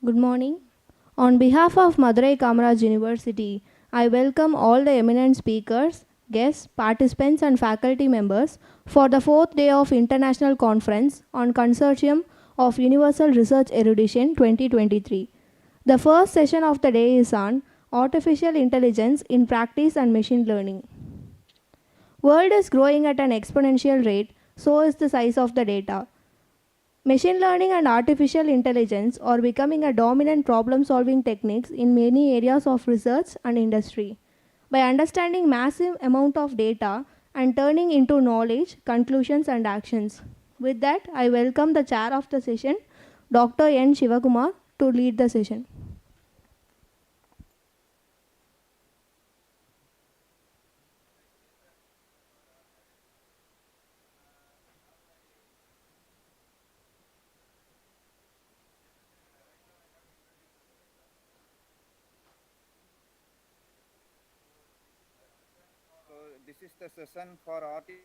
Good morning. On behalf of Madurai Kamaraj University, I welcome all the eminent speakers, guests, participants, and faculty members for the fourth day of International Conference on Consortium of Universal Research Erudition 2023. The first session of the day is on Artificial Intelligence in Practice and Machine Learning. World is growing at an exponential rate, so is the size of the data. Machine learning and artificial intelligence are becoming a dominant problem solving techniques in many areas of research and industry. By understanding massive amount of data and turning into knowledge, conclusions and actions. With that, I welcome the chair of the session, Dr. N. Shivakumar, to lead the session. So this is the session for artificial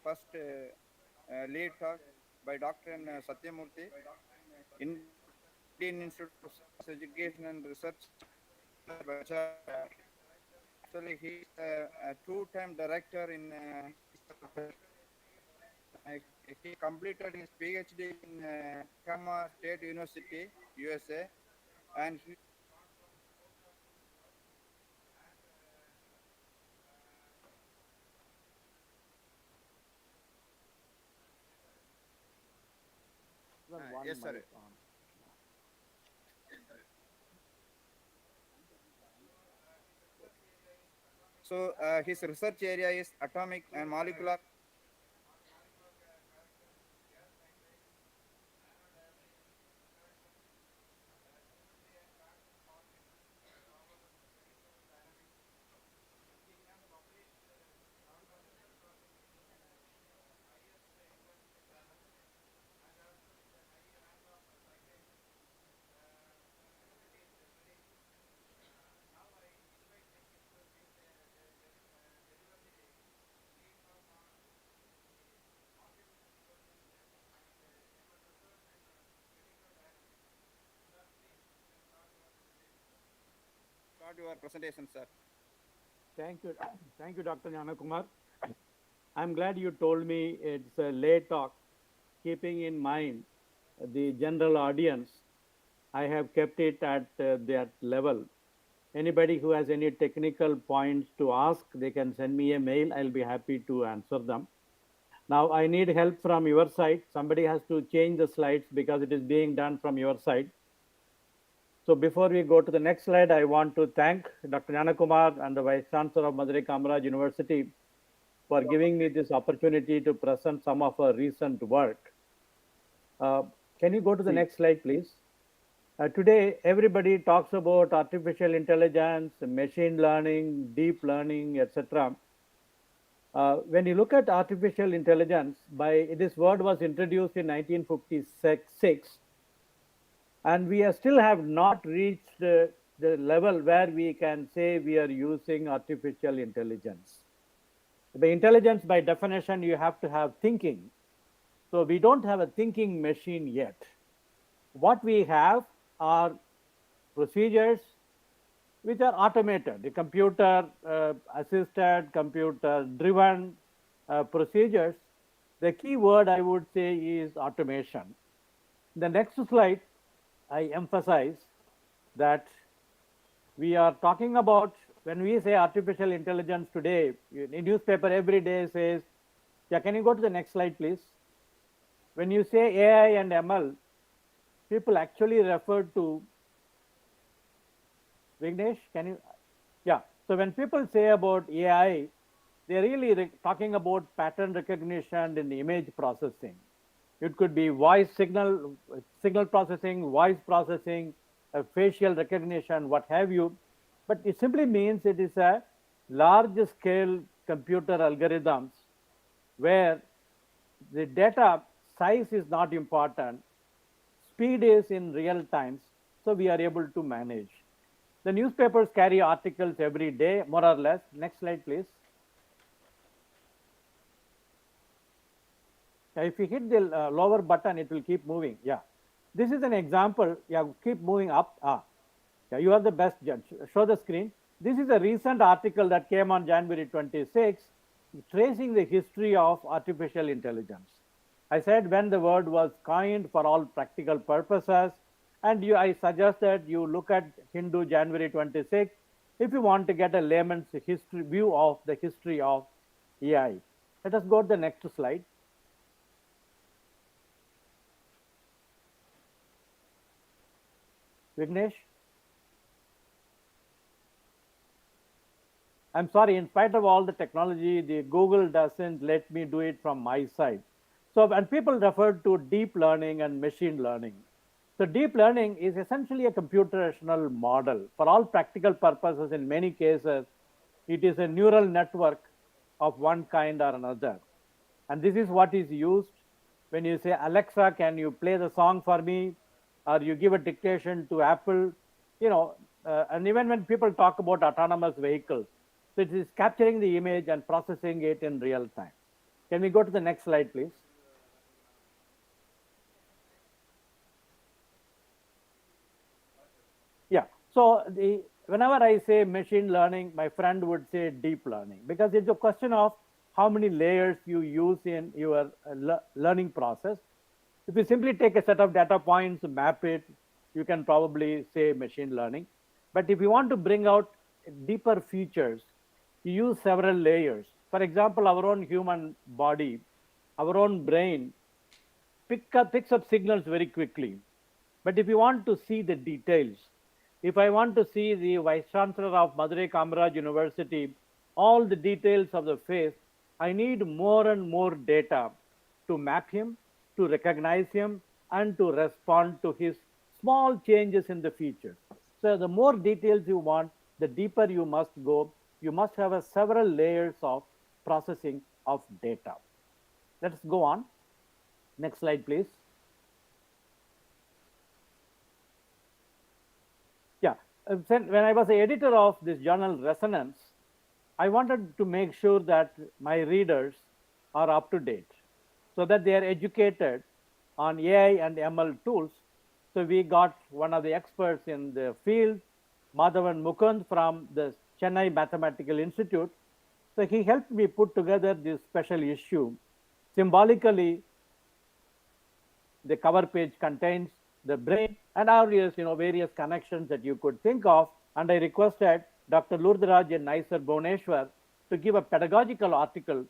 first lead talk by Dr. N. Satyamurthy, Indian Institute of Science Education and Research. Actually, he is a two-time director in. He completed his PhD in Kama State University, USA, and he yes, sir. So his research area is atomic and molecular. Start your presentation, sir. Thank you, Dr. Kumar. I'm glad you told me it's a late talk, keeping in mind the general audience. I have kept it at that level. Anybody who has any technical points to ask, they can send me a mail. I'll be happy to answer them. Now, I need help from your side. Somebody has to change the slides because it is being done from your side. So before we go to the next slide, I want to thank Dr. Kumar and the Vice Chancellor of Madurai Kamaraj University for giving me this opportunity to present some of our recent work. Can you go to the next slide, please? Today, everybody talks about artificial intelligence, machine learning, deep learning, etc. When you look at artificial intelligence, this word was introduced in 1956, and we still have not reached the level where we can say we are using artificial intelligence. The intelligence, by definition, you have to have thinking. So we don't have a thinking machine yet. What we have are procedures which are automated, the computer assisted, computer driven procedures. The key word I would say is automation. The next slide, I emphasize that we are talking about, when we say artificial intelligence today, in newspaper every day says, yeah, can you go to the next slide, please? When you say AI and ML, people actually refer to, Vignesh, can you, yeah. So when people say about AI, they're really talking about pattern recognition and image processing. It could be voice signal processing, voice processing, facial recognition, what have you. But it simply means it is a large scale computer algorithms where the data size is not important, speed is in real times, so we are able to manage. The newspapers carry articles every day, more or less. Next slide, please. If you hit the lower button, it will keep moving. Yeah. This is an example. Yeah, keep moving up. Yeah, you are the best judge. Show the screen. This is a recent article that came on January 26, tracing the history of artificial intelligence. I said when the word was coined for all practical purposes, and I suggested you look at Hindu January 26 if you want to get a layman's history view of the history of AI. Let us go to the next slide. Vignesh? I'm sorry, in spite of all the technology, the Google doesn't let me do it from my side. So, and people refer to deep learning and machine learning. So deep learning is essentially a computational model. For all practical purposes, in many cases, it is a neural network of one kind or another. And this is what is used when you say, Alexa, can you play the song for me? Or you give a dictation to Apple, and even when people talk about autonomous vehicles, so it is capturing the image and processing it in real time. Can we go to the next slide, please? Yeah. So whenever I say machine learning, my friend would say deep learning, because it's a question of how many layers you use in your learning process. If you simply take a set of data points, map it, you can probably say machine learning. But if you want to bring out deeper features, you use several layers. For example, our own human body, our own brain picks up signals very quickly. But if you want to see the details, if I want to see the Vice Chancellor of Madurai Kamaraj University, all the details of the face, I need more and more data to map him, to recognize him, and to respond to his small changes in the features. So the more details you want, the deeper you must go. You must have several layers of processing of data. Let's go on. Next slide, please. Yeah, when I was the editor of this journal Resonance, I wanted to make sure that my readers are up to date so that they are educated on AI and ML tools. So we got one of the experts in the field, Madhavan Mukund from the Chennai Mathematical Institute. So he helped me put together this special issue. Symbolically, the cover page contains the brain and various connections that you could think of. And I requested Dr. Lourdes and Naisar Bhuneshwar to give a pedagogical article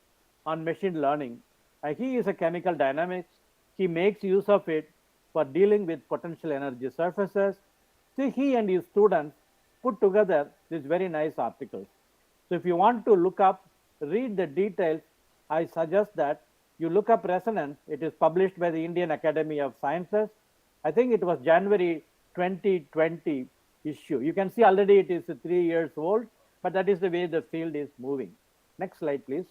on machine learning. He is a chemical dynamics. He makes use of it for dealing with potential energy surfaces. So he and his students put together this very nice articles. So if you want to look up, read the details, I suggest that you look up Resonance. It is published by the Indian Academy of Sciences. I think it was January 2020 issue. You can see already it is 3 years old, but that is the way the field is moving. Next slide, please.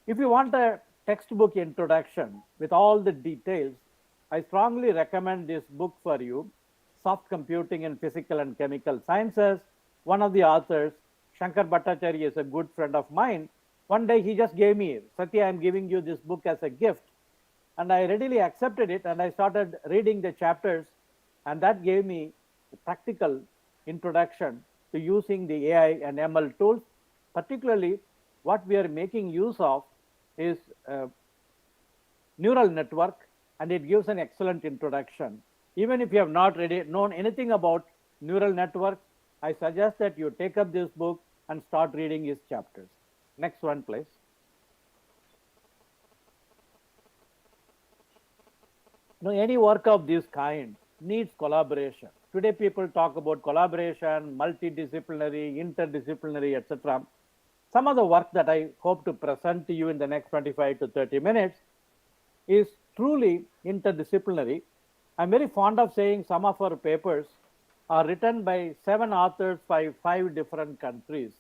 If you want a textbook introduction with all the details, I strongly recommend this book for you, Soft Computing in Physical and Chemical Sciences. One of the authors, Shankar Bhattacharya, is a good friend of mine. One day he just gave me, Satya, I'm giving you this book as a gift. And I readily accepted it and I started reading the chapters, and that gave me a practical introduction to using the AI and ML tools. Particularly what we are making use of is neural network, and it gives an excellent introduction. Even if you have not known anything about neural networks, I suggest that you take up this book and start reading his chapters. Next one, please. Any work of this kind needs collaboration. Today, people talk about collaboration, multidisciplinary, interdisciplinary, etc. Some of the work that I hope to present to you in the next 25 to 30 minutes is truly interdisciplinary. I'm very fond of saying some of our papers are written by 7 authors by 5 different countries.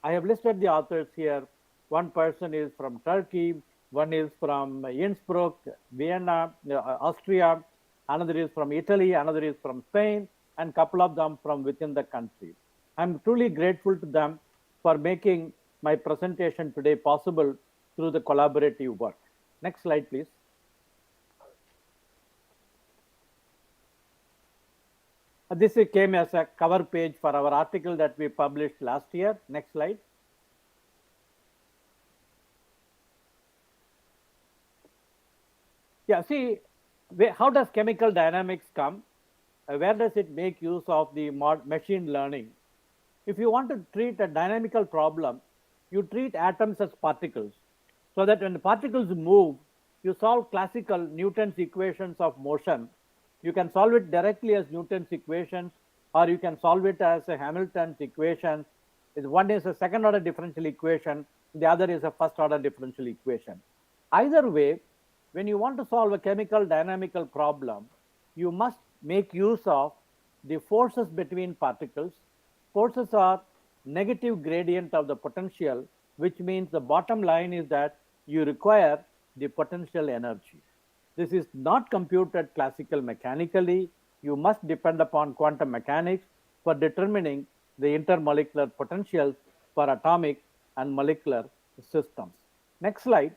I have listed the authors here. One person is from Turkey, one is from Innsbruck, Vienna, Austria, another is from Italy, another is from Spain, and a couple of them from within the country. I'm truly grateful to them for making my presentation today possible through the collaborative work. Next slide, please. This came as a cover page for our article that we published last year. Next slide. Yeah, see, how does chemical dynamics come? Where does it make use of the machine learning? If you want to treat a dynamical problem, you treat atoms as particles, so that when the particles move, you solve classical Newton's equations of motion. You can solve it directly as Newton's equations, or you can solve it as a Hamilton's equation. One is a second order differential equation, the other is a first order differential equation. Either way, when you want to solve a chemical dynamical problem, you must make use of the forces between particles. Forces are negative gradient of the potential, which means the bottom line is that you require the potential energy. This is not computed classical mechanically. You must depend upon quantum mechanics for determining the intermolecular potentials for atomic and molecular systems. Next slide.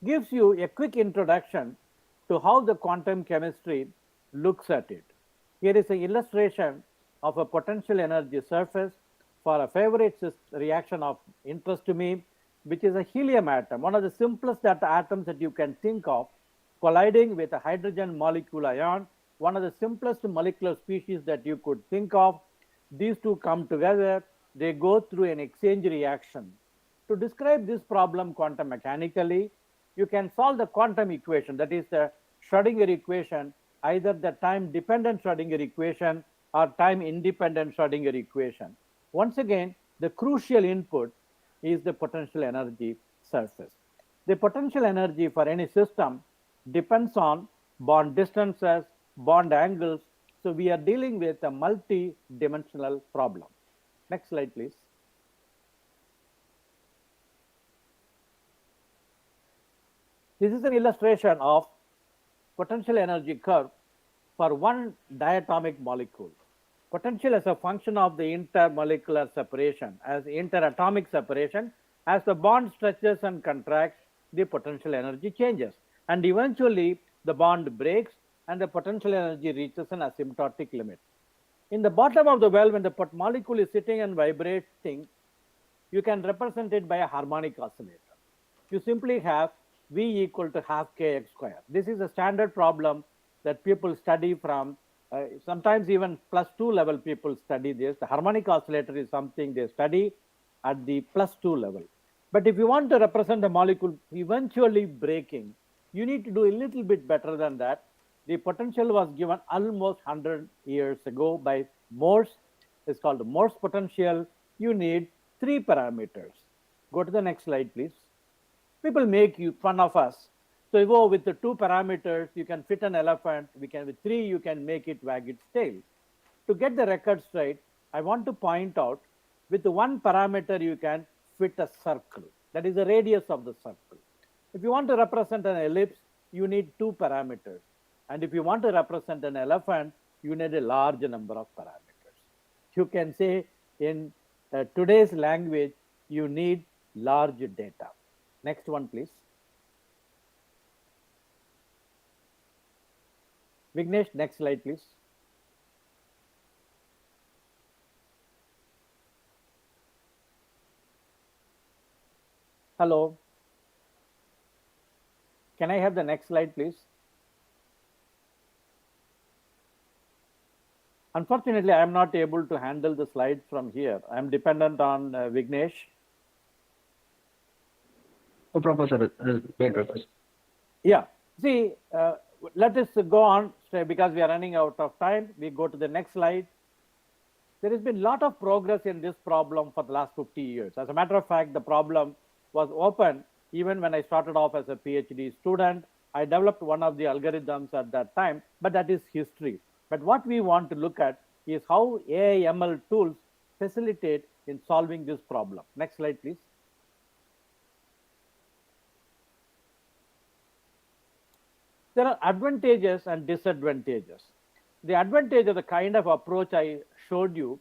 Gives you a quick introduction to how the quantum chemistry looks at it. Here is an illustration of a potential energy surface for a favorite reaction of interest to me, which is a helium atom, one of the simplest atoms that you can think of, colliding with a hydrogen molecule ion, one of the simplest molecular species that you could think of. These two come together, they go through an exchange reaction. To describe this problem quantum mechanically, you can solve the quantum equation, that is the Schrodinger equation, either the time-dependent Schrodinger equation or time-independent Schrodinger equation. Once again, the crucial input is the potential energy surface. The potential energy for any system depends on bond distances, bond angles, so we are dealing with a multi-dimensional problem. Next slide, please. This is an illustration of potential energy curve for one diatomic molecule. Potential as a function of the intermolecular separation, as interatomic separation, as the bond stretches and contracts, the potential energy changes. And eventually, the bond breaks and the potential energy reaches an asymptotic limit. In the bottom of the well, when the molecule is sitting and vibrating, you can represent it by a harmonic oscillator. You simply have V equal to half kx square. This is a standard problem that people study from, sometimes even +2 level people study this. The harmonic oscillator is something they study at the +2 level. But if you want to represent a molecule eventually breaking, you need to do a little bit better than that. The potential was given almost 100 years ago by Morse. It's called Morse potential. You need 3 parameters. Go to the next slide, please. People make fun of us. So with the 2 parameters, you can fit an elephant. With 3, you can make it wag its tail. To get the record straight, I want to point out, with 1 parameter, you can fit a circle. That is the radius of the circle. If you want to represent an ellipse, you need 2 parameters. And if you want to represent an elephant, you need a large number of parameters. You can say in today's language, you need large data. Next one, please. Vignesh, next slide, please. Hello. Can I have the next slide, please? Unfortunately, I am not able to handle the slides from here. I am dependent on Vignesh. No problem, sir. Wait, Professor. Yeah. See, let us go on because we are running out of time. We go to the next slide. There has been a lot of progress in this problem for the last 50 years. As a matter of fact, the problem was open even when I started off as a PhD student. I developed one of the algorithms at that time, but that is history. But what we want to look at is how AI/ML tools facilitate in solving this problem. Next slide, please. There are advantages and disadvantages. The advantage of the kind of approach I showed you,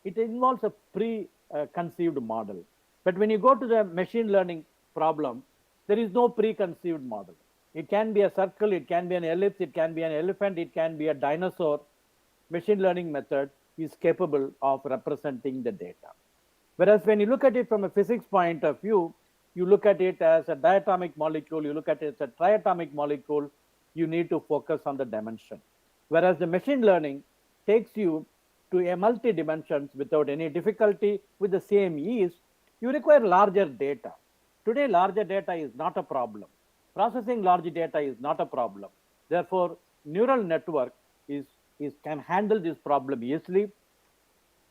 it involves a preconceived model. But when you go to the machine learning problem, there is no preconceived model. It can be a circle, it can be an ellipse, it can be an elephant, it can be a dinosaur. Machine learning method is capable of representing the data. Whereas when you look at it from a physics point of view, you look at it as a diatomic molecule, you look at it as a triatomic molecule, you need to focus on the dimension. Whereas the machine learning takes you to a multi-dimensions without any difficulty with the same ease. You require larger data. Today, larger data is not a problem. Processing large data is not a problem. Therefore, neural network can handle this problem easily.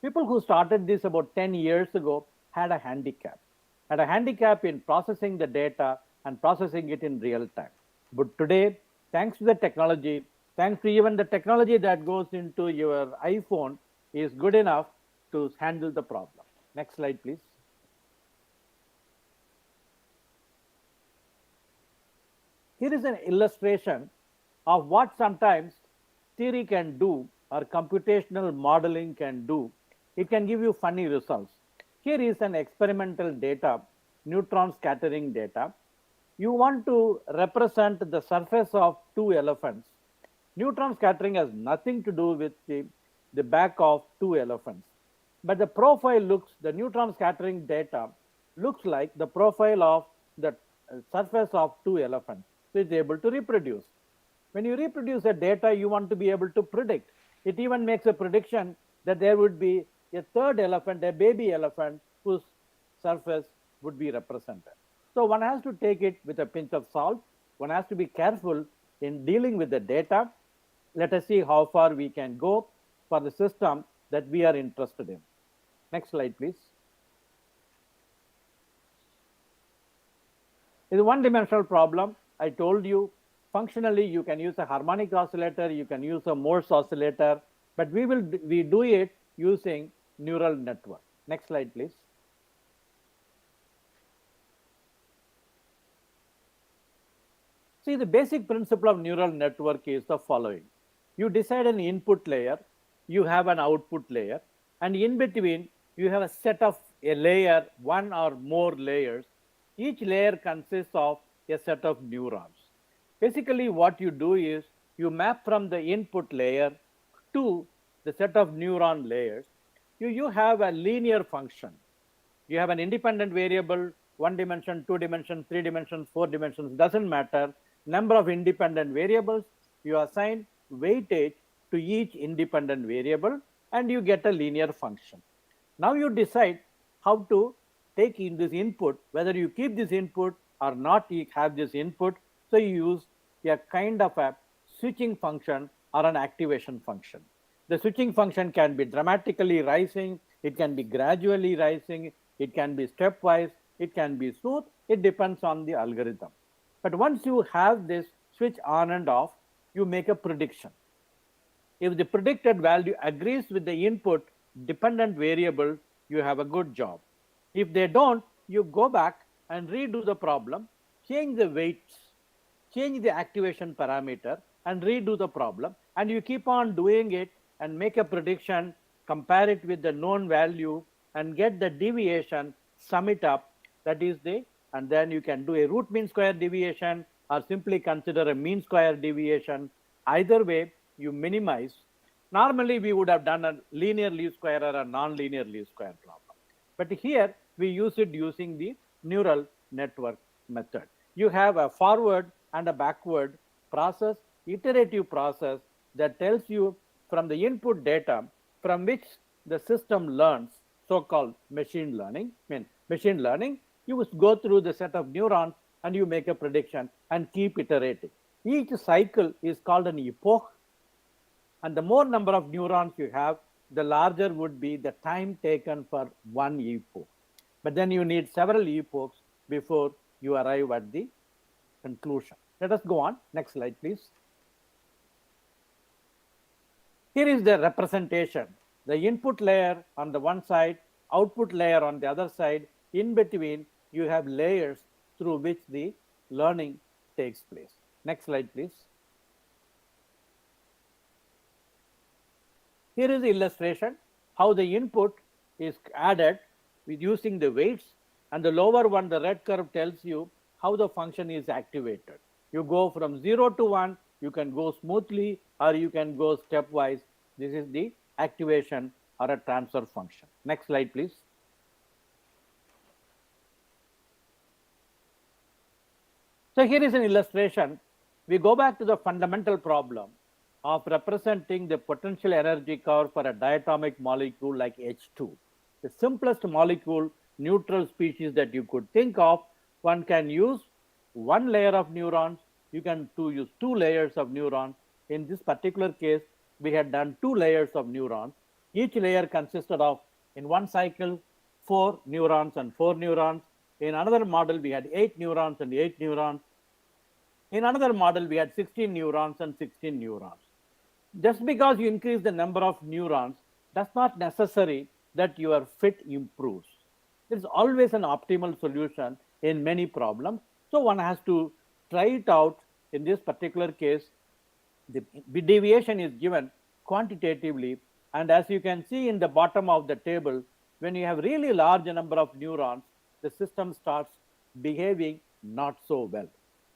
People who started this about 10 years ago had a handicap in processing the data and processing it in real time. But today, thanks to the technology, thanks to even the technology that goes into your iPhone is good enough to handle the problem. Next slide, please. Here is an illustration of what sometimes theory can do or computational modeling can do. It can give you funny results. Here is an experimental data, neutron scattering data. You want to represent the surface of two elephants. Neutron scattering has nothing to do with the back of two elephants. But the profile the neutron scattering data looks like the profile of the surface of two elephants. So it's able to reproduce. When you reproduce the data, you want to be able to predict. It even makes a prediction that there would be a third elephant, a baby elephant, whose surface would be represented. So one has to take it with a pinch of salt. One has to be careful in dealing with the data. Let us see how far we can go for the system that we are interested in. Next slide, please. It's a one-dimensional problem. I told you, functionally, you can use a harmonic oscillator, you can use a Morse oscillator, but we do it using neural network. Next slide, please. See, the basic principle of neural network is the following. You decide an input layer, you have an output layer, and in between, you have a layer, one or more layers. Each layer consists of a set of neurons. Basically, what you do is you map from the input layer to the set of neuron layers. You have a linear function. You have an independent variable, 1 dimension, 2 dimension, 3 dimensions, 4 dimensions, doesn't matter. Number of independent variables, you assign weightage to each independent variable, and you get a linear function. Now you decide how to take in this input, whether you keep this input or not have this input. So you use a kind of a switching function or an activation function. The switching function can be dramatically rising, it can be gradually rising, it can be stepwise, it can be smooth, it depends on the algorithm. But once you have this switch on and off, you make a prediction. If the predicted value agrees with the input dependent variable, you have a good job. If they don't, you go back and redo the problem, change the weights, change the activation parameter, and redo the problem. And you keep on doing it and make a prediction, compare it with the known value, and get the deviation, sum it up. That is and then you can do a root mean square deviation or simply consider a mean square deviation. Either way, you minimize. Normally, we would have done a linear least square or a non-linear least square problem. But here, we use it using the neural network method. You have a forward and a backward process, iterative process that tells you from the input data from which the system learns, so-called machine learning. Machine learning, you must go through the set of neurons and you make a prediction and keep iterating. Each cycle is called an epoch. And the more number of neurons you have, the larger would be the time taken for one epoch. But then you need several epochs before you arrive at the conclusion. Let us go on. Next slide, please. Here is the representation. The input layer on the one side, output layer on the other side. In between, you have layers through which the learning takes place. Next slide, please. Here is the illustration how the input is added with using the weights, and the lower one, the red curve, tells you how the function is activated. You go from 0 to 1, you can go smoothly or you can go stepwise. This is the activation or a transfer function. Next slide, please. So here is an illustration. We go back to the fundamental problem of representing the potential energy curve for a diatomic molecule like H2. The simplest molecule, neutral species that you could think of. One can use one layer of neurons. You can use two layers of neurons. In this particular case, we had done two layers of neurons. Each layer consisted of, in one cycle, 4 neurons and 4 neurons. In another model, we had 8 neurons and 8 neurons. In another model, we had 16 neurons and 16 neurons. Just because you increase the number of neurons does not necessarily that your fit improves. There is always an optimal solution in many problems. So one has to try it out. In this particular case, the deviation is given quantitatively. And as you can see in the bottom of the table, when you have really large number of neurons, the system starts behaving not so well.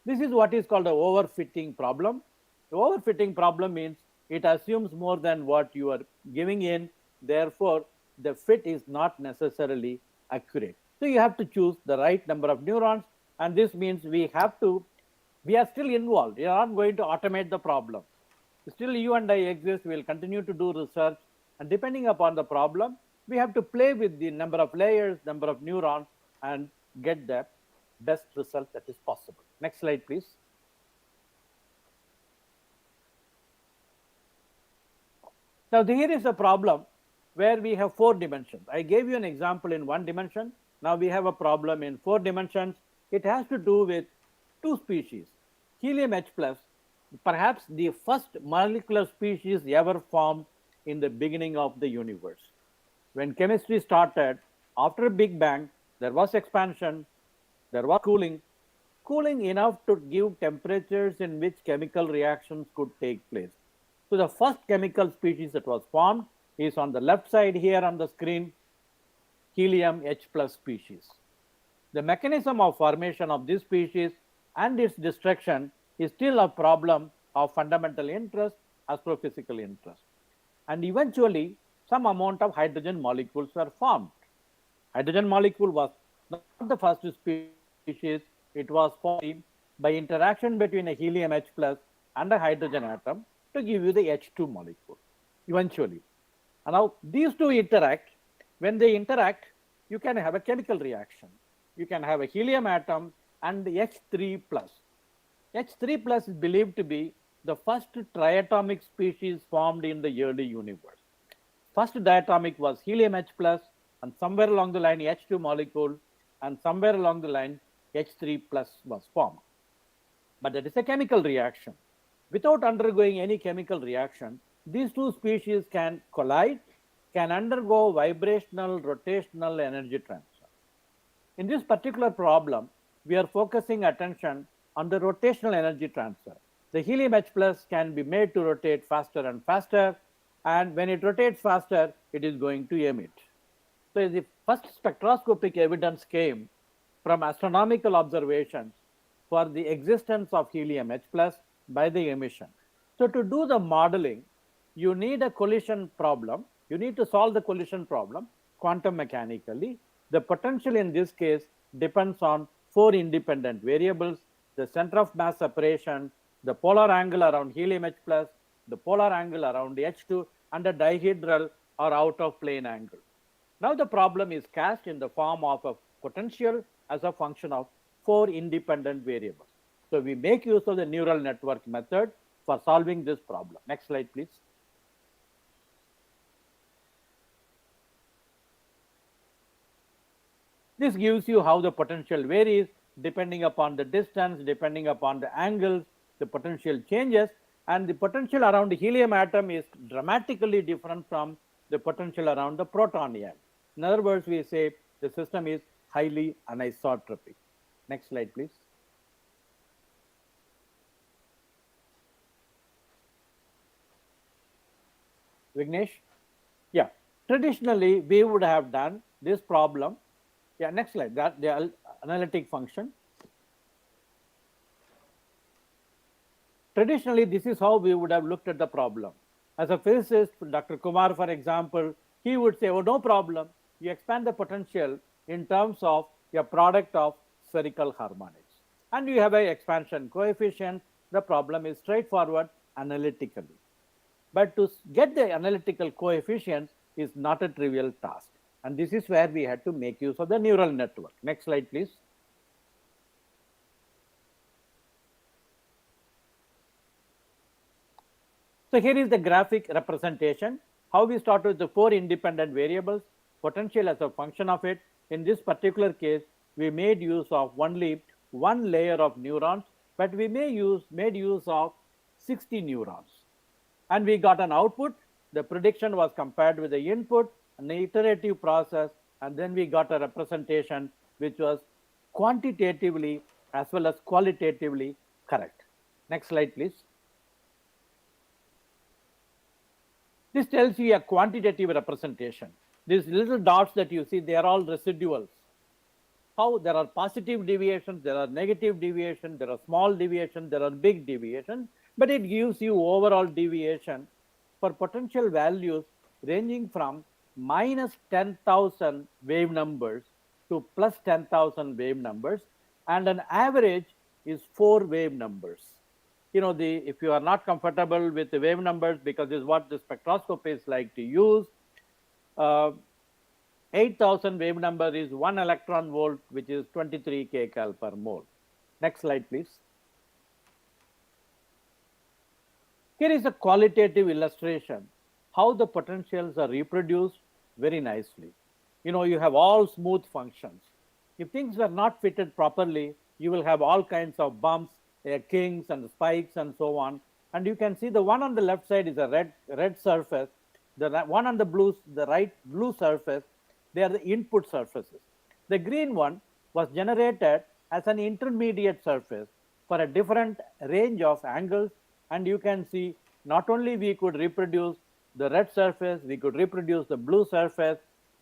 This is what is called the overfitting problem. The overfitting problem means it assumes more than what you are giving in. Therefore, the fit is not necessarily accurate. So you have to choose the right number of neurons, and this means we are still involved. We are not going to automate the problem. Still you and I exist, we will continue to do research, and depending upon the problem, we have to play with the number of layers, number of neurons, and get the best result that is possible. Next slide, please. Now, here is a problem where we have 4 dimensions. I gave you an example in 1 dimension. Now we have a problem in 4 dimensions. It has to do with 2 species. Helium H+, perhaps the first molecular species ever formed in the beginning of the universe. When chemistry started, after Big Bang, there was expansion, there was cooling enough to give temperatures in which chemical reactions could take place. So the first chemical species that was formed is on the left side here on the screen, helium H+ species. The mechanism of formation of this species and its destruction is still a problem of fundamental interest, astrophysical interest. And eventually, some amount of hydrogen molecules were formed. Hydrogen molecule was not the first species. It was formed by interaction between a helium H+ and a hydrogen atom to give you the H2 molecule, eventually. And now these two interact. When they interact, you can have a chemical reaction. You can have a helium atom and the H3+. H3+ is believed to be the first triatomic species formed in the early universe. First diatomic was helium H+, and somewhere along the line H2 molecule, and somewhere along the line H3+ was formed. But that is a chemical reaction. Without undergoing any chemical reaction, these two species can collide, can undergo vibrational, rotational energy transfer. In this particular problem, we are focusing attention on the rotational energy transfer. The helium H+ can be made to rotate faster and faster, and when it rotates faster, it is going to emit. So the first spectroscopic evidence came from astronomical observations for the existence of helium H+ by the emission. So to do the modeling, you need a collision problem. You need to solve the collision problem quantum mechanically. The potential in this case depends on 4 independent variables: the center of mass separation, the polar angle around helium H+, the polar angle around H2, and the dihedral or out of plane angle. Now the problem is cast in the form of a potential as a function of 4 independent variables. So we make use of the neural network method for solving this problem. Next slide, please. This gives you how the potential varies depending upon the distance, depending upon the angles, the potential changes, and the potential around the helium atom is dramatically different from the potential around the proton atom. In other words, we say the system is highly anisotropic. Next slide, please. Vignesh? Traditionally, we would have done this problem. Yeah, next slide, that the analytic function. Traditionally, this is how we would have looked at the problem. As a physicist, Dr. Kumar, for example, he would say, oh, no problem. You expand the potential in terms of a product of spherical harmonics. And you have an expansion coefficient. The problem is straightforward analytically. But to get the analytical coefficients is not a trivial task. And this is where we had to make use of the neural network. Next slide, please. So here is the graphic representation, how we start with the 4 independent variables, potential as a function of it. In this particular case, we made use of only one layer of neurons, but we made use of 60 neurons. And we got an output. The prediction was compared with the input, an iterative process, and then we got a representation which was quantitatively as well as qualitatively correct. Next slide, please. This tells you a quantitative representation. These little dots that you see, they are all residuals. How there are positive deviations, there are negative deviations, there are small deviations, there are big deviations, but it gives you overall deviation for potential values ranging from minus 10,000 wave numbers to plus 10,000 wave numbers, and an average is 4 wave numbers. You know, if you are not comfortable with the wave numbers, because this is what the spectroscopists like to use, 8,000 wave number is 1 electron volt, which is 23 kcal per mole. Next slide, please. Here is a qualitative illustration, how the potentials are reproduced very nicely. You know, you have all smooth functions. If things were not fitted properly, you will have all kinds of bumps, kinks and spikes and so on. And you can see the one on the left side is a red surface. The one on the right blue surface, they are the input surfaces. The green one was generated as an intermediate surface for a different range of angles. And you can see not only we could reproduce the red surface, we could reproduce the blue surface,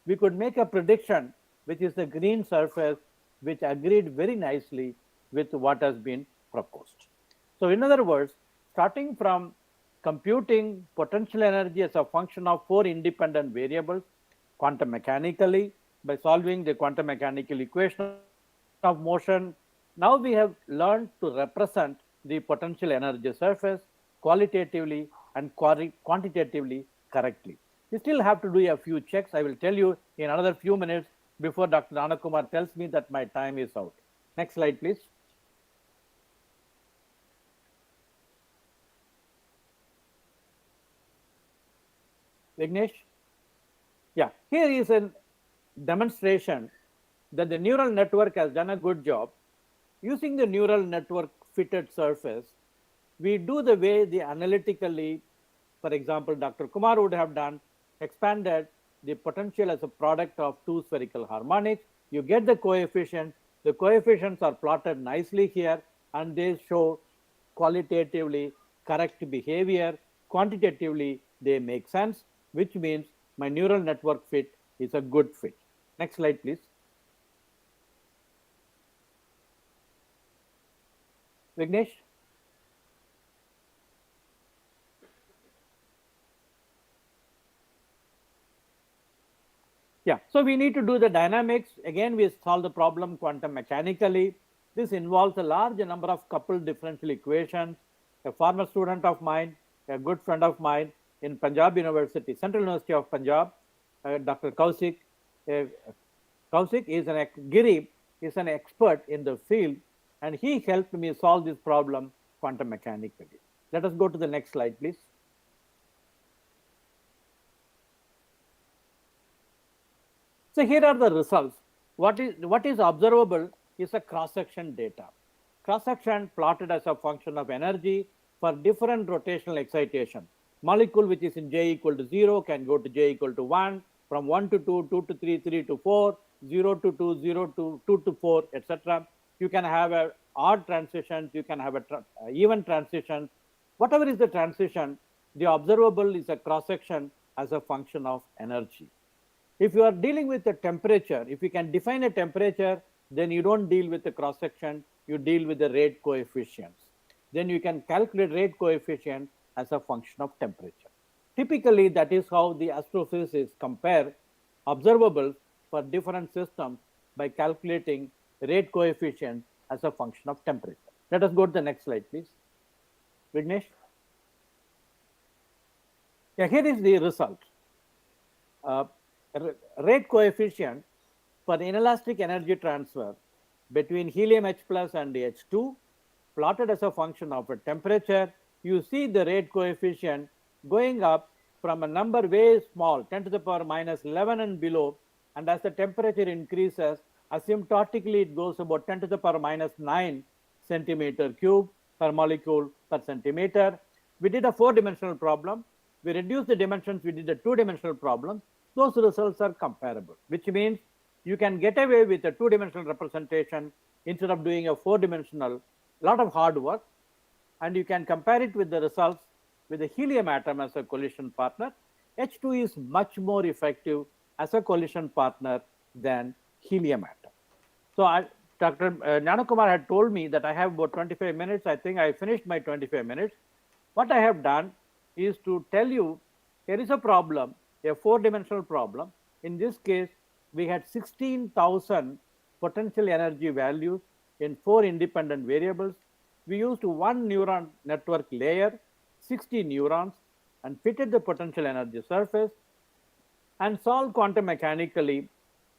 we could make a prediction, which is the green surface, which agreed very nicely with what has been proposed. So in other words, starting from computing potential energy as a function of 4 independent variables, quantum mechanically, by solving the quantum mechanical equation of motion, now we have learned to represent the potential energy surface qualitatively and quantitatively correctly. We still have to do a few checks. I will tell you in another few minutes before Dr. Nanakumar tells me that my time is out. Next slide, please. Vignesh? Yeah, here is a demonstration that the neural network has done a good job. Using the neural network fitted surface, we do the way the analytically, for example, Dr. Kumar would have done, expanded the potential as a product of 2 spherical harmonics. You get the coefficients. The coefficients are plotted nicely here, and they show qualitatively correct behavior. Quantitatively, they make sense, which means my neural network fit is a good fit. Next slide, please. Vignesh? Yeah, so we need to do the dynamics. Again, we solve the problem quantum mechanically. This involves a large number of coupled differential equations. A former student of mine, a good friend of mine in Punjab University, Central University of Punjab, Dr. Kausik. Kausik is Giri is an expert in the field, and he helped me solve this problem quantum mechanically. Let us go to the next slide, please. So here are the results. What is observable is a cross-section data. Cross-section plotted as a function of energy for different rotational excitation. Molecule which is in J equal to 0 can go to J equal to 1, from 1 to 2, 2 to 3, 3 to 4, 0 to 2, 0 to 2 to 4, etc. You can have a odd transitions, you can have a even transition. Whatever is the transition, the observable is a cross-section as a function of energy. If you are dealing with the temperature, if you can define a temperature, then you don't deal with the cross section, you deal with the rate coefficients. Then you can calculate rate coefficient as a function of temperature. Typically, that is how the astrophysicists compare observables for different systems by calculating rate coefficient as a function of temperature. Let us go to the next slide, please. Vignesh? Yeah, here is the result. Rate coefficient for inelastic energy transfer between helium H plus and H2 plotted as a function of a temperature. You see the rate coefficient going up from a number very small, 10 to the power minus 11 and below, and as the temperature increases, asymptotically it goes about 10 to the power minus 9 centimeter cube per molecule per centimeter. We did a 4-dimensional problem. We reduced the dimensions, we did a 2-dimensional problem. Those results are comparable, which means you can get away with a 2-dimensional representation instead of doing a 4-dimensional, lot of hard work, and you can compare it with the results with the helium atom as a collision partner. H2 is much more effective as a collision partner than helium atom. So Dr. Gnanakumar had told me that I have about 25 minutes. I think I finished my 25 minutes. What I have done is to tell you there is a problem, a 4-dimensional problem. In this case, we had 16,000 potential energy values in 4 independent variables. We used one neuron network layer, 60 neurons, and fitted the potential energy surface and solved quantum mechanically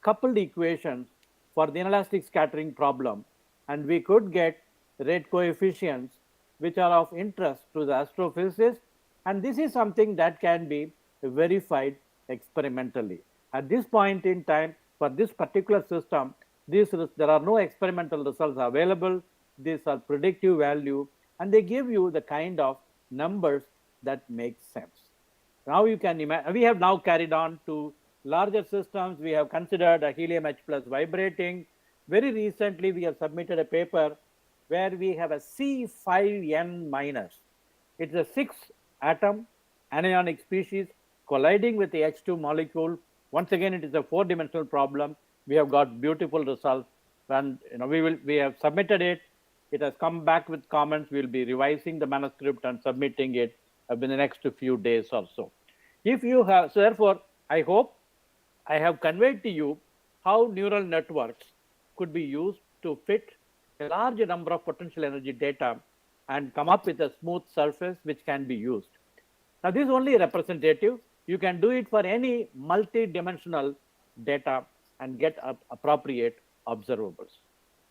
coupled equations for the inelastic scattering problem. And we could get rate coefficients which are of interest to the astrophysicists. And this is something that can be verified experimentally. At this point in time, for this particular system, there are no experimental results available. These are predictive value, and they give you the kind of numbers that make sense. Now you can imagine, we have now carried on to larger systems. We have considered a helium H plus vibrating. Very recently, we have submitted a paper where we have a C5N minus. It's a 6-atom anionic species colliding with the H2 molecule. Once again, it is a 4-dimensional problem. We have got beautiful results, and we have submitted it. It has come back with comments. We'll be revising the manuscript and submitting it in the next few days or so. If you have, so therefore, I hope I have conveyed to you how neural networks could be used to fit a large number of potential energy data and come up with a smooth surface which can be used. Now, this is only representative. You can do it for any multi-dimensional data and get appropriate observables.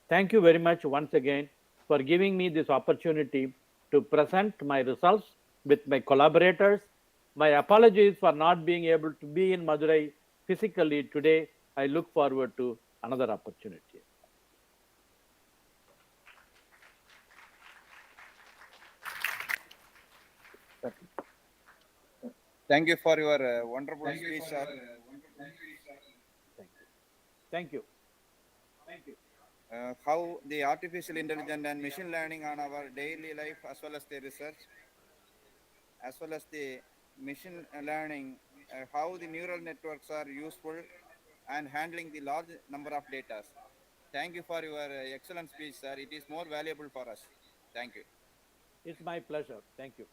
Thank you very much once again for giving me this opportunity to present my results with my collaborators. My apologies for not being able to be in Madurai physically today. I look forward to another opportunity. Thank you for your wonderful speech, sir. Thank you. How the artificial intelligence and machine learning on our daily life, as well as the research, as well as the machine learning, how the neural networks are useful and handling the large number of data. Thank you for your excellent speech, sir. It is more valuable for us. Thank you. It's my pleasure. Thank you.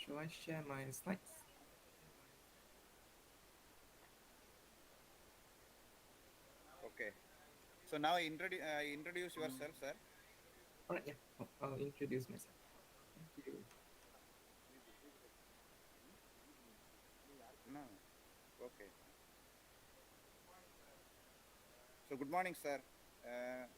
Shall I share my slides? Okay. So now introduce yourself, sir. All right, yeah, I'll introduce myself. Thank you. No. Okay. So good morning, sir. Uh,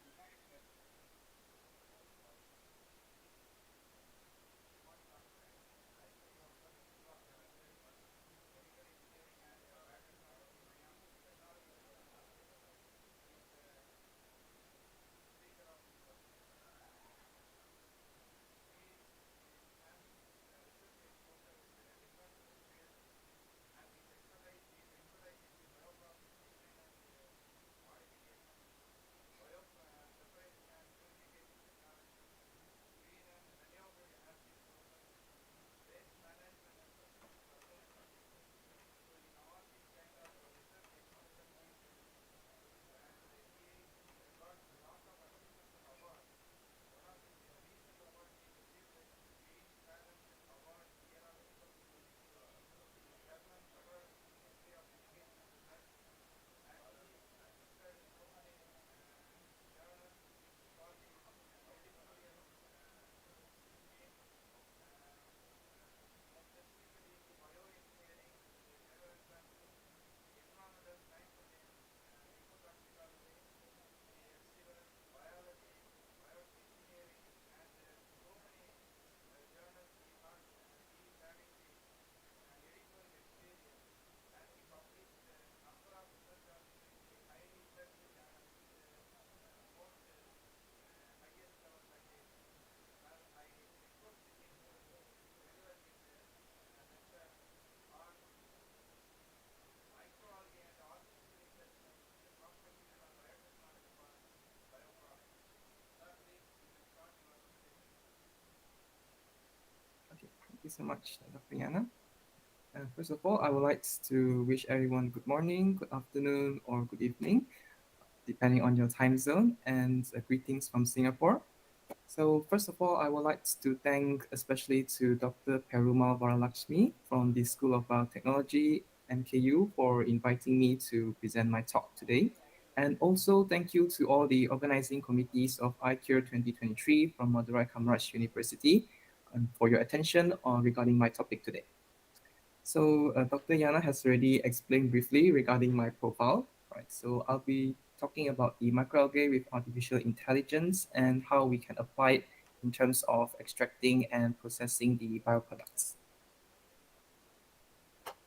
Okay, thank you so much, Dr. Yana. First of all, I would like to wish everyone good morning, good afternoon, or good evening, depending on your time zone, and greetings from Singapore. So first of all, I would like to thank especially to Dr. Perumal Varalakshmi from the School of Biotechnology, MKU, for inviting me to present my talk today. And also thank you to all the organizing committees of iCURE 2023 from Madurai Kamaraj University for your attention regarding my topic today. So Dr. Yana has already explained briefly regarding my profile, right? So I'll be talking about the microalgae with artificial intelligence and how we can apply it in terms of extracting and processing the bioproducts.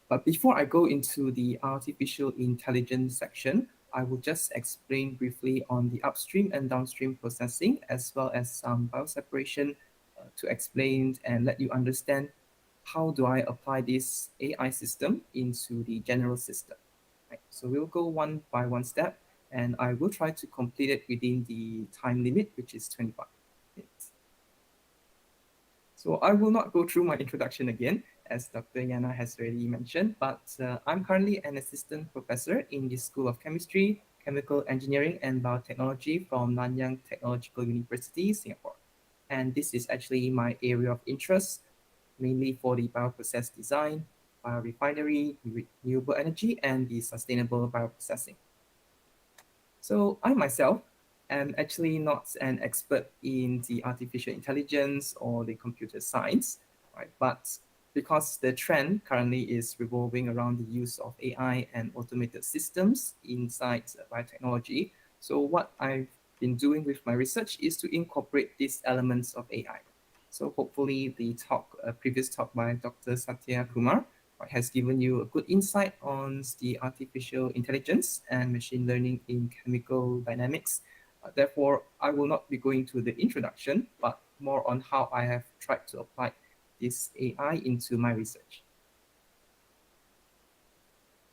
But before I go into the artificial intelligence section, I will just explain briefly on the upstream and downstream processing, as well as some bioseparation to explain and let you understand how do I apply this AI system into the general system. Right? So we'll go one by one step, and I will try to complete it within the time limit, which is 25 minutes. So I will not go through my introduction again, as Dr. Yana has already mentioned, but I'm currently an assistant professor in the School of Chemistry, Chemical Engineering and Biotechnology from Nanyang Technological University, Singapore. And this is actually my area of interest, mainly for the bioprocess design, biorefinery, renewable energy, and the sustainable bioprocessing. So I myself am actually not an expert in the artificial intelligence or the computer science, right? But because the trend currently is revolving around the use of AI and automated systems inside biotechnology. So what I've been doing with my research is to incorporate these elements of AI. So hopefully the previous talk by Dr. Satya Kumar has given you a good insight on the artificial intelligence and machine learning in chemical dynamics. Therefore, I will not be going to the introduction, but more on how I have tried to apply this AI into my research.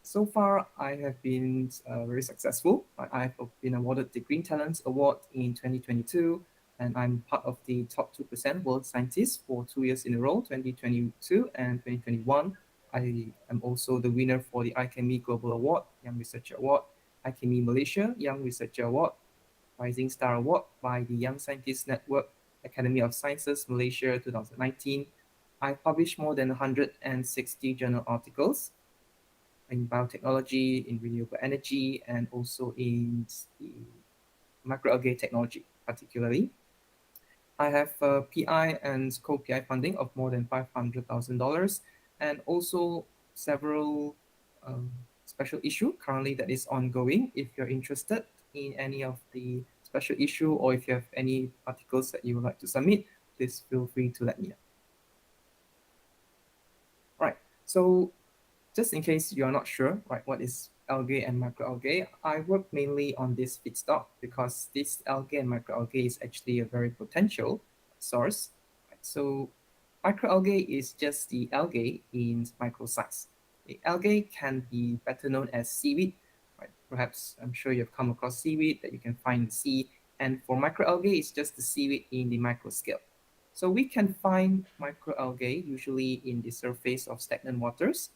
So far, I have been very successful. I've been awarded the Green Talents Award in 2022, and I'm part of the top 2% world scientists for 2 years in a row, 2022 and 2021. I am also the winner for the iChemie Global Award, Young Researcher Award, iChemie Malaysia Young Researcher Award, Rising Star Award by the Young Scientist Network, Academy of Sciences Malaysia 2019. I published more than 160 journal articles in biotechnology, in renewable energy, and also in the microalgae technology particularly. I have PI and co-PI funding of more than $500,000, and also several special issue currently that is ongoing. If you're interested in any of the special issue, or if you have any articles that you would like to submit, please feel free to let me know. Right, so just in case you are not sure, right, what is algae and microalgae, I work mainly on this feedstock because this algae and microalgae is actually a very potential source. Right? So microalgae is just the algae in micro size. The algae can be better known as seaweed. Right? Perhaps I'm sure you've come across seaweed that you can find in the sea. And for microalgae, it's just the seaweed in the micro scale. So we can find microalgae usually in the surface of stagnant waters.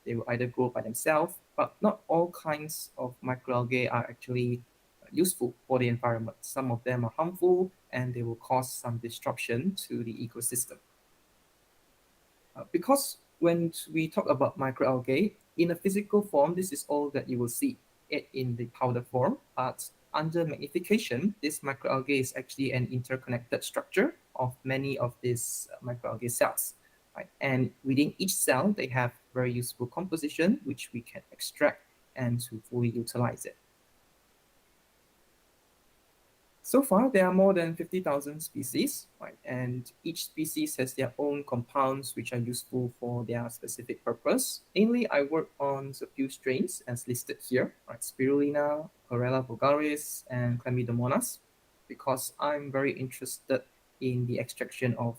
They will either grow by themselves, but not all kinds of microalgae are actually useful for the environment. Some of them are harmful and they will cause some disruption to the ecosystem. Because when we talk about microalgae, in a physical form, this is all that you will see it in the powder form, but under magnification, this microalgae is actually an interconnected structure of many of these microalgae cells. Right? And within each cell, they have very useful composition, which we can extract and to fully utilize it. So far, there are more than 50,000 species, right? And each species has their own compounds which are useful for their specific purpose. Mainly, I work on a few strains as listed here, right? Spirulina, Chlorella vulgaris, and Chlamydomonas, because I'm very interested in the extraction of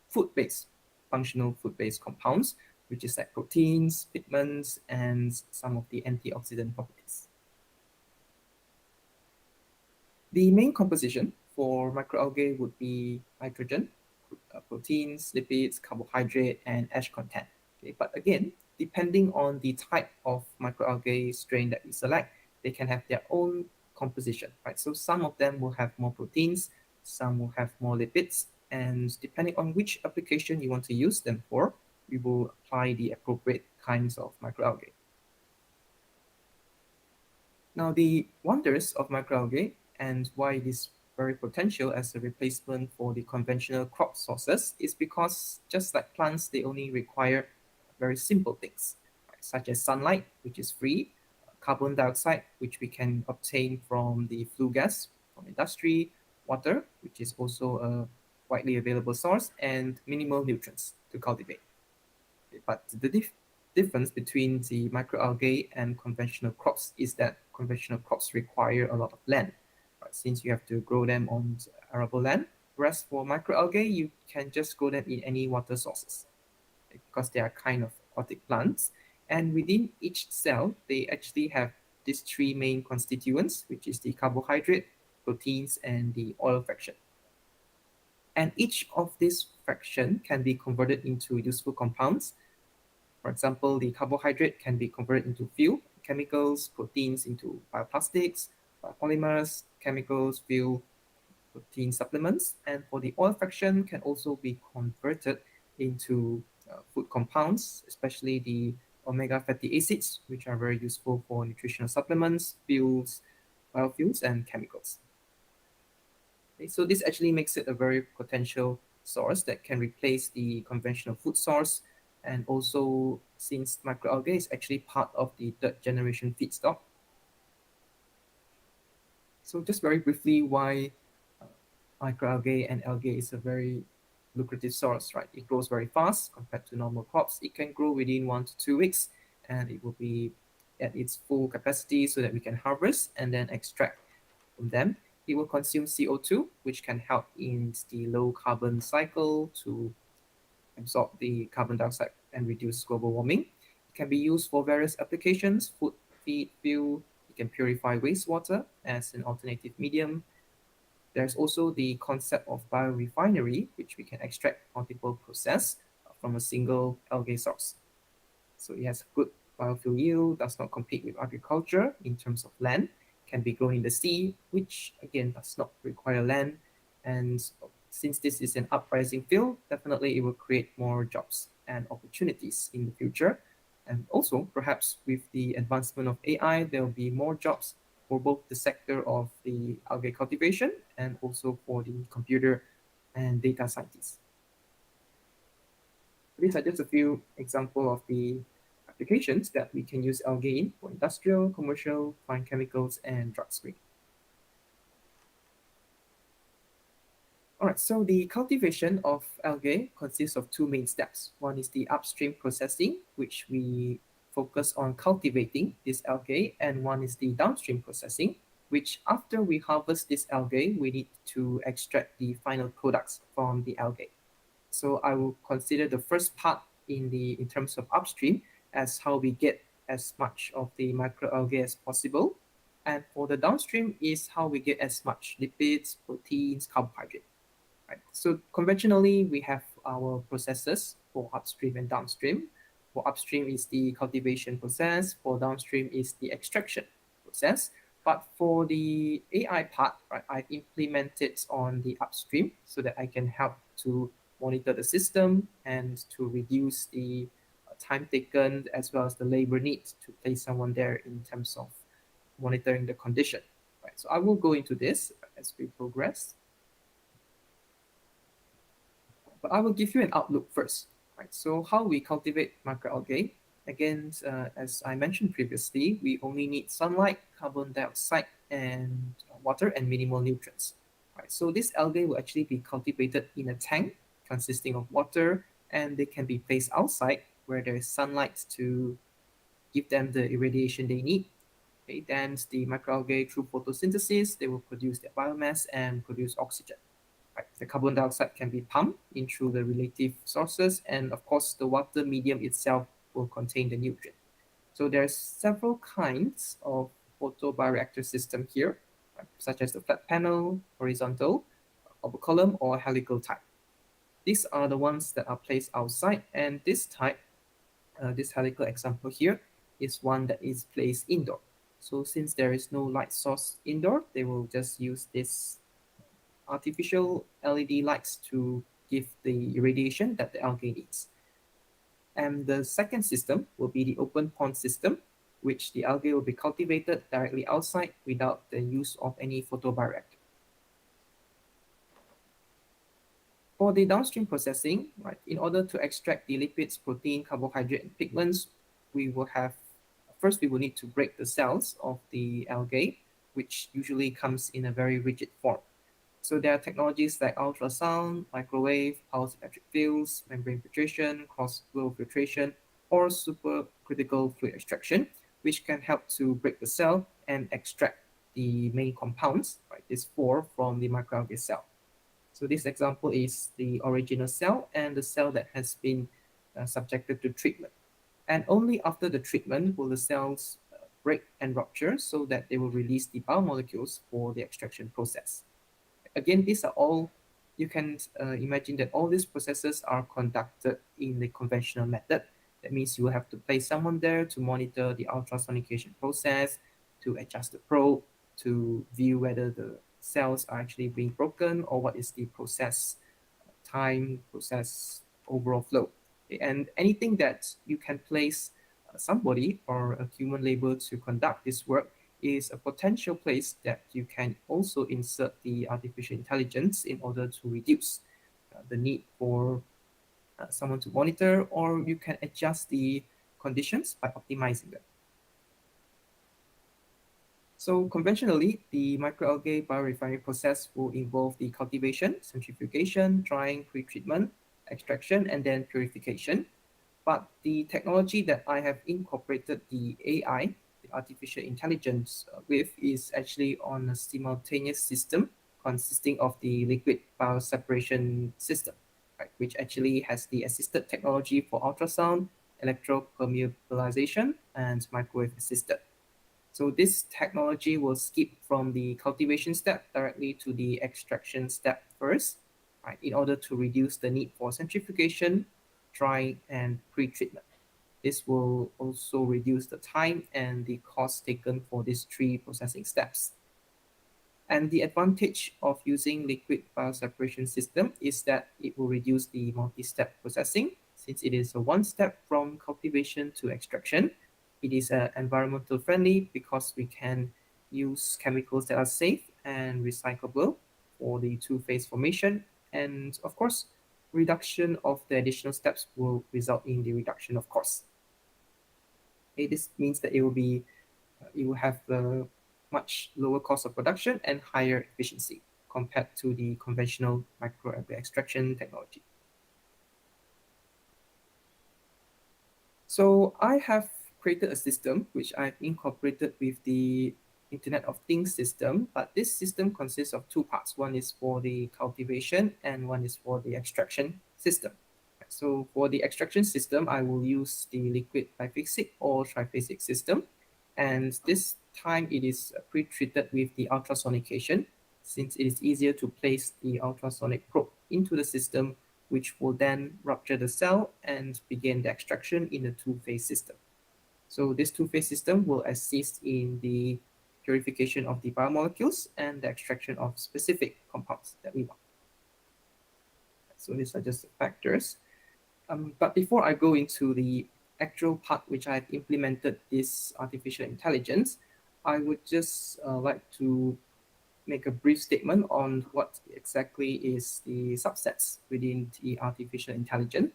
food-based, functional food-based compounds, which is like proteins, pigments, and some of the antioxidant properties. The main composition for microalgae would be nitrogen, proteins, lipids, carbohydrate, and ash content. Okay, but again, depending on the type of microalgae strain that you select, they can have their own composition, right? So some of them will have more proteins, some will have more lipids, and depending on which application you want to use them for, we will apply the appropriate kinds of microalgae. Now, the wonders of microalgae and why it is very potential as a replacement for the conventional crop sources is because just like plants, they only require very simple things, right? Such as sunlight, which is free, carbon dioxide, which we can obtain from the flue gas from industry, water, which is also a widely available source, and minimal nutrients to cultivate. But the difference between the microalgae and conventional crops is that conventional crops require a lot of land, right? Since you have to grow them on arable land, whereas for microalgae, you can just grow them in any water sources because they are kind of aquatic plants. And within each cell, they actually have these three main constituents, which is the carbohydrate, proteins, and the oil fraction. And each of these fraction can be converted into useful compounds. For example, the carbohydrate can be converted into fuel, chemicals, proteins into bioplastics, polymers, chemicals, fuel, protein supplements, and for the oil fraction can also be converted into food compounds, especially the omega fatty acids, which are very useful for nutritional supplements, fuels, biofuels, and chemicals. Okay, so this actually makes it a very potential source that can replace the conventional food source. And also, since microalgae is actually part of the third generation feedstock. So just very briefly, why microalgae and algae is a very lucrative source, right? It grows very fast compared to normal crops. It can grow within 1 to 2 weeks, and it will be at its full capacity so that we can harvest and then extract from them. It will consume CO2, which can help in the low carbon cycle to absorb the carbon dioxide and reduce global warming. It can be used for various applications, food, feed, fuel. It can purify wastewater as an alternative medium. There's also the concept of biorefinery, which we can extract multiple process from a single algae source. So it has good biofuel yield, does not compete with agriculture in terms of land, can be grown in the sea, which again does not require land. And since this is an uprising field, definitely it will create more jobs and opportunities in the future. And also, perhaps with the advancement of AI, there will be more jobs for both the sector of the algae cultivation and also for the computer and data scientists. These are just a few examples of the applications that we can use algae in for industrial, commercial, fine chemicals, and drug screening. All right, so the cultivation of algae consists of two main steps. One is the upstream processing, which we focus on cultivating this algae, and one is the downstream processing, which after we harvest this algae, we need to extract the final products from the algae. So I will consider the first part in terms of upstream as how we get as much of the microalgae as possible. And for the downstream is how we get as much lipids, proteins, carbohydrate. Right. So conventionally, we have our processes for upstream and downstream. For upstream is the cultivation process, for downstream is the extraction process. But for the AI part, right, I've implemented on the upstream so that I can help to monitor the system and to reduce the time taken as well as the labor needs to place someone there in terms of monitoring the condition. Right. So I will go into this as we progress. But I will give you an outlook first. Right? So how we cultivate microalgae, again, as I mentioned previously, we only need sunlight, carbon dioxide, and water and minimal nutrients. Right? So this algae will actually be cultivated in a tank consisting of water, and they can be placed outside where there is sunlight to give them the irradiation they need. Okay, then the microalgae through photosynthesis, they will produce their biomass and produce oxygen. Right. The carbon dioxide can be pumped in through the relative sources, and of course, the water medium itself will contain the nutrient. So there's several kinds of photobioreactor system here, right, such as the flat panel, horizontal, operculum, or helical type. These are the ones that are placed outside, and this type, this helical example here, is one that is placed indoor. So since there is no light source indoor, they will just use this artificial LED lights to give the irradiation that the algae needs. And the second system will be the open pond system, which the algae will be cultivated directly outside without the use of any photobioreactor. For the downstream processing, right, in order to extract the lipids, protein, carbohydrate, and pigments, we will need to break the cells of the algae, which usually comes in a very rigid form. So there are technologies like ultrasound, microwave, pulse electric fields, membrane filtration, cross-flow filtration, or supercritical fluid extraction, which can help to break the cell and extract the main compounds, right, this four from the microalgae cell. So this example is the original cell and the cell that has been subjected to treatment. And only after the treatment will the cells break and rupture so that they will release the biomolecules for the extraction process. Again, these are all, you can imagine that all these processes are conducted in the conventional method. That means you will have to place someone there to monitor the ultrasonication process, to adjust the probe, to view whether the cells are actually being broken or what is the process time, process overall flow. And anything that you can place somebody or a human labor to conduct this work is a potential place that you can also insert the artificial intelligence in order to reduce the need for someone to monitor, or you can adjust the conditions by optimizing them. So conventionally, the microalgae biorefinery process will involve the cultivation, centrifugation, drying, pretreatment, extraction, and then purification. But the technology that I have incorporated the AI, the artificial intelligence with, is actually on a simultaneous system consisting of the liquid bioseparation system, right, which actually has the assisted technology for ultrasound, electropermeabilization, and microwave assisted. So this technology will skip from the cultivation step directly to the extraction step first, right, in order to reduce the need for centrifugation, drying, and pre-treatment. This will also reduce the time and the cost taken for these three processing steps. And the advantage of using liquid bioseparation system is that it will reduce the multi-step processing, since it is a one step from cultivation to extraction. It is environmental friendly because we can use chemicals that are safe and recyclable for the two-phase formation. And of course, reduction of the additional steps will result in the reduction of cost. Okay, this means that it will have a much lower cost of production and higher efficiency compared to the conventional microalgae extraction technology. So I have created a system which I've incorporated with the Internet of Things system, but this system consists of two parts. One is for the cultivation and one is for the extraction system. So for the extraction system, I will use the liquid biphasic or triphasic system. And this time it is pre-treated with the ultrasonication, since it is easier to place the ultrasonic probe into the system, which will then rupture the cell and begin the extraction in a two-phase system. So this two-phase system will assist in the purification of the biomolecules and the extraction of specific compounds that we want. So these are just the factors. But before I go into the actual part which I've implemented this artificial intelligence, I would just like to make a brief statement on what exactly is the subsets within the artificial intelligence.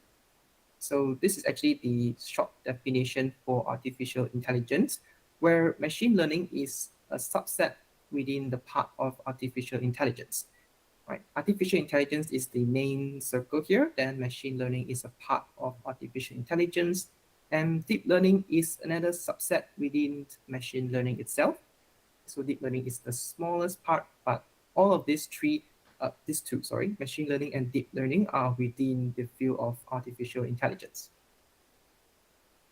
So this is actually the short definition for artificial intelligence, where machine learning is a subset within the part of artificial intelligence. Right. Artificial intelligence is the main circle here, then machine learning is a part of artificial intelligence, and deep learning is another subset within machine learning itself. So deep learning is the smallest part, but all of these two, machine learning and deep learning are within the field of artificial intelligence.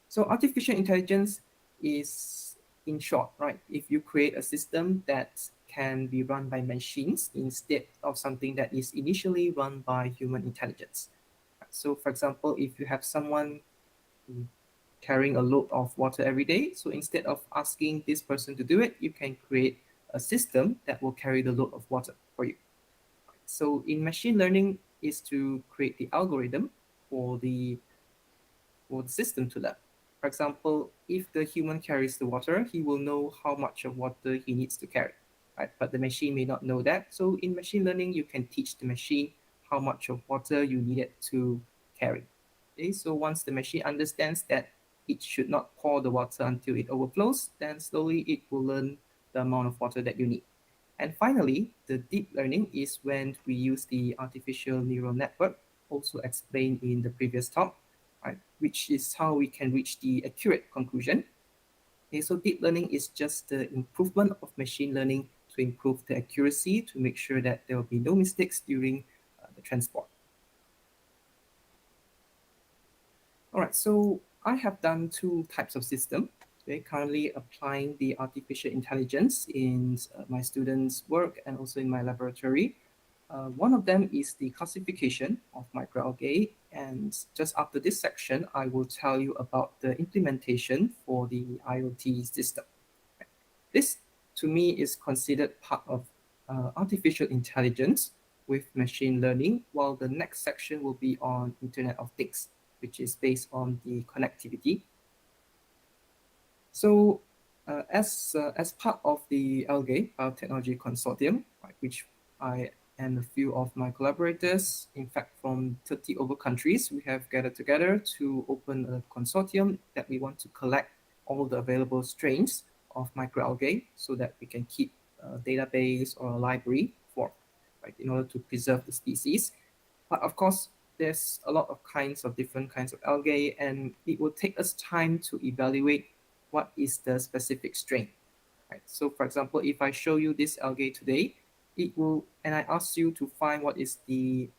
So artificial intelligence is, in short, right, if you create a system that can be run by machines instead of something that is initially run by human intelligence. So for example, if you have someone carrying a load of water every day, so instead of asking this person to do it, you can create a system that will carry the load of water for you. So in machine learning is to create the algorithm for the system to learn. For example, if the human carries the water, he will know how much of water he needs to carry, right? But the machine may not know that. So in machine learning, you can teach the machine how much of water you needed to carry. Okay, so once the machine understands that it should not pour the water until it overflows, then slowly it will learn the amount of water that you need. And finally, the deep learning is when we use the artificial neural network, also explained in the previous talk, right, which is how we can reach the accurate conclusion. Okay, so deep learning is just the improvement of machine learning to improve the accuracy to make sure that there will be no mistakes during the transport. All right, so I have done two types of system. Okay, currently applying the artificial intelligence in my students' work and also in my laboratory. One of them is the classification of microalgae, and just after this section, I will tell you about the implementation for the IoT system. This, to me, is considered part of artificial intelligence with machine learning, while the next section will be on Internet of Things, which is based on the connectivity. So as part of the Algae Biotechnology Consortium, right, which I and a few of my collaborators, in fact from 30 over countries, we have gathered together to open a consortium that we want to collect all the available strains of microalgae so that we can keep a database or a library for, right, in order to preserve the species. But of course, there's a lot of different kinds of algae, and it will take us time to evaluate what is the specific strain. Right? So for example, if I show you this algae today, and I ask you to find what is the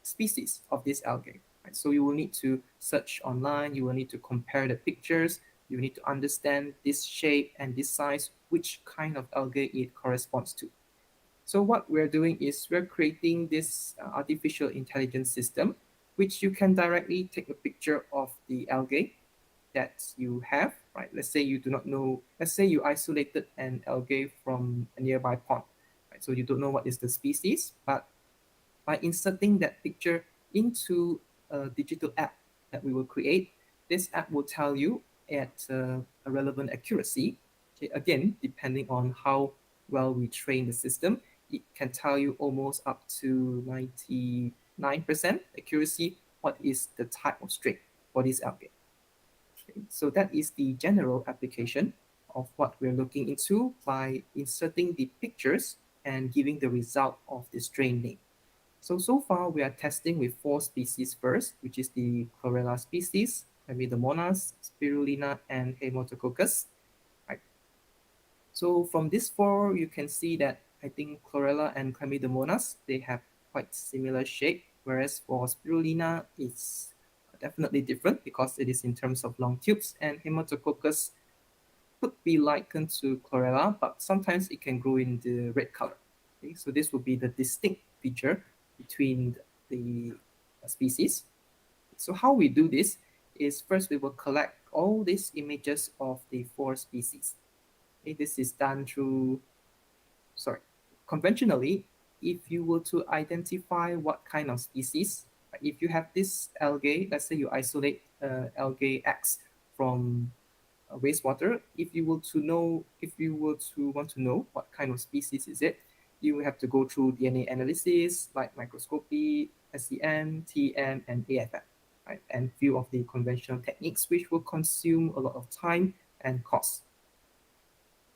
species of this algae. Right? So you will need to search online, you will need to compare the pictures, you need to understand this shape and this size, which kind of algae it corresponds to. So what we're doing is we're creating this artificial intelligence system, which you can directly take a picture of the algae that you have, right? Let's say you do not know, let's say you isolated an algae from a nearby pond, right? So you don't know what is the species, but by inserting that picture into a digital app that we will create, this app will tell you at a relevant accuracy Okay, again, depending on how well we train the system, it can tell you almost up to 99% accuracy what is the type of string for this algae. Okay, so that is the general application of what we're looking into by inserting the pictures and giving the result of the strain name. So far we are testing with 4 species first, which is the chlorella species, Chlamydomonas, Spirulina, and Haemotococcus. Right. So from these 4, you can see that I think chlorella and Chlamydomonas, they have quite similar shape, whereas for Spirulina, it's definitely different because it is in terms of long tubes, and Haemotococcus could be likened to chlorella, but sometimes it can grow in the red color. Okay, so this would be the distinct feature between the species. So how we do this is first we will collect all these images of the 4 species. Okay, this is done through, conventionally, if you were to identify what kind of species, if you have this algae, let's say you isolate algae X from wastewater, if you want to know what kind of species is it, you will have to go through DNA analysis like microscopy, SEM, TM, and AFM, right? And few of the conventional techniques which will consume a lot of time and cost.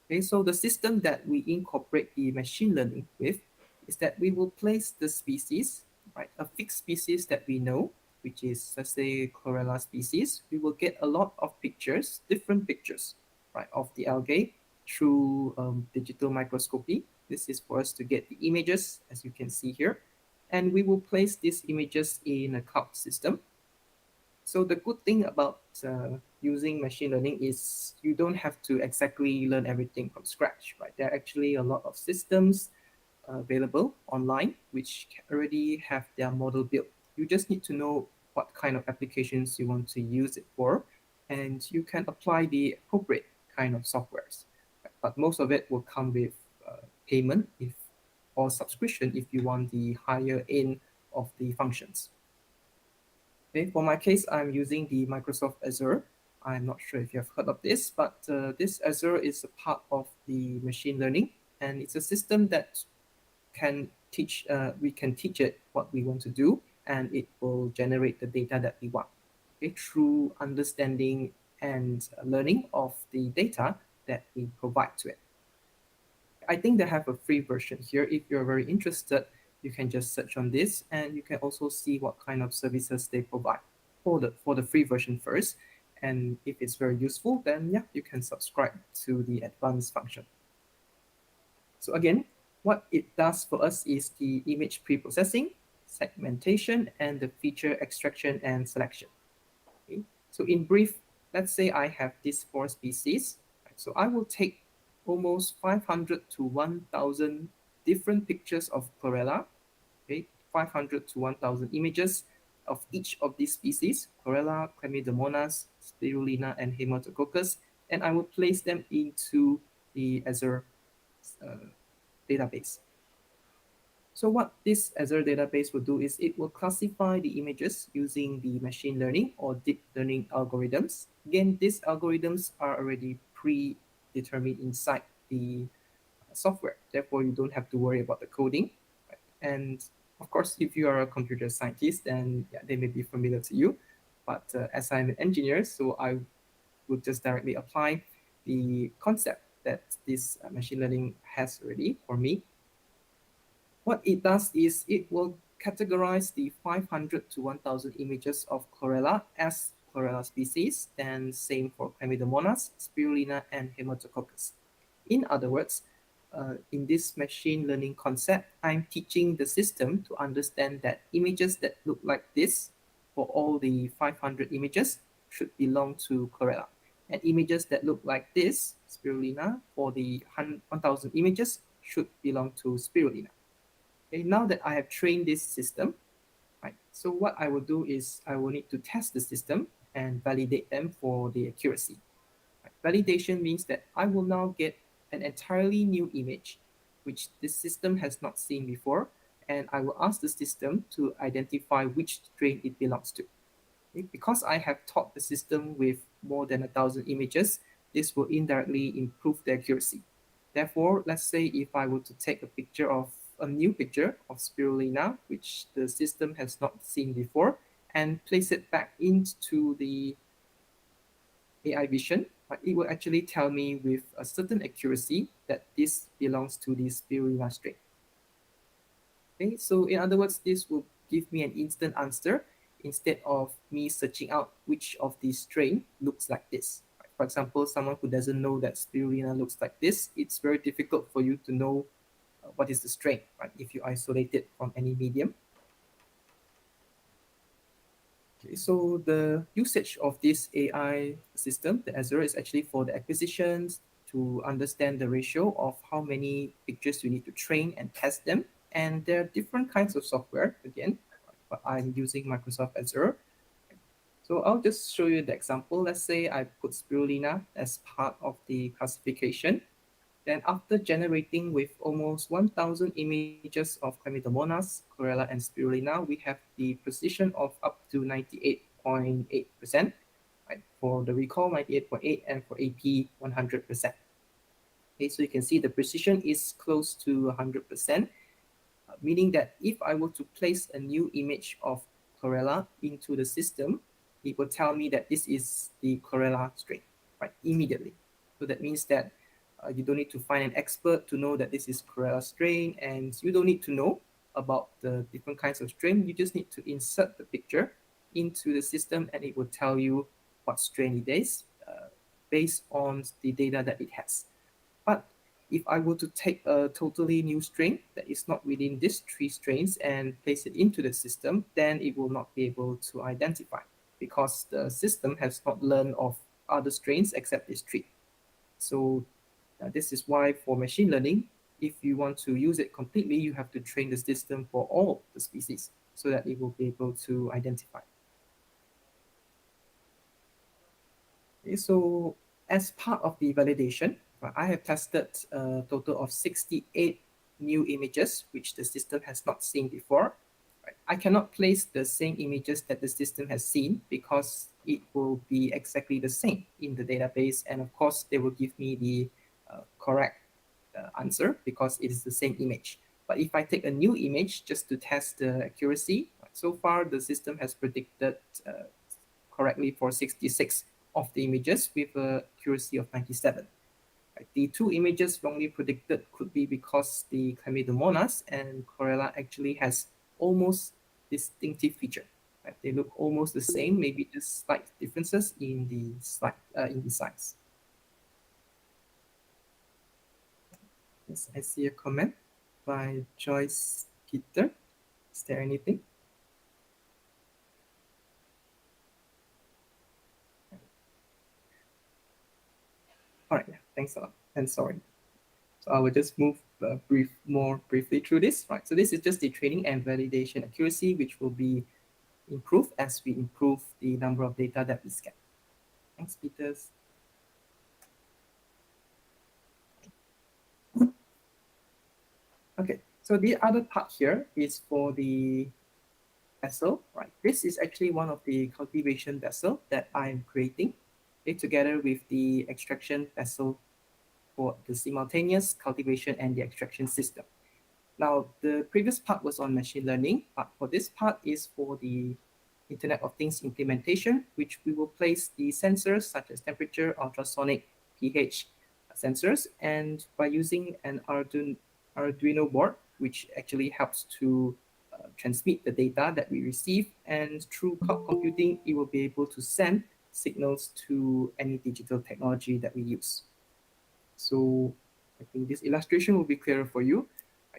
Okay, so the system that we incorporate the machine learning with is that we will place the species, right, a fixed species that we know, which is, let's say, chlorella species. We will get a lot of pictures, different pictures, right, of the algae through digital microscopy. This is for us to get the images, as you can see here. And we will place these images in a cloud system. So the good thing about using machine learning is you don't have to exactly learn everything from scratch, right? There are actually a lot of systems available online which already have their model built. You just need to know what kind of applications you want to use it for, and you can apply the appropriate kind of softwares. But most of it will come with payment or subscription if you want the higher end of the functions. Okay, for my case, I'm using the Microsoft Azure. I'm not sure if you have heard of this, but this Azure is a part of the machine learning, and it's a system that we can teach it what we want to do, and it will generate the data that we want, okay, through understanding and learning of the data that we provide to it. I think they have a free version here. If you're very interested, you can just search on this, and you can also see what kind of services they provide for the free version first. And if it's very useful, then yeah, you can subscribe to the advanced function. So again, what it does for us is the image pre-processing, segmentation, and the feature extraction and selection. Okay? So in brief, let's say I have these 4 species. So I will take almost 500 to 1,000 different pictures of chlorella, okay, 500 to 1,000 images of each of these species, chlorella, Chlamydomonas, Spirulina, and Haemotococcus, and I will place them into the Azure database. So what this Azure database will do is it will classify the images using the machine learning or deep learning algorithms. Again, these algorithms are already predetermined inside the software. Therefore, you don't have to worry about the coding. Right? And of course, if you are a computer scientist, then yeah, they may be familiar to you. But as I'm an engineer, so I would just directly apply the concept that this machine learning has already for me. What it does is it will categorize the 500 to 1,000 images of chlorella as chlorella species, and same for Chlamydomonas, Spirulina, and Haemotococcus. In other words, in this machine learning concept, I'm teaching the system to understand that images that look like this for all the 500 images should belong to chlorella. And images that look like this, Spirulina, for the 1,000 images should belong to Spirulina. Okay, now that I have trained this system, right, so what I will do is I will need to test the system and validate them for the accuracy. Right. Validation means that I will now get an entirely new image, which this system has not seen before, and I will ask the system to identify which strain it belongs to. Okay. Because I have taught the system with more than 1,000 images, this will indirectly improve the accuracy. Therefore, let's say if I were to take a new picture of spirulina, which the system has not seen before, and place it back into the AI vision, it will actually tell me with a certain accuracy that this belongs to the spirulina strain. Okay, so in other words, this will give me an instant answer instead of me searching out which of these strain looks like this. For example, someone who doesn't know that spirulina looks like this, it's very difficult for you to know what is the strain, right? If you isolate it from any medium. Okay, so the usage of this AI system, the Azure, is actually for the acquisitions to understand the ratio of how many pictures you need to train and test them. And there are different kinds of software, again, but I'm using Microsoft Azure. So I'll just show you the example. Let's say I put spirulina as part of the classification. Then after generating with almost 1,000 images of Chlamydomonas, chlorella, and spirulina, we have the precision of up to 98.8%. Right? For the recall, 98.8, and for AP, 100%. Okay, so you can see the precision is close to 100%, meaning that if I were to place a new image of chlorella into the system, it will tell me that this is the chlorella strain, right, immediately. So that means that you don't need to find an expert to know that this is chlorella strain, and you don't need to know about the different kinds of strain. You just need to insert the picture into the system, and it will tell you what strain it is based on the data that it has. But if I were to take a totally new strain that is not within these three strains and place it into the system, then it will not be able to identify, because the system has not learned of other strains except these three. So this is why for machine learning, if you want to use it completely, you have to train the system for all the species so that it will be able to identify. Okay, so as part of the validation, I have tested a total of 68 new images, which the system has not seen before. I cannot place the same images that the system has seen because it will be exactly the same in the database. And of course, they will give me the correct answer because it is the same image. But if I take a new image just to test the accuracy, so far the system has predicted correctly for 66 of the images with an accuracy of 97. The two images wrongly predicted could be because the Chlamydomonas and chlorella actually has almost distinctive feature. Right? They look almost the same, maybe just slight differences in the size. Yes, I see a comment by Joyce Peter. Is there anything? All right, thanks a lot. And sorry. So I will just move more briefly through this. Right. So this is just the training and validation accuracy, which will be improved as we improve the number of data that we scan. Thanks, Peters. Okay, so the other part here is for the vessel, right? This is actually one of the cultivation vessel that I'm creating, okay, together with the extraction vessel for the simultaneous cultivation and the extraction system. Now, the previous part was on machine learning, but for this part is for the Internet of Things implementation, which we will place the sensors such as temperature, ultrasonic, pH sensors, and by using an Arduino board, which actually helps to transmit the data that we receive, and through cloud computing, it will be able to send signals to any digital technology that we use. So I think this illustration will be clearer for you.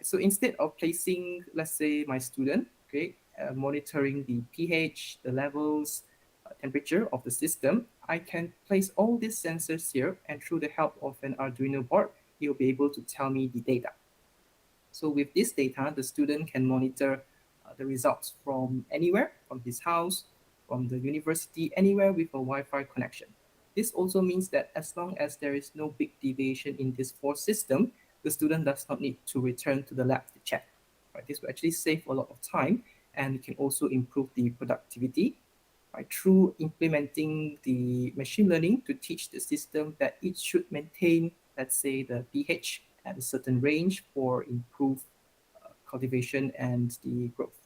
So instead of placing, let's say, my student, okay, monitoring the pH, the levels, temperature of the system, I can place all these sensors here, and through the help of an Arduino board, you'll be able to tell me the data. So with this data, the student can monitor the results from anywhere, from his house, from the university, anywhere with a Wi-Fi connection. This also means that as long as there is no big deviation in this force system, the student does not need to return to the lab to check. Right? This will actually save a lot of time, and it can also improve the productivity. right, through implementing the machine learning to teach the system that it should maintain, let's say, the pH at a certain range for improved cultivation and the growth.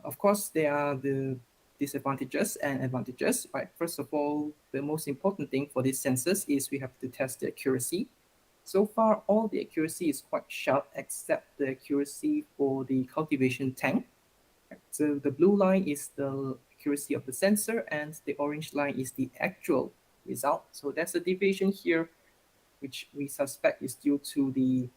Of course, there are the disadvantages and advantages. Right? First of all, the most important thing for these sensors is we have to test the accuracy. So far, all the accuracy is quite sharp except the accuracy for the cultivation tank. Right? So the blue line is the accuracy of the sensor and the orange line is the actual result. So there's a deviation here, which we suspect is due to the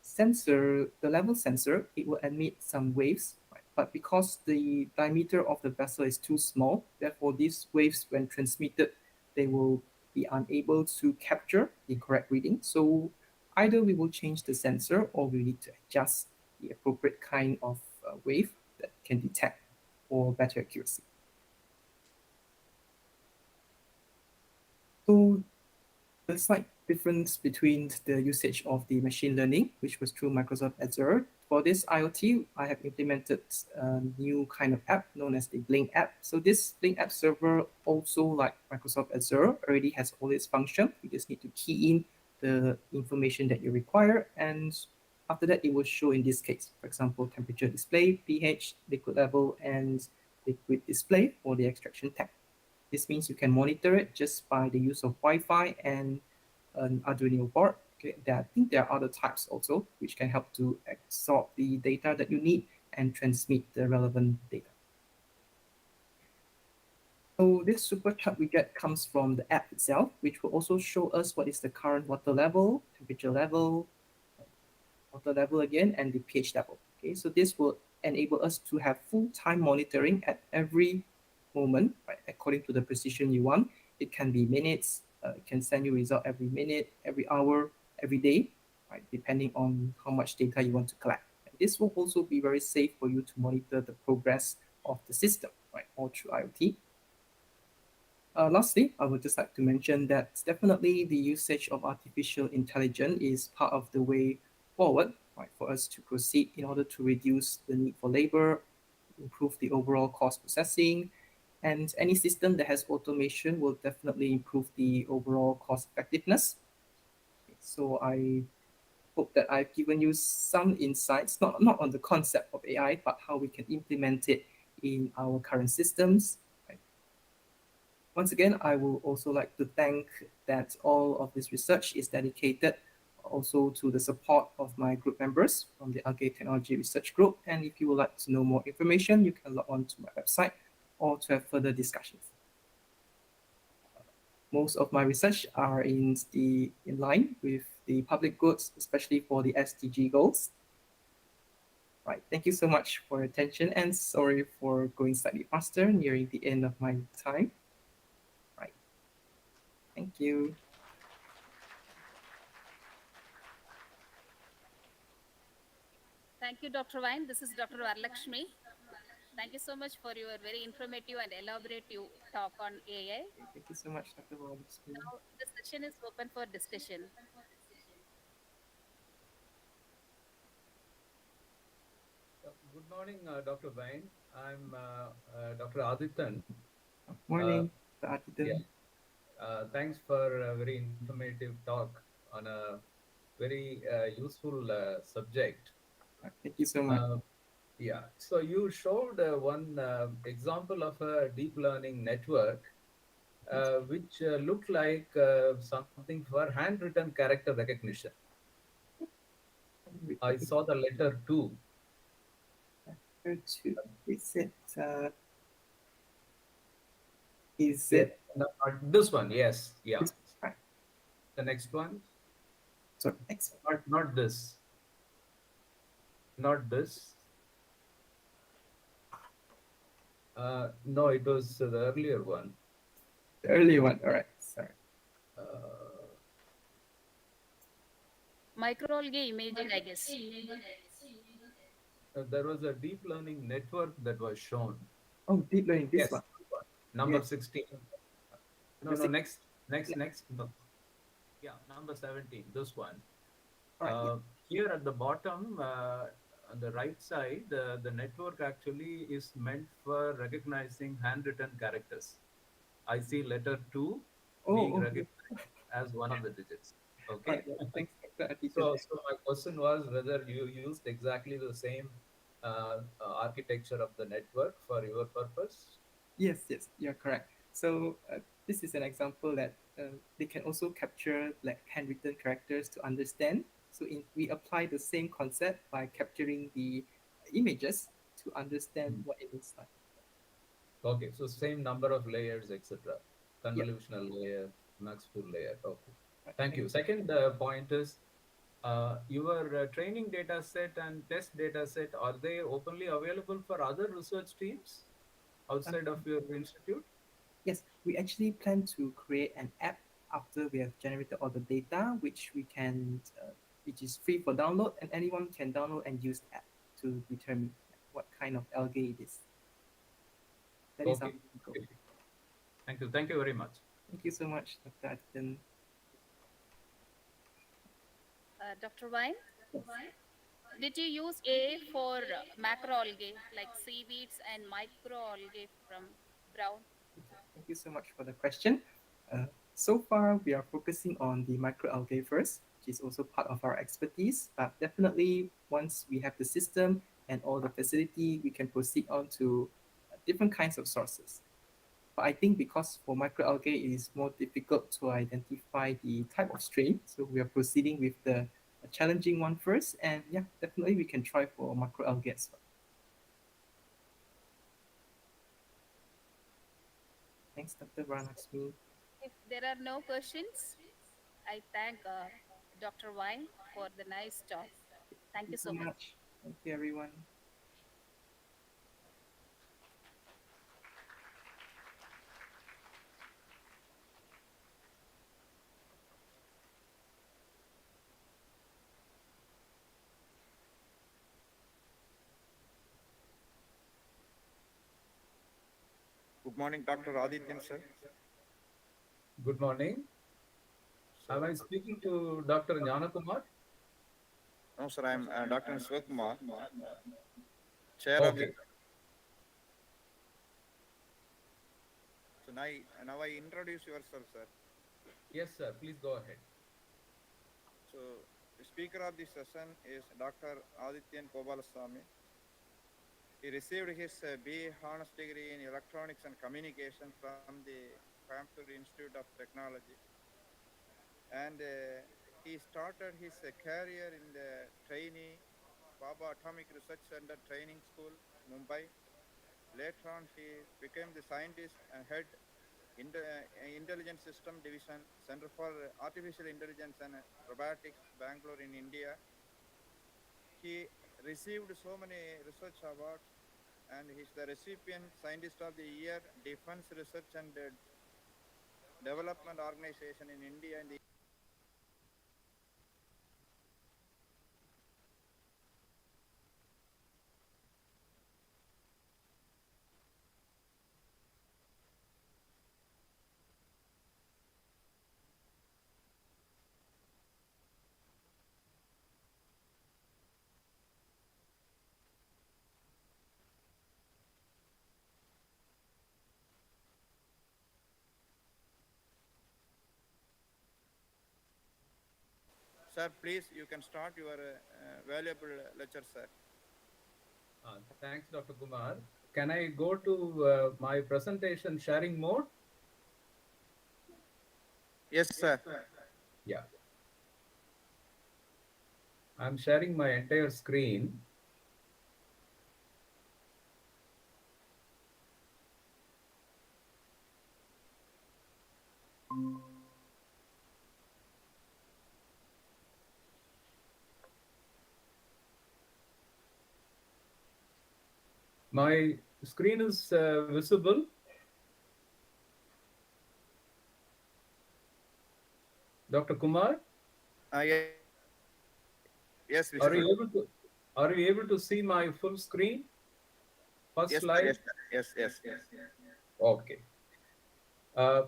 sensor, the level sensor. It will emit some waves, right? But because the diameter of the vessel is too small, therefore these waves, when transmitted, they will be unable to capture the correct reading. So either we will change the sensor or we need to adjust the appropriate kind of wave that can detect for better accuracy. So the slight difference between the usage of the machine learning, which was through Microsoft Azure. For this IoT, I have implemented a new kind of app known as the Blink app. So this Blink app server, also like Microsoft Azure, already has all its function. You just need to key in the information that you require, and after that, it will show in this case, for example, temperature display, pH, liquid level, and liquid display for the extraction tank. This means you can monitor it just by the use of Wi-Fi and an Arduino board. Okay, I think there are other types also which can help to absorb the data that you need and transmit the relevant data. So this super chart we get comes from the app itself, which will also show us what is the current water level, temperature level, water level again, and the pH level. Okay, so this will enable us to have full-time monitoring at every moment, right, according to the precision you want. It can be minutes, it can send you result every minute, every hour, every day, right, depending on how much data you want to collect. And this will also be very safe for you to monitor the progress of the system, right, all through IoT. Lastly, I would just like to mention that definitely the usage of artificial intelligence is part of the way forward, right, for us to proceed in order to reduce the need for labor, improve the overall cost processing, and any system that has automation will definitely improve the overall cost effectiveness. So I hope that I've given you some insights, not on the concept of AI, but how we can implement it in our current systems. Right? Once again, I will also like to thank that all of this research is dedicated also to the support of my group members from the Algae Technology Research Group. And if you would like to know more information, you can log on to my website or to have further discussions. Most of my research are in line with the public goods, especially for the SDG goals. Right, thank you so much for your attention, and sorry for going slightly faster nearing the end of my time. Right, thank you. Thank you, Dr. Vine. This is Dr. Varlakshmi. Thank you so much for your very informative and elaborative talk on AI. Thank you so much, Dr. Wallace. Now, the session is open for discussion. Good morning, Dr. Vine. I'm Dr. Adityan. Morning, Dr. Adityan. Yeah. Thanks for a very informative talk on a very useful subject. Thank you so much. Yeah. So you showed one example of a deep learning network, which looked like something for handwritten character recognition. I saw the letter 2. Is it this one? Yes. Yeah. The next one. Sorry, next. Not this. Not this. No, it was the earlier one. The earlier one. All right. Sorry. Microalgae imaging, I guess. There was a deep learning network that was shown. Oh, deep learning. This yes, one. Number 16. No, next. No. Yeah, number 17. This one. Right, Here at the bottom, on the right side, the network actually is meant for recognizing handwritten characters. I see letter 2 being Oh, okay. recognized as one of the digits. All Okay. right. Yeah, thanks, Dr. Adityan. So my question was whether you used exactly the same architecture of the network for your purpose. Yes, yes, you're correct. So this is an example that they can also capture like handwritten characters to understand. So we apply the same concept by capturing the images to understand Mhm. what it looks like. Okay, so same number of layers, etc. Yeah, Convolutional layer, Maxwell layer. Okay, right. thank Thank you. Second point is your training data set and test data set, are they openly available for other research teams you. outside of your institute? Yes, we actually plan to create an app after we have generated all the data, which is free for download, and anyone can download and use the app to determine what kind of algae it is. That is our Okay, goal. okay. Thank you. Thank you very much. Thank you so much, Dr. Adityan. Dr. Vine, Yes. did you use AI for macroalgae like seaweeds and microalgae from brown? Thank you so much for the question. So far, we are focusing on the microalgae first, which is also part of our expertise. But definitely, once we have the system and all the facility, we can proceed on to different kinds of sources. But I think because for microalgae, it is more difficult to identify the type of strain. So we are proceeding with the challenging one first. And yeah, definitely we can try for microalgae as well. Thanks, Dr. Varanakshmi. If there are no questions, I thank Dr. Vine for the nice talk. Thank Thank you you so so much. much. Thank you, everyone. Good morning, Dr. Adityan, sir. Good morning. Am I So, speaking to Dr. Jnanakumar? no, sir, I'm Dr. Swakumar, chair of the. Okay. So now I introduce yourself, sir. Yes, sir. Please go ahead. So, the speaker of this session is Dr. Adityan Kobalaswamy. He received his BA Honors degree in Electronics and Communication from the Coimbatore Institute of Technology. And he started his career in the trainee Baba Atomic Research Center Training School, Mumbai. Later on, he became the scientist and head Intelligence System Division, Center for Artificial Intelligence and Robotics, Bangalore in India. He received so many research awards, and he's the recipient Scientist of the Year, Defense Research and Development Organization in India in the. Sir, please, you can start your valuable lecture, sir. Thanks, Dr. Kumar. Can I go to my presentation sharing mode? Yes, sir. Yeah. I'm sharing my entire screen. My screen is visible. Dr. Kumar, Yes, are visible. you able to see my full screen? First Yes, sir. slide. Yes, yes. Okay. Uh,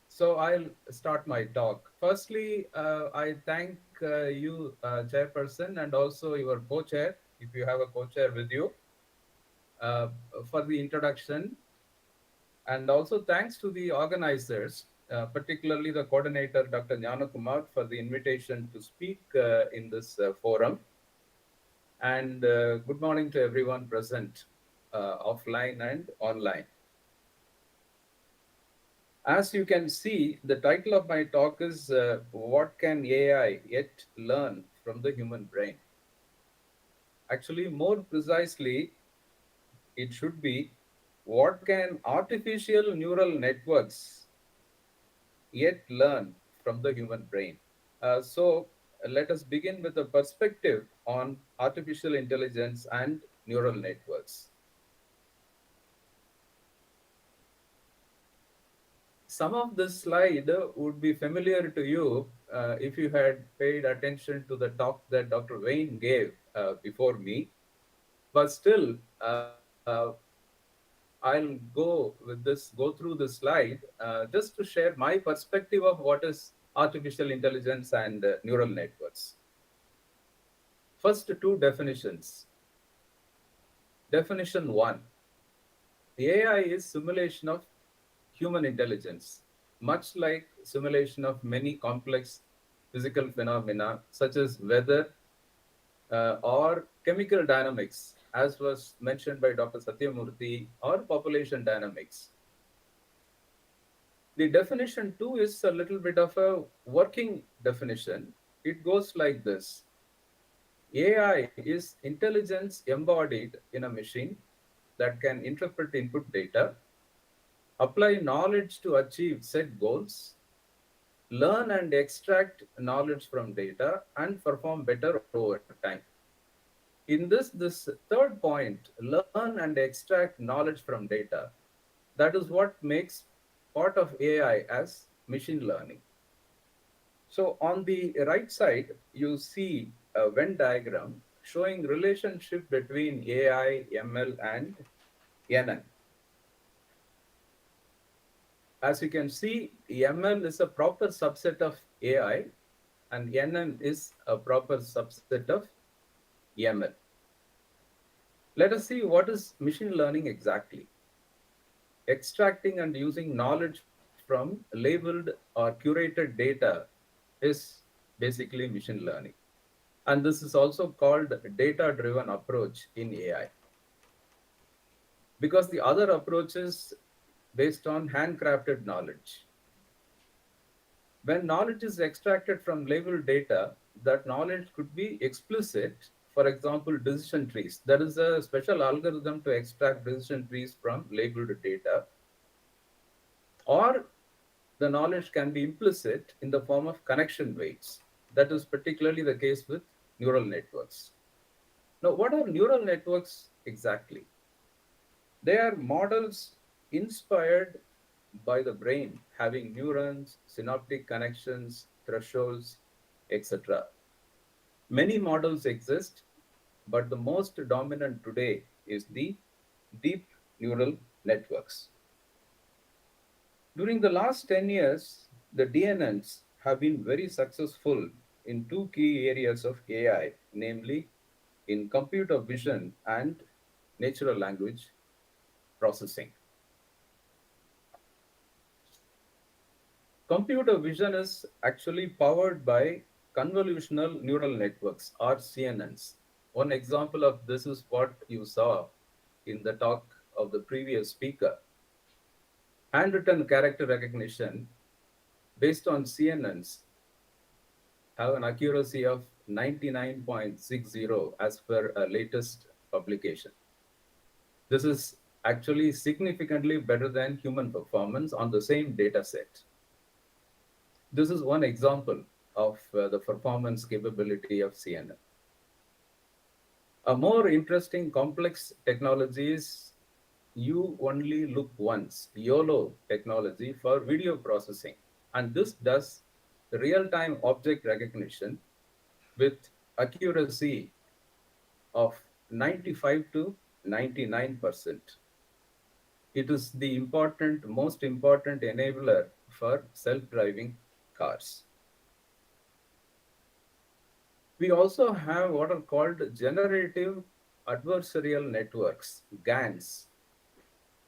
so I'll start my talk. Firstly, I thank you, Chairperson, and also your co-chair, if you have a co-chair with you, uh, for the introduction. And also thanks to the organizers, particularly the coordinator, Dr. Jnana Kumar, for the invitation to speak in this forum. And good morning to everyone present, offline and online. As you can see, the title of my talk is What Can AI Yet Learn from the Human Brain? Actually, more precisely, it should be what can artificial neural networks yet learn from the human brain? So let us begin with a perspective on artificial intelligence and neural networks. Some of this slide would be familiar to you if you had paid attention to the talk that Dr. Wayne gave before me. But still, I'll go through this slide just to share my perspective of what is artificial intelligence and neural networks. First, two definitions. Definition one: the AI is simulation of human intelligence, much like simulation of many complex physical phenomena such as weather or chemical dynamics, as was mentioned by Dr. Satyamurthy, or population dynamics. The definition two is a little bit of a working definition. It goes like this: AI is intelligence embodied in a machine that can interpret input data, apply knowledge to achieve set goals, learn and extract knowledge from data, and perform better over time. In this third point, learn and extract knowledge from data, that is what makes part of AI as machine learning. So on the right side, you see a Venn diagram showing relationship between AI, ML, and NN. As you can see, ML is a proper subset of AI, and NN is a proper subset of ML. Let us see what is machine learning exactly. Extracting and using knowledge from labeled or curated data is basically machine learning. And this is also called data-driven approach in AI. Because the other approach is based on handcrafted knowledge. When knowledge is extracted from labeled data, that knowledge could be explicit. For example, decision trees. There is a special algorithm to extract decision trees from labeled data. Or the knowledge can be implicit in the form of connection weights. That is particularly the case with neural networks. Now, what are neural networks exactly? They are models inspired by the brain, having neurons, synaptic connections, thresholds, etc. Many models exist, but the most dominant today is the deep neural networks. During the last 10 years, the DNNs have been very successful in two key areas of AI, namely in computer vision and natural language processing. Computer vision is actually powered by convolutional neural networks, or CNNs. One example of this is what you saw in the talk of the previous speaker. Handwritten character recognition based on CNNs have an accuracy of 99.60 as per a latest publication. This is actually significantly better than human performance on the same data set. This is one example of the performance capability of CNN. A more interesting complex technology is you only look once, YOLO technology for video processing. And this does real-time object recognition with accuracy of 95 to 99%. It is the most important enabler for self-driving cars. We also have what are called generative adversarial networks, GANs,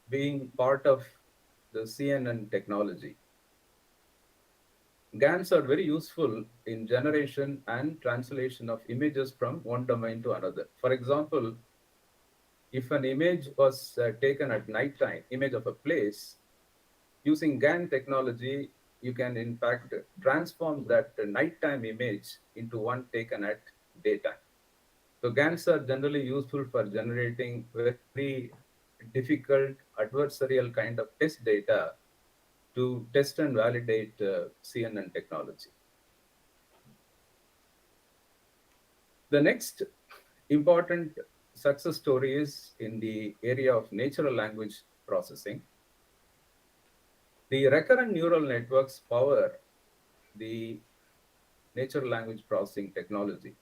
being part of the CNN technology. GANs are very useful in generation and translation of images from one domain to another. For example, if an image was taken at night time, image of a place, using GAN technology, you can in fact transform that nighttime image into one taken at daytime. So GANs are generally useful for generating very difficult adversarial kind of test data to test and validate CNN technology. The next important success story is in the area of natural language processing. The recurrent neural networks power the natural language processing technology.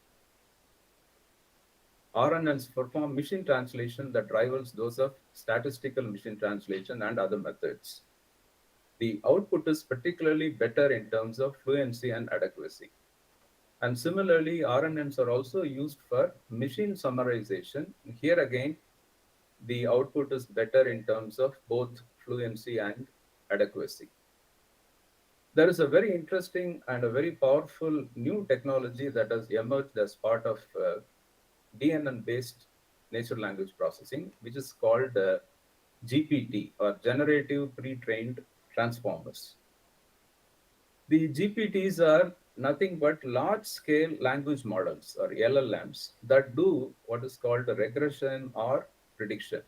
RNNs perform machine translation that rivals those of statistical machine translation and other methods. The output is particularly better in terms of fluency and adequacy. And similarly, RNNs are also used for machine summarization. Here again, the output is better in terms of both fluency and adequacy. There is a very interesting and a very powerful new technology that has emerged as part of DNN-based natural language processing, which is called GPT, or Generative Pre-trained Transformers. The GPTs are nothing but large-scale language models, or LLMs, that do what is called a regression or prediction.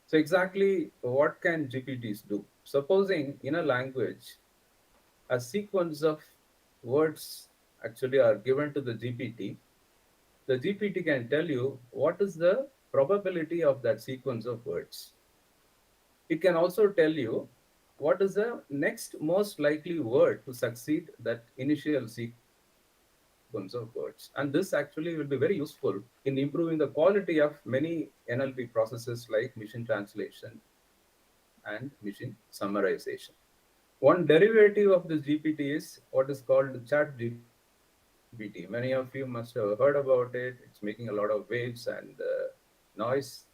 So exactly what can GPTs do? Supposing in a language, a sequence of words actually are given to the GPT can tell you what is the probability of that sequence of words. It can also tell you what is the next most likely word to succeed that initial sequence of words. And this actually will be very useful in improving the quality of many NLP processes like mission translation and mission summarization. One derivative of this GPT is what is called Chat GPT. Many of you must have heard about it. It's making a lot of waves and noise.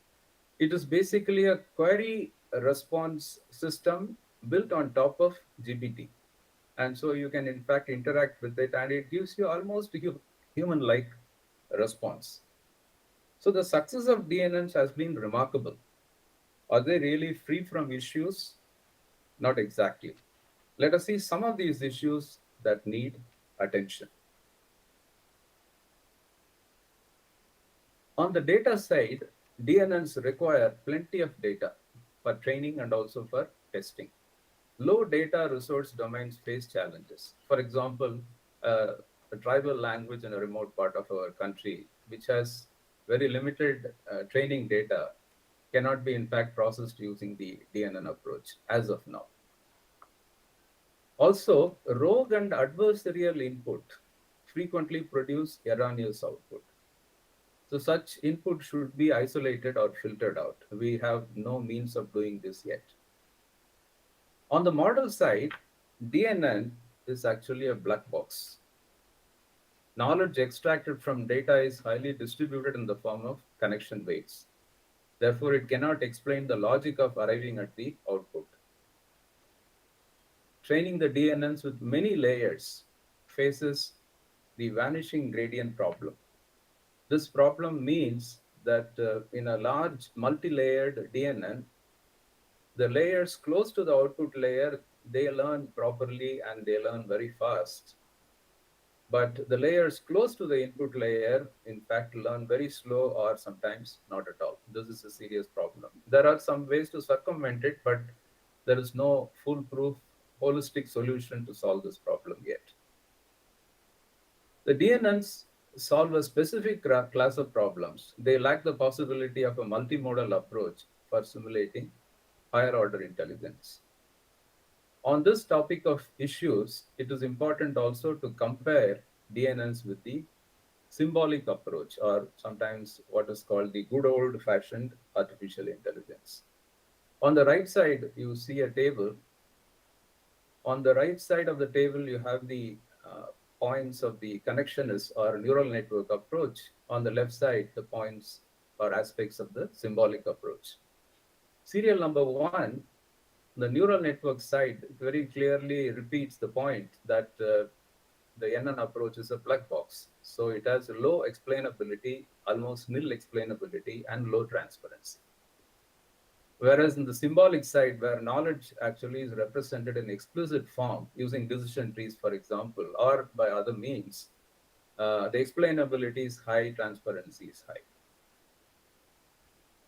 It is basically a query response system built on top of GPT. And so you can, in fact, interact with it, and it gives you almost a human like response. So the success of DNNs has been remarkable. Are they really free from issues? Not exactly. Let us see some of these issues that need attention. On the data side, DNNs require plenty of data for training and also for testing. Low data resource domains face challenges. For example, a tribal language in a remote part of our country, which has very limited training data, cannot be in fact processed using the DNN approach as of now. Also, rogue and adversarial input frequently produce erroneous output. So such input should be isolated or filtered out. We have no means of doing this yet. On the model side, DNN is actually a black box. Knowledge extracted from data is highly distributed in the form of connection weights. Therefore, it cannot explain the logic of arriving at the output. Training the DNNs with many layers faces the vanishing gradient problem. This problem means that in a large multi-layered DNN, the layers close to the output layer, they learn properly and they learn very fast. But the layers close to the input layer, in fact, learn very slow or sometimes not at all. This is a serious problem. There are some ways to circumvent it, but there is no foolproof, holistic solution to solve this problem yet. The DNNs solve a specific class of problems. They lack the possibility of a multimodal approach for simulating higher order intelligence. On this topic of issues, it is important also to compare DNNs with the symbolic approach, or sometimes what is called the good old fashioned artificial intelligence. On the right side, you see a table. On the right side of the table, you have the points of the connectionist or neural network approach. On the left side, the points or aspects of the symbolic approach. Serial number 1, the neural network side, very clearly repeats the point that the NN approach is a black box. So it has low explainability, almost nil explainability, and low transparency. Whereas in the symbolic side, where knowledge actually is represented in explicit form using decision trees, for example, or by other means, the explainability is high, transparency is high.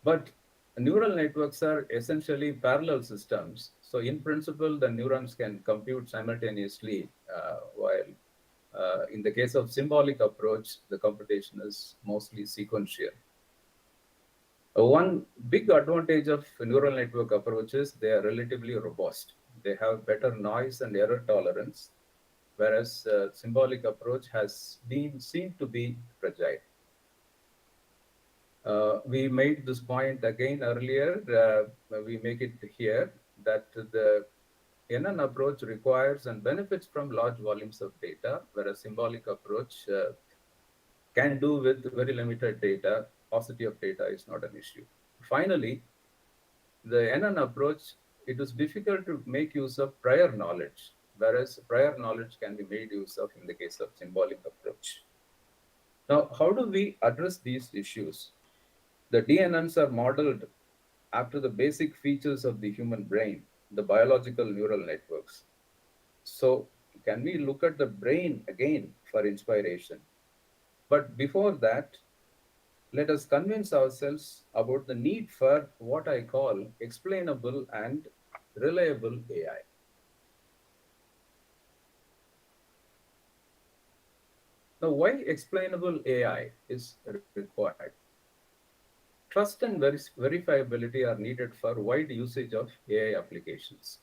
But neural networks are essentially parallel systems. So in principle, the neurons can compute simultaneously, while in the case of symbolic approach, the computation is mostly sequential. One big advantage of neural network approaches, they are relatively robust. They have better noise and error tolerance, whereas symbolic approach has been seen to be fragile. We made this point again earlier, we make it here, that the NN approach requires and benefits from large volumes of data, whereas symbolic approach can do with very limited data. Paucity of data is not an issue. Finally, the NN approach, it is difficult to make use of prior knowledge, whereas prior knowledge can be made use of in the case of symbolic approach. Now, how do we address these issues? The DNNs are modeled after the basic features of the human brain, the biological neural networks. So, can we look at the brain again for inspiration? But before that, let us convince ourselves about the need for what I call explainable and reliable AI. Now, why explainable AI is required? Trust and verifiability are needed for wide usage of AI applications.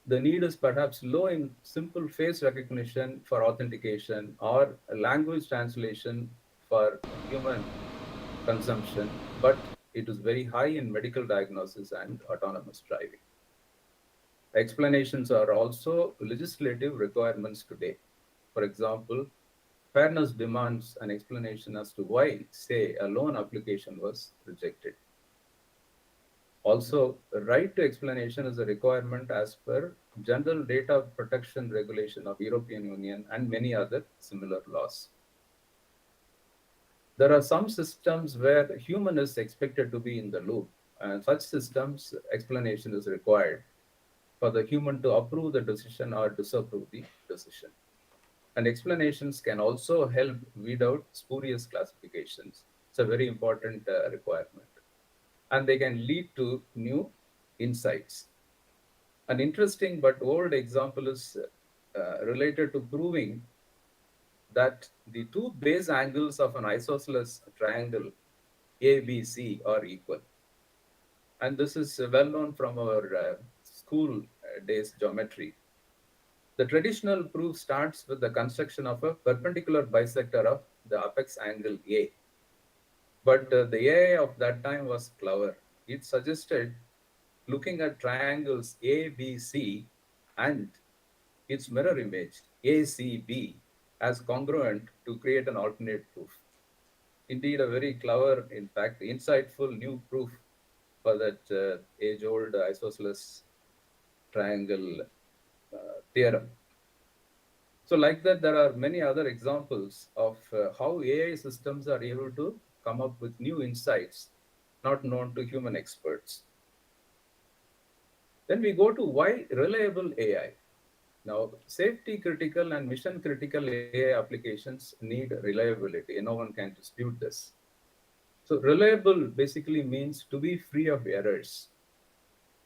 The need is perhaps low in simple face recognition for authentication or language translation for human consumption, but it is very high in medical diagnosis and autonomous driving. Explanations are also legislative requirements today. For example, fairness demands an explanation as to why, say, a loan application was rejected. Also, the right to explanation is a requirement as per General Data Protection Regulation of European Union and many other similar laws. There are some systems where human is expected to be in the loop, and such systems explanation is required for the human to approve the decision or disapprove the decision. And explanations can also help weed out spurious classifications. It's a very important requirement. And they can lead to new insights. An interesting but old example is related to proving that the two base angles of an isosceles triangle ABC are equal. And this is well known from our school days geometry. The traditional proof starts with the construction of a perpendicular bisector of the apex angle A. But the AI of that time was clever. It suggested looking at triangles ABC and its mirror image ACB as congruent to create an alternate proof. Indeed, a very clever, in fact, insightful new proof for that age-old isosceles triangle theorem. So like that, there are many other examples of how AI systems are able to come up with new insights not known to human experts. Then we go to why reliable AI. Now, safety critical and mission critical AI applications need reliability, and no one can dispute this. So reliable basically means to be free of errors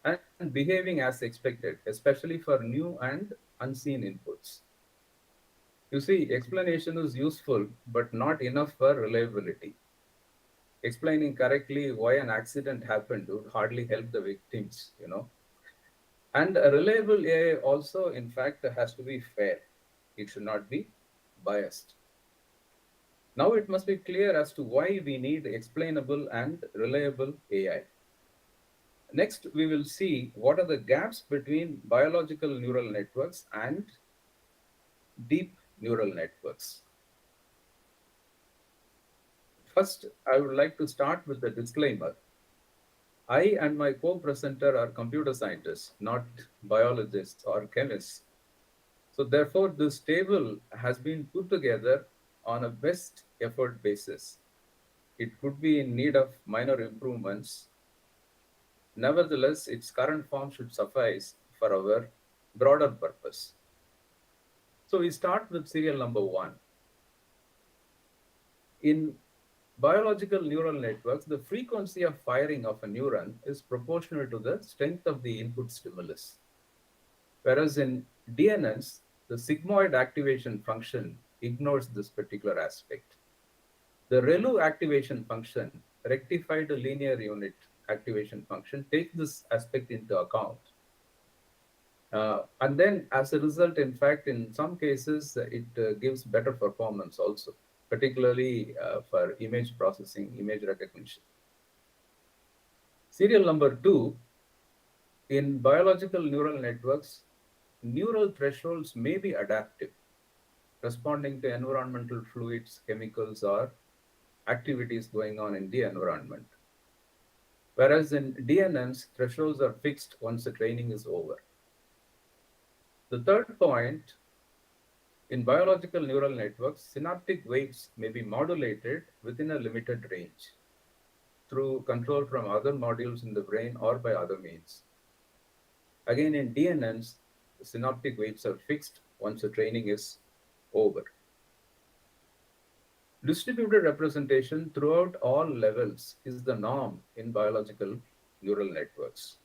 and behaving as expected, especially for new and unseen inputs. You see, explanation is useful, but not enough for reliability. Explaining correctly why an accident happened would hardly help the victims, you know. And a reliable AI also, in fact, has to be fair. It should not be biased. Now it must be clear as to why we need explainable and reliable AI. Next, we will see what are the gaps between biological neural networks and deep neural networks. First, I would like to start with a disclaimer. I and my co-presenter are computer scientists, not biologists or chemists. So therefore, this table has been put together on a best effort basis. It could be in need of minor improvements. Nevertheless, its current form should suffice for our broader purpose. So we start with serial number 1. In biological neural networks, the frequency of firing of a neuron is proportional to the strength of the input stimulus. Whereas in DNNs, the sigmoid activation function ignores this particular aspect. The ReLU activation function, rectified linear unit activation function, takes this aspect into account. And then as a result, in fact, in some cases, it gives better performance also, particularly for image processing, image recognition. Serial number 2, in biological neural networks, neural thresholds may be adaptive, responding to environmental fluids, chemicals, or activities going on in the environment. Whereas in DNNs, thresholds are fixed once the training is over. The third point, in biological neural networks, synaptic weights may be modulated within a limited range through control from other modules in the brain or by other means. Again, in DNNs, the synaptic weights are fixed once the training is over. Distributed representation throughout all levels is the norm in biological neural networks,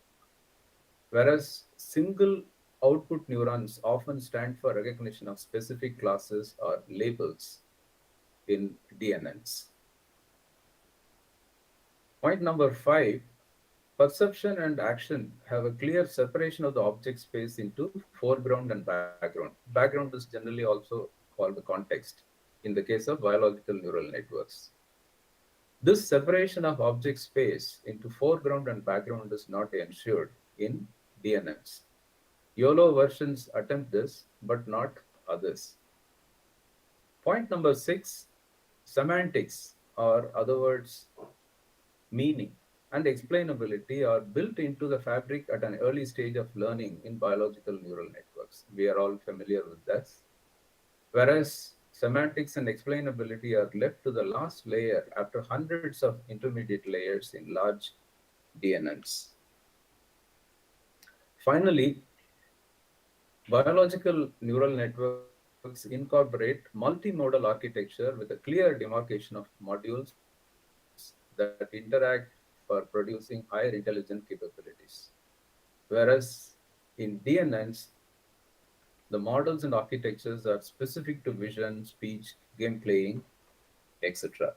whereas single output neurons often stand for recognition of specific classes or labels in DNNs. Point number 5, perception and action have a clear separation of the object space into foreground and background. Background is generally also called the context in the case of biological neural networks. This separation of object space into foreground and background is not ensured in DNNs. YOLO versions attempt this, but not others. Point number 6, semantics, or other words, meaning and explainability are built into the fabric at an early stage of learning in biological neural networks. We are all familiar with this. Whereas semantics and explainability are left to the last layer after hundreds of intermediate layers in large DNNs. Finally, biological neural networks incorporate multimodal architecture with a clear demarcation of modules that interact for producing higher intelligent capabilities. Whereas in DNNs, the models and architectures are specific to vision, speech, game playing, etc.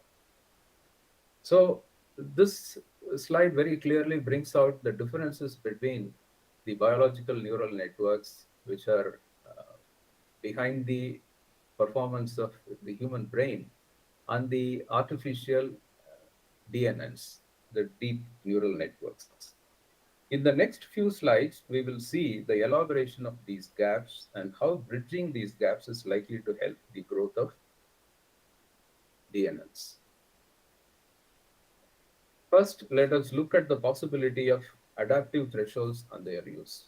So this slide very clearly brings out the differences between the biological neural networks, which are behind the performance of the human brain, and the artificial DNNs, the deep neural networks. In the next few slides, we will see the elaboration of these gaps and how bridging these gaps is likely to help the growth of DNNs. First, let us look at the possibility of adaptive thresholds and their use.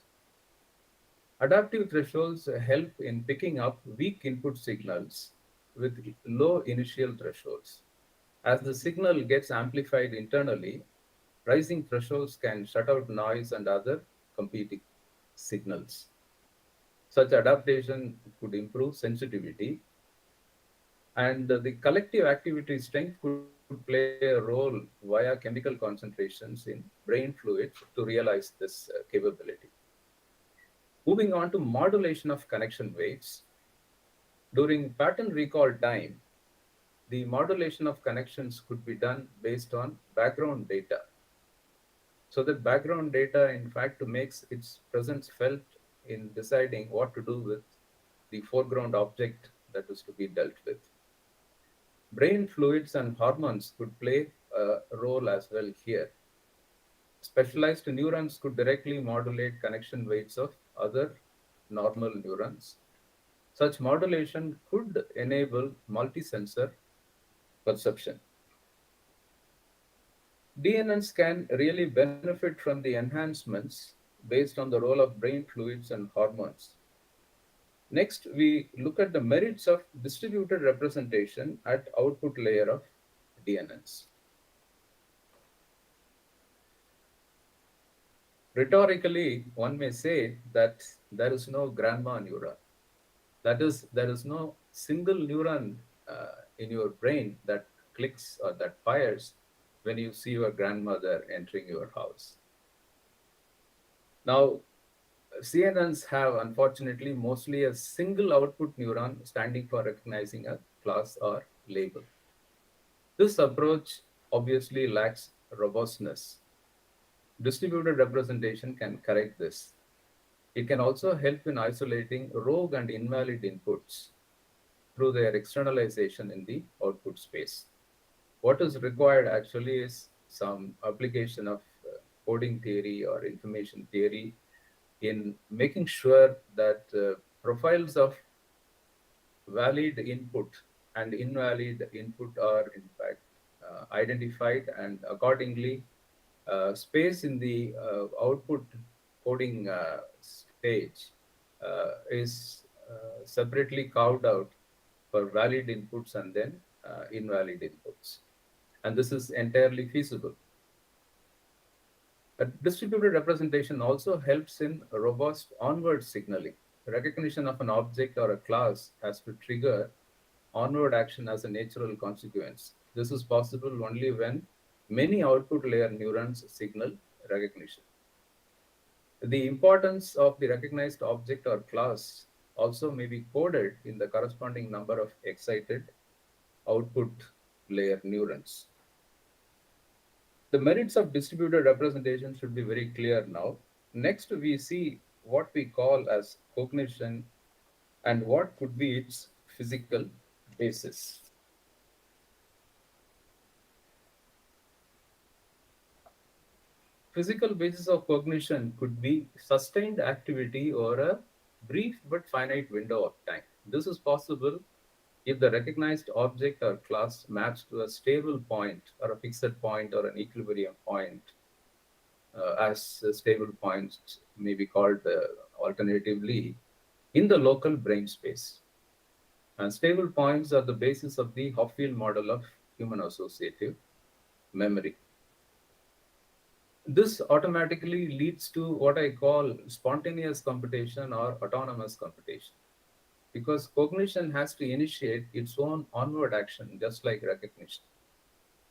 Adaptive thresholds help in picking up weak input signals with low initial thresholds. As the signal gets amplified internally, rising thresholds can shut out noise and other competing signals. Such adaptation could improve sensitivity, and the collective activity strength could play a role via chemical concentrations in brain fluid to realize this capability. Moving on to modulation of connection weights. During pattern recall time, the modulation of connections could be done based on background data. So that background data, in fact, makes its presence felt in deciding what to do with the foreground object that is to be dealt with. Brain fluids and hormones could play a role as well here. Specialized neurons could directly modulate connection weights of other normal neurons. Such modulation could enable multi-sensor perception. DNNs can really benefit from the enhancements based on the role of brain fluids and hormones. Next, we look at the merits of distributed representation at output layer of DNNs. Rhetorically, one may say that there is no grandma neuron. That is, there is no single neuron in your brain that clicks or that fires when you see your grandmother entering your house. Now, CNNs have unfortunately mostly a single output neuron standing for recognizing a class or label. This approach obviously lacks robustness. Distributed representation can correct this. It can also help in isolating rogue and invalid inputs through their externalization in the output space. What is required actually is some application of coding theory or information theory in making sure that profiles of valid input and invalid input are in fact identified, and accordingly space in the output coding stage is separately carved out for valid inputs and then invalid inputs. And this is entirely feasible. A distributed representation also helps in robust onward signaling. Recognition of an object or a class has to trigger onward action as a natural consequence. This is possible only when many output layer neurons signal recognition. The importance of the recognized object or class also may be coded in the corresponding number of excited output layer neurons. The merits of distributed representation should be very clear now. Next, we see what we call as cognition and what could be its physical basis. Physical basis of cognition could be sustained activity over a brief but finite window of time. This is possible if the recognized object or class maps to a stable point or a fixed point or an equilibrium point, as stable points may be called alternatively, in the local brain space. And stable points are the basis of the Hopfield model of human associative memory. This automatically leads to what I call spontaneous computation or autonomous computation, because cognition has to initiate its own onward action, just like recognition.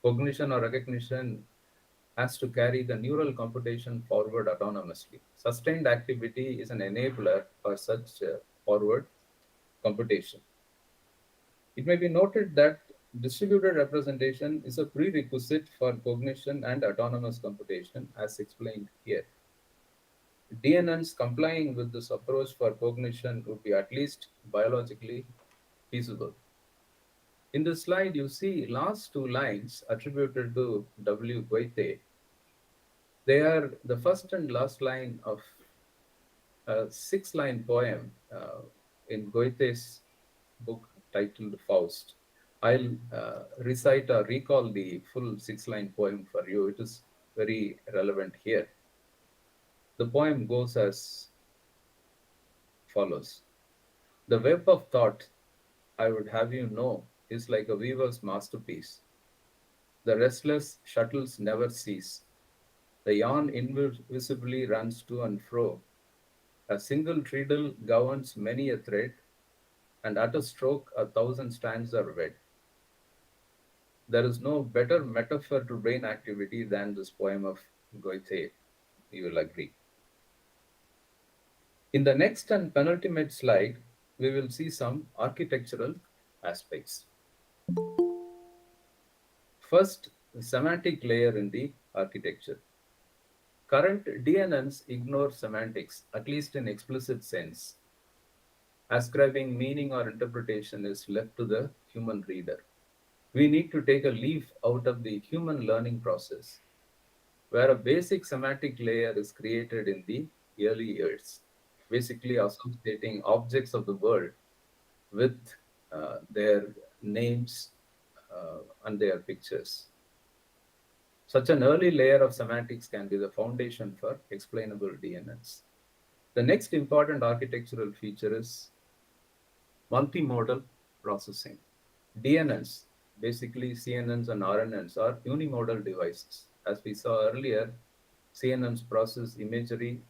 Cognition or recognition has to carry the neural computation forward autonomously. Sustained activity is an enabler for such forward computation. It may be noted that distributed representation is a prerequisite for cognition and autonomous computation, as explained here. DNNs complying with this approach for cognition would be at least biologically feasible. In this slide, you see last two lines attributed to W. Goethe. They are the first and last line of a 6-line poem in Goethe's book titled Faust. I'll recite or recall the full 6-line poem for you. It is very relevant here. The poem goes as follows. The web of thought, I would have you know, is like a weaver's masterpiece. The restless shuttles never cease. The yarn invisibly runs to and fro. A single treadle governs many a thread, and at a stroke 1,000 strands are wed. There is no better metaphor to brain activity than this poem of Goethe, you will agree. In the next and penultimate slide, we will see some architectural aspects. First, the semantic layer in the architecture. Current DNNs ignore semantics, at least in explicit sense. Ascribing meaning or interpretation is left to the human reader. We need to take a leaf out of the human learning process, where a basic semantic layer is created in the early years, basically associating objects of the world with their names and their pictures. Such an early layer of semantics can be the foundation for explainable DNNs. The next important architectural feature is multimodal processing. DNNs, basically CNNs and RNNs, are unimodal devices. As we saw earlier, CNNs process imagery,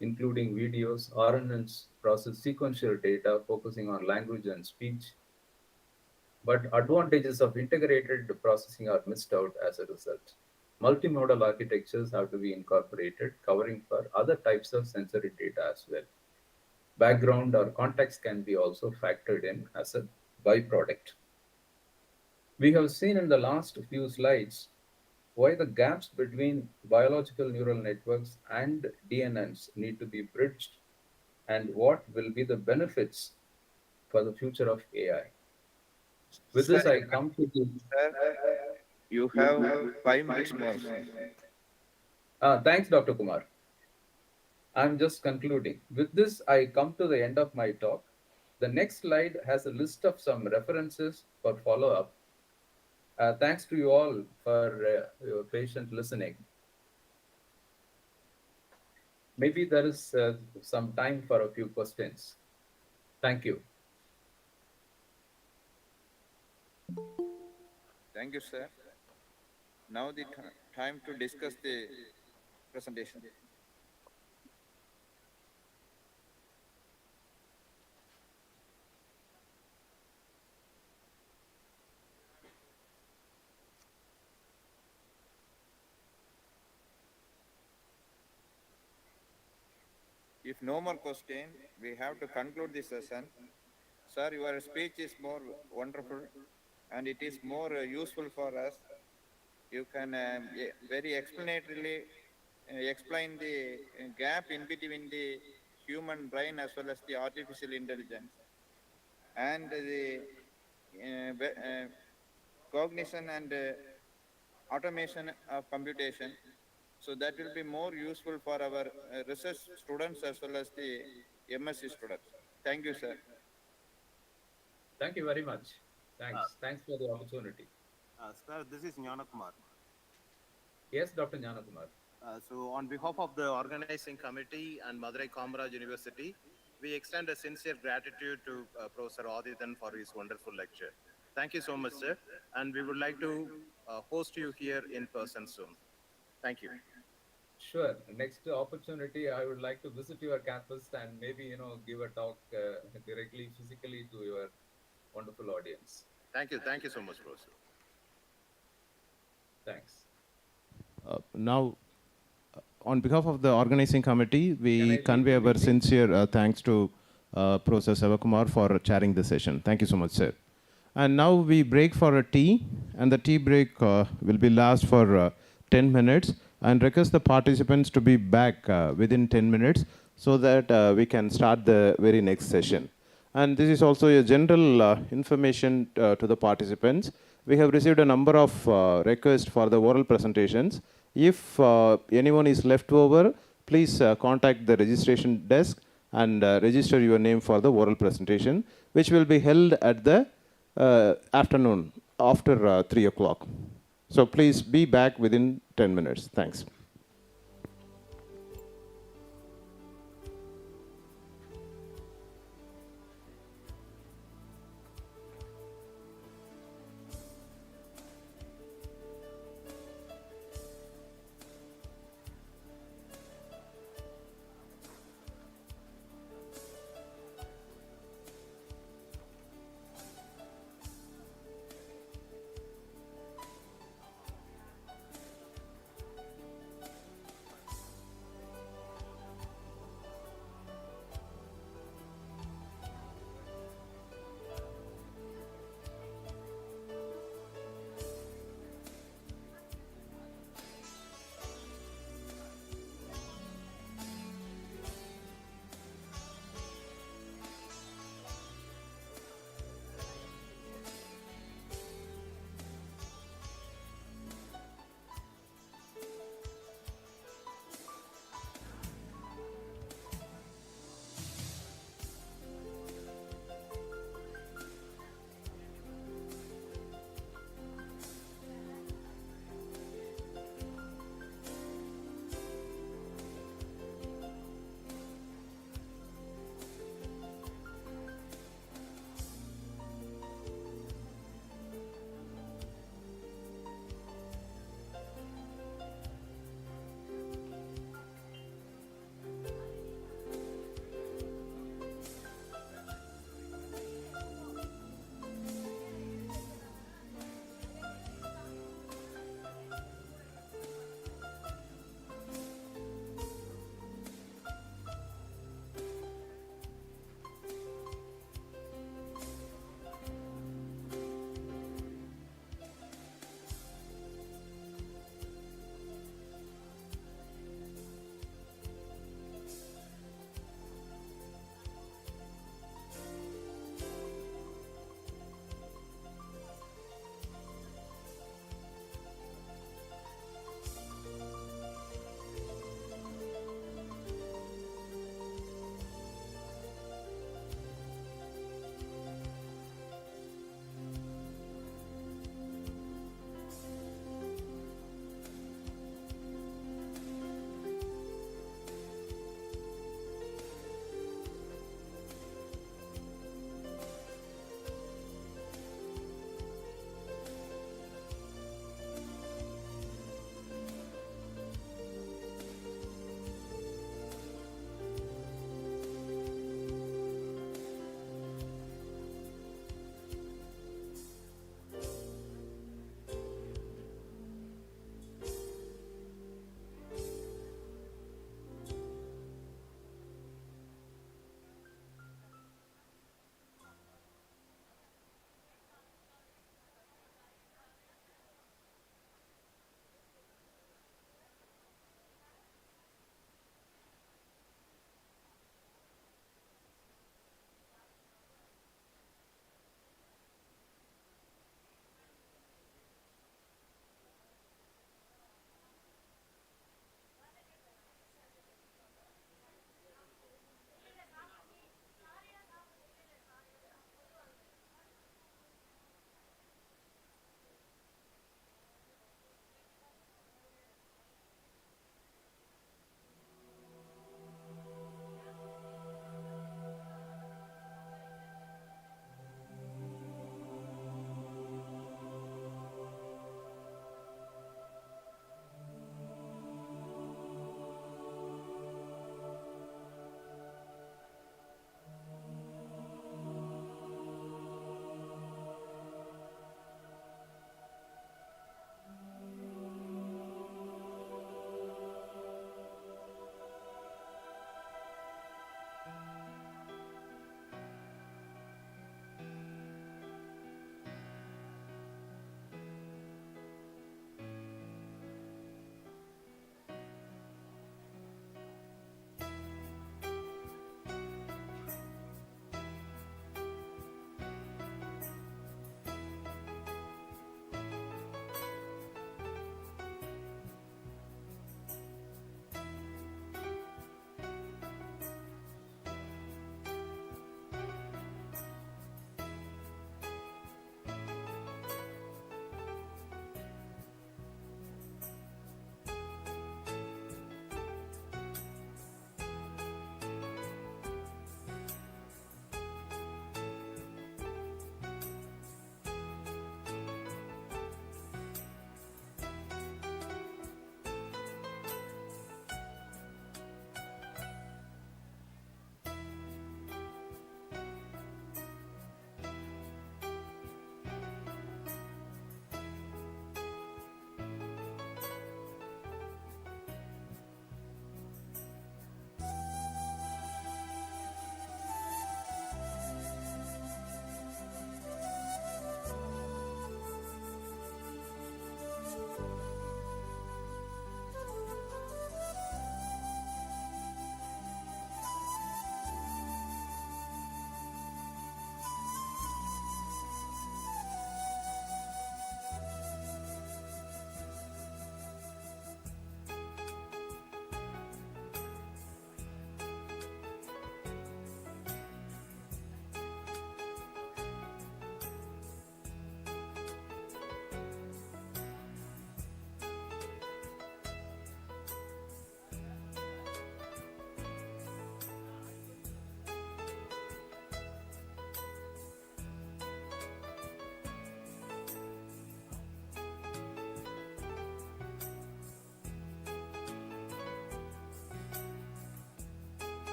including videos. RNNs process sequential data, focusing on language and speech. But advantages of integrated processing are missed out as a result. Multimodal architectures have to be incorporated, covering for other types of sensory data as well. Background or context can be also factored in as a byproduct. We have seen in the last few slides why the gaps between biological neural networks and DNNs need to be bridged and what will be the benefits for the future of AI. With Sir, this, I come to the. sir, you have 5 minutes more. Thanks, Dr. Kumar. I'm just concluding. With this, I come to the end of my talk. The next slide has a list of some references for follow-up. Thanks to you all for your patient listening. Maybe there is some time for a few questions. Thank you. Thank you, sir. Now the time to discuss the presentation. If no more question, we have to conclude this session. Sir, your speech is more wonderful and it is more useful for us. You can very explanatorily explain the gap in between the human brain as well as the artificial intelligence and the cognition and automation of computation. So that will be more useful for our research students as well as the MSc students. Thank you, sir. Thank you very much. Thanks. Thanks for the opportunity. Sir, this is Jnana Kumar. Yes, Dr. Jnana Kumar. So on behalf of the organizing committee and Madurai Kamaraj University, we extend a sincere gratitude to Professor Adithan for his wonderful lecture. Thank you so much, sir. And we would like to host you here in person soon. Thank you. Sure. Next opportunity, I would like to visit your campus and maybe, give a talk directly, physically to your wonderful audience. Thank you. Thank you so much, Professor. Thanks. Now, on behalf of the organizing committee, we convey our sincere thanks to Professor Sivakumar for chairing the session. Thank you so much, sir. And now we break for a tea, and the tea break will be last for 10 minutes, and request the participants to be back within 10 minutes so that we can start the very next session. And this is also a general information to the participants. We have received a number of requests for the oral presentations. If anyone is left over, please contact the registration desk and register your name for the oral presentation, which will be held at the afternoon after 3 o'clock. So please be back within 10 minutes. Thanks.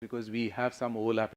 because we have some overlap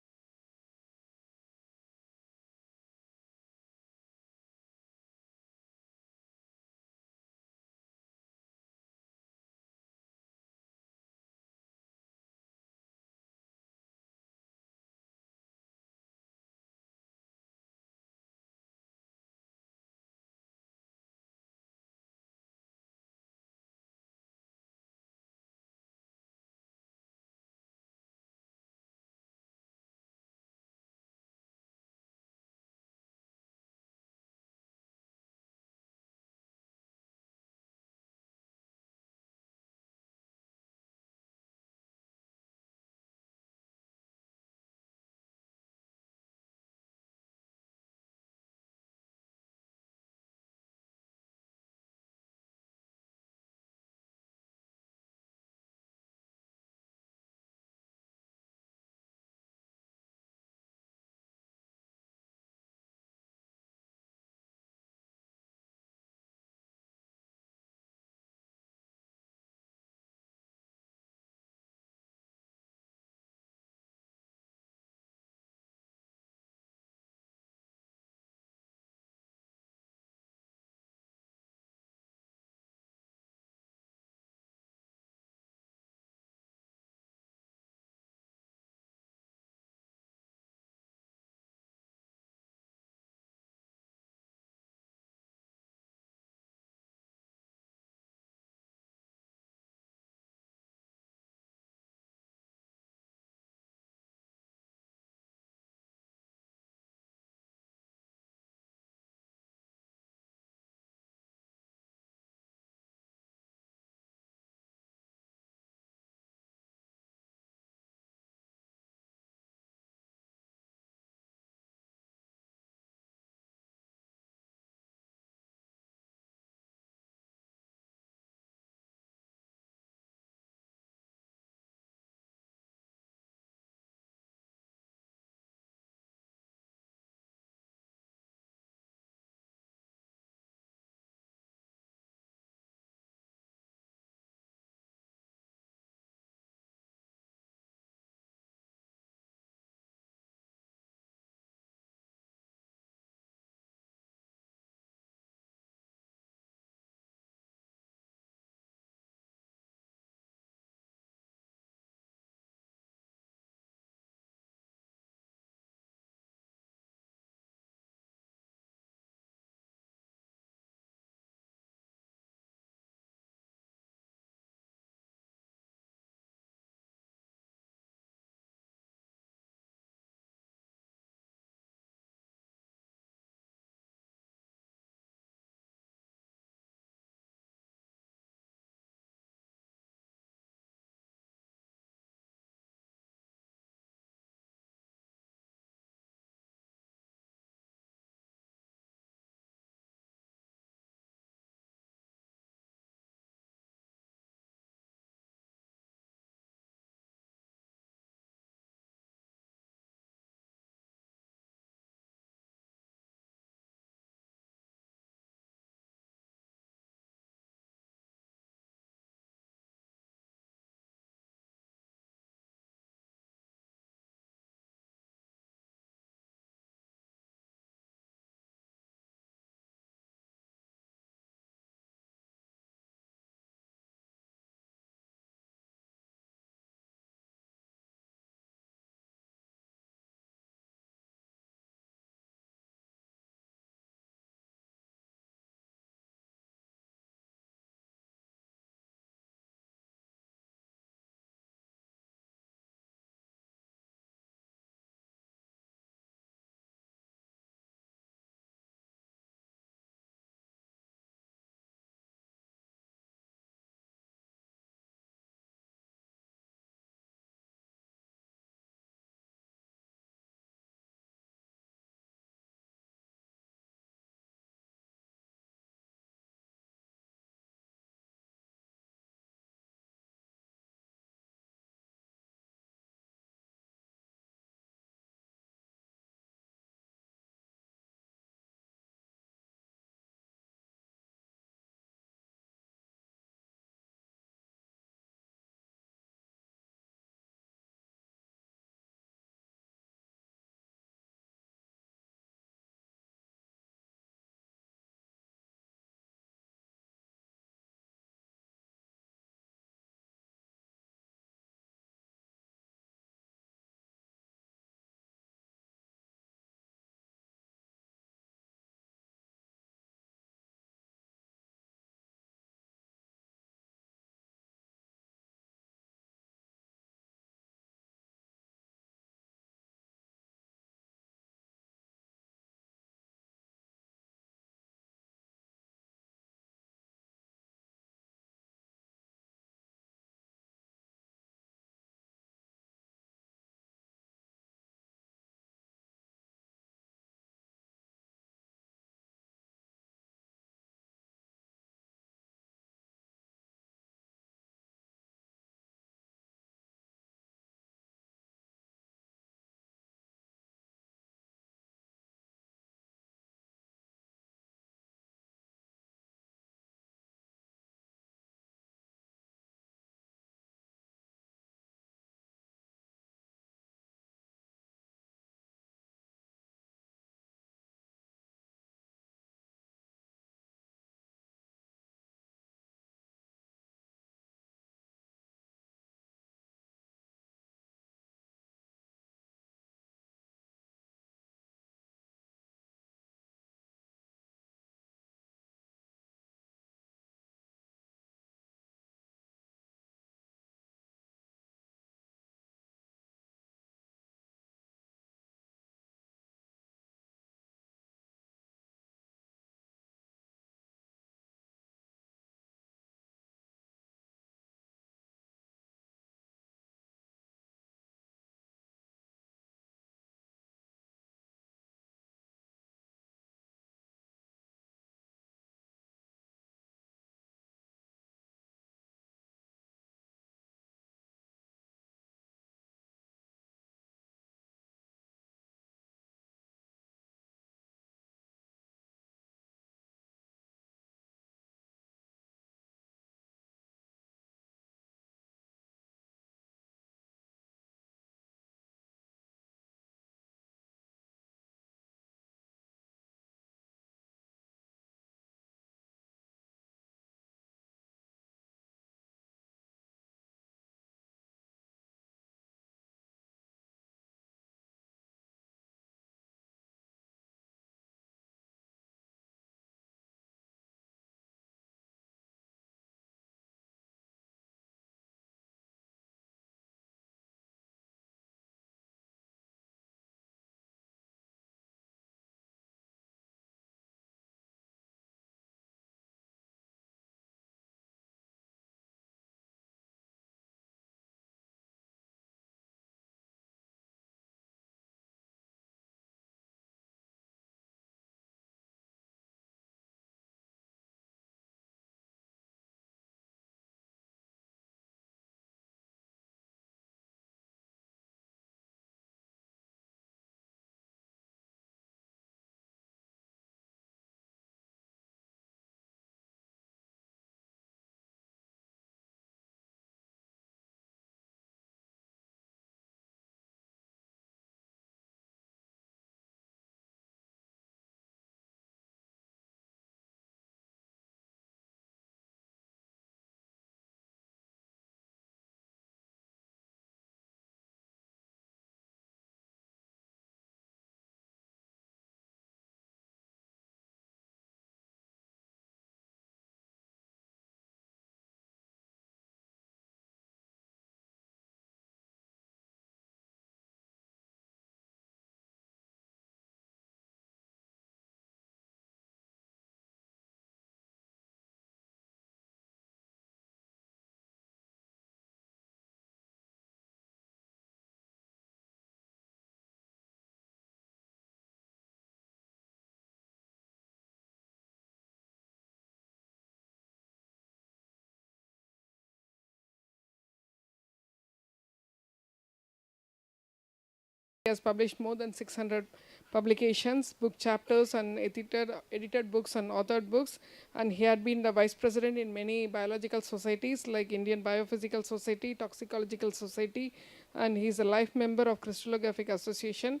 He has published more than 600 publications, book chapters, and edited books and authored books. And he had been the vice president in many biological societies like Indian Biophysical Society, Toxicological Society, and he is a life member of Crystallographic Association,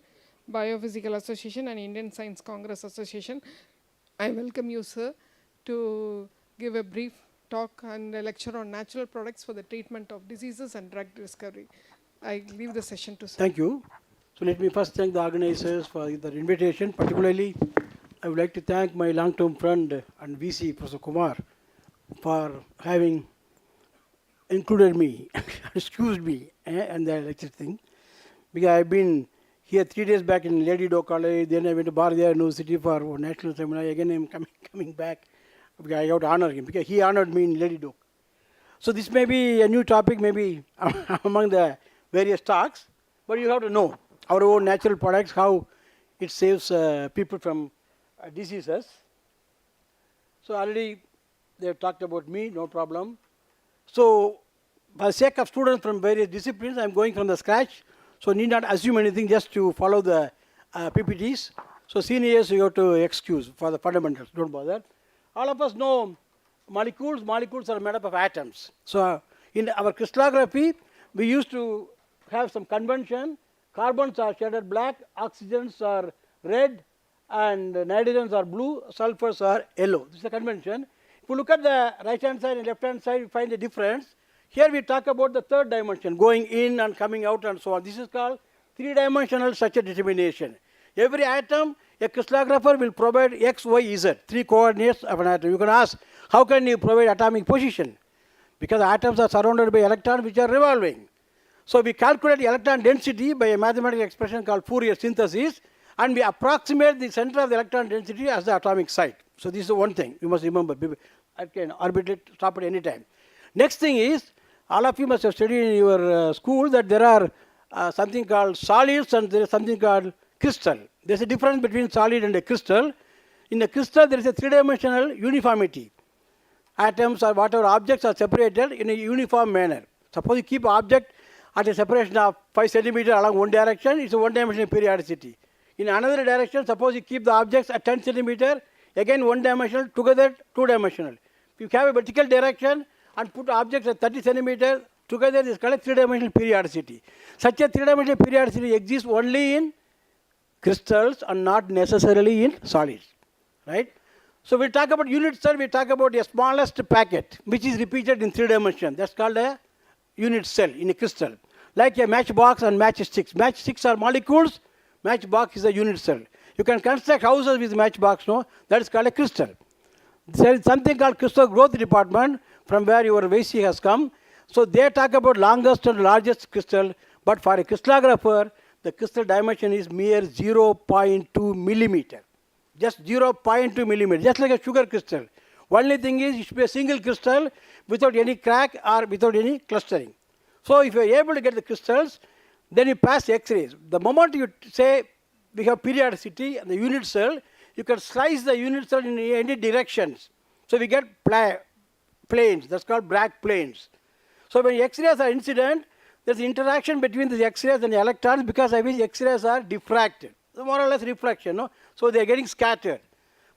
Biophysical Association, and Indian Science Congress Association. I welcome you, sir, to give a brief talk and a lecture on natural products for the treatment of diseases and drug discovery. I leave the session to sir. Thank you. So let me first thank the organizers for their invitation. Particularly, I would like to thank my long-term friend and VC, Professor Kumar, for having included me, excused me, and the lecture thing. Because I've been here 3 days back in Lady Doe College, then I went to Bharatiya University for a national seminar. Again, I'm coming back because I got to honor him, because he honored me in Lady Doe. So this may be a new topic, maybe among the various talks, but you have to know our own natural products, how it saves people from diseases. So already they have talked about me, no problem. So for the sake of students from various disciplines, I'm going from the scratch. So need not assume anything, just to follow the PPTs. So seniors, you have to excuse for the fundamentals, don't bother. All of us know molecules. Molecules are made up of atoms. So in our crystallography, we used to have some convention. Carbons are shaded black, oxygens are red, and nitrogens are blue, sulfurs are yellow. This is the convention. If you look at the right-hand side and left-hand side, you find the difference. Here we talk about the third dimension, going in and coming out and so on. This is called three-dimensional structure determination. Every atom, a crystallographer will provide X, Y, Z, 3 coordinates of an atom. You can ask, how can you provide atomic position? Because atoms are surrounded by electrons which are revolving. So we calculate the electron density by a mathematical expression called Fourier synthesis, and we approximate the center of the electron density as the atomic site. So this is one thing you must remember. I can arbitrate, stop at any time. Next thing is, all of you must have studied in your school that there are something called solids and there is something called crystal. There is a difference between solid and a crystal. In a crystal, there is a three-dimensional uniformity. Atoms or whatever objects are separated in a uniform manner. Suppose you keep object at a separation of 5 centimeters along one direction, it's a one-dimensional periodicity. In another direction, suppose you keep the objects at 10 centimeters, again one-dimensional, together two-dimensional. If you have a vertical direction and put objects at 30 centimeters, together this is called a three-dimensional periodicity. Such a three-dimensional periodicity exists only in crystals and not necessarily in solids, right? So we'll talk about unit cell, we'll talk about the smallest packet, which is repeated in 3 dimensions. That's called a unit cell in a crystal. Like a matchbox and matchsticks. Matchsticks are molecules, matchbox is a unit cell. You can construct houses with matchbox, no? That is called a crystal. There is something called crystal growth department, from where your VC has come. So they talk about longest and largest crystal, but for a crystallographer, the crystal dimension is mere 0.2 millimeter. Just 0.2 millimeter, just like a sugar crystal. Only thing is, it should be a single crystal without any crack or without any clustering. So if you are able to get the crystals, then you pass X-rays. The moment you say we have periodicity and the unit cell, you can slice the unit cell in any directions. So we get planes, that's called Bragg planes. So when X-rays are incident, there's interaction between the X-rays and the electrons, because of which X-rays are diffracted. So more or less refraction, no? So they are getting scattered.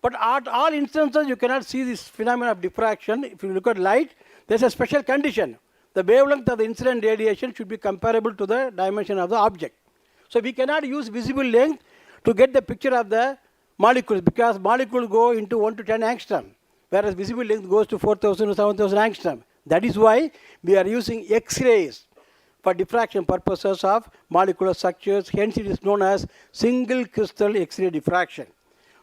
But at all instances, you cannot see this phenomenon of diffraction. If you look at light, there's a special condition. The wavelength of the incident radiation should be comparable to the dimension of the object. So we cannot use visible length to get the picture of the molecules, because molecules go into 1 to 10 angstrom, whereas visible length goes to 4,000 to 7,000 angstrom. That is why we are using X-rays for diffraction purposes of molecular structures. Hence it is known as single crystal X-ray diffraction.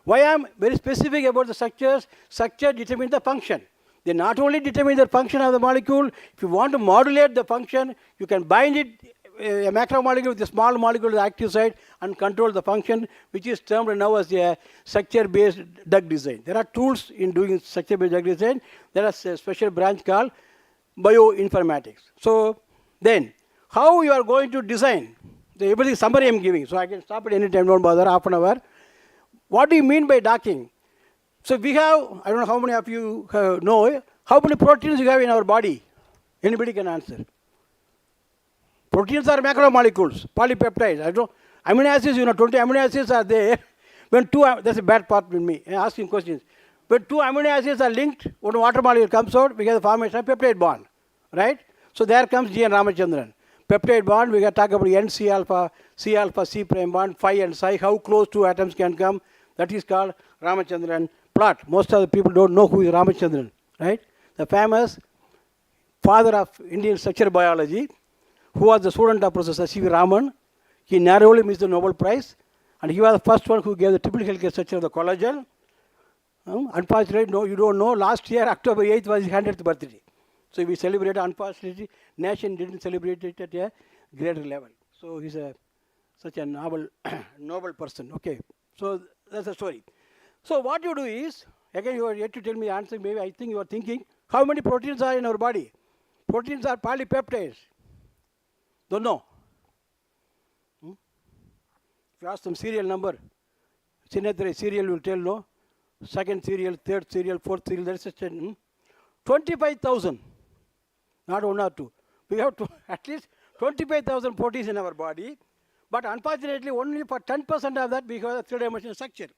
Why I am very specific about the structures? Structure determines the function. They not only determine the function of the molecule, if you want to modulate the function, you can bind it, a macromolecule with a small molecule to the active site and control the function, which is termed now as a structure-based drug design. There are tools in doing structure-based drug design. There is a special branch called bioinformatics. So then, how you are going to design? The everything summary I am giving, so I can stop at any time, don't bother, half an hour. What do you mean by docking? So we have, I don't know how many of you know, how many proteins you have in our body? Anybody can answer. Proteins are macromolecules, polypeptides. Amino acids, 20 amino acids are there. When two, that's a bad part with me, asking questions. When two amino acids are linked, when water molecule comes out, we get the formation of peptide bond, right? So there comes G. N. Ramachandran. Peptide bond, we can talk about N, C alpha, C prime bond, phi and psi, how close two atoms can come. That is called Ramachandran plot. Most of the people don't know who is Ramachandran, right? The famous father of Indian structural biology, who was the student of Professor C. V. Raman. He narrowly missed the Nobel Prize, and he was the first one who gave the triple helical structure of the collagen. Unfortunately, no, you don't know, last year, October 8th, was his 100th birthday. So we celebrated, unfortunately, nation didn't celebrate it at a greater level. So he's such a noble person. Okay, so that's the story. So what you do is, again, you are yet to tell me the answer. Maybe I think you are thinking, how many proteins are in our body? Proteins are polypeptides. Don't know. If you ask them serial number, Sinatra serial will tell no. Second serial, third serial, fourth serial, that's such a 25,000. Not one or two. We have at least 25,000 proteins in our body. But unfortunately, only for 10% of that we have a three-dimensional structure.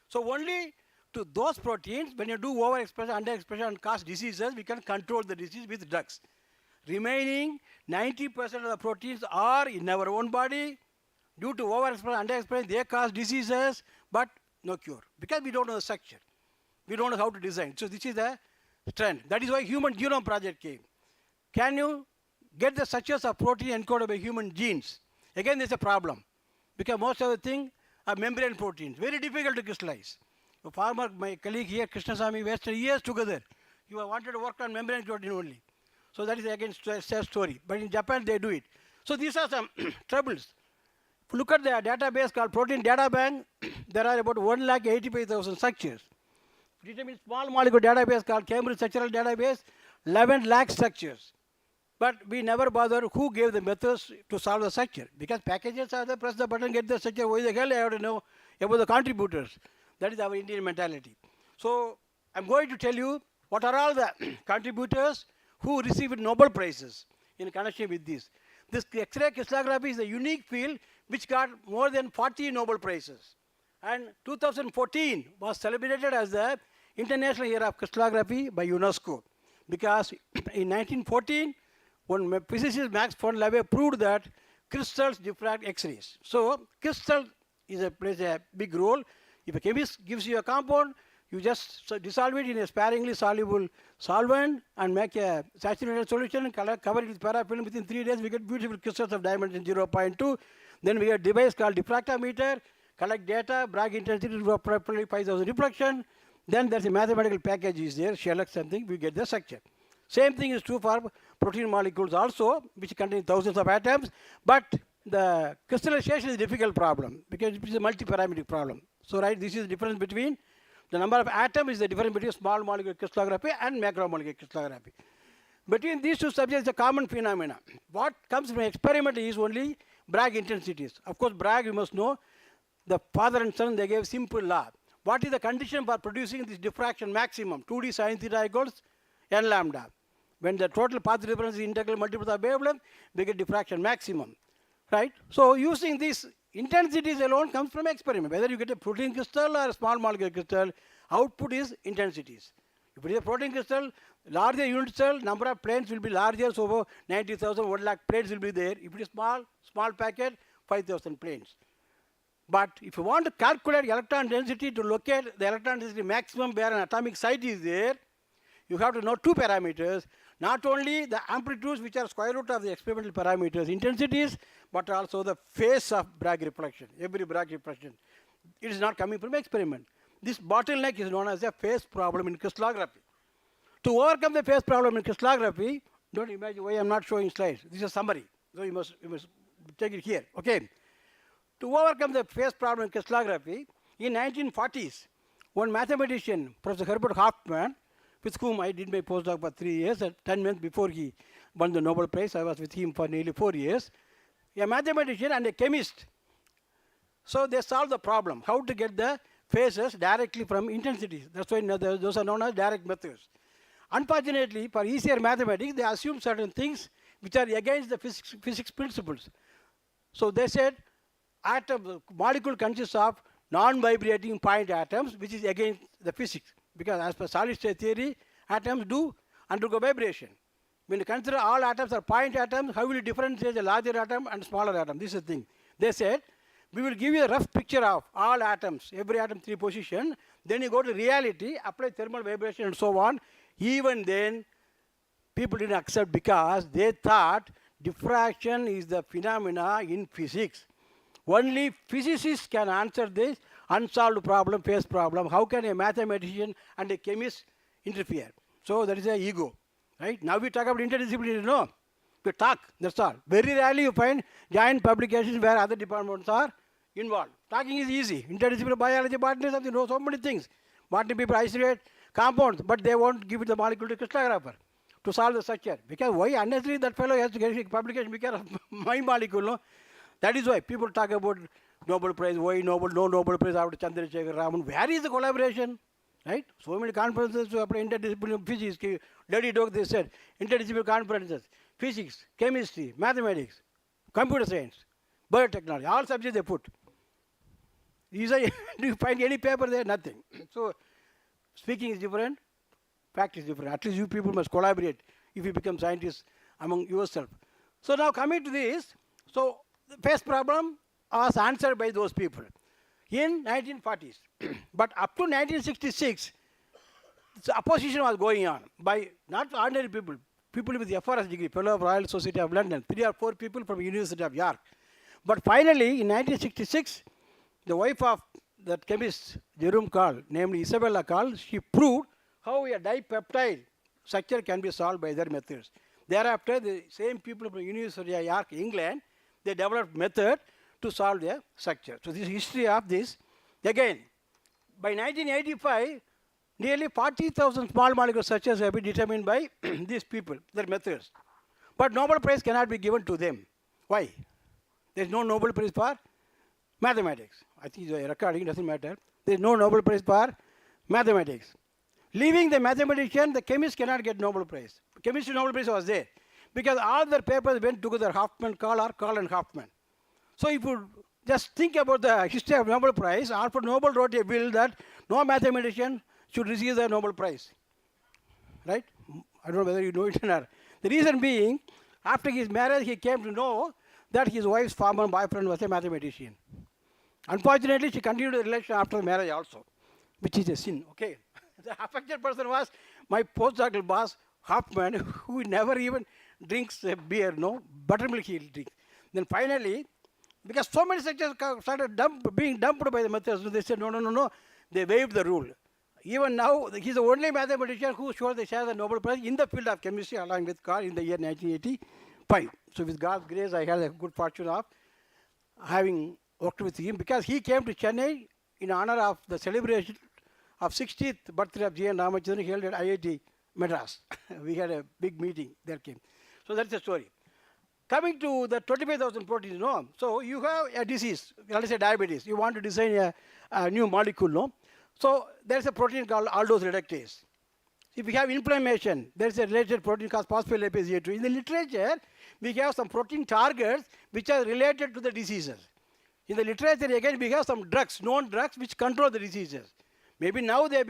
So only to those proteins, when you do overexpression, underexpression, and cause diseases, we can control the disease with drugs. Remaining 90% of the proteins are in our own body. Due to overexpression, underexpression, they cause diseases, but no cure. Because we don't know the structure. We don't know how to design. So this is the trend. That is why Human Genome Project came. Can you get the structures of protein encoded by human genes? Again, there's a problem. Because most of the things are membrane proteins. Very difficult to crystallize. A farmer, my colleague here, Krishnasamy, wasted years together. He wanted to work on membrane protein only. So that is again a sad story. But in Japan, they do it. So these are some troubles. If you look at the database called Protein Data Bank, there are about 1,85,000 structures. If you determine small molecule database called Cambridge Structural Database, 11 lakh structures. But we never bother who gave the methods to solve the structure. Because packages are there, press the button, get the structure. Why the hell I have to know about the contributors? That is our Indian mentality. So I'm going to tell you what are all the contributors who received Nobel Prizes in connection with this. This X-ray crystallography is a unique field which got more than 40 Nobel Prizes. And 2014 was celebrated as the International Year of Crystallography by UNESCO. Because in 1914, when physicist Max von Laue proved that crystals diffract X-rays. So crystal plays a big role. If a chemist gives you a compound, you just dissolve it in a sparingly soluble solvent and make a saturated solution and cover it with parafilm. Within 3 days, we get beautiful crystals of dimension 0.2. Then we get a device called diffractometer, collect data, Bragg intensity of approximately 5,000 reflection. Then there's a mathematical package is there, shellac something, we get the structure. Same thing is true for protein molecules also, which contain thousands of atoms. But the crystallization is a difficult problem because it is a multi-parametric problem. So, right, this is the difference between the number of atoms is the difference between small molecule crystallography and macromolecular crystallography. Between these two subjects, a common phenomena. What comes from experiment is only Bragg intensities. Of course, Bragg, you must know, the father and son, they gave simple law. What is the condition for producing this diffraction maximum? 2D sin theta equals n lambda. When the total path difference is integral multiple of wavelength, we get diffraction maximum, right? So using these intensities alone comes from experiment. Whether you get a protein crystal or a small molecule crystal, output is intensities. If it is a protein crystal, larger unit cell, number of planes will be larger, so 90,000, 1 lakh planes will be there. If it is small packet, 5,000 planes. But if you want to calculate electron density to locate the electron density maximum where an atomic site is there, you have to know two parameters. Not only the amplitudes, which are square root of the experimental parameters, intensities, but also the phase of Bragg reflection, every Bragg reflection. It is not coming from experiment. This bottleneck is known as a phase problem in crystallography. To overcome the phase problem in crystallography, don't imagine why I'm not showing slides. This is a summary, so you must take it here. Okay. To overcome the phase problem in crystallography, in 1940s, one mathematician, Professor Herbert Hoffman, with whom I did my postdoc for 3 years, 10 months before he won the Nobel Prize, I was with him for nearly 4 years, a mathematician and a chemist. So they solved the problem, how to get the phases directly from intensities. That's why those are known as direct methods. Unfortunately, for easier mathematics, they assume certain things which are against the physics principles. So they said, atom, molecule consists of non-vibrating point atoms, which is against the physics. Because as per solid state theory, atoms do undergo vibration. When you consider all atoms are point atoms, how will you differentiate a larger atom and smaller atom? This is the thing. They said, we will give you a rough picture of all atoms, every atom 3 position. Then you go to reality, apply thermal vibration and so on. Even then, people didn't accept because they thought diffraction is the phenomena in physics. Only physicists can answer this unsolved problem, phase problem. How can a mathematician and a chemist interfere? So that is an ego. Right? Now we talk about interdisciplinary, no? We talk, that's all. Very rarely you find giant publications where other departments are involved. Talking is easy. Interdisciplinary biology, botany, something, know so many things. Botany people isolate compounds, but they won't give it the molecule to crystallographer to solve the structure. Because why unnecessarily that fellow has to get a publication because of my molecule, no? That is why people talk about Nobel Prize, why Nobel, no Nobel Prize after Chandrasekhar Raman. Where is the collaboration? Right? So many conferences to apply interdisciplinary physics. Lady Doak, they said, interdisciplinary conferences, physics, chemistry, mathematics, computer science, biotechnology, all subjects they put. These are, do you find any paper there? Nothing. So speaking is different, fact is different. At least you people must collaborate if you become scientists among yourself. So now coming to this, so the phase problem was answered by those people in 1940s. But up to 1966, the opposition was going on by not ordinary people, people with the FRS degree, Fellow of Royal Society of London, 3 or 4 people from University of York. But finally, in 1966, the wife of that chemist, Jerome Carl, namely Isabella Carl, she proved how a dipeptide structure can be solved by their methods. Thereafter, the same people from University of York, England, they developed method to solve their structure. So this is history of this. Again, by 1985, nearly 40,000 small molecule structures have been determined by these people, their methods. But Nobel Prize cannot be given to them. Why? There is no Nobel Prize for mathematics. I think the recording doesn't matter. There is no Nobel Prize for mathematics. Leaving the mathematician, the chemist cannot get Nobel Prize. Chemistry Nobel Prize was there. Because all their papers went together, Hoffman, Carl, or Carl and Hoffman. So if you just think about the history of Nobel Prize, Alfred Nobel wrote a bill that no mathematician should receive the Nobel Prize. Right? I don't know whether you know it or not. The reason being, after his marriage, he came to know that his wife's former boyfriend was a mathematician. Unfortunately, she continued the relation after marriage also, which is a sin. Okay. The affected person was my postdoctoral boss, Hoffman, who never even drinks beer, no, buttermilk he'll drink. Then finally, because so many sectors started being dumped by the methods, they said, no. They waived the rule. Even now, he's the only mathematician who showed the share the Nobel Prize in the field of chemistry along with Carl in the year 1985. So with God's grace, I had the good fortune of having worked with him because he came to Chennai in honor of the celebration of 60th birthday of G.N. Ramachandran held at IIT Madras. We had a big meeting, there came. So that's the story. Coming to the 25,000 proteins, no? So you have a disease, let us say diabetes. You want to design a new molecule, no? So there's a protein called aldose reductase. If we have inflammation, there's a related protein called phospholipase A2. In the literature, we have some protein targets which are related to the diseases. In the literature, again, we have some drugs, known drugs, which control the diseases. Maybe now we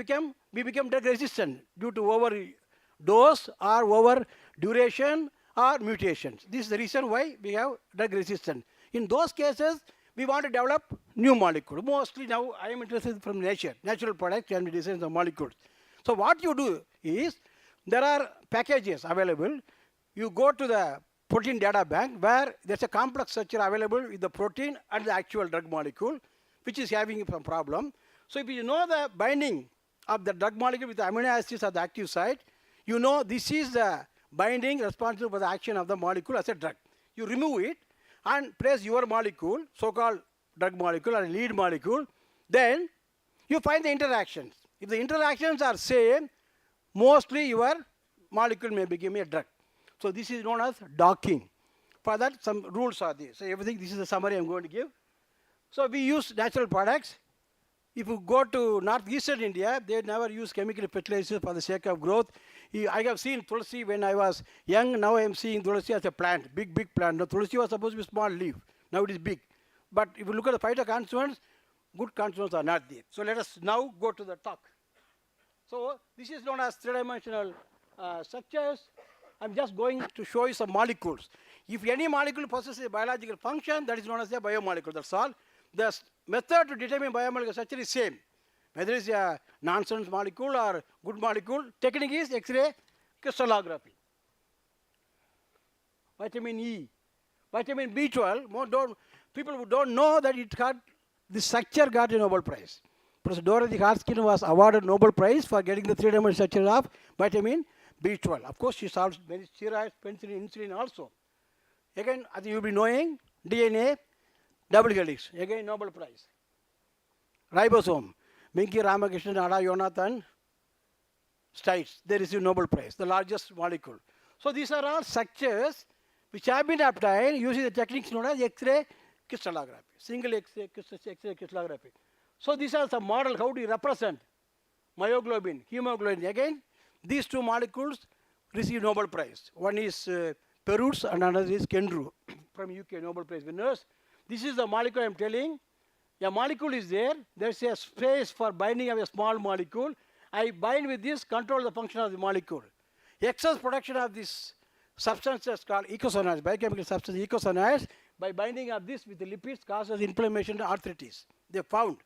become drug resistant due to overdose or over duration or mutations. This is the reason why we have drug resistance. In those cases, we want to develop new molecule. Mostly now I am interested from nature. Natural products can be designed the molecules. So what you do is, there are packages available. You go to the protein data bank where there's a complex structure available with the protein and the actual drug molecule, which is having some problem. So if you know the binding of the drug molecule with the amino acids at the active site, you know this is the binding responsible for the action of the molecule as a drug. You remove it and place your molecule, so-called drug molecule or lead molecule, then you find the interactions. If the interactions are same, mostly your molecule may become a drug. So this is known as docking. For that, some rules are there. So everything, this is the summary I'm going to give. So we use natural products. If you go to northeastern India, they never use chemical fertilizers for the sake of growth. I have seen Tulsi when I was young. Now I am seeing Tulsi as a plant, big plant. Now Tulsi was supposed to be small leaf. Now it is big. But if you look at the phytoconstituents, good constituents are not there. So let us now go to the talk. So this is known as three-dimensional structures. I'm just going to show you some molecules. If any molecule possesses a biological function, that is known as a biomolecule. That's all. The method to determine biomolecular structure is same. Whether it's a nonsense molecule or good molecule, technique is X-ray crystallography. Vitamin E, vitamin B12. People who don't know that it got the structure got a Nobel Prize. Professor Dorothy Hartskin was awarded Nobel Prize for getting the three-dimensional structure of vitamin B12. Of course, she solves many steroids, penicillin, insulin also. Again, I think you'll be knowing DNA, double helix. Again, Nobel Prize. Ribosome, Minky Ramakrishnan, Ada Jonathan Stites, they received Nobel Prize, the largest molecule. So these are all structures which have been obtained using the techniques known as X-ray crystallography, single X-ray crystallography. So these are some model. How do you represent myoglobin, hemoglobin? Again, these two molecules receive Nobel Prize. One is Perutz and another is Kendrew from UK, Nobel Prize winners. This is the molecule I'm telling. A molecule is there. There's a space for binding of a small molecule. I bind with this, control the function of the molecule. Excess production of this substance is called eicosanoids, biochemical substance eicosanoids. By binding of this with the lipids causes inflammation and arthritis. They found.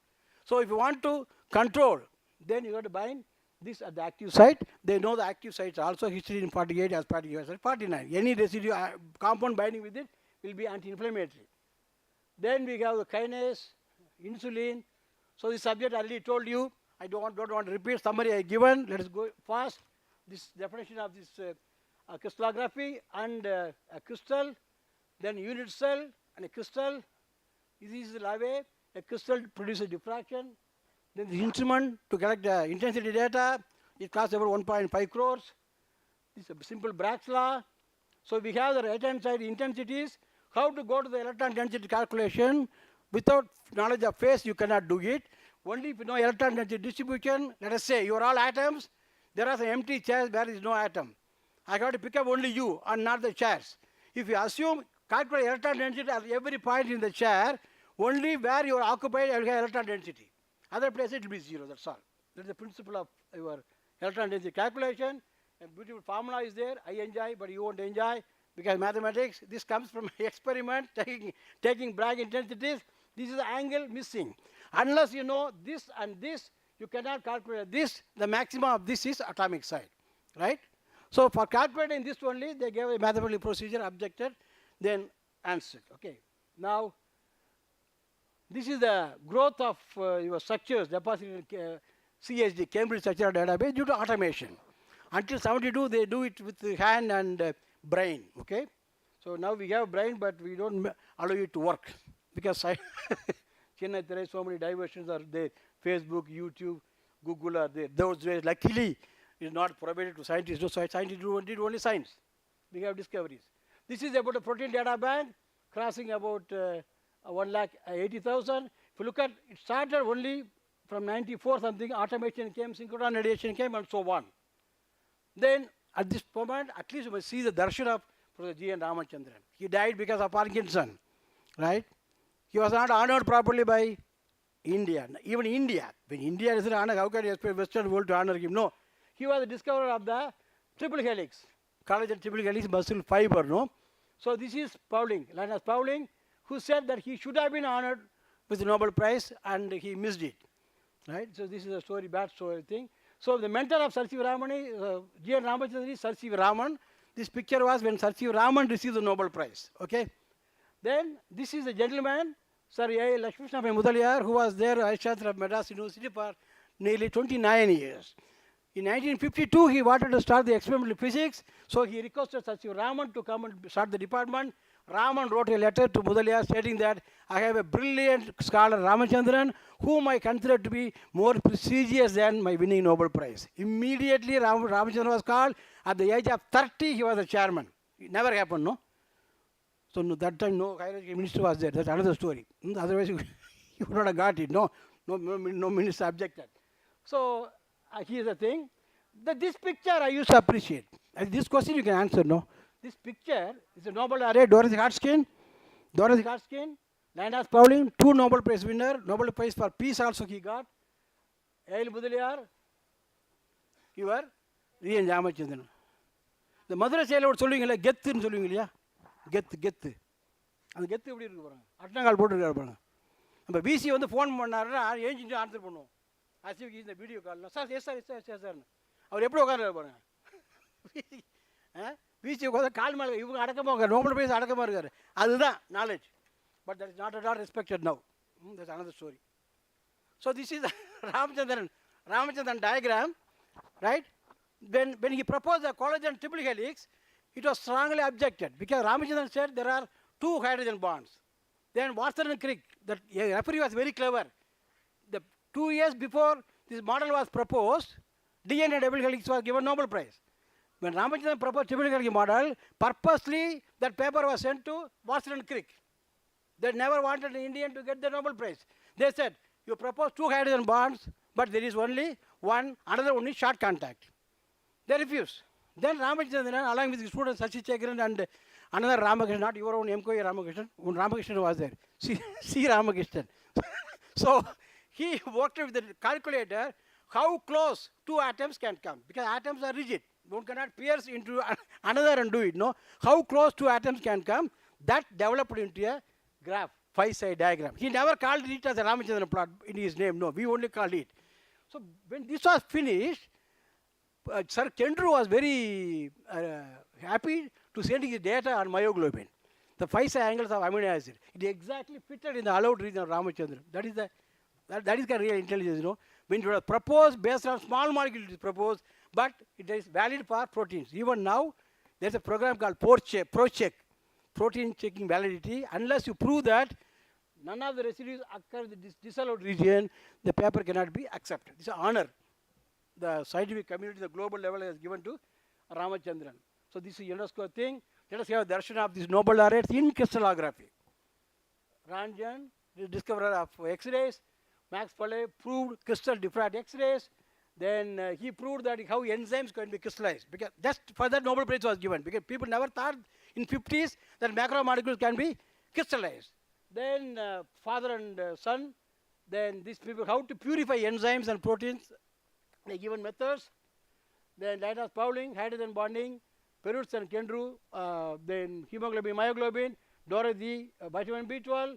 So if you want to control, then you have to bind this at the active site. They know the active sites also, histidine 48, aspartic 49. Any residue compound binding with it will be anti-inflammatory. Then we have the kinase, insulin. So the subject I already told you. I don't want to repeat. Summary I given. Let us go fast. This definition of this crystallography and a crystal, then unit cell and a crystal. This is the larvae. A crystal produces diffraction. Then the instrument to collect the intensity data, it costs about 1.5 crores. This is a simple Bragg's law. So we have the right-hand side intensities. How to go to the electron density calculation without knowledge of phase, you cannot do it. Only if you know electron density distribution, let us say you are all atoms, there are some empty chairs where there is no atom. I got to pick up only you and not the chairs. If you assume calculate electron density at every point in the chair, only where you are occupied you will have electron density. Other places it will be zero, that's all. That's the principle of your electron density calculation. A beautiful formula is there. I enjoy, but you won't enjoy because mathematics, this comes from experiment, taking Bragg intensities. This is the angle missing. Unless you know this and this, you cannot calculate this. The maximum of this is atomic side, right? So for calculating this only, they gave a mathematical procedure, objected, then answered. Okay. Now, this is the growth of your structures deposited in CSD, Cambridge Structural Database, due to automation. Until 72, they do it with the hand and brain. Okay. So now we have brain, but we don't allow it to work because there are so many diversions are there. Facebook, YouTube, Google are there. Those days, luckily, is not prohibited to scientists. So scientists did only science. We have discoveries. This is about a protein data bank crossing about 1,80,000. If you look at, it started only from 94 something, automation came, synchrotron radiation came, and so on. Then at this moment, at least you must see the darshan of Professor G. N. Ramachandran. He died because of Parkinson, right? He was not honored properly by India. Even India, when India is honored, how can you expect Western world to honor him? No. He was the discoverer of the triple helix, collagen triple helix muscle fiber, no? So this is Pauling, Linus Pauling, who said that he should have been honored with the Nobel Prize and he missed it, right? So this is a story, bad story thing. So the mentor of Sir C. V. Raman, G. N. Ramachandran is Sir C. V. Raman. This picture was when Sir C. V. Raman received the Nobel Prize, okay? Then this is a gentleman, Sir A. Lakshmishna Mudaliar, who was there Vice Chancellor of Madras University for nearly 29 years. In 1952, he wanted to start the experimental physics, so he requested Sir C. V. Raman to come and start the department. Raman wrote a letter to Mudaliar stating that I have a brilliant scholar, Ramachandran, whom I consider to be more prestigious than my winning Nobel Prize. Immediately, Ramachandran was called. At the age of 30, he was the chairman. It never happened, no? So no, that time, no hierarchy minister was there. That's another story. Otherwise, you would not have got it. No minister objected. So here's the thing. This picture I used to appreciate. This question you can answer, no? This picture is a Nobel laureate, Dorothy Hartskin. Dorothy Hartskin, Linus Pauling, 2 Nobel Prize winner, Nobel Prize for Peace also he got. L. Budaliar, your Rian Ramachandran. The Madurai Kamaraj would சொல்லுவீங்களா கெத்துன்னு சொல்லுவீங்க இல்லையா கெத்து அந்த கெத்து எப்படி இருக்கு பாருங்க அட்டங்கால் போட்டுருக்காரு பாருங்க நம்ம பிசி வந்து ஃபோன் பண்ணாருன்னா ஏஞ்சிட்டு ஆன்சர் பண்ணுவோம் ஆசிஃப் இந்த வீடியோ காலில் sir yes sir yes sir yes சார்னு அவர் எப்படி உட்காந்துருக்காரு பாருங்க பிசி உட்காந்து கால் மேலே இவங்க அடக்கமாக இருக்கார் நோபல் பிரைஸ் அடக்கமாக இருக்கார் அதுதான் knowledge but that is not at all respected now that's another story. So this is Ramachandran diagram, right? When he proposed the collagen triple helix, it was strongly objected because Ramachandran said there are 2 hydrogen bonds. Then Watson and Crick, that referee was very clever. The 2 years before this model was proposed, DNA double helix was given Nobel Prize. When Ramachandran proposed triple helix model, purposely that paper was sent to Watson and Crick. They never wanted an Indian to get the Nobel Prize. They said, you propose 2 hydrogen bonds, but there is only one, another one is short contact. They refused. Then Ramachandran, along with his students Sashi Chekran and another Ramakrishnan, not your own MKO Ramakrishnan, when Ramakrishnan was there, C. Ramakrishnan. So he worked with the calculator how close 2 atoms can come, because atoms are rigid. One cannot pierce into another and do it, no? How close 2 atoms can come, that developed into a graph, 5-side diagram. He never called it as a Ramachandran plot in his name, no, we only called it. So when this was finished, Sir Kendru was very happy to send his data on myoglobin. The 5 angles of amino acid. It exactly fitted in the allowed region of Ramachandran. That is the real intelligence, you know. When it was proposed based on small molecule, it is proposed, but it is valid for proteins. Even now, there is a program called ProCheck, protein checking validity. Unless you prove that none of the residues occur in the disallowed region, the paper cannot be accepted. This is an honor the scientific community, the global level has given to Ramachandran. So this is UNESCO thing. Let us have a darshan of these Nobel laureates in crystallography. Ranjan, the discoverer of X-rays. Max Pale proved crystal diffract X-rays. Then he proved that how enzymes can be crystallized. Because just for that Nobel Prize was given. Because people never thought in 50s that macromolecules can be crystallized. Then father and son. Then these people, how to purify enzymes and proteins. The given methods, then Linus Pauling, hydrogen bonding, Perutz and Kendru, then hemoglobin, myoglobin, Dorothy, vitamin B12,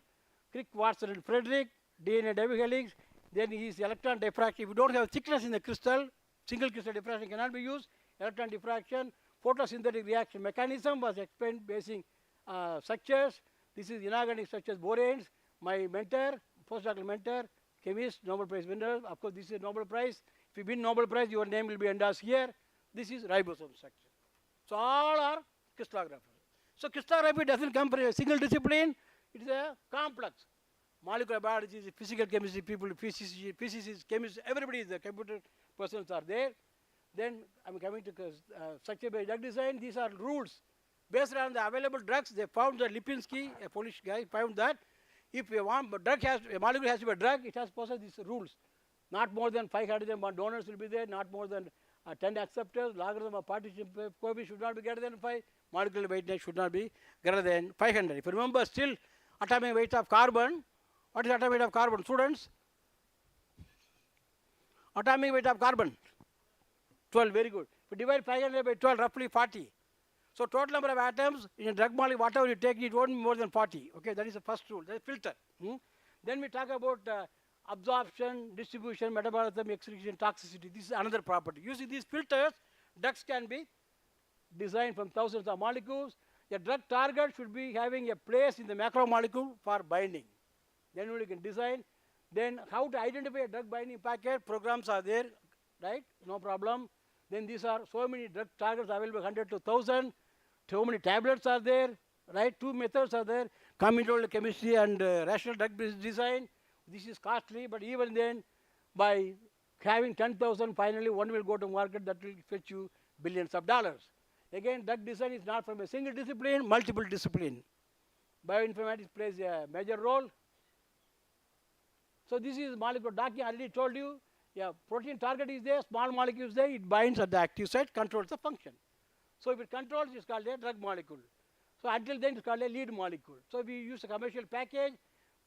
Crick, Watson and Frederick, DNA double helix, then his electron diffraction. If you don't have thickness in the crystal, single crystal diffraction cannot be used. Electron diffraction, photosynthetic reaction mechanism was explained basing structures. This is inorganic structures, boranes. My mentor, postdoctoral mentor, chemist, Nobel Prize winner. Of course, this is Nobel Prize. If you win Nobel Prize, your name will be endorsed here. This is ribosome structure. So all are crystallographers. So crystallography doesn't come from a single discipline. It is a complex. Molecular biology, physical chemistry, people, physicists, chemists, everybody is the computer persons are there. Then I'm coming to structure-based drug design. These are rules. Based on the available drugs, they found that Lipinski, a Polish guy, found that if a molecule has to be a drug, it has to possess these rules. Not more than 5 hydrogen bond donors will be there, not more than 10 acceptors, logarithm of partition coefficient should not be greater than 5, molecular weight should not be greater than 500. If you remember still atomic weight of carbon, what is atomic weight of carbon, students? Atomic weight of carbon, 12, very good. If you divide 500 by 12, roughly 40. So total number of atoms in a drug molecule, whatever you take, it won't be more than 40. Okay, that is the first rule, that is filter. Then we talk about absorption, distribution, metabolism, excretion, toxicity. This is another property. Using these filters, drugs can be designed from thousands of molecules. A drug target should be having a place in the macromolecule for binding. Then we can design. Then how to identify a drug binding packet, programs are there, right? No problem. Then these are so many drug targets available, 100 to 1,000. So many tablets are there, right? 2 methods are there, combinatorial chemistry and rational drug design. This is costly, but even then, by having 10,000, finally one will go to market that will fetch you billions of dollars. Again, drug design is not from a single discipline, multiple discipline. Bioinformatics plays a major role. So this is molecular docking. I already told you, yeah, protein target is there, small molecule is there, it binds at the active site, controls the function. So if it controls, it's called a drug molecule. So until then, it's called a lead molecule. So we use a commercial package.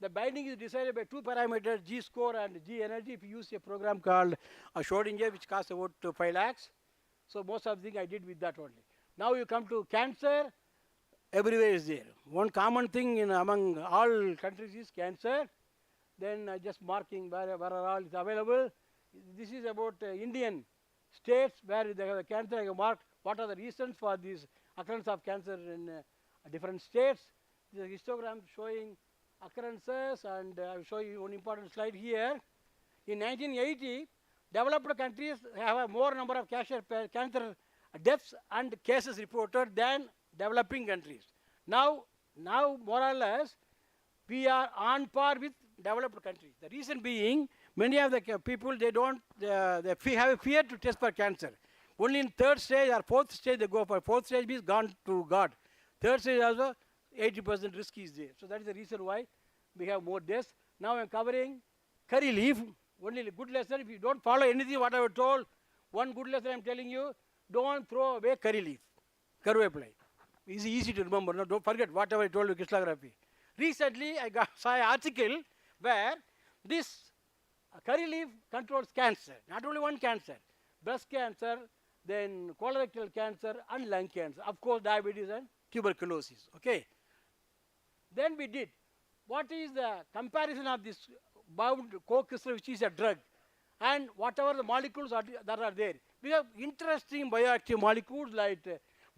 The binding is decided by two parameters, G score and G energy. If you use a program called Schrodinger, which costs about 5 lakhs. So most of the thing I did with that only. Now you come to cancer, everywhere is there. One common thing in among all countries is cancer. Then just marking where all is available. This is about Indian states where they have the cancer. I have marked what are the reasons for this occurrence of cancer in different states. This is a histogram showing occurrences, and I will show you one important slide here. In 1980, developed countries have a more number of cancer deaths and cases reported than developing countries. Now more or less, we are on par with developed countries. The reason being, many of the people, they have a fear to test for cancer. Only in third stage or fourth stage they go for. Fourth stage means gone to God. Third stage also 80% risk is there. So that is the reason why we have more deaths. Now I am covering curry leaf. Only a good lesson. If you don't follow anything what I have told, one good lesson I am telling you, don't throw away curry leaf. Karveppalai. It's easy to remember. No, don't forget whatever I told you crystallography. Recently I saw an article where this curry leaf controls cancer. Not only one cancer. Breast cancer, then colorectal cancer and lung cancer. Of course diabetes and tuberculosis. Okay. Then we did. What is the comparison of this bound co-crystal, which is a drug, and whatever the molecules that are there. We have interesting bioactive molecules like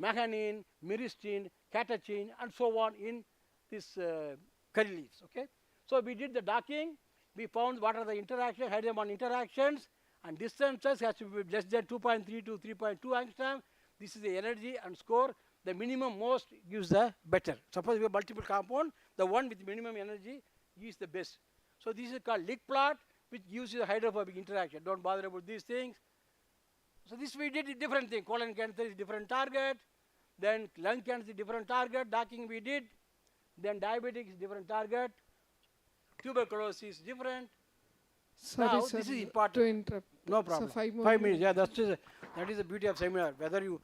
mechanine, myristin, catechin, and so on in this curry leaves. Okay. So we did the docking. We found what are the interactions, hydrogen bond interactions, and distances has to be less than 2.3 to 3.2 angstrom. This is the energy and score. The minimum most gives the better. Suppose we have multiple compound, the one with minimum energy gives the best. So this is called Lick plot, which gives you the hydrophobic interaction. Don't bother about these things. So this we did a different thing. Colon cancer is different target. Then lung cancer is different target. Docking we did. Then diabetic is different target. Tuberculosis is different. Sorry, now, sir, this is important. to interrupt. No problem. So 5 more 5 minutes. Yeah, that is the beauty of seminar. Whether you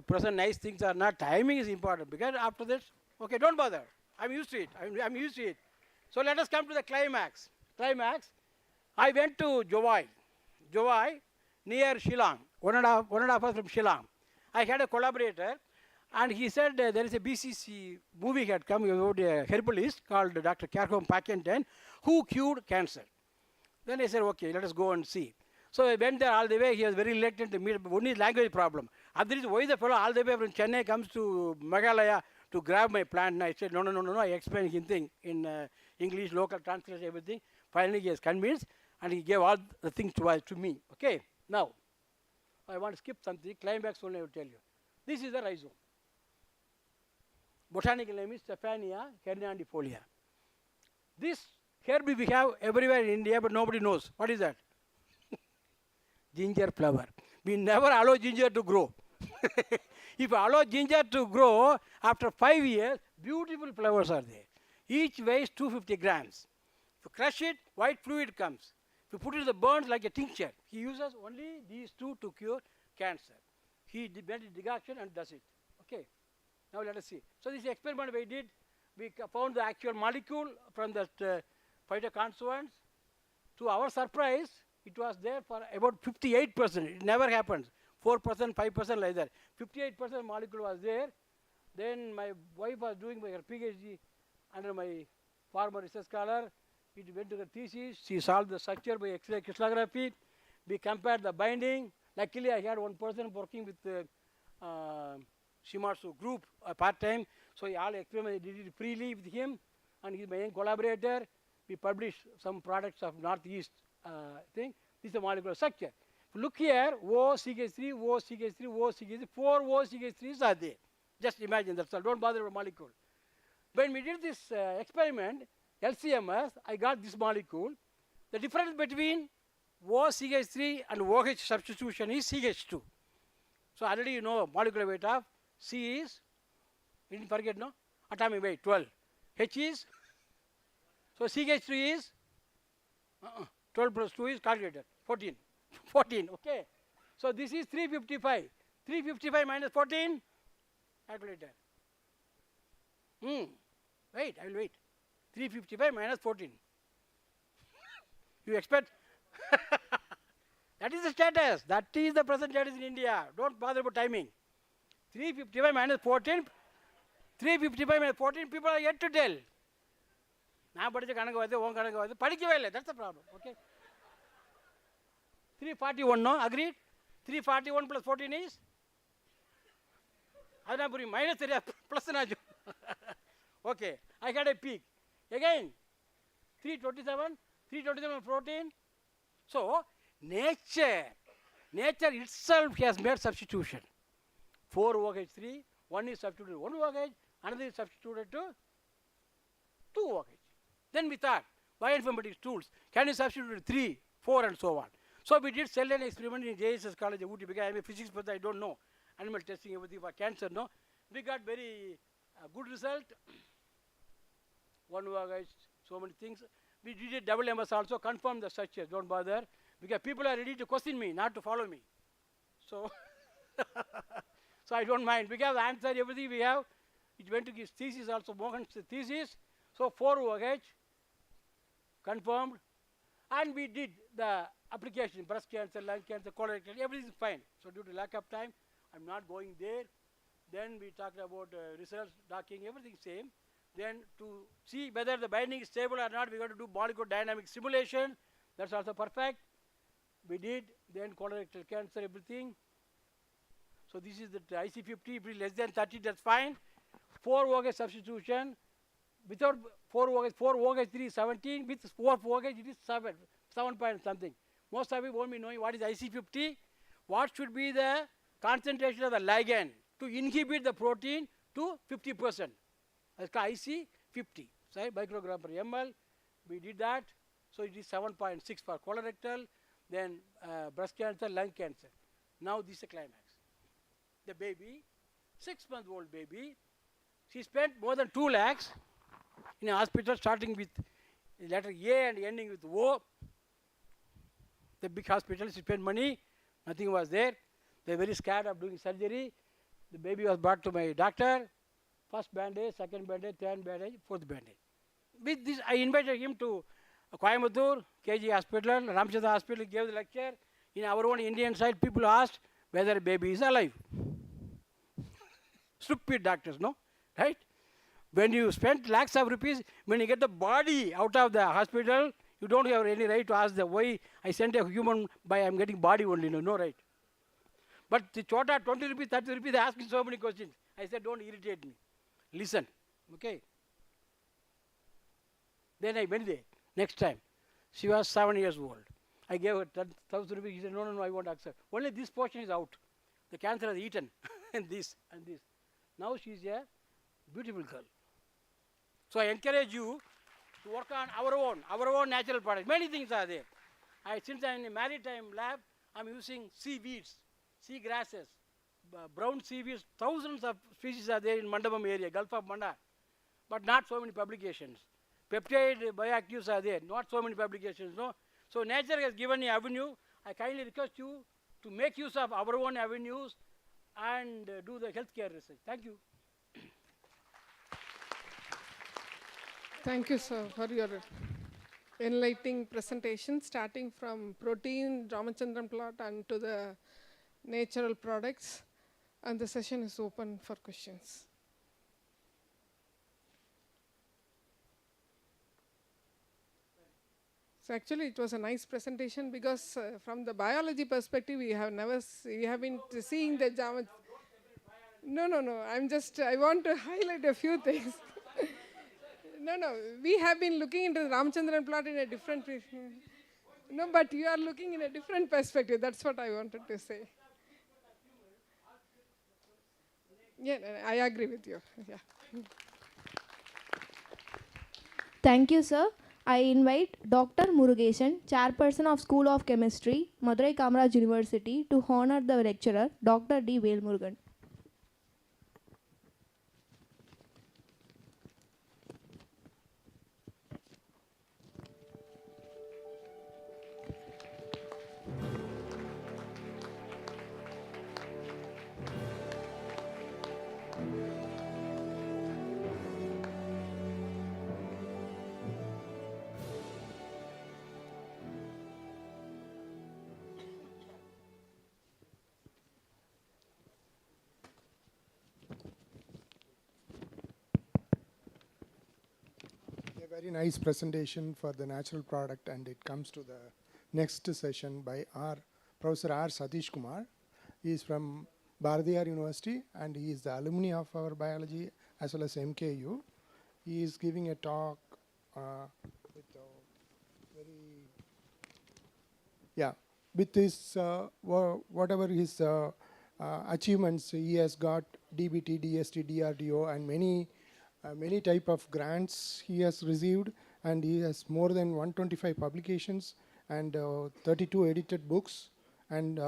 present nice things or not, timing is important. Because after this, okay, don't bother. I'm used to it. I'm used to it. So let us come to the climax. I went to Jowai, near Shillong, one and a half hours from Shillong. I had a collaborator, and he said there is a BCC movie had come about a herbalist called Dr. Kerhom Pakenten, who cured cancer. Then I said, okay, let us go and see. So I went there all the way. He was very reluctant to meet, only language problem. Otherwise, why the fellow all the way from Chennai comes to Meghalaya to grab my plant? And I said, no. I explained him thing in English, local translation, everything. Finally, he is convinced, and he gave all the things to me. Okay, now, I want to skip something. Climax only I will tell you. This is the rhizome. Botanical name is Stephania hernandifolia. This herb we have everywhere in India, but nobody knows. What is that? Ginger flower. We never allow ginger to grow. If you allow ginger to grow, after 5 years, beautiful flowers are there. Each weighs 250 grams. If you crush it, white fluid comes. If you put it in the burns like a tincture, he uses only these two to cure cancer. He made a decoction and does it. Okay. Now let us see. So this experiment we did, we found the actual molecule from that phytoconstituents. To our surprise, it was there for about 58%. It never happens. 4%, 5% like that. 58% molecule was there. Then my wife was doing her PhD under my former research scholar. It went to the thesis. She solved the structure by X-ray crystallography. We compared the binding. Luckily, I had one person working with the Shimatsu group part-time. So all experiments I did it freely with him, and he's my young collaborator. We published some products of Northeast thing. This is the molecular structure. If you look here, OCH3, OCH3, OCH3, 4 OCH3s are there. Just imagine that's all. Don't bother with the molecule. When we did this experiment, LCMS, I got this molecule. The difference between OCH3 and OH substitution is CH2. So already you know molecular weight of C is, you didn't forget, no? Atomic weight, 12. H is, so CH3 is 12 plus 2 is calculated, 14. 14, okay. So this is 355. 355 minus 14, calculator. Wait, I will wait. 355 minus 14. You expect? That is the status. That is the present status in India. Don't bother about timing. 355 minus 14. 355 minus 14 people are yet to tell. Now, but the Kanaka, one Kanaka, that's the problem. Okay. 341, no? Agreed? 341 plus 14 is? Adapuri minus 3 plus Naju. Okay. I got a peak. Again, 327, 327 14. So, nature itself has made substitution. 4 OH3, one is substituted 1 OH, another is substituted to 2 OH. Then we thought, bioinformatics tools, can you substitute 3, 4 and so on. So we did cell line experiment in JSS College of Ooty, because I am a physics professor, I don't know. Animal testing, everything for cancer, no. We got very good result. 1 OH, so many things. We did a double MS also, confirm the structure, don't bother. Because people are ready to question me, not to follow me. So, so I don't mind, because answer everything we have. It went to his thesis also, Mohan's thesis. So 4 OH, confirmed. And we did the application, breast cancer, lung cancer, colorectal, everything is fine. So due to lack of time, I'm not going there. Then we talked about results, docking, everything same. Then to see whether the binding is stable or not, we got to do molecular dynamic simulation. That's also perfect. We did, then colorectal cancer, everything. So this is the IC50, if it is less than 30, that's fine. 4 OH substitution. Without 4 OH3 is 17, with 4 OH it is 7 point something. Most of you won't be knowing what is IC50. What should be the concentration of the ligand to inhibit the protein to 50%. That's called IC50, sorry, microgram per ml. We did that. So it is 7.6 for colorectal, then breast cancer, lung cancer. Now this is the climax. The baby, 6-month-old baby, she spent more than 2 lakhs in a hospital, starting with letter A and ending with O. The big hospital, she spent money, nothing was there. They were very scared of doing surgery. The baby was brought to my doctor. First bandage, second bandage, third bandage, fourth bandage. With this, I invited him to Coimbatore, KG Hospital, Ramchandra Hospital, gave the lecture. In our own Indian side, people asked whether baby is alive. Stupid doctors, no? Right? When you spend lakhs of rupees, when you get the body out of the hospital, you don't have any right to ask the why I sent a human by I'm getting body only, no right. But the chota, 20 rupees, 30 rupees, they ask me so many questions. I said, don't irritate me. Listen, okay? Then I went there, next time. She was 7 years old. I gave her 10,000 rupees. He said, no, I won't accept. Only this portion is out. The cancer has eaten, and this, and this. Now she is a beautiful girl. So I encourage you to work on our own natural products. Many things are there. Since I'm in a maritime lab, I'm using seaweeds, sea grasses, brown seaweeds. Thousands of species are there in Mandapam area, Gulf of Mannar, but not so many publications. Peptide bioactives are there, not so many publications. No. So nature has given an avenue. I kindly request you to make use of our own avenues and do the healthcare research. Thank you. Thank you, sir, for your enlightening presentation, starting from protein, Ramachandran plot, and to the natural products. And the session is open for questions. So actually, it was a nice presentation because from the biology perspective, we have been seeing the geometry. No. I want to highlight a few things. No, we have been looking into the Ramachandran plot in a different perspective. No, but you are looking in a different perspective. That's what I wanted to say. Yeah, I agree with you. Yeah. Thank you, sir. I invite Dr. Murugesan, Chairperson of School of Chemistry, Madurai Kamaraj University, to honor the lecturer, Dr. D. Velmurugan. very nice presentation for the natural product, and it comes to the next session by our Professor R. Satish Kumar. He is from Bharatiyar University and he is the alumni of our biology as well as MKU. He is giving a talk with with his whatever his achievements. He has got DBT, DST, DRDO and many type of grants he has received, and he has more than 125 publications and 32 edited books, and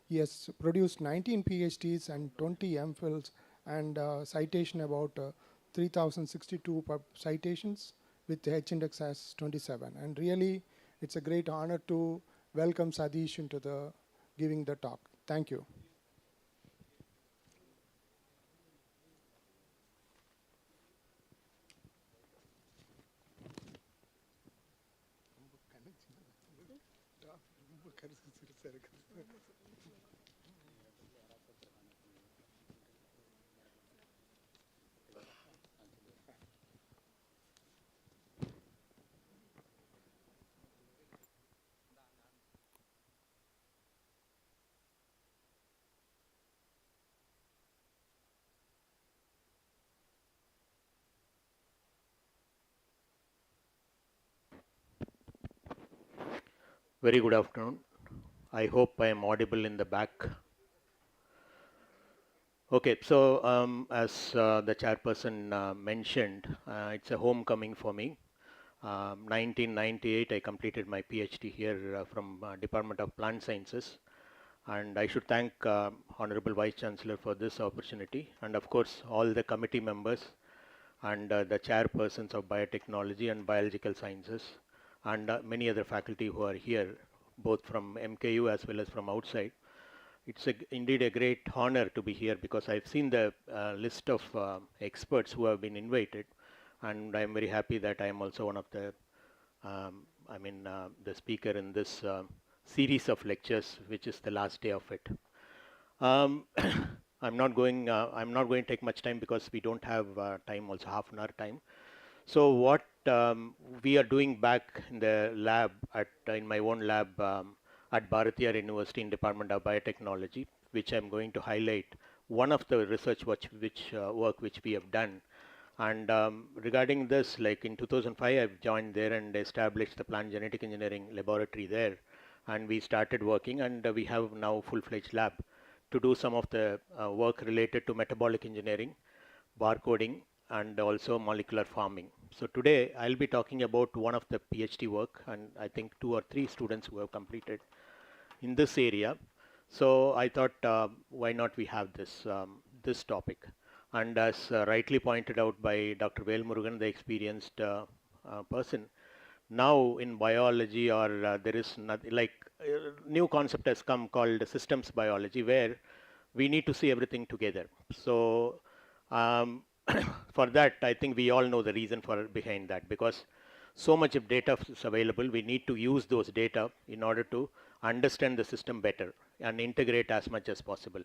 he has produced 19 PhDs and 20 MPhils and citation about 3062 citations with the H index as 27. And really it's a great honor to welcome Satish into the giving the talk. Thank you. Very good afternoon. I hope I am audible in the back. Okay, so as the chairperson mentioned, it's a homecoming for me. 1998, I completed my PhD here from Department of Plant Sciences, and I should thank Honorable Vice Chancellor for this opportunity, and of course all the committee members and the chairpersons of biotechnology and biological sciences, and many other faculty who are here, both from MKU as well as from outside. It's indeed a great honor to be here because I've seen the list of experts who have been invited, and I'm very happy that I am also one of the, the speaker in this series of lectures, which is the last day of it. I'm not going to take much time because we don't have time, also half an hour time. So what we are doing back in the lab in my own lab at Bharatiyar University in Department of Biotechnology, which I'm going to highlight one of the research work which we have done. And regarding this, like in 2005, I've joined there and established the plant genetic engineering laboratory there, and we started working, and we have now full-fledged lab to do some of the work related to metabolic engineering, barcoding, and also molecular farming. So today I'll be talking about one of the PhD work, and I think 2 or 3 students who have completed in this area. So I thought, why not we have this this topic? And as rightly pointed out by Dr. Velmurugan, the experienced person, now in biology, or there is nothing like new concept has come called systems biology, where we need to see everything together. So for that, I think we all know the reason behind that, because so much of data is available. We need to use those data in order to understand the system better and integrate as much as possible.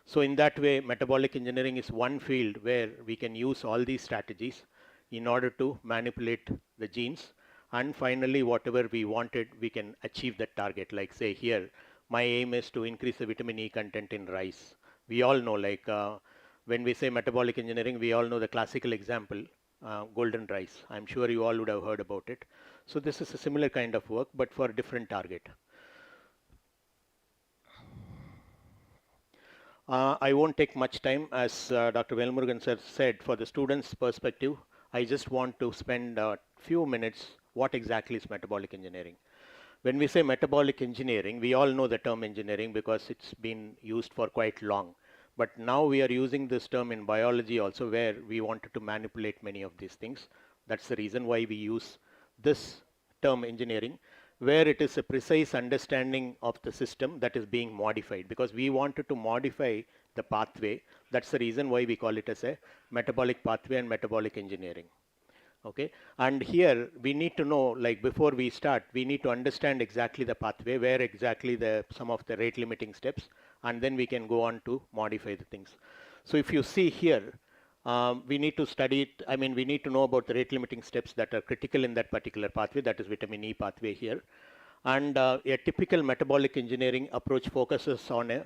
So in that way, metabolic engineering is one field where we can use all these strategies in order to manipulate the genes, and finally whatever we wanted, we can achieve that target. Like say here, my aim is to increase the vitamin E content in rice. We all know, like when we say metabolic engineering, we all know the classical example, golden rice. I'm sure you all would have heard about it. So this is a similar kind of work, but for a different target. I won't take much time. As Dr. Velmurugan sir said, for the students' perspective, I just want to spend a few minutes what exactly is metabolic engineering. When we say metabolic engineering, we all know the term engineering because it's been used for quite long. But now we are using this term in biology also, where we wanted to manipulate many of these things. That's the reason why we use this term engineering, where it is a precise understanding of the system that is being modified, because we wanted to modify the pathway. That's the reason why we call it as a metabolic pathway and metabolic engineering. Okay, and here we need to know, like before we start, we need to understand exactly the pathway, where exactly some of the rate limiting steps, and then we can go on to modify the things. So if you see here, we need to study it. I mean, we need to know about the rate limiting steps that are critical in that particular pathway, that is vitamin E pathway here. And a typical metabolic engineering approach focuses on a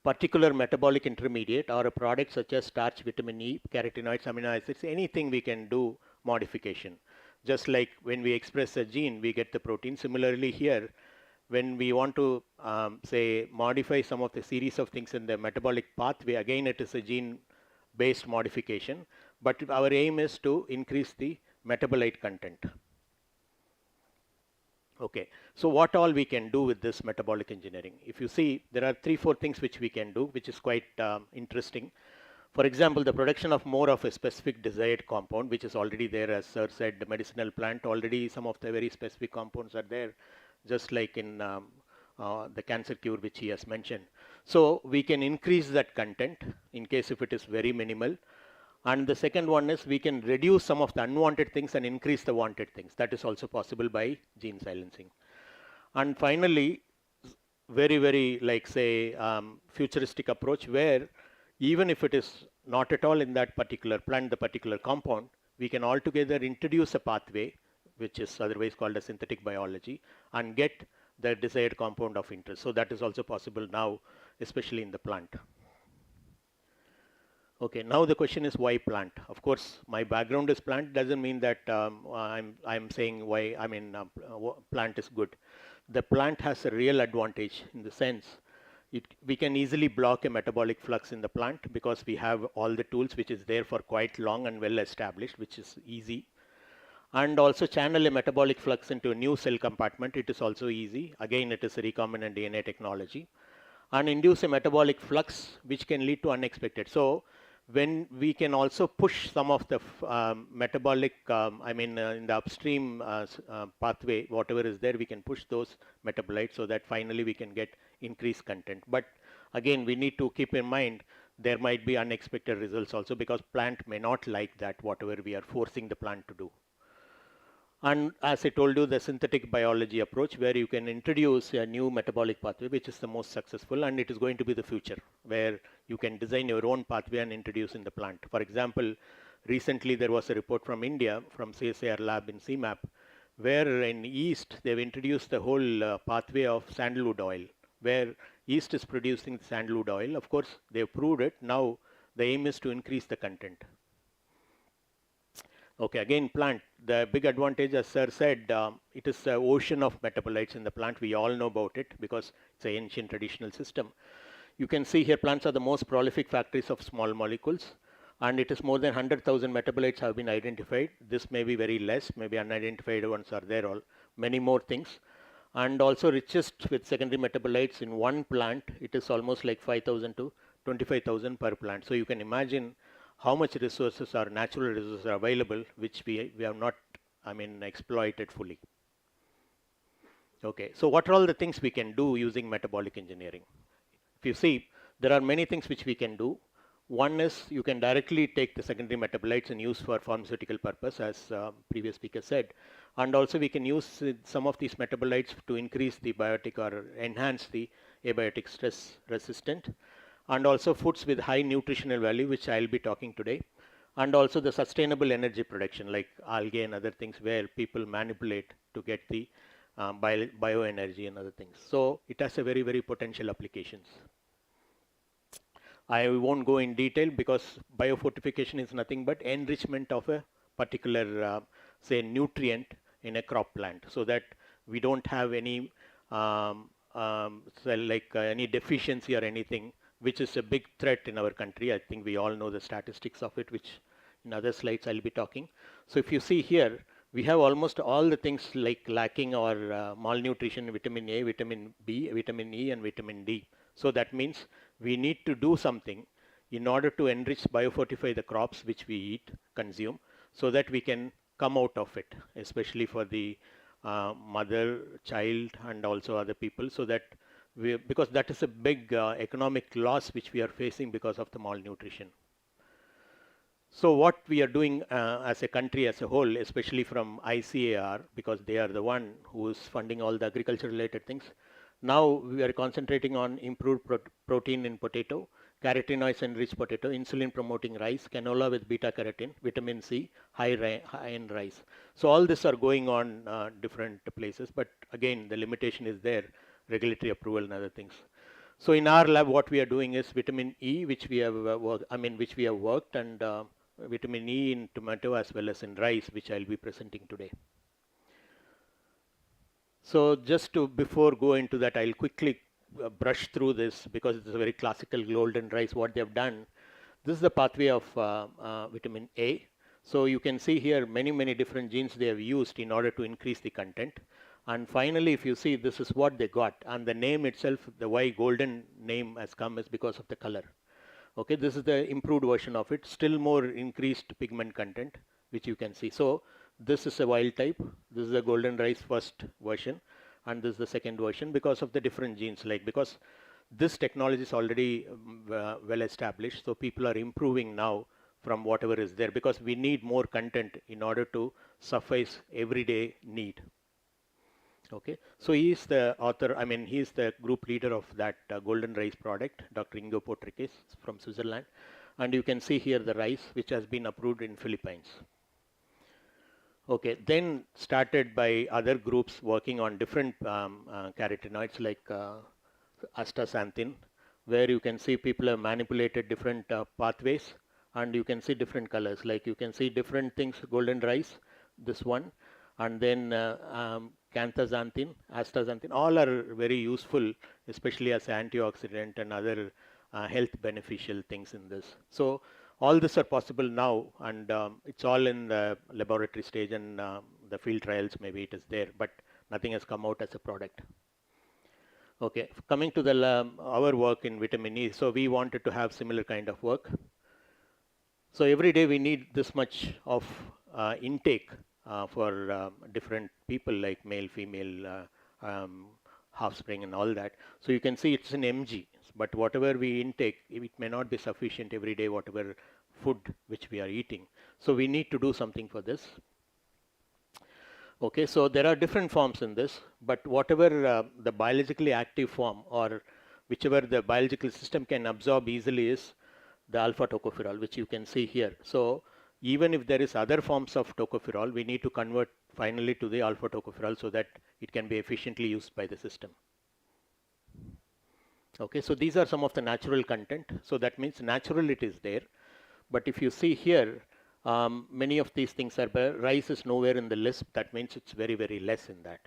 particular metabolic intermediate or a product such as starch, vitamin E, carotenoids, amino acids, anything we can do modification. Just like when we express a gene, we get the protein. Similarly here, when we want to say modify some of the series of things in the metabolic pathway, again it is a gene based modification, but our aim is to increase the metabolite content. Okay, so what all we can do with this metabolic engineering? If you see, there are 3-4 things which we can do, which is quite interesting. For example, the production of more of a specific desired compound, which is already there, as Sir said, the medicinal plant, already some of the very specific compounds are there, just like in the cancer cure, which he has mentioned. So we can increase that content in case if it is very minimal. And the second one is we can reduce some of the unwanted things and increase the wanted things. That is also possible by gene silencing. And finally, very, very like say futuristic approach where even if it is not at all in that particular plant, the particular compound, we can altogether introduce a pathway, which is otherwise called as synthetic biology, and get the desired compound of interest. So that is also possible now, especially in the plant. Okay, now the question is why plant? Of course, my background is plant, doesn't mean that I'm saying why, I mean, plant is good. The plant has a real advantage in the sense we can easily block a metabolic flux in the plant because we have all the tools which is there for quite long and well established, which is easy. And also channel a metabolic flux into a new cell compartment, it is also easy. Again, it is a recombinant DNA technology. And induce a metabolic flux which can lead to unexpected. So when we can also push some of the metabolic, in the upstream pathway, whatever is there, we can push those metabolites so that finally we can get increased content. But again, we need to keep in mind there might be unexpected results also because plant may not like that, whatever we are forcing the plant to do. And as I told you, the synthetic biology approach where you can introduce a new metabolic pathway, which is the most successful, and it is going to be the future, where you can design your own pathway and introduce in the plant. For example, recently there was a report from India, from CSIR lab in CMAP, where in yeast they've introduced the whole pathway of sandalwood oil, where yeast is producing sandalwood oil. Of course, they've proved it. Now the aim is to increase the content. Okay, again, plant, the big advantage, as Sir said, it is an ocean of metabolites in the plant. We all know about it because it's an ancient traditional system. You can see here plants are the most prolific factories of small molecules, and it is more than 100,000 metabolites have been identified. This may be very less, maybe unidentified ones are there, all many more things. And also richest with secondary metabolites in one plant, it is almost like 5,000 to 25,000 per plant. So you can imagine how much resources are natural resources are available, which we have not, exploited fully. Okay, so what are all the things we can do using metabolic engineering? If you see, there are many things which we can do. One is you can directly take the secondary metabolites and use for pharmaceutical purpose, as previous speaker said. And also we can use some of these metabolites to increase the biotic or enhance the abiotic stress resistant. And also foods with high nutritional value, which I'll be talking today. And also the sustainable energy production, like algae and other things where people manipulate to get the bioenergy and other things. So it has a very, very potential applications. I won't go in detail because biofortification is nothing but enrichment of a particular, say, nutrient in a crop plant so that we don't have any, any deficiency or anything, which is a big threat in our country. I think we all know the statistics of it, which in other slides I'll be talking. So if you see here, we have almost all the things like lacking or malnutrition, vitamin A, vitamin B, vitamin E, and vitamin D. So that means we need to do something in order to enrich, biofortify the crops which we eat, consume, so that we can come out of it, especially for the mother, child, and also other people, so that because that is a big economic loss which we are facing because of the malnutrition. So what we are doing as a country as a whole, especially from iCURE, because they are the one who is funding all the agriculture related things. Now we are concentrating on improved protein in potato, carotenoids enriched potato, insulin promoting rice, canola with beta carotene, vitamin C, high in rice. So all this are going on different places, but again the limitation is there, regulatory approval and other things. So in our lab, what we are doing is vitamin E, which we have worked, and vitamin E in tomato as well as in rice, which I'll be presenting today. So just to before go into that, I'll quickly brush through this because it's a very classical golden rice. What they have done, this is the pathway of vitamin A. So you can see here many different genes they have used in order to increase the content. And finally, if you see, this is what they got. And the name itself, the why golden name has come is because of the color. Okay, this is the improved version of it, still more increased pigment content, which you can see. So this is a wild type. This is the golden rice first version, and this is the second version because of the different genes. Like because this technology is already well established, so people are improving now from whatever is there because we need more content in order to suffice everyday need. Okay, so he is the author, he is the group leader of that golden rice product, Dr. Ingo Potrikes from Switzerland. And you can see here the rice which has been approved in Philippines. Okay, then started by other groups working on different carotenoids like astaxanthin, where you can see people have manipulated different pathways and you can see different colors. Like you can see different things, golden rice, this one, and then canthaxanthin, astaxanthin, all are very useful, especially as antioxidant and other health beneficial things in this. So all this are possible now, and it's all in the laboratory stage and the field trials, maybe it is there, but nothing has come out as a product. Okay, coming to the our work in vitamin E, so we wanted to have similar kind of work. So every day we need this much of intake for different people like male, female, offspring and all that. So you can see it's in mg, but whatever we intake, it may not be sufficient every day, whatever food which we are eating. So we need to do something for this. Okay, so there are different forms in this, but whatever the biologically active form or whichever the biological system can absorb easily is the alpha tocopherol, which you can see here. So even if there is other forms of tocopherol, we need to convert finally to the alpha tocopherol so that it can be efficiently used by the system. Okay, so these are some of the natural content. So that means natural it is there. But if you see here, many of these things are there. Rice is nowhere in the list. That means it's very less in that.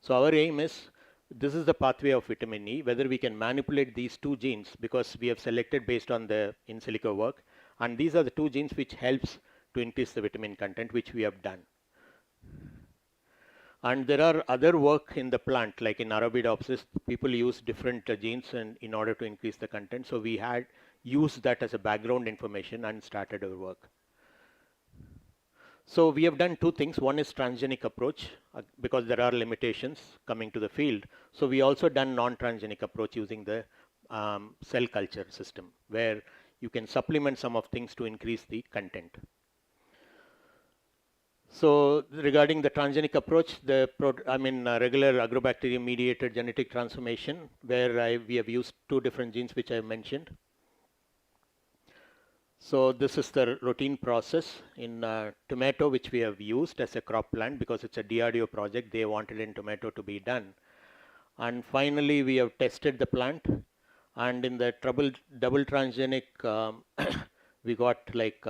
So our aim is, this is the pathway of vitamin E, whether we can manipulate these two genes because we have selected based on the in silico work. And these are the two genes which helps to increase the vitamin content, which we have done. And there are other work in the plant, like in Arabidopsis, people use different genes in order to increase the content. So we had used that as a background information and started our work. So we have done two things. One is transgenic approach because there are limitations coming to the field. So we also done non-transgenic approach using the cell culture system, where you can supplement some of things to increase the content. So regarding the transgenic approach, the regular agrobacterium mediated genetic transformation, where we have used two different genes which I mentioned. So this is the routine process in tomato, which we have used as a crop plant because it's a DRDO project. They wanted in tomato to be done. And finally, we have tested the plant. And in the double transgenic, we got like,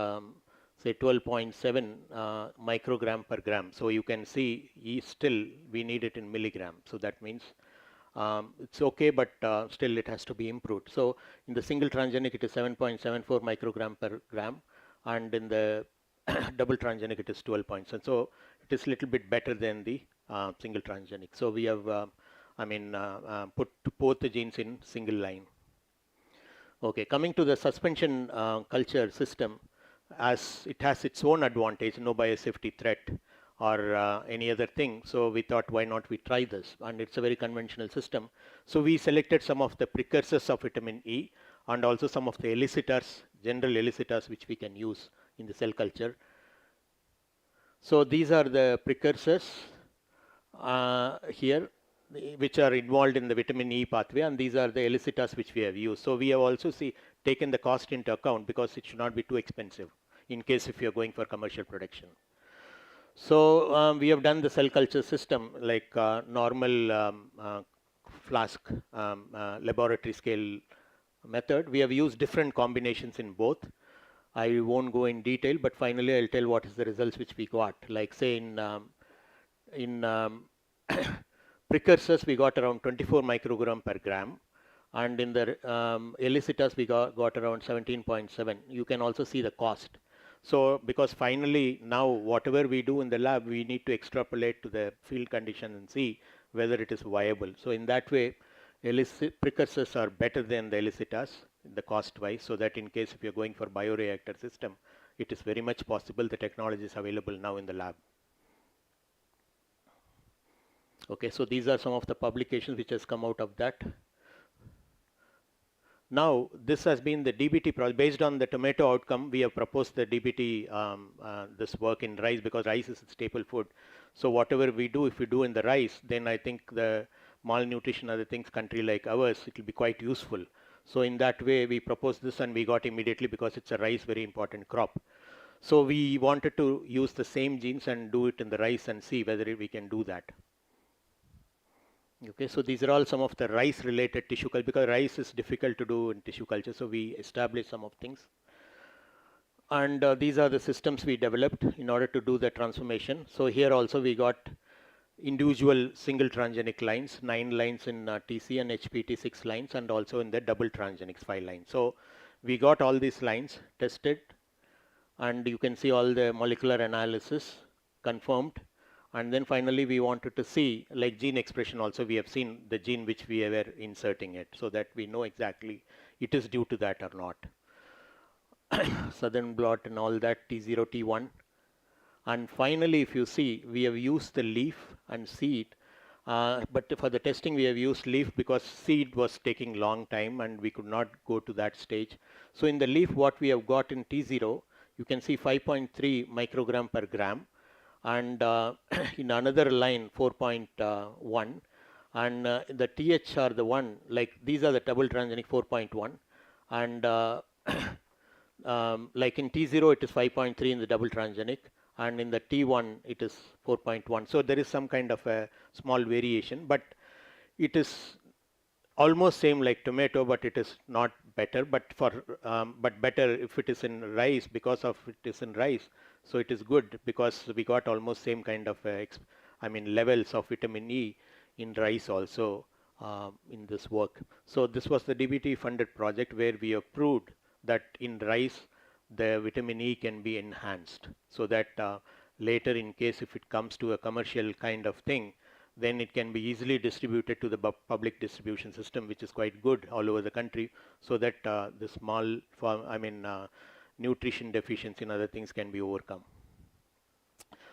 say 12.7 microgram per gram. So you can see still we need it in milligram. So that means it's okay, but still it has to be improved. So in the single transgenic, it is 7.74 microgram per gram. And in the double transgenic, it is 12.7. So it is a little bit better than the single transgenic. So we have, put both the genes in single line. Okay, coming to the suspension culture system, as it has its own advantage, no biosafety threat or any other thing. So we thought, why not we try this? And it's a very conventional system. So we selected some of the precursors of vitamin E and also some of the elicitors, general elicitors, which we can use in the cell culture. So these are the precursors here. which are involved in the vitamin E pathway, and these are the elicitors which we have used. So we have also taken the cost into account because it should not be too expensive in case if you are going for commercial production. So we have done the cell culture system like normal flask laboratory scale method. We have used different combinations in both. I won't go in detail, but finally I'll tell what is the results which we got. Like say in precursors we got around 24 microgram per gram, and in the elicitors we got around 17.7. You can also see the cost. So because finally now whatever we do in the lab, we need to extrapolate to the field condition and see whether it is viable. So in that way, precursors are better than the elicitors, the cost wise, so that in case if you're going for bioreactor system, it is very much possible the technology is available now in the lab. Okay, so these are some of the publications which has come out of that. Now, this has been the DBT project. Based on the tomato outcome, we have proposed the DBT, this work in rice, because rice is a staple food. So whatever we do, if we do in the rice, then I think the malnutrition, other things, country like ours, it will be quite useful. So in that way, we proposed this and we got immediately because it's a rice, very important crop. So we wanted to use the same genes and do it in the rice and see whether we can do that. Okay, so these are all some of the rice related tissue culture, because rice is difficult to do in tissue culture. So we established some of things. And these are the systems we developed in order to do the transformation. So here also we got individual single transgenic lines, 9 lines in TC and HPT 6 lines, and also in the double transgenics 5 lines. So we got all these lines tested, and you can see all the molecular analysis confirmed. And then finally we wanted to see, like gene expression also, we have seen the gene which we were inserting it, so that we know exactly it is due to that or not. Southern blot and all that, T0, T1. And finally, if you see, we have used the leaf and seed, but for the testing we have used leaf because seed was taking long time and we could not go to that stage. So in the leaf, what we have got in T0, you can see 5.3 microgram per gram. And in another line 4.1, and the TH are the one, like these are the double transgenic 4.1, and like in T0 it is 5.3 in the double transgenic, and in the T1 it is 4.1. So there is some kind of a small variation, but it is almost same like tomato, but it is not better. But better if it is in rice, because of it is in rice. So it is good because we got almost same kind of levels of vitamin E in rice also in this work. So this was the DBT funded project where we have proved that in rice the vitamin E can be enhanced, so that later in case if it comes to a commercial kind of thing, then it can be easily distributed to the public distribution system, which is quite good all over the country, so that the small nutrition deficiency and other things can be overcome.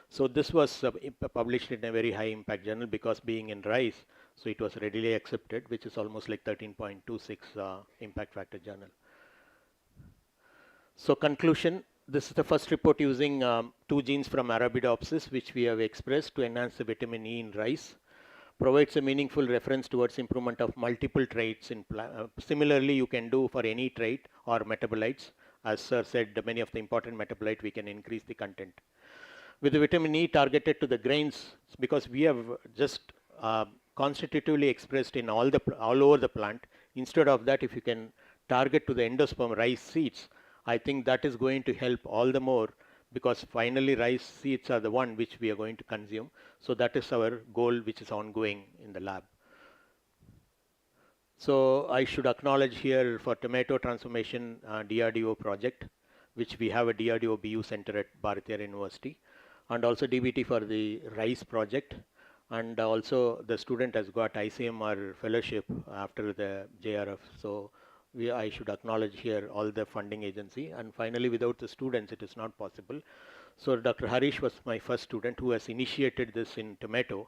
So this was published in a very high impact journal because being in rice, so it was readily accepted, which is almost like 13.26 impact factor journal. So conclusion, this is the first report using 2 genes from Arabidopsis, which we have expressed to enhance the vitamin E in rice. Provides a meaningful reference towards improvement of multiple traits in similarly you can do for any trait or metabolites. As sir said, many of the important metabolites we can increase the content. With the vitamin E targeted to the grains, because we have just constitutively expressed in all over the plant, instead of that if you can target to the endosperm rice seeds, I think that is going to help all the more, because finally rice seeds are the one which we are going to consume. So that is our goal, which is ongoing in the lab. So I should acknowledge here for tomato transformation DRDO project, which we have a DRDO BU center at Bharatiya University, and also DBT for the rice project. And also the student has got ICMR fellowship after the JRF. So I should acknowledge here all the funding agency. And finally, without the students, it is not possible. So Dr. Harish was my first student who has initiated this in tomato.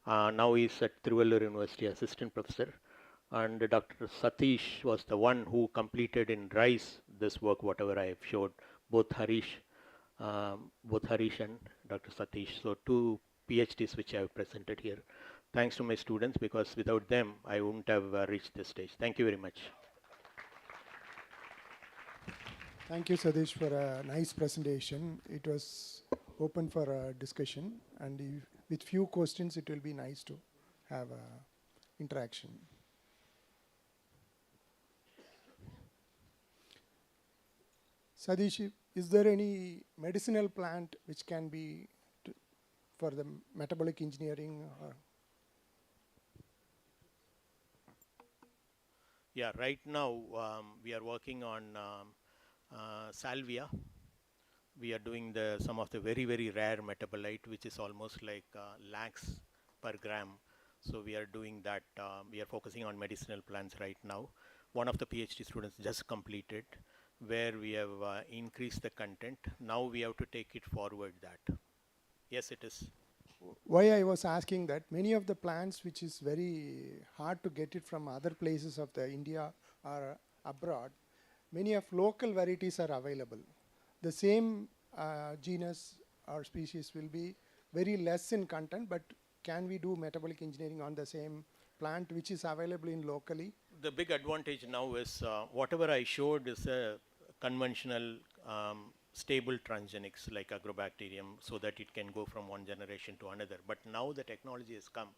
Now he's at Tiruvallur University, assistant professor. And Dr. Satish was the one who completed in rice this work, whatever I have showed, both Harish and Dr. Satish. So 2 PhDs which I have presented here. thanks to my students, because without them, I wouldn't have reached this stage. Thank you very much. Thank you, Sadish, for a nice presentation. It was open for a discussion, and with few questions, it will be nice to have a interaction. Sadish, is there any medicinal plant which can be for the metabolic engineering? Or Yeah, right now we are working on salvia. We are doing some of the very, very rare metabolite, which is almost like lakhs per gram. So we are doing that. We are focusing on medicinal plants right now. One of the PhD students just completed, where we have increased the content. Now we have to take it forward that. Yes, it is. Why I was asking that, many of the plants which is very hard to get it from other places of the India or abroad, many of local varieties are available. The same genus or species will be very less in content, but can we do metabolic engineering on the same plant which is available in locally? The big advantage now is whatever I showed is a conventional stable transgenics like agrobacterium, so that it can go from one generation to another. But now the technology has come.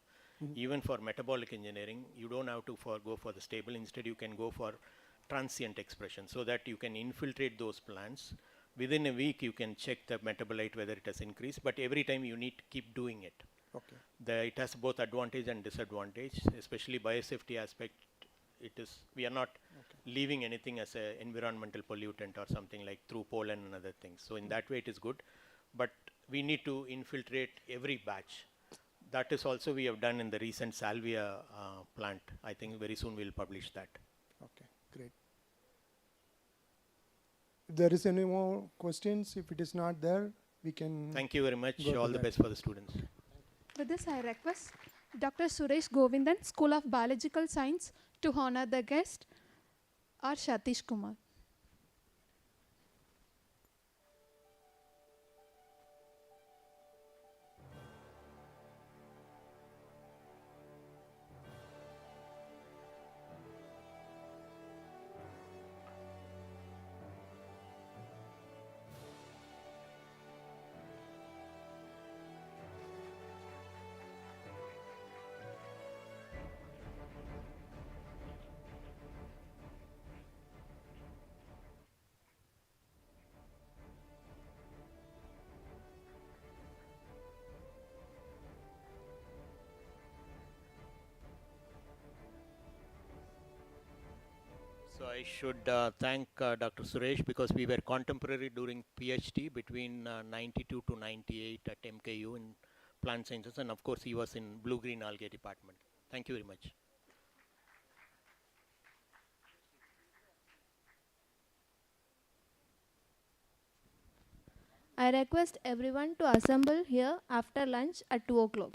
Even for metabolic engineering, you don't have to go for the stable. Instead, you can go for transient expression, so that you can infiltrate those plants. Within a week, you can check the metabolite whether it has increased, but every time you need to keep doing it. Okay. It has both advantage and disadvantage, especially biosafety aspect. We are not leaving anything as an environmental pollutant or something like through pollen and other things. So in that way, it is good, but we need to infiltrate every batch. That is also we have done in the recent salvia plant. I think very soon we'll publish that. Okay, great. If there is any more questions, if it is not there, we can. Thank you very much. All the best for the students. With this, I request Dr. Suresh Govindan, School of Biological Science, to honor the guest, R. Satish Kumar. So I should thank Dr. Suresh, because we were contemporary during PhD between 92 to 98 at MKU in plant sciences, and of course he was in blue-green algae department. Thank you very much. I request everyone to assemble here after lunch at 2 o'clock.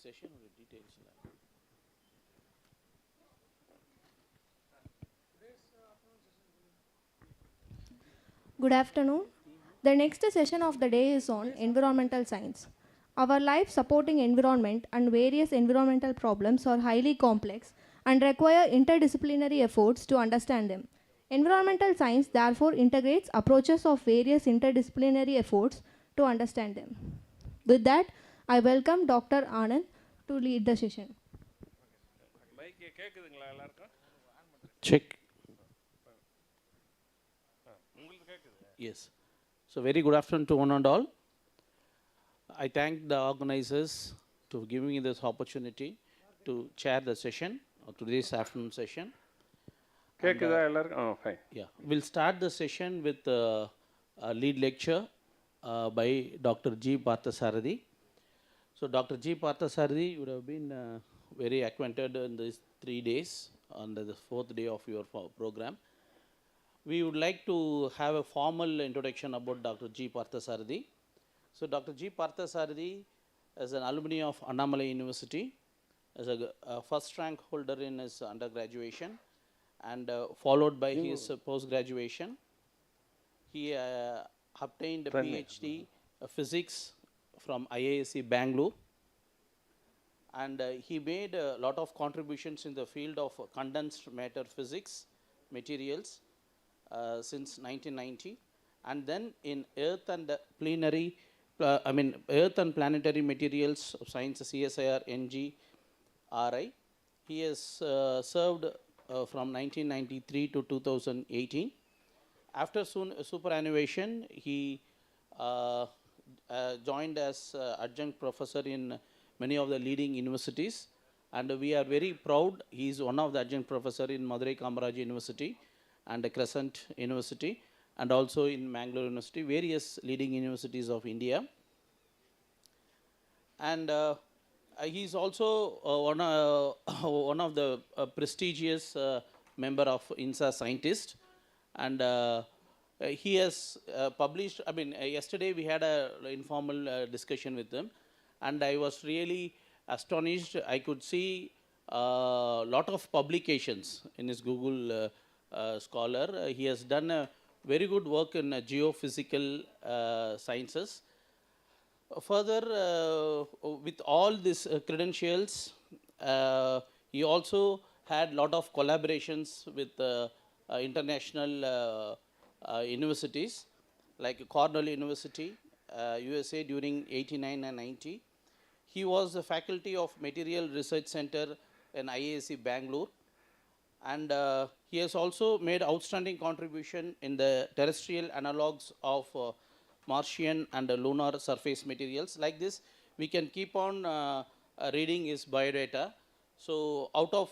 session or details? Good afternoon. The next session of the day is on environmental science. Our life supporting environment and various environmental problems are highly complex and require interdisciplinary efforts to understand them. Environmental science therefore integrates approaches of various interdisciplinary efforts to understand them. With that, I welcome Dr. Anand to lead the session. Check. Yes. So very good afternoon to one and all. I thank the organizers to giving me this opportunity to chair the session, or today's afternoon session. Yeah, we'll start the session with a lead lecture by Dr. G. Parthasarathi. So Dr. G. Parthasarathi would have been very acquainted in these 3 days on the 4th day of your program. We would like to have a formal introduction about Dr. G. Parthasarathi. So Dr. G. Parthasarathi is an alumni of Annamalai University, as a first rank holder in his undergraduation, and followed by his post-graduation. He obtained a PhD physics from IISc Bangalore, and he made a lot of contributions in the field of condensed matter physics materials since 1990, and then in earth and earth and planetary materials of science, CSIR NG RI. He has served from 1993 to 2018. After superannuation, he joined as adjunct professor in many of the leading universities, and we are very proud. He is one of the adjunct professor in Madurai Kamaraj University and Crescent University, and also in Mangalore University, various leading universities of India. And he is also one of the prestigious member of INSA scientists, and he has published. Yesterday we had an informal discussion with him, and I was really astonished. I could see a lot of publications in his Google Scholar. He has done a very good work in geophysical sciences. Further, with all these credentials, he also had a lot of collaborations with international universities like Cornell University, USA during 89 and 90. He was the faculty of Material Research Center in IISc Bangalore, and he has also made outstanding contribution in the terrestrial analogs of Martian and lunar surface materials. Like this, we can keep on reading his biodata. So out of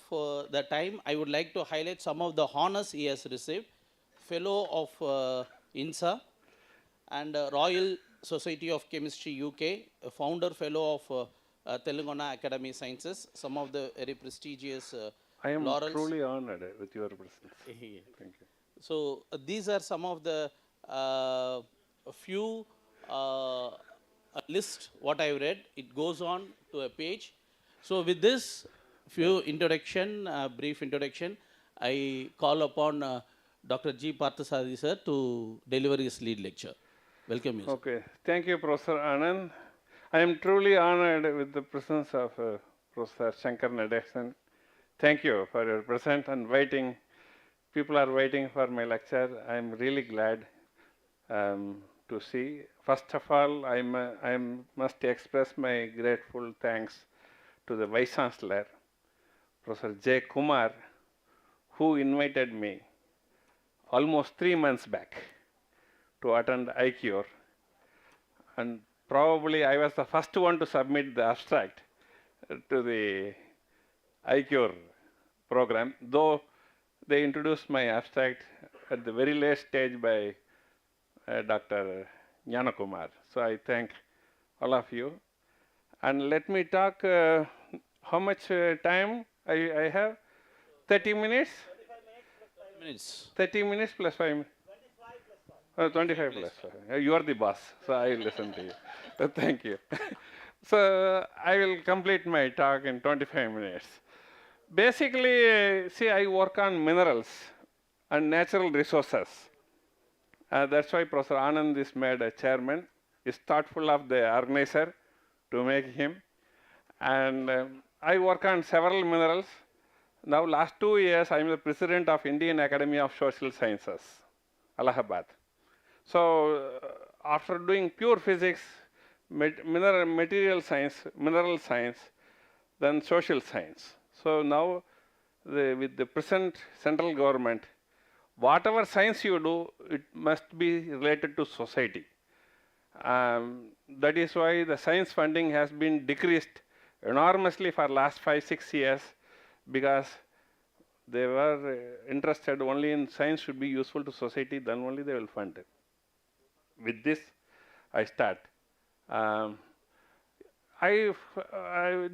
the time, I would like to highlight some of the honors he has received. Fellow of INSA and Royal Society of Chemistry UK, a founder fellow of Telangana Academy Sciences, some of the very prestigious I am laurels. truly honored with your presence. Thank you. So these are some of the few list what I read. It goes on to a page. So with this few introduction, brief introduction, I call upon Dr. G. Parthasarathi sir to deliver his lead lecture. Welcome you, sir. Okay, thank you, Professor Anand. I am truly honored with the presence of Professor Shankar Nadesan. Thank you for your presence and waiting. People are waiting for my lecture. I am really glad to see. First of all, I must express my grateful thanks to the Vice Chancellor, Professor J. Kumar, who invited me almost 3 months back to attend iCURE. And probably I was the first one to submit the abstract to the iCURE program, though they introduced my abstract at the very late stage by Dr. Jnanakumar. So I thank all of you. And let me talk, how much time I have? 30 minutes? 30 minutes plus 5 minutes. 25 plus. You are the boss, so I will listen to you. Thank you. So I will complete my talk in 25 minutes. Basically, see, I work on minerals and natural resources. That's why Professor Anand is made a chairman. He's thoughtful of the organizer to make him. And I work on several minerals. Now, last 2 years, I'm the president of Indian Academy of Social Sciences, Allahabad. So after doing pure physics, material science, mineral science, then social science. So now, with the present central government, whatever science you do, it must be related to society. That is why the science funding has been decreased enormously for last 5-6 years, because they were interested only in science should be useful to society, then only they will fund it. With this, I start. I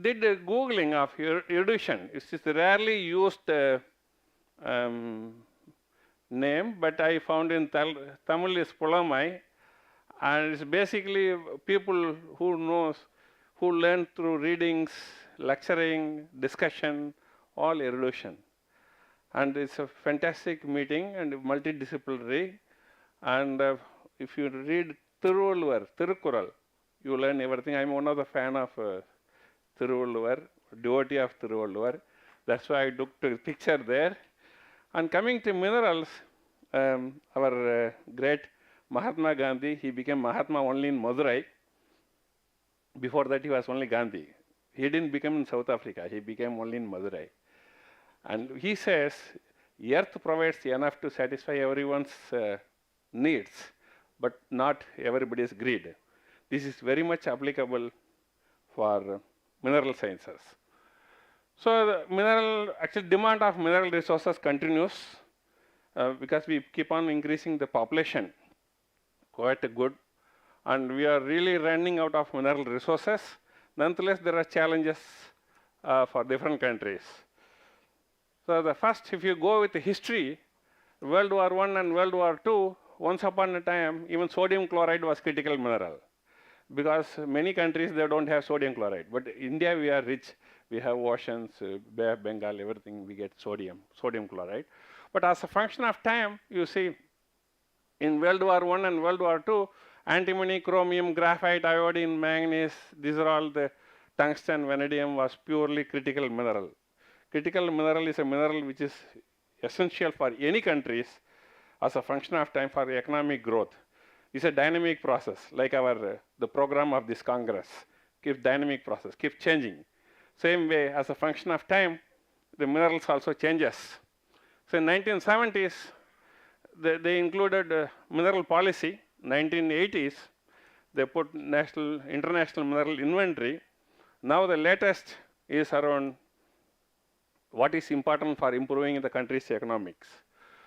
did a Googling of Erudition. It's a rarely used name, but I found in Tamil is Pulamai, and it's basically people who learn through readings, lecturing, discussion, all erudition. And it's a fantastic meeting and multidisciplinary. And if you read Tirukkural, you learn everything. I'm one of the fan of Tiruvallur, devotee of Tiruvallur. That's why I took a picture there. And coming to minerals, our great Mahatma Gandhi, he became Mahatma only in Madurai. Before that, he was only Gandhi. He didn't become in South Africa. He became only in Madurai. And he says, earth provides enough to satisfy everyone's needs, but not everybody's greed. This is very much applicable for mineral sciences. So the demand of mineral resources continues because we keep on increasing the population quite good, and we are really running out of mineral resources. Nonetheless, there are challenges for different countries. So the first, if you go with the history, World War I and World War II, once upon a time, even sodium chloride was critical mineral, because many countries, they don't have sodium chloride. But India, we are rich. We have oceans, Bay of Bengal, everything, we get sodium chloride. But as a function of time, you see, in World War I and World War II, antimony, chromium, graphite, iodine, manganese, these are all the tungsten, vanadium was purely critical mineral. Critical mineral is a mineral which is essential for any countries as a function of time for economic growth. It's a dynamic process, like the program of this Congress, keeps dynamic process, keeps changing. Same way, as a function of time, the minerals also changes. So in 1970s, they included mineral policy. 1980s, they put international mineral inventory. Now the latest is around what is important for improving the country's economics.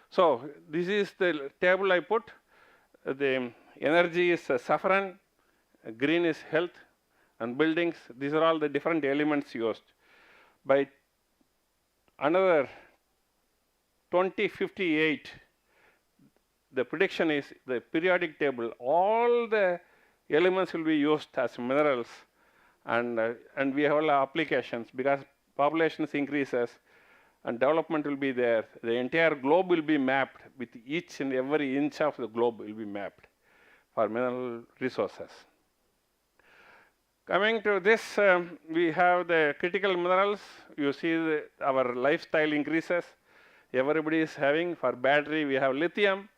So this is the table I put. The energy is saffron, green is health, and buildings. These are all the different elements used. By another 2058, the prediction is the periodic table, all the elements will be used as minerals, and we have all applications because populations increases and development will be there. The entire globe will be mapped with each and every inch of the globe will be mapped for mineral resources. Coming to this, we have the critical minerals. You see our lifestyle increases. Everybody is having, for battery, we have lithium.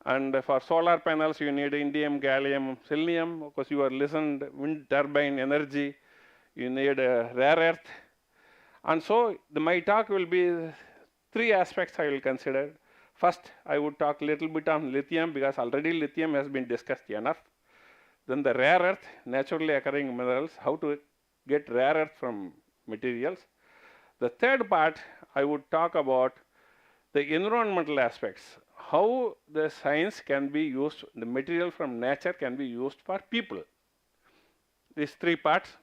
And for solar panels, you need indium, gallium, selenium. Of course, you are listened wind turbine energy. You need rare earth. And so my talk will be 3 aspects I will consider. First, I would talk a little bit on lithium because already lithium has been discussed enough. Then the rare earth, naturally occurring minerals, how to get rare earth from materials. The third part, I would talk about the environmental aspects, how the science can be used, the material from nature can be used for people. These 3 parts.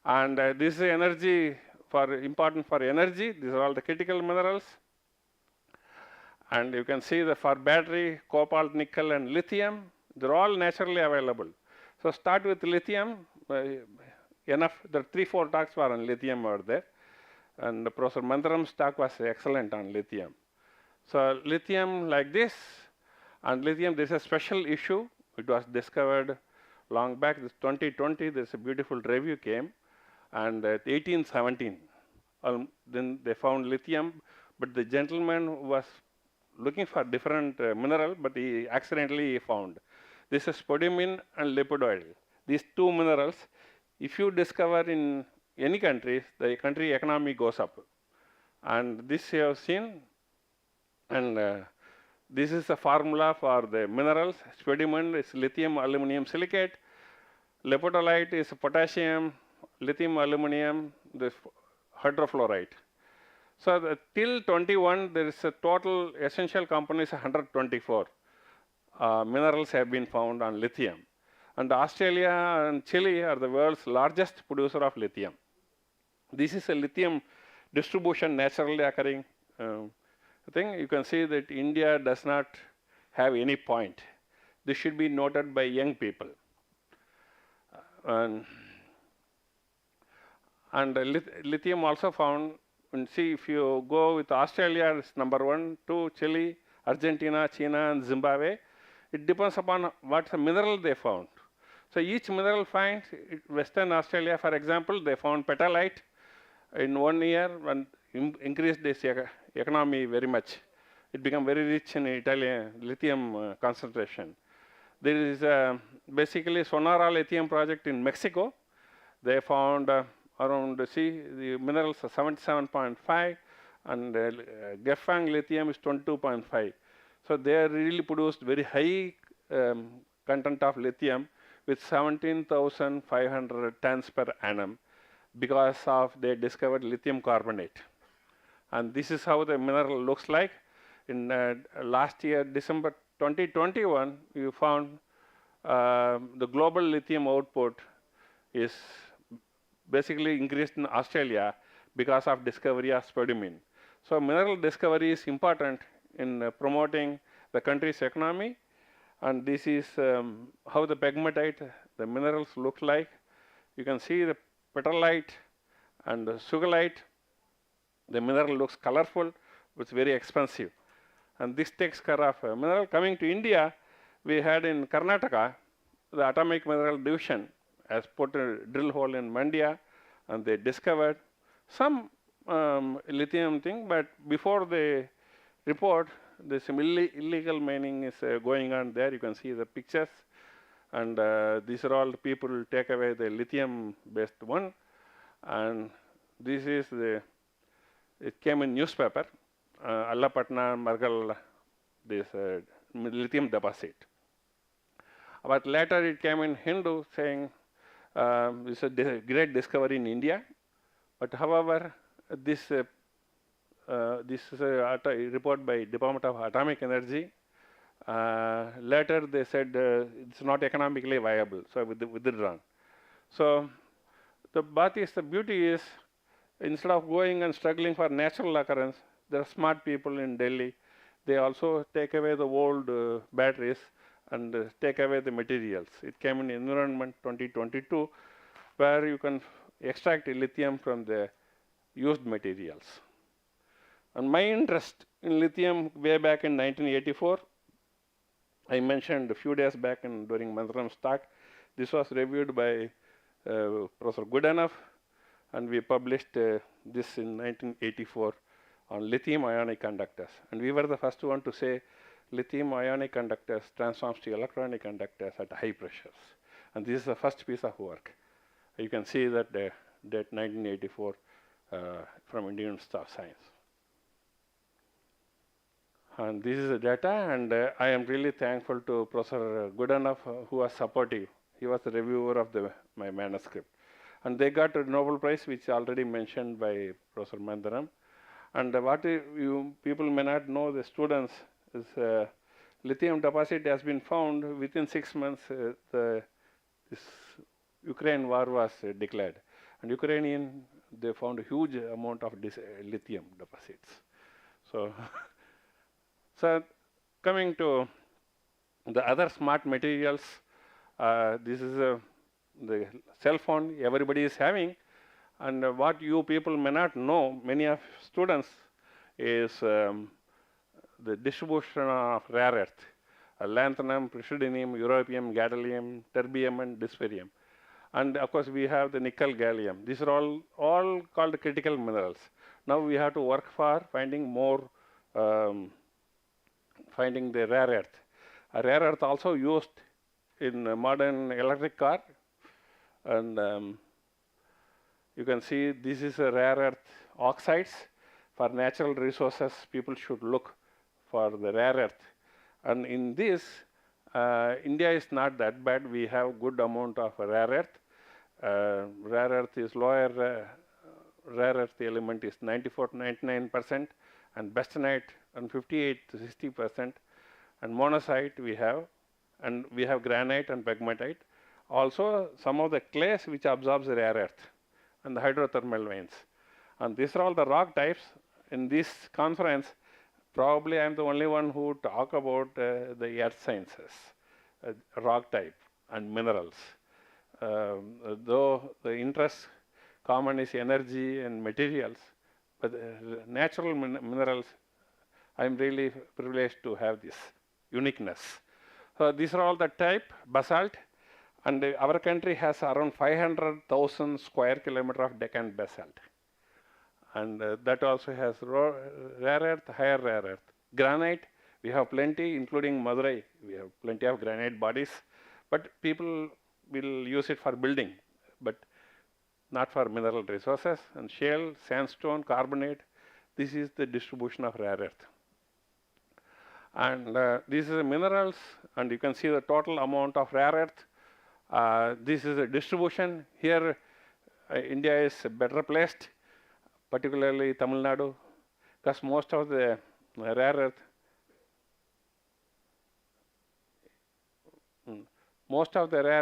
And this is energy, important for energy. These are all the critical minerals. And you can see that for battery, cobalt, nickel, and lithium, they're all naturally available. So start with lithium. enough. There are 3-4 talks were on lithium over there. And Professor Mandaram's talk was excellent on lithium. So lithium like this, and lithium, there's a special issue. It was discovered long back, this 2020, there's a beautiful review came, and 1817, then they found lithium, but the gentleman was looking for different mineral, but he accidentally found. This is spodumene and lepidoid. These two minerals, if you discover in any country, the country economy goes up. And this you have seen, and this is the formula for the minerals. Spodumene is lithium aluminum silicate. Lepidolite is potassium, lithium aluminum, this hydrofluoride. So till 21, there is a total essential components 124 minerals have been found on lithium. And Australia and Chile are the world's largest producer of lithium. This is a lithium distribution naturally occurring thing. You can see that India does not have any point. This should be noted by young people. And lithium also found, and see if you go with Australia, it's number 1, 2, Chile, Argentina, China, and Zimbabwe. It depends upon what mineral they found. So each mineral finds, Western Australia, for example, they found petalite in 1 year and increased this economy very much. It became very rich in Italian lithium concentration. There is basically Sonora lithium project in Mexico. They found around the minerals are 77.5 and Gefang lithium is 22.5. So they really produced very high content of lithium with 17,500 tons per annum because of they discovered lithium carbonate. And this is how the mineral looks like. In last year, December 2021, you found the global lithium output is basically increased in Australia because of discovery of spodumene. So mineral discovery is important in promoting the country's economy. And this is how the pegmatite, the minerals look like. You can see the petalite and the sugarlite. The mineral looks colorful, but it's very expensive. And this takes care of mineral. Coming to India, we had in Karnataka, the Atomic Mineral Division has put a drill hole in Mandya, and they discovered some lithium thing, but before they report, there's some illegal mining is going on there. You can see the pictures, and these are all the people who take away the lithium-based one, and this is the, it came in newspaper, Allapatna, Margal, this lithium deposit. But later it came in Hindu saying this is a great discovery in India. But however, this is a report by Department of Atomic Energy. Later they said it's not economically viable, so withdrawn. So the beauty is, instead of going and struggling for natural occurrence, there are smart people in Delhi. They also take away the old batteries and take away the materials. It came in Environment 2022, where you can extract lithium from the used materials. And my interest in lithium way back in 1984, I mentioned a few days back during Mandaram's talk. This was reviewed by Professor Goodenough, and we published this in 1984 on lithium ionic conductors. And we were the first one to say lithium ionic conductors transforms to electronic conductors at high pressures. And this is the first piece of work. You can see that date 1984 from Indian Institute of Science. And this is the data, and I am really thankful to Professor Goodenough, who was supportive. He was the reviewer of my manuscript. And they got a Nobel Prize, which already mentioned by Professor Mandaram. And what people may not know, the students, is lithium deposit has been found within 6 months. This Ukraine war was declared, and Ukrainian, they found a huge amount of lithium deposits. So, so coming to the other smart materials, this is the cell phone everybody is having, and what you people may not know, many of students, is the distribution of rare earth, lanthanum, praseodymium, europium, gadolinium, terbium, and dysprosium. And of course, we have the nickel, gallium. These are all called critical minerals. Now we have to work for finding more, finding the rare earth. A rare earth also used in a modern electric car, and you can see this is a rare earth oxides. For natural resources, people should look for the rare earth. And in this, India is not that bad. We have good amount of rare earth. Rare earth is lower, rare earth element is 94 to 99%, and bastanite and 58 to 60%, and monazite we have, and we have granite and pegmatite. Also, some of the clays which absorbs the rare earth, and the hydrothermal veins. And these are all the rock types. In this conference, probably I am the only one who talk about the earth sciences, rock type and minerals. Though the interest common is energy and materials, but natural minerals, I am really privileged to have this uniqueness. So these are all the type basalt, and our country has around 500,000 square kilometer of Deccan basalt. And that also has rare earth, higher rare earth. Granite, we have plenty, including Madurai. We have plenty of granite bodies, but people will use it for building, but not for mineral resources. And shale, sandstone, carbonate, this is the distribution of rare earth. And these are the minerals, and you can see the total amount of rare earth. This is a distribution. Here, India is better placed, particularly Tamil Nadu, because most of the rare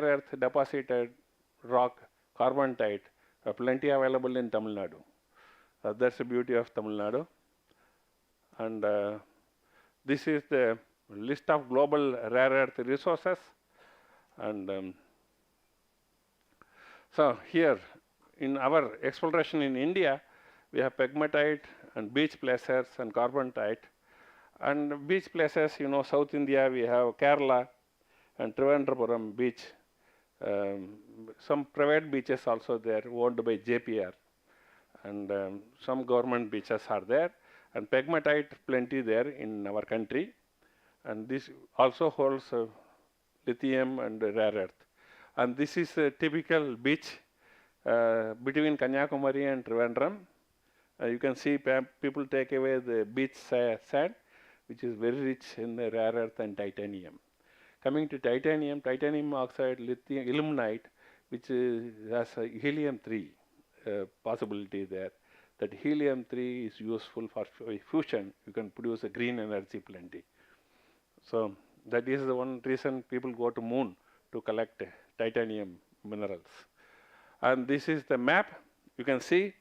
earth, deposited rock, carbonite, are plenty available in Tamil Nadu. That's the beauty of Tamil Nadu. And this is the list of global rare earth resources. And so here, in our exploration in India, we have pegmatite and beach placers and carbonite. And beach placers, you know, South India, we have Kerala and Trivandrum beach. Some private beaches also there, owned by JPR. And some government beaches are there. And pegmatite plenty there in our country. And this also holds lithium and rare earth. And this is a typical beach between Kanyakumari and Trivandrum. You can see people take away the beach sand, which is very rich in the rare earth and titanium. Coming to titanium, titanium oxide, lithium, ilmenite, which has a helium-3 possibility there. That helium-3 is useful for fusion. You can produce a green energy plenty. So that is the one reason people go to moon to collect titanium minerals. And this is the map. You can see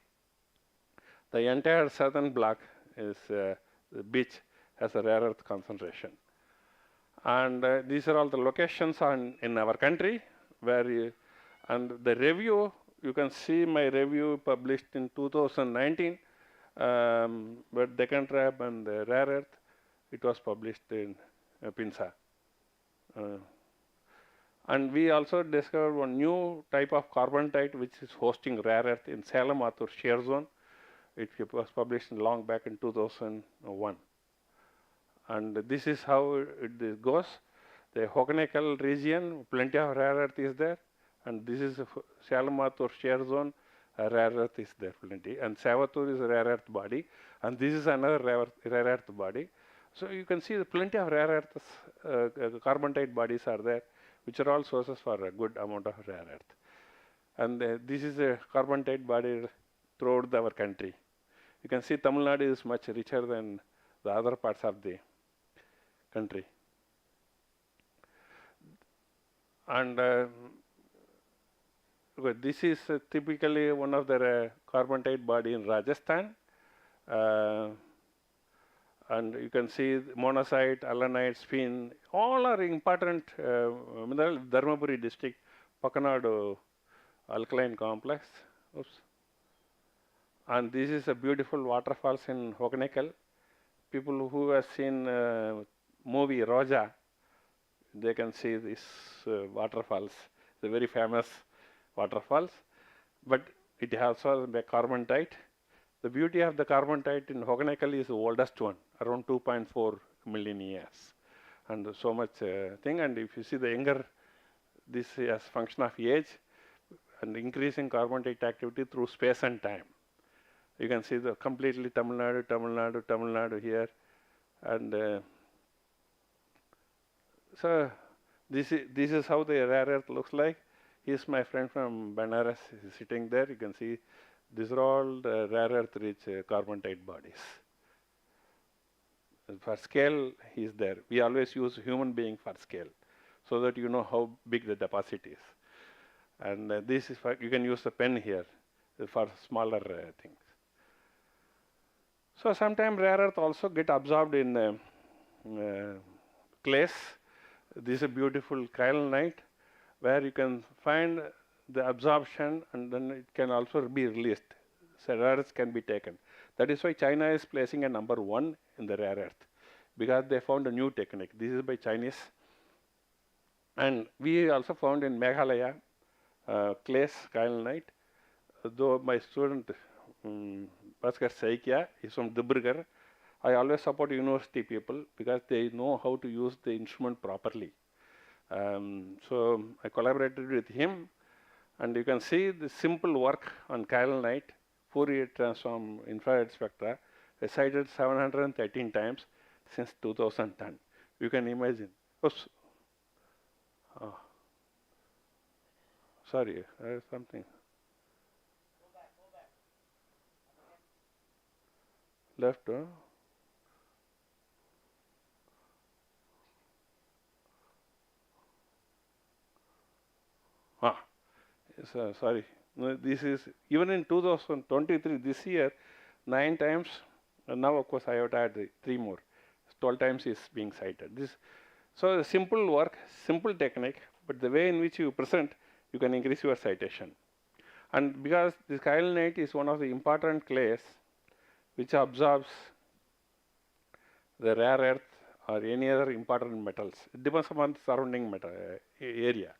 the entire southern block is the beach has a rare earth concentration. And these are all the locations in our country where and the review, you can see my review published in 2019, but Deccan Trap and the rare earth, it was published in PINSA. And we also discovered one new type of carbonite which is hosting rare earth in Salem-Athur shear zone. It was published long back in 2001. And this is how it goes. The Hokanekal region, plenty of rare earth is there. And this is Salem-Athur shear zone, rare earth is there plenty. And Savatur is a rare earth body. And this is another rare earth body. So you can see plenty of rare earth carbonite bodies are there, which are all sources for a good amount of rare earth. And this is a carbonite body throughout our country. You can see Tamil Nadu is much richer than the other parts of the country. And this is typically one of the carbonite body in Rajasthan. And you can see monazite, allanite, spin, all are important mineral. Dharmapuri district, Pakanadu alkaline complex. Oops. And this is a beautiful waterfalls in Hoganekal. People who have seen movie Roja, they can see these waterfalls, the very famous waterfalls. But it also has a carbonatite. The beauty of the carbonatite in Hoganekal is the oldest one, around 2.4 million years. And so much thing. And if you see the younger, this is as function of age and increasing carbonatite activity through space and time. You can see the completely Tamil Nadu here. And so this is how the rare earth looks like. Here's my friend from Banaras sitting there. You can see these are all the rare earth rich carbonatite bodies. For scale, he's there. We always use human being for scale, so that you know how big the deposit is. And this is for, you can use the pen here for smaller things. So sometimes rare earth also get absorbed in clays. This is a beautiful kyanite where you can find the absorption and then it can also be released. So rare earths can be taken. That is why China is placing a number 1 in the rare earth, because they found a new technique. This is by Chinese. And we also found in Meghalaya clays kyanite. Though my student Bhaskar Saikia is from Dibrugarh, I always support university people because they know how to use the instrument properly. So I collaborated with him, and you can see the simple work on kyanite, Fourier transform infrared spectra, cited 713 times since 2010. You can imagine. Oops. Oh. Sorry, there's something. Left, huh? Sorry. No, this is even in 2023, this year, 9 times. And now, of course, I have to add 3 more. 12 times is being cited. So simple work, simple technique, but the way in which you present, you can increase your citation. And because this kyanite is one of the important clays which absorbs the rare earth or any other important metals. It depends upon the surrounding area.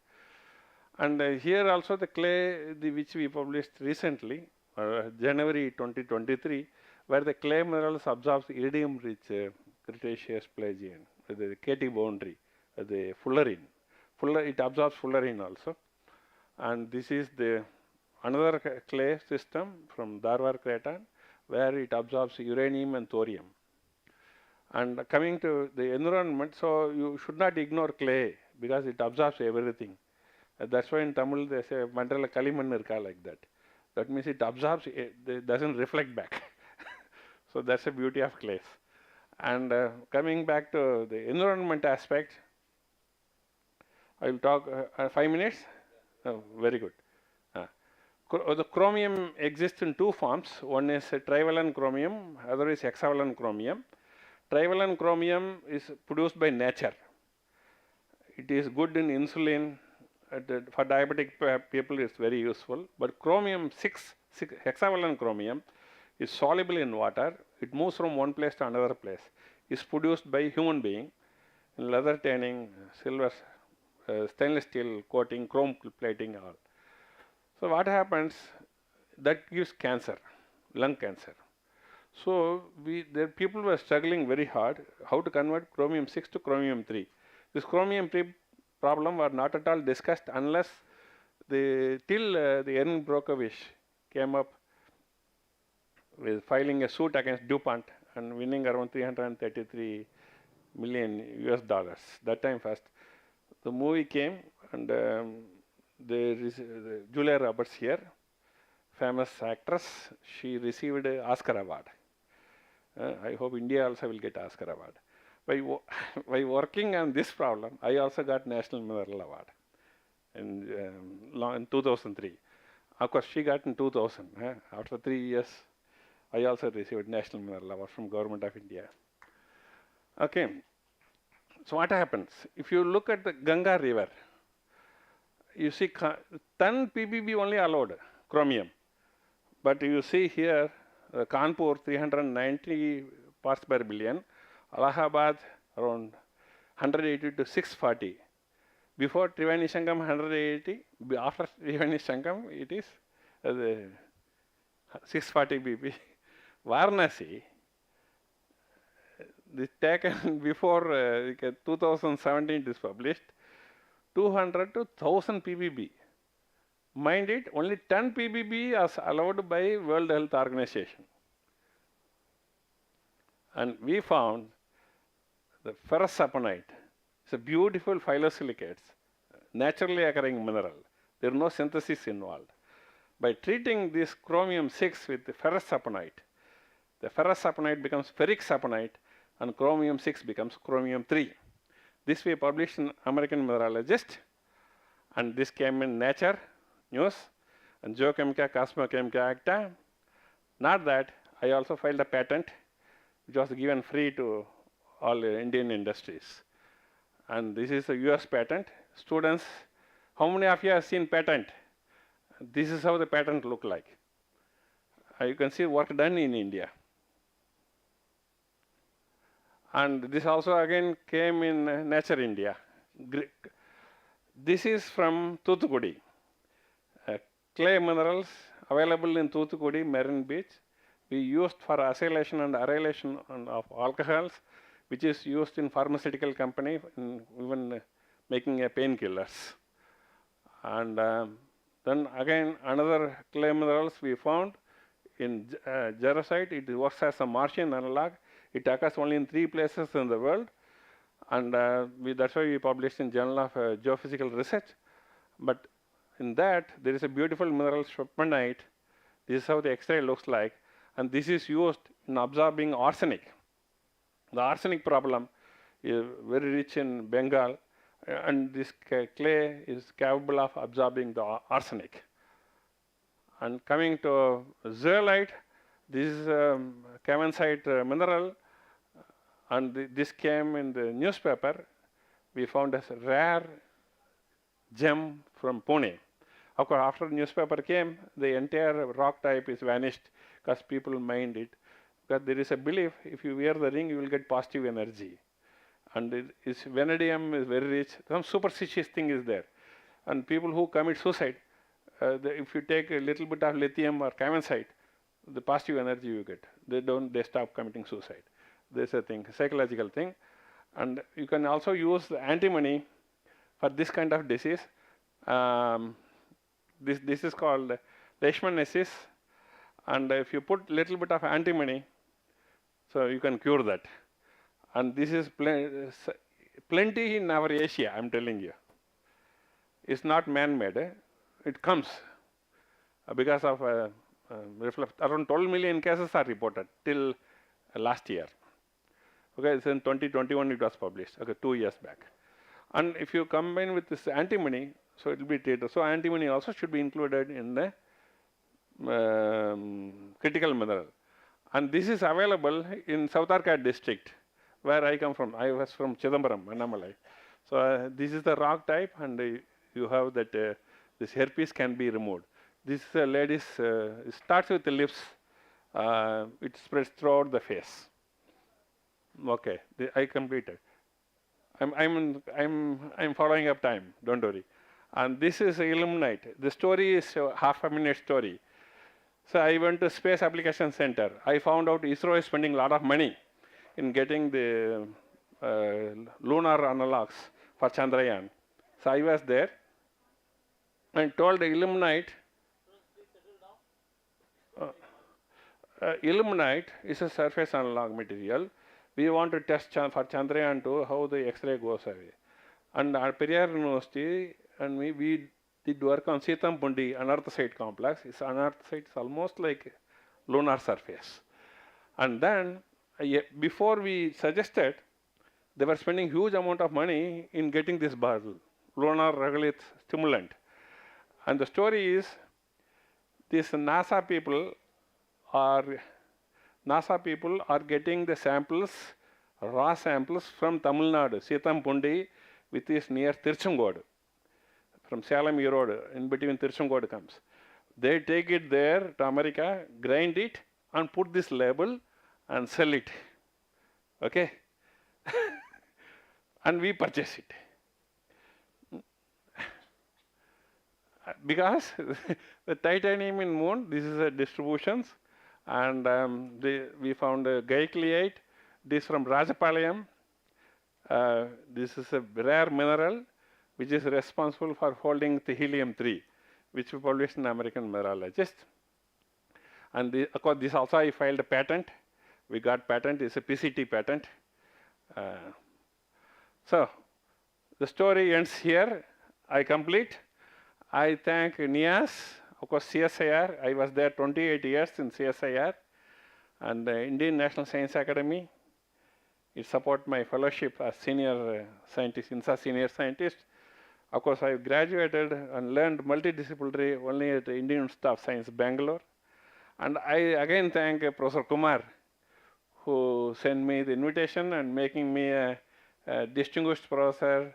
And here also the clay which we published recently, January 2023, where the clay minerals absorbs iridium-rich Cretaceous Pelagian, the KT boundary, the fullerene. It absorbs fullerene also. And this is the another clay system from Dharwar Craton, where it absorbs uranium and thorium. And coming to the environment, so you should not ignore clay because it absorbs everything. That's why in Tamil they say Mandala Kaliman irka like that. That means it absorbs, it doesn't reflect back. So that's the beauty of clays. And coming back to the environment aspect, I will talk 5 minutes. Oh, very good. The chromium exists in 2 forms. One is trivalent chromium, other is hexavalent chromium. Trivalent chromium is produced by nature. It is good in insulin. For diabetic people, it's very useful. But chromium 6 hexavalent chromium is soluble in water. It moves from one place to another place. It's produced by human being in leather tanning, silver, stainless steel coating, chrome plating, all. So what happens? That gives cancer, lung cancer. So people were struggling very hard how to convert chromium 6 to chromium 3. This chromium 3 problem were not at all discussed unless the Erin Brockovich came up with filing a suit against DuPont and winning around $333 million US. That time first. The movie came and Julia Roberts here, famous actress, she received an Oscar award. I hope India also will get Oscar award. By working on this problem, I also got National Mineral Award in 2003. Of course, she got in 2000. After 3 years, I also received National Mineral Award from Government of India. Okay. So what happens? If you look at the Ganga River, you see 10 ppb only allowed, chromium. But you see here, Kanpur 390 parts per billion, Allahabad around 180 to 640. Before Triveni Sangam 180, after Triveni Sangam it is 640 pp. Varanasi, this taken before 2017 it is published, 200 to 1000 ppb. Mind it, only 10 ppb is allowed by World Health Organization. And we found the ferrous saponite. It's a beautiful phyllosilicates, naturally occurring mineral. There is no synthesis involved. By treating this chromium 6 with the ferrous saponite becomes ferric saponite and chromium 6 becomes chromium 3. This we published in American Mineralogist, and this came in Nature News and Geochemica, Cosmochemica Acta. Not that, I also filed a patent which was given free to all Indian industries. And this is a US patent. Students, how many of you have seen patent? This is how the patent look like. You can see work done in India. And this also again came in Nature India. This is from Thoothukudi. Clay minerals available in Thoothukudi, Marine Beach. We used for acylation and arylation of alcohols, which is used in pharmaceutical company, in even making painkillers. And then again another clay minerals we found in jarosite. It works as a Martian analog. It occurs only in 3 places in the world, and that's why we published in Journal of Geophysical Research. But in that there is a beautiful mineral schwepmanite. This is how the X-ray looks like, and this is used in absorbing arsenic. The arsenic problem is very rich in Bengal, and this clay is capable of absorbing the arsenic. And coming to zeolite, this is cavansite mineral, and this came in the newspaper. We found as a rare gem from Pune. Of course, after the newspaper came, the entire rock type is vanished because people mined it. Because there is a belief, if you wear the ring, you will get positive energy. And vanadium is very rich. Some superstitious thing is there. And people who commit suicide, if you take a little bit of lithium or cavansite, the positive energy you get. They stop committing suicide. There's a thing, psychological thing. And you can also use the antimony for this kind of disease. This is called leishmaniasis. And if you put little bit of antimony, so you can cure that. And this is plenty in our Asia, I'm telling you. It's not man-made. It comes because of around 12 million cases are reported till last year. Okay, it's in 2021 it was published, okay, 2 years back. And if you combine with this antimony, so it will be treated. So antimony also should be included in the critical mineral. And this is available in South Arcot district, where I come from. I was from Chidambaram, Annamalai. So this is the rock type, and you have that this herpes can be removed. This lady's, it starts with the lips, it spreads throughout the face. Okay, I completed. I'm following up time, don't worry. And this is illuminite. The story is a half-a-minute story. So I went to Space Application Center. I found out ISRO is spending a lot of money in getting the lunar analogs for Chandrayaan. So I was there and told the illuminite, illuminite is a surface analog material. We want to test for Chandrayaan 2 how the X-ray goes away. And at Periyar University, and we did work on Seethampundi anorthosite complex. It's anorthosite, it's almost like lunar surface. And then, before we suggested, they were spending huge amount of money in getting this bottle, lunar regolith stimulant. And the story is, these NASA people are getting the samples, raw samples from Tamil Nadu, Seethampundi, which is near Tiruchengodu, from Salem Road, in between Tirchangod comes. They take it there to America, grind it, and put this label and sell it. Okay? And we purchase it. Because the titanium in moon, this is a distributions, and we found glycolite. This from Rajapalayam. This is a rare mineral which is responsible for holding the helium-3, which we published in American Mineralogist. And of course, this also I filed a patent. We got patent. It's a PCT patent. So the story ends here. I complete. I thank NAAC, of course CSIR. I was there 28 years in CSIR, and the Indian National Science Academy. It supports my fellowship as senior scientist, INSA senior scientist. Of course, I graduated and learned multidisciplinary only at the Indian Institute of Science, Bangalore. And I again thank Professor Kumar, who sent me the invitation and making me a distinguished professor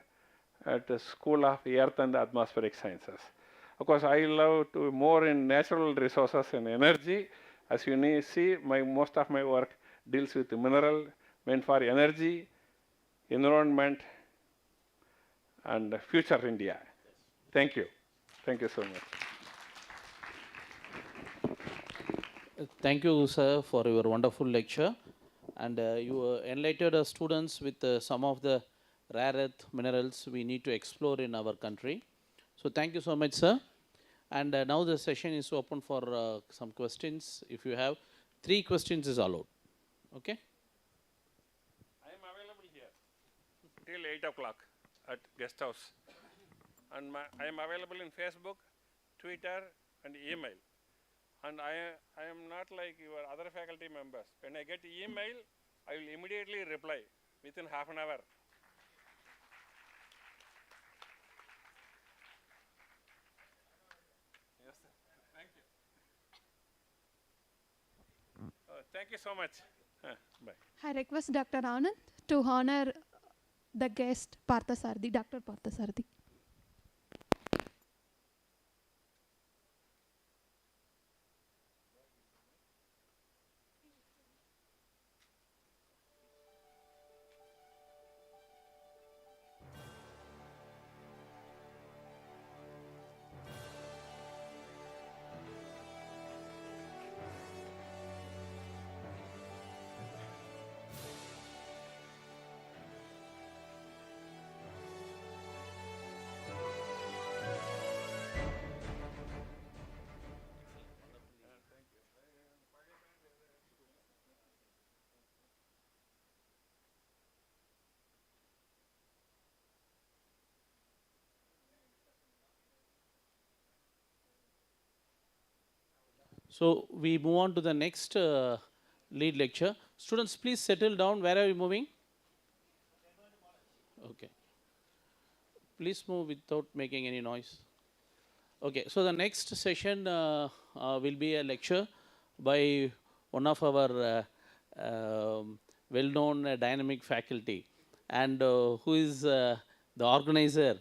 at the School of Earth and Atmospheric Sciences. Of course, I love to more in natural resources and energy. As you see, most of my work deals with the mineral meant for energy, environment, and future India. Thank you. Thank you so much. Thank you, sir, for your wonderful lecture. And you enlightened students with some of the rare earth minerals we need to explore in our country. So thank you so much, sir. And now the session is open for some questions. If you have 3 questions is allowed. Okay? I am available here till 8 o'clock at guest house. And I am available in Facebook, Twitter, and email. And I am not like your other faculty members. When I get email, I will immediately reply within half an hour. Yes, sir. Thank you. Thank you so much. Bye. I request Dr. Anand to honor the guest, Parthasarathi, Dr. Parthasarathi. So we move on to the next lead lecture. Students, please settle down. Where are you moving? Okay. Please move without making any noise. Okay, so the next session will be a lecture by one of our well-known dynamic faculty, and who is the organizer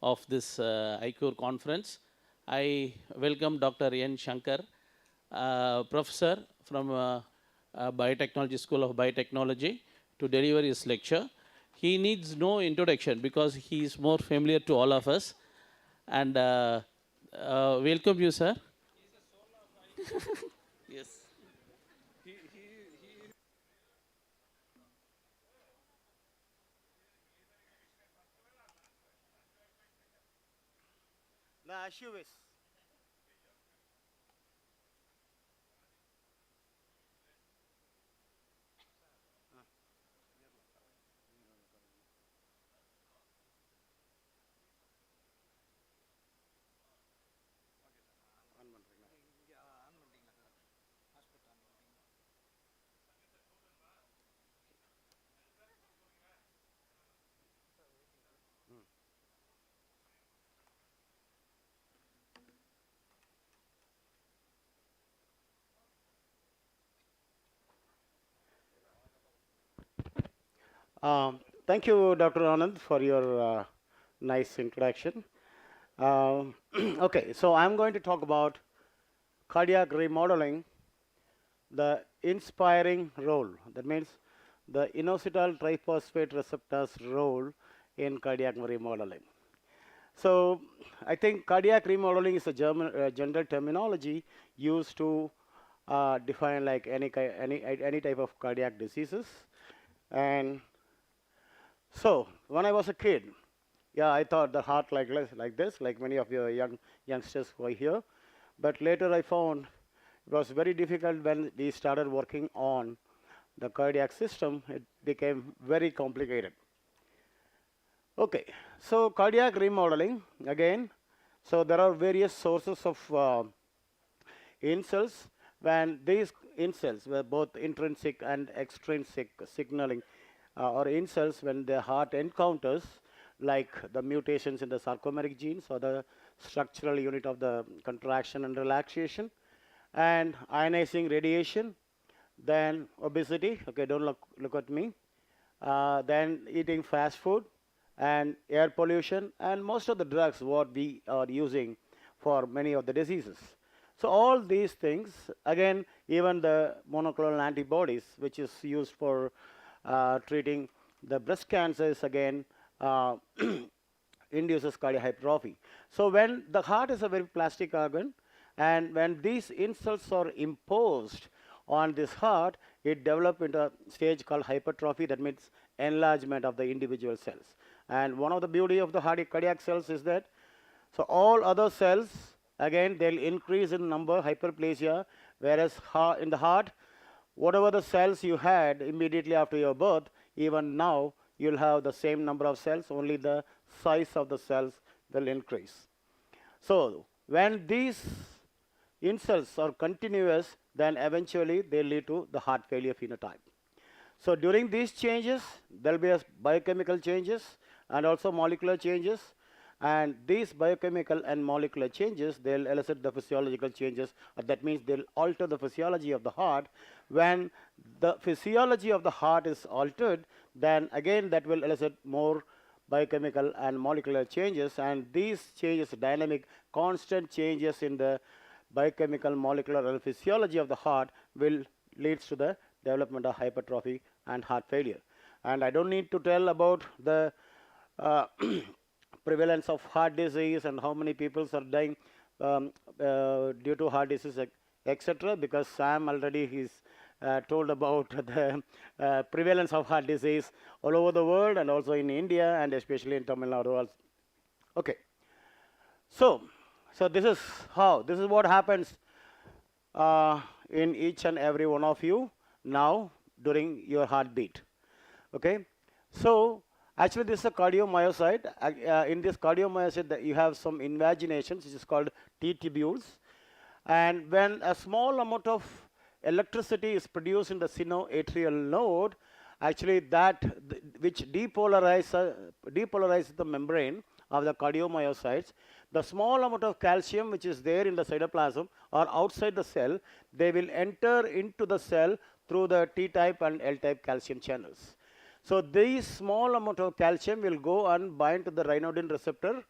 of this iCURE conference. I welcome Dr. N. Shankar, professor from Biotechnology School of Biotechnology, to deliver his lecture. He needs no introduction because he is more familiar to all of us. And welcome you, sir. Yes. The issue is thank you, Dr. Anand, for your nice introduction. Okay, so I'm going to talk about cardiac remodeling, the inspiring role. That means the inositol triphosphate receptor's role in cardiac remodeling. So I think cardiac remodeling is a general terminology used to define like any type of cardiac diseases. And so when I was a kid, yeah, I thought the heart like this, like many of your youngsters who are here. But later I found it was very difficult when we started working on the cardiac system. It became very complicated. Okay, so cardiac remodeling again. So there are various sources of insults. When these insults were both intrinsic and extrinsic signaling or insults, when the heart encounters like the mutations in the sarcomeric genes or the structural unit of the contraction and relaxation, and ionizing radiation, then obesity, okay, don't look at me, then eating fast food, and air pollution, and most of the drugs what we are using for many of the diseases. So all these things, again, even the monoclonal antibodies, which is used for treating the breast cancers, again, induces cardiac hypertrophy. So when the heart is a very plastic organ, and when these insults are imposed on this heart, it develops into a stage called hypertrophy. That means enlargement of the individual cells. And one of the beauty of the cardiac cells is that, so all other cells, again, they'll increase in number, hyperplasia, whereas in the heart, whatever the cells you had immediately after your birth, even now, you'll have the same number of cells, only the size of the cells will increase. So when these insults are continuous, then eventually they lead to the heart failure phenotype. So during these changes, there will be biochemical changes and also molecular changes. And these biochemical and molecular changes, they'll elicit the physiological changes. That means they'll alter the physiology of the heart. When the physiology of the heart is altered, then again that will elicit more biochemical and molecular changes. And these changes, dynamic, constant changes in the biochemical, molecular, and physiology of the heart will lead to the development of hypertrophy and heart failure. And I don't need to tell about the prevalence of heart disease and how many people are dying due to heart disease, etc. Because Sam already he's told about the prevalence of heart disease all over the world and also in India and especially in Tamil Nadu also. Okay, so this is what happens in each and every one of you now during your heartbeat. Okay, so actually this is a cardiomyocyte. In this cardiomyocyte you have some invaginations, which is called T-tubules. And when a small amount of electricity is produced in the sinoatrial node, actually that which depolarizes the membrane of the cardiomyocytes, the small amount of calcium which is there in the cytoplasm or outside the cell, they will enter into the cell through the T-type and L-type calcium channels. So these small amount of calcium will go and bind to the ryanodine receptor,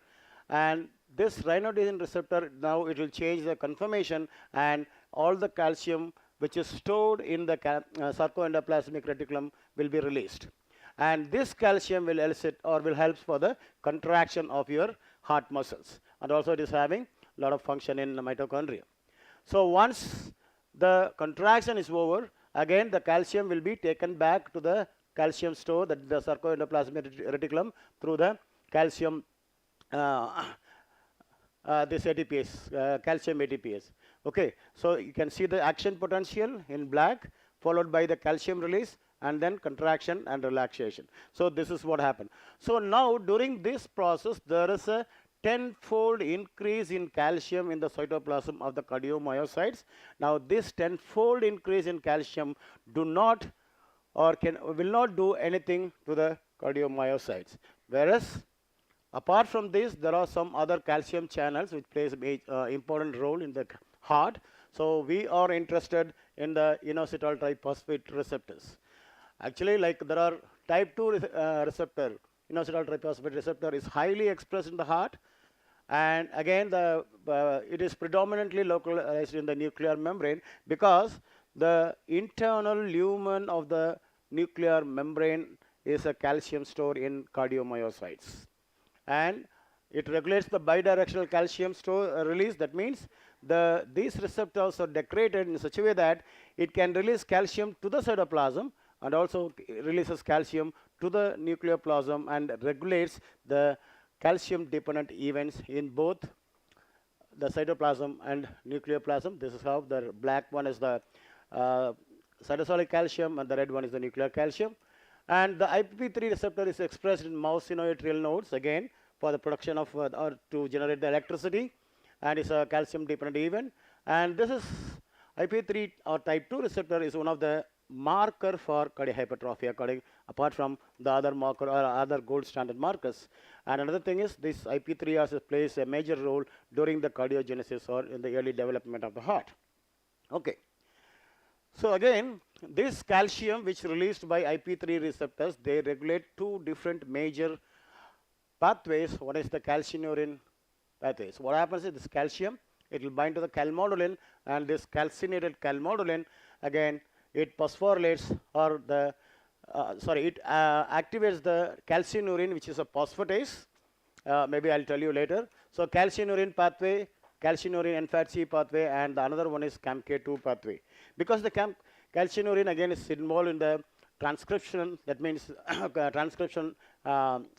and this ryanodine receptor, now it will change the conformation, and all the calcium which is stored in the sarcoendoplasmic reticulum will be released. And this calcium will elicit or will help for the contraction of your heart muscles. And also it is having a lot of function in the mitochondria. So once the contraction is over, again the calcium will be taken back to the calcium store, that the sarcoendoplasmic reticulum, through the calcium this ATPase, calcium ATPase. Okay, so you can see the action potential in black, followed by the calcium release, and then contraction and relaxation. So this is what happened. So now during this process, there is a 10-fold increase in calcium in the cytoplasm of the cardiomyocytes. Now this 10-fold increase in calcium will not do anything to the cardiomyocytes. Whereas apart from this, there are some other calcium channels which plays an important role in the heart. So we are interested in the inositol triphosphate receptors. Actually, like there are type 2 receptor, inositol triphosphate receptor is highly expressed in the heart, And again, it is predominantly localized in the nuclear membrane because the internal lumen of the nuclear membrane is a calcium store in cardiomyocytes. And it regulates the bidirectional calcium store release. That means these receptors are decorated in such a way that it can release calcium to the cytoplasm and also releases calcium to the nucleoplasm and regulates the calcium dependent events in both the cytoplasm and nucleoplasm. This is how the black one is the cytosolic calcium and the red one is the nuclear calcium. And the IP3 receptor is expressed in mouse sinoatrial nodes, again, for the production of or to generate the electricity, and is a calcium dependent event. And this is IP3 or type 2 receptor is one of the marker for cardiac hypertrophy, apart from the other marker or other gold standard markers. And another thing is this IP3 also plays a major role during the cardiogenesis or in the early development of the heart. Okay. So again, this calcium which released by IP3 receptors, they regulate two different major pathways. One is the calcineurin pathway. So what happens is this calcium, it will bind to the calmodulin, and this calcinated calmodulin, again, it phosphorylates or the it activates the calcineurin, which is a phosphatase. Maybe I'll tell you later. So calcineurin pathway, calcineurin NFAT-C pathway, and the another one is CAMK2 pathway. Because the calcineurin again is involved in the transcription, that means transcription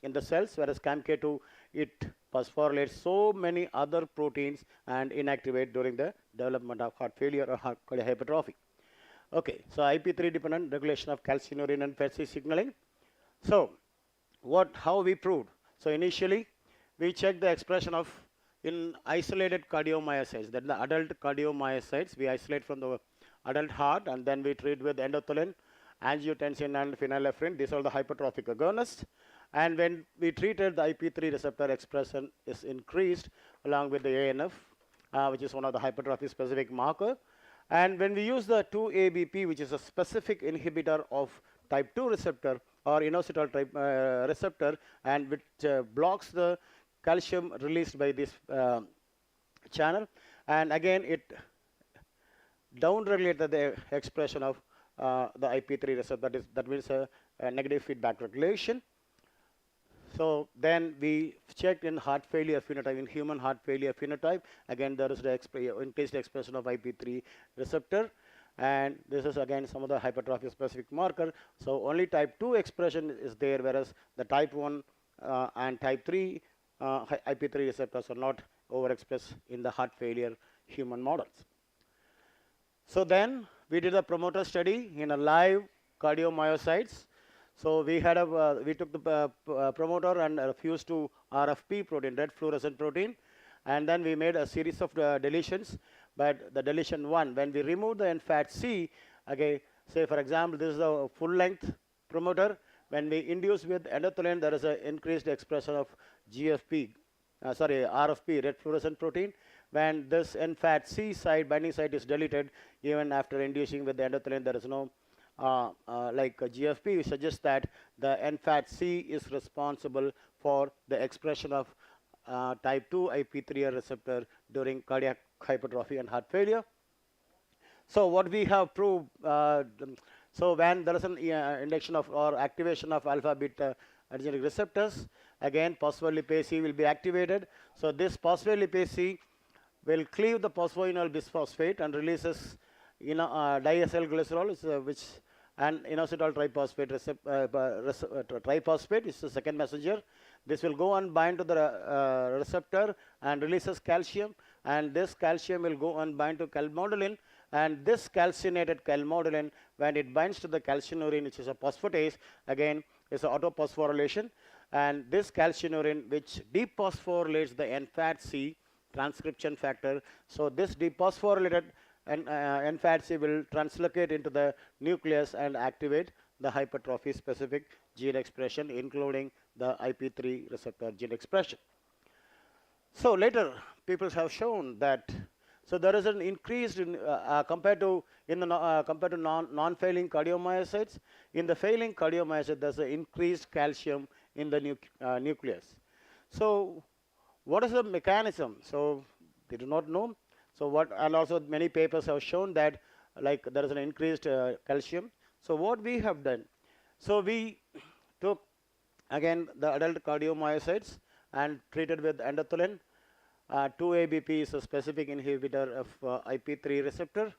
in the cells, whereas CAMK2, it phosphorylates so many other proteins and inactivate during the development of heart failure or cardiac hypertrophy. Okay, so IP3 dependent regulation of calcineurin and NFAT-C signaling. So how we proved? So initially, we checked the expression of in isolated cardiomyocytes, that the adult cardiomyocytes, we isolate from the adult heart, and then we treat with endothelin, angiotensin, and phenylephrine. These are the hypertrophic agonists. And when we treated, the IP3 receptor expression is increased along with the ANF, which is one of the hypertrophy specific marker. And when we use the 2-ABP, which is a specific inhibitor of type 2 receptor or inositol type receptor, and which blocks the calcium released by this channel, and again it downregulated the expression of the IP3 receptor. That means a negative feedback regulation. So then we checked in heart failure phenotype, in human heart failure phenotype. Again, there is the increased expression of IP3 receptor. And this is again some of the hypertrophy specific marker. So only type 2 expression is there, whereas the type 1 and type 3 IP3 receptors are not overexpressed in the heart failure human models. So then we did a promoter study in a live cardiomyocytes. So we had we took the promoter and fused to RFP protein, red fluorescent protein, and then we made a series of deletions. But the deletion 1, when we remove the NFAT-C, okay, say for example, this is a full length promoter. When we induce with endothelin, there is an increased expression of RFP, red fluorescent protein. When this NFAT-C site, binding site is deleted, even after inducing with the endothelin, there is no like GFP, which suggests that the NFAT-C is responsible for the expression of type 2 IP3 receptor during cardiac hypertrophy and heart failure. So what we have proved, so when there is an induction of or activation of alpha beta adrenergic receptors, again phospholipase C will be activated. So this phospholipase C will cleave the phosphoenol bisphosphate and releases diacylglycerol, which and inositol triphosphate triphosphate is the second messenger. This will go and bind to the receptor and releases calcium, and this calcium will go and bind to calmodulin, and this calcinated calmodulin, when it binds to the calcineurin, which is a phosphatase, again is autophosphorylation, and this calcineurin which dephosphorylates the NFAT-C transcription factor. So this dephosphorylated NFAT-C will translocate into the nucleus and activate the hypertrophy specific gene expression, including the IP3 receptor gene expression. So later people have shown that so there is an increase in compared to non-failing cardiomyocytes. In the failing cardiomyocytes, there's an increased calcium in the nucleus. So What is the mechanism? So they do not know. So what, and also many papers have shown that like there is an increased calcium. So what we have done, so we took again the adult cardiomyocytes and treated with endothelin. 2-ABP is a specific inhibitor of IP3 receptor,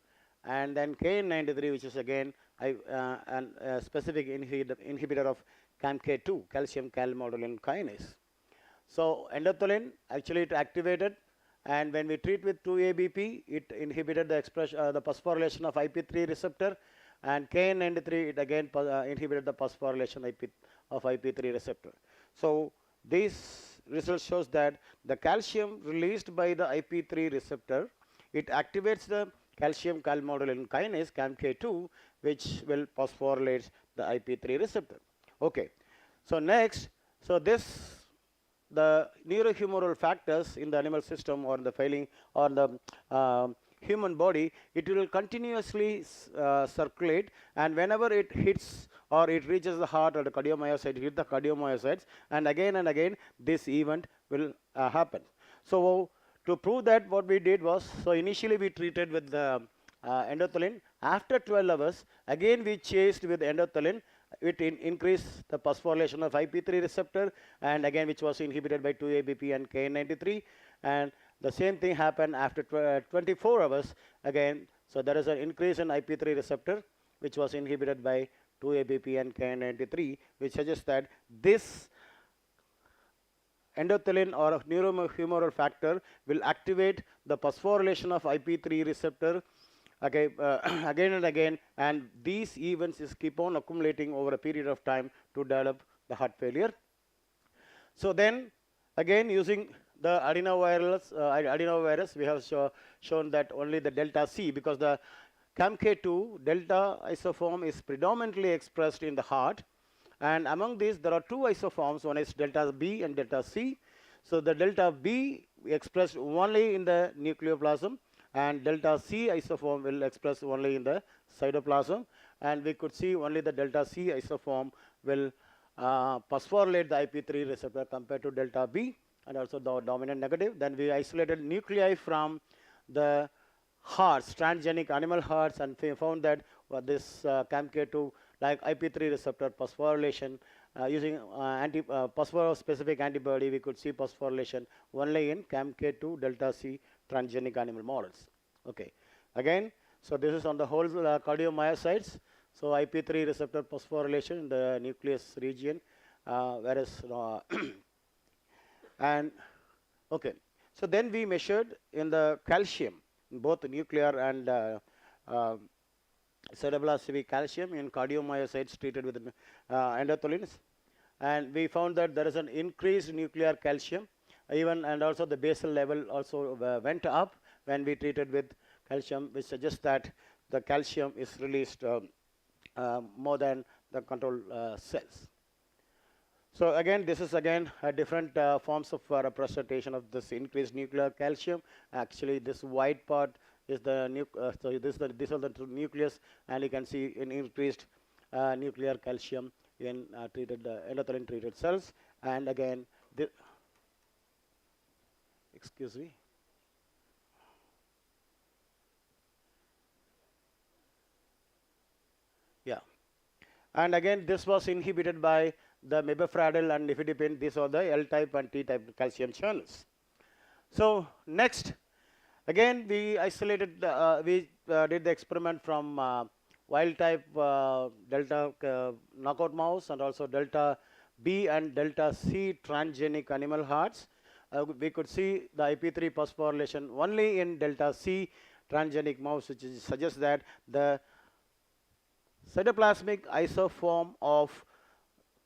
and then KN93, which is again a specific inhibitor of CAMK2, calcium calmodulin kinase. So endothelin actually it activated, and when we treat with 2-ABP, it inhibited the expression, the phosphorylation of IP3 receptor, and KN93 it again inhibited the phosphorylation of IP3 receptor. So this result shows that the calcium released by the IP3 receptor, it activates the calcium calmodulin kinase CAMK2, which will phosphorylate the IP3 receptor. Okay. So next, so this the neurohumoral factors in the animal system or in the failing or the human body, it will continuously circulate, and whenever it hits or it reaches the heart or the cardiomyocyte, hit the cardiomyocytes, and again this event will happen. So to prove that, what we did was, so initially we treated with the endothelin. After 12 hours, again we chased with endothelin. It increased the phosphorylation of IP3 receptor, and again which was inhibited by 2-ABP and KN93, and the same thing happened after 24 hours again. So there is an increase in IP3 receptor which was inhibited by 2-ABP and KN93, which suggests that this endothelin or neurohumoral factor will activate the phosphorylation of IP3 receptor again and again, and these events is keep on accumulating over a period of time to develop the heart failure. So then again using the adenovirus, we have shown that only the delta C, because the CAMK2 delta isoform is predominantly expressed in the heart, and among these there are two isoforms, one is delta B and delta C. So the delta B expressed only in the nucleoplasm, and delta C isoform will express only in the cytoplasm, and we could see only the delta C isoform will phosphorylate the IP3 receptor compared to delta B, and also the dominant negative. Then we isolated nuclei from the hearts, transgenic animal hearts, and we found that this CAMK2 like IP3 receptor phosphorylation using phosphor-specific antibody, we could see phosphorylation only in CAMK2 delta C transgenic animal models. Okay. Again, so this is on the whole cardiomyocytes. So IP3 receptor phosphorylation in the nucleus region, whereas and okay. So then we measured in the calcium, in both the nuclear and cerebrospinal calcium in cardiomyocytes treated with endothelins, and we found that there is an increased nuclear calcium even, and also the basal level also went up when we treated with calcium, which suggests that the calcium is released more than the control cells. So again, this is again different forms of representation of this increased nuclear calcium. Actually, this white part is the so these are the nucleus, and you can see an increased nuclear calcium in treated endothelin treated cells, and again excuse me. Yeah, and again this was inhibited by the mibafradil and nifedipine. These are the L-type and T-type calcium channels. So next, again we isolated, we did the experiment from wild-type delta knockout mouse and also delta B and delta C transgenic animal hearts. We could see the IP3 phosphorylation only in delta C transgenic mouse, which suggests that the cytoplasmic isoform of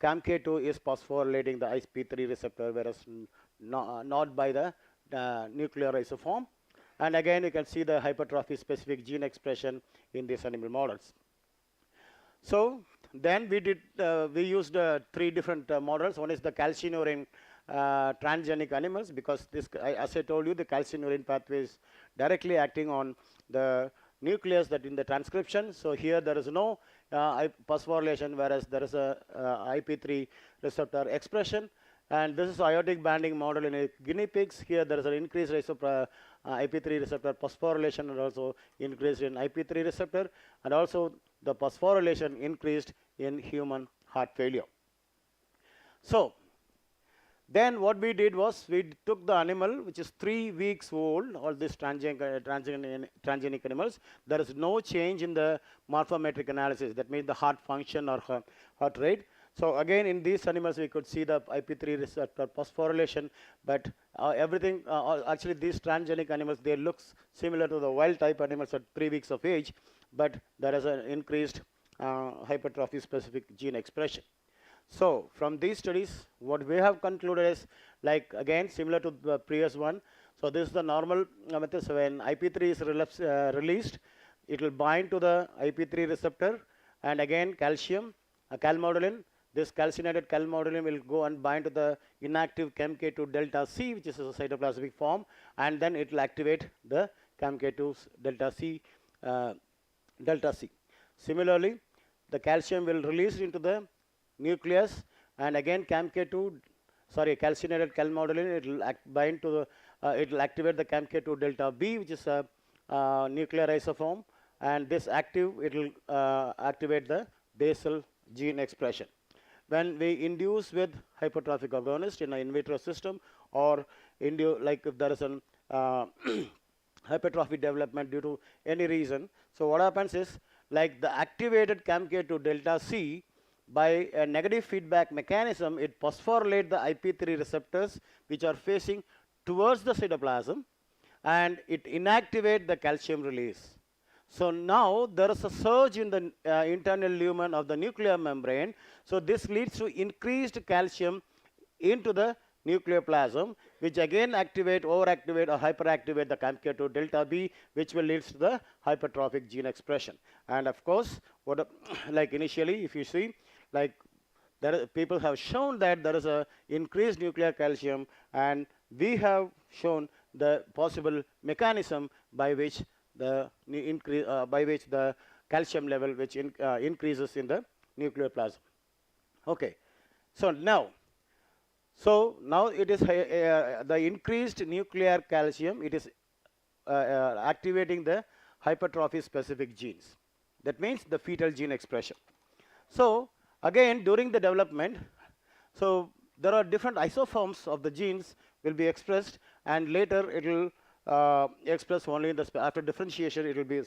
CAMK2 is phosphorylating the IP3 receptor, whereas not by the nuclear isoform. And again, you can see the hypertrophy specific gene expression in these animal models. So then we did, we used 3 different models. One is the calcineurin transgenic animals, because this, as I told you, the calcineurin pathway is directly acting on the nucleus that in the transcription. So here there is no phosphorylation, whereas there is a IP3 receptor expression. And this is aortic banding model in guinea pigs. Here there is an increased rate of IP3 receptor phosphorylation and also increased in IP3 receptor, and also the phosphorylation increased in human heart failure. So then what we did was we took the animal which is 3 weeks old, all these transgenic animals. There is no change in the morphometric analysis, that means the heart function or heart rate. So again in these animals we could see the IP3 receptor phosphorylation, but everything, actually these transgenic animals, they look similar to the wild type animals at 3 weeks of age, but there is an increased hypertrophy specific gene expression. So from these studies, what we have concluded is, like again similar to the previous one. So this is the normal method. So when IP3 is released, it will bind to the IP3 receptor, and again calcium, calmodulin. This calcinated calmodulin will go and bind to the inactive CAMK2 delta C, which is a cytoplasmic form, and then it will activate the CAMK2 delta C. Similarly, the calcium will release into the nucleus, and again calcinated calmodulin, it will bind to the, it will activate the CAMK2 delta B, which is a nuclear isoform, and this active, it will activate the basal gene expression. When we induce with hypertrophic agonist in an in vitro system, or like if there is an hypertrophy development due to any reason, so what happens is, like the activated CAMK2 delta C, by a negative feedback mechanism, it phosphorylates the IP3 receptors which are facing towards the cytoplasm, and it inactivates the calcium release. So now there is a surge in the internal lumen of the nuclear membrane. So this leads to increased calcium into the nucleoplasm, which again overactivate or hyperactivate the CAMK2 delta B, which will lead to the hypertrophic gene expression. And of course, like initially, if you see, like people have shown that there is a increased nuclear calcium, and we have shown the possible mechanism by which the calcium level which increases in the nucleoplasm. Okay, so now it is the increased nuclear calcium. It is activating the hypertrophy specific genes. That means the fetal gene expression. So again, during the development, so there are different isoforms of the genes will be expressed, and later it will express only in the after differentiation. It will be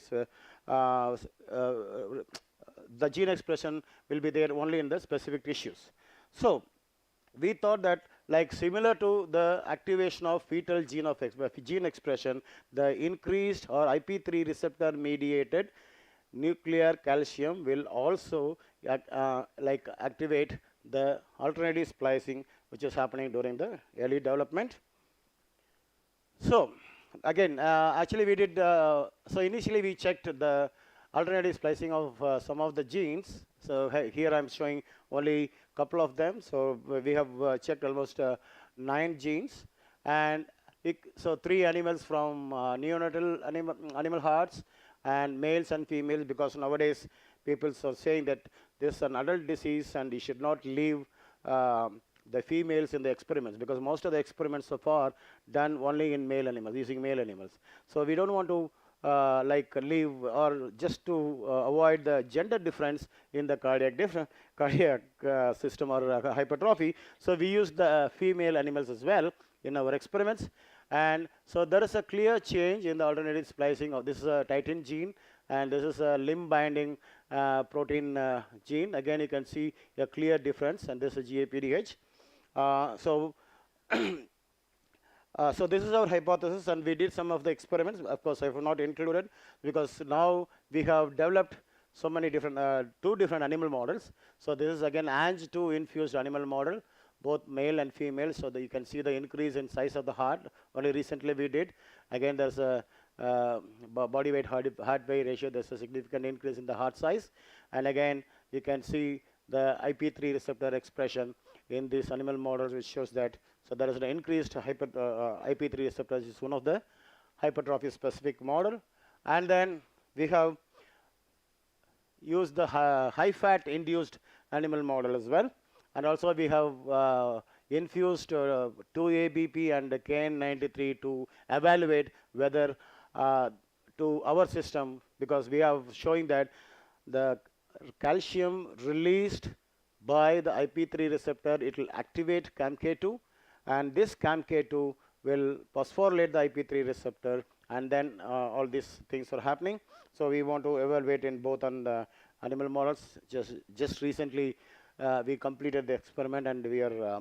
the gene expression will be there only in the specific tissues. So we thought that, like similar to the activation of fetal gene expression, the increased or IP3 receptor mediated nuclear calcium will also like activate the alternative splicing which is happening during the early development. So again, actually we did, so initially we checked the alternative splicing of some of the genes. So here I'm showing only a couple of them. So we have checked almost 9 genes, and so 3 animals from neonatal animal hearts, and males and females, because nowadays people are saying that this is an adult disease and you should not leave the females in the experiments, because most of the experiments so far done only in male animals, using male animals. So we don't want to like leave, or just to avoid the gender difference in the cardiac system or hypertrophy. So we use the female animals as well in our experiments. And so there is a clear change in the alternative splicing of this is a titin gene, and this is a limb binding protein gene. Again, you can see a clear difference, and this is GAPDH. So this is our hypothesis, and we did some of the experiments. Of course, I have not included, because now we have developed so many different 2 different animal models. So this is again Ang2 infused animal model, both male and female. So that you can see the increase in size of the heart. Only recently we did. Again, there's a body weight heart weight ratio. There's a significant increase in the heart size, and again you can see the IP3 receptor expression in these animal models, which shows that. So there is an increased IP3 receptors is one of the hypertrophy specific model, and then we have used the high fat induced animal model as well, and also we have infused 2-ABP and KN93 to evaluate whether to our system, because we are showing that the calcium released by the IP3 receptor, it will activate CAMK2, and this CAMK2 will phosphorylate the IP3 receptor, and then all these things are happening. So we want to evaluate in both on the animal models. Just recently we completed the experiment, and we are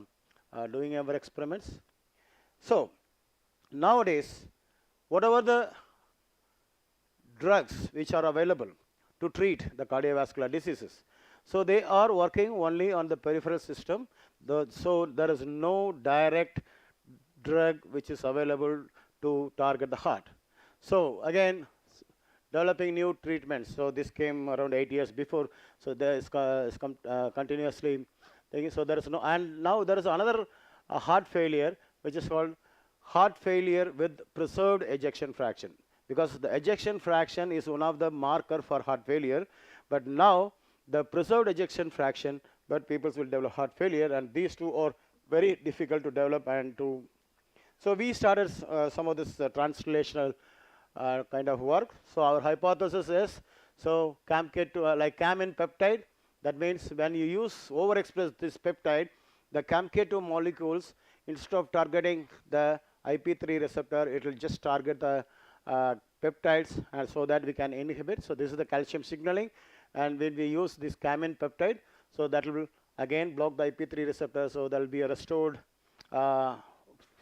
doing our experiments. So nowadays, whatever the drugs which are available to treat the cardiovascular diseases, so they are working only on the peripheral system. So there is no direct drug which is available to target the heart. So again, developing new treatments. So this came around 8 years before. So there is continuously thinking. So there is no, and now there is another heart failure which is called heart failure with preserved ejection fraction, because the ejection fraction is one of the marker for heart failure. But now the preserved ejection fraction, but people will develop heart failure, and these two are very difficult to develop and to. So we started some of this translational kind of work. So our hypothesis is, so CAMK2 like CAMin peptide, that means when you overexpress this peptide, the CAMK2 molecules, instead of targeting the IP3 receptor, it will just target the peptides, and so that we can inhibit. So this is the calcium signaling, and when we use this CAMin peptide, so that will again block the IP3 receptor, so there will be a restored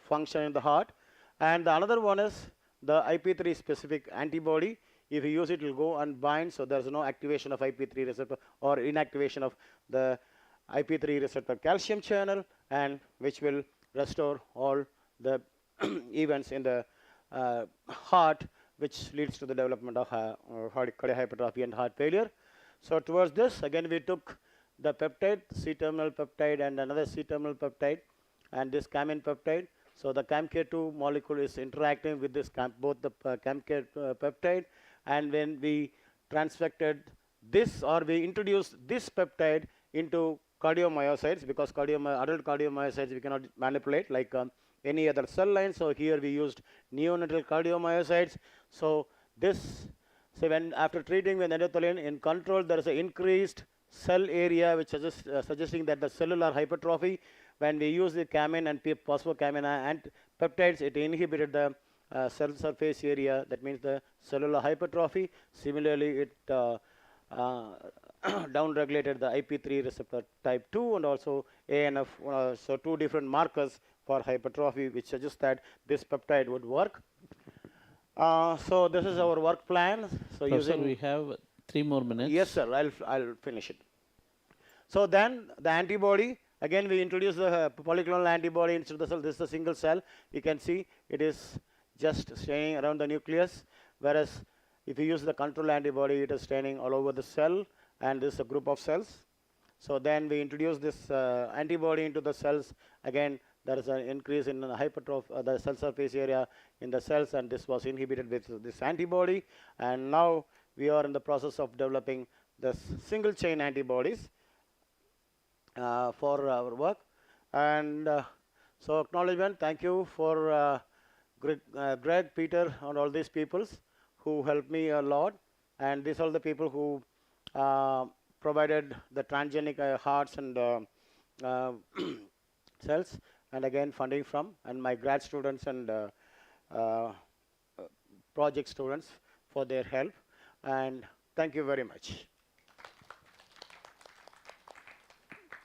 function in the heart. And the another one is the IP3 specific antibody. If you use it, it will go and bind, so there is no activation of IP3 receptor or inactivation of the IP3 receptor calcium channel, and which will restore all the events in the heart, which leads to the development of cardiac hypertrophy and heart failure. So towards this, again we took the peptide, C-terminal peptide and another C-terminal peptide, and this CAMin peptide. So the CAMK2 molecule is interacting with this both the CAMK peptide, and when we transfected this, or we introduced this peptide into cardiomyocytes, because adult cardiomyocytes we cannot manipulate like any other cell line. So here we used neonatal cardiomyocytes. So this, so when after treating with endothelin in control, there is an increased cell area, which is suggesting that the cellular hypertrophy. When we use the CAMin and phosphoCAMin and peptides, it inhibited the cell surface area, that means the cellular hypertrophy. Similarly, it downregulated the IP3 receptor type 2 and also ANF, so two different markers for hypertrophy, which suggests that this peptide would work. So this is our work plan. So Professor, we have 3 more minutes. Yes, sir. I'll finish it. So then the antibody, again we introduce the polyclonal antibody into the cell. This is a single cell. You can see it is just staining around the nucleus, whereas if you use the control antibody, it is staining all over the cell, and this is a group of cells. So then we introduce this antibody into the cells. Again, there is an increase in the hypertrophy, the cell surface area in the cells, and this was inhibited with this antibody. And now we are in the process of developing the single chain antibodies for our work. And so acknowledgement, thank you for Greg, Peter, and all these peoples who helped me a lot. And these are the people who provided the transgenic hearts and cells, and again funding from, and my grad students and project students for their help. And thank you very much.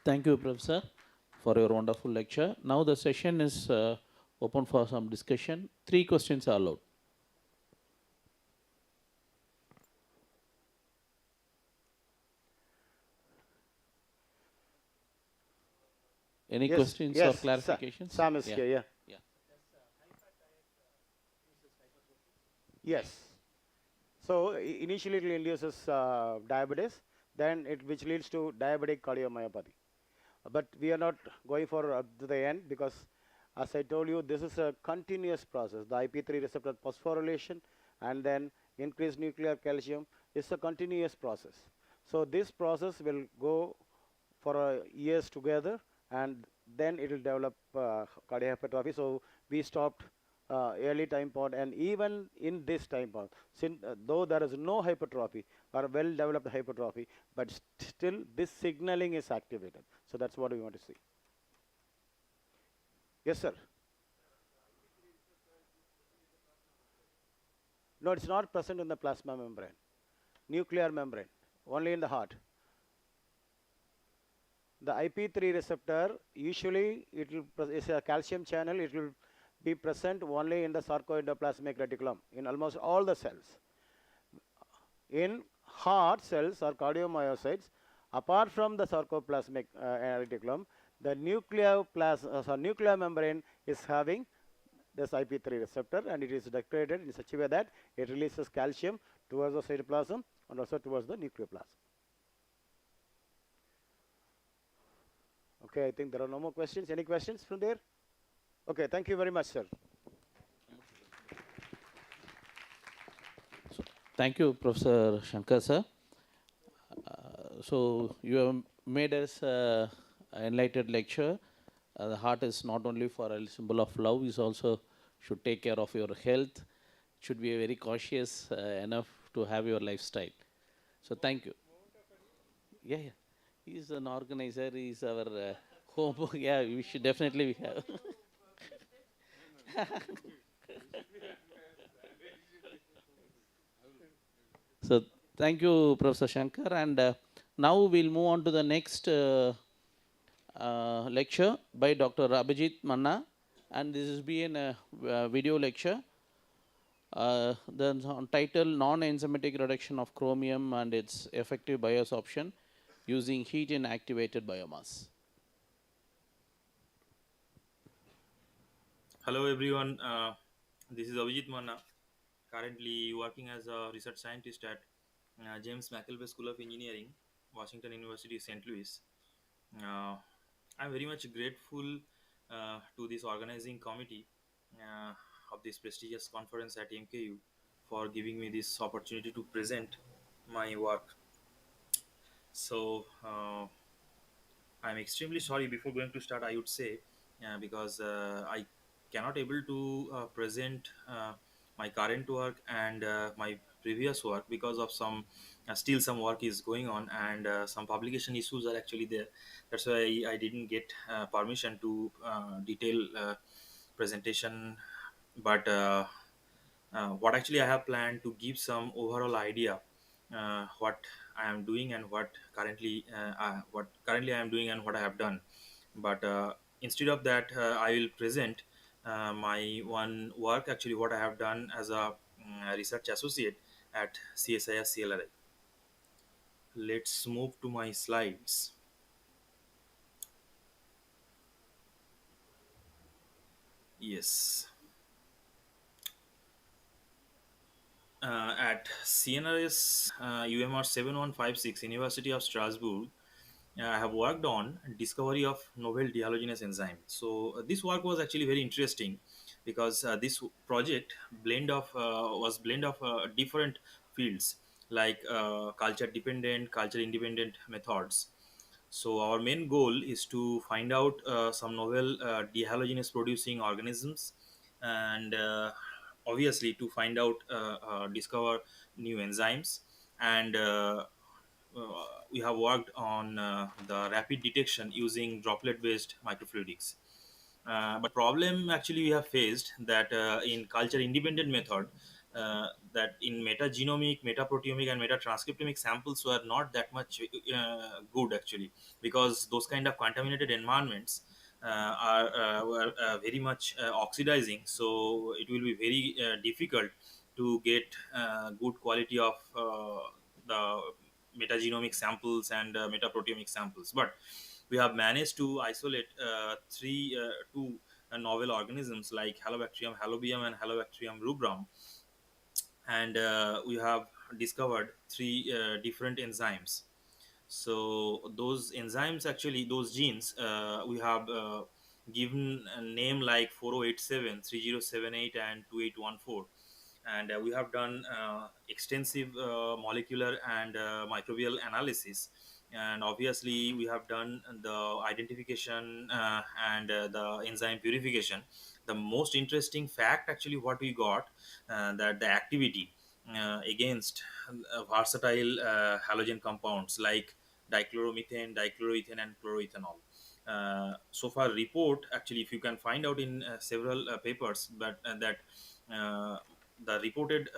Thank you, Professor, for your wonderful lecture. Now the session is open for some discussion. 3 questions are allowed. Any questions or clarifications? Sam is here, yeah. Yes. So initially it induces diabetes, then which leads to diabetic cardiomyopathy. But we are not going for to the end, because as I told you, this is a continuous process. The IP3 receptor phosphorylation and then increased nuclear calcium is a continuous process. So this process will go for years together, and then it will develop cardiac hypertrophy. So we stopped early time point, and even in this time point, since, though there is no hypertrophy or well developed hypertrophy, but still this signaling is activated. So that's what we want to see. Yes, sir. No, it's not present in the plasma membrane, nuclear membrane, only in the heart. The IP3 receptor, usually is a calcium channel. It will be present only in the sarcoendoplasmic reticulum in almost all the cells. In heart cells or cardiomyocytes, apart from the sarcoplasmic reticulum, the nuclear membrane is having this IP3 receptor, and it is decorated in such a way that it releases calcium towards the cytoplasm and also towards the nucleoplasm. Okay, I think there are no more questions. Any questions from there? Okay, thank you very much, sir. Thank you, Professor Shankar, sir. So you have made us an enlightened lecture. The heart is not only for a symbol of love, it also should take care of your health. Should be very cautious enough to have your lifestyle. So thank you. Yeah, yeah. He's an organizer. He's our home. Yeah, we should definitely have. So thank you, Professor Shankar. And now we'll move on to the next lecture by Dr. Abhijit Manna. And this has been a video lecture. The title, Non-Enzymatic Reduction of Chromium and its Effective Bioabsorption Using Heat in Activated Biomass. Hello everyone, this is Abhijit Manna, currently working as a research scientist at James McElway School of Engineering, Washington University, St. Louis. I'm very much grateful to this organizing committee of this prestigious conference at MKU for giving me this opportunity to present my work. So I'm extremely sorry. Before going to start, I would say because I cannot able to present my current work and my previous work because of some still some work is going on, and some publication issues are actually there. That's why I didn't get permission to detail presentation. But what actually I have planned to give some overall idea what I am doing and what currently I am doing and what I have done. But instead of that, I will present my one work, actually what I have done as a research associate at CSIS CLRI. Let's move to my slides. Yes. At CNRS UMR 7156, University of Strasbourg, I have worked on discovery of novel dehalogenase enzyme. So this work was actually very interesting because this project was blend of different fields like culture dependent, culture independent methods. So our main goal is to find out some novel dehalogenase producing organisms, and obviously to find out discover new enzymes, and we have worked on the rapid detection using droplet based microfluidics. But problem actually we have faced that in culture independent method, that in metagenomic, metaproteomic and metatranscriptomic samples were not that much good actually, because those kind of contaminated environments were very much oxidizing, so it will be very difficult to get good quality of the metagenomic samples and metaproteomic samples. But we have managed to isolate two novel organisms like Halobacterium halobium and Halobacterium rubrum, and we have discovered three different enzymes. So those enzymes, actually those genes, we have given a name like 4087, 3078 and 2814, and we have done extensive molecular and microbial analysis and obviously we have done the identification and the enzyme purification. The most interesting fact actually what we got, that the activity against versatile halogen compounds like dichloromethane, dichloroethane, and chloroethanol. So far report actually, if you can find out in several papers, but that uh, the reported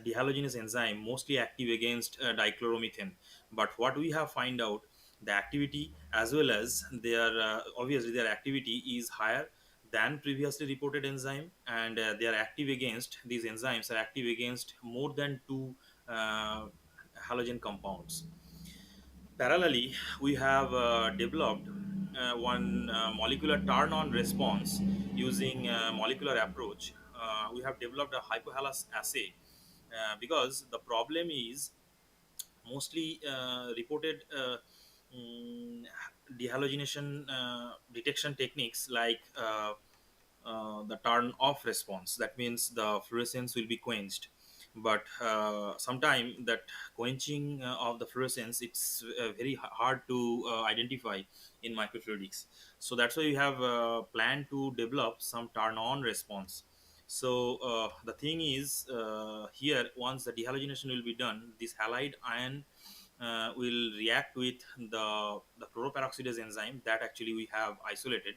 dehalogenase enzyme mostly active against dichloromethane, but what we have find out, the activity as well as their obviously their activity is higher than previously reported enzyme, and they are active against, these enzymes are active against more than two uh, halogen compounds. Parallelly, we have developed one molecular turn-on response using molecular approach. We have developed a hypohalous assay because the problem is mostly reported mm, dehalogenation detection techniques like the turn off response. That means the fluorescence will be quenched, but sometime that quenching of the fluorescence, it's very hard to identify in microfluidics. So that's why we have planned to develop some turn on response. So the thing is, here once the dehalogenation will be done, this halide ion will react with the chloroperoxidase enzyme that actually we have isolated,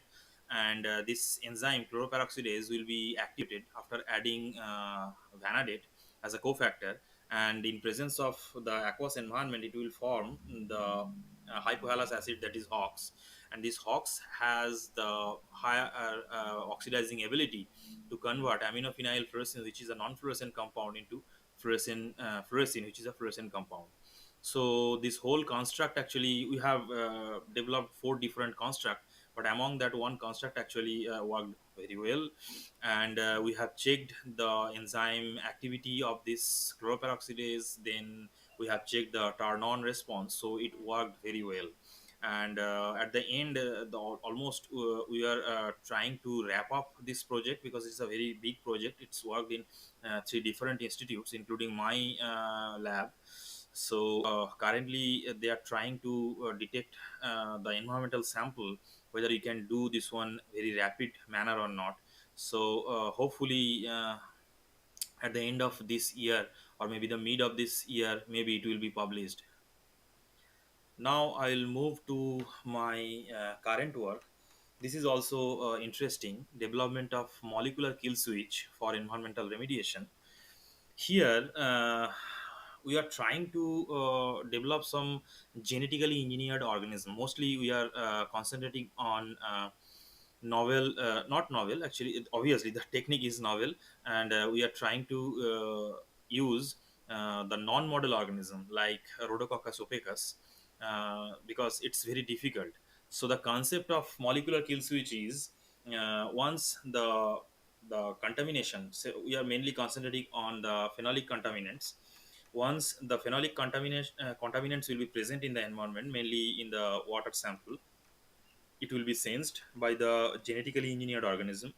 and this enzyme chloroperoxidase will be activated after adding vanadate as a cofactor, and in presence of the aqueous environment it will form the hypohalous acid, that is HOX, and this HOX has the higher oxidizing ability to convert aminophenyl fluorescence, which is a non-fluorescent compound, into fluorescine, which is a fluorescent compound. So this whole construct actually we have developed four different construct, but among that one construct actually worked very well, and we have checked the enzyme activity of this chloroperoxidase, then we have checked the turn on response, so it worked very well. And at the end, almost we are trying to wrap up this project because it's a very big project. It's worked in three different institutes including my lab. So currently they are trying to detect the environmental sample, whether you can do this one very rapid manner or not. So hopefully at the end of this year, or maybe the mid of this year, maybe it will be published. Now I'll move to my current work. This is also interesting, development of molecular kill switch for environmental remediation. Here we are trying to develop some genetically engineered organism. Mostly we are concentrating on novel, not novel actually, obviously the technique is novel, and we are trying to use the non-model organism like Rhodococcus opacus, because it's very difficult. So the concept of molecular kill switch is, once the contamination, so we are mainly concentrating on the phenolic contaminants. Once the phenolic contaminants will be present in the environment, mainly in the water sample, it will be sensed by the genetically engineered organism.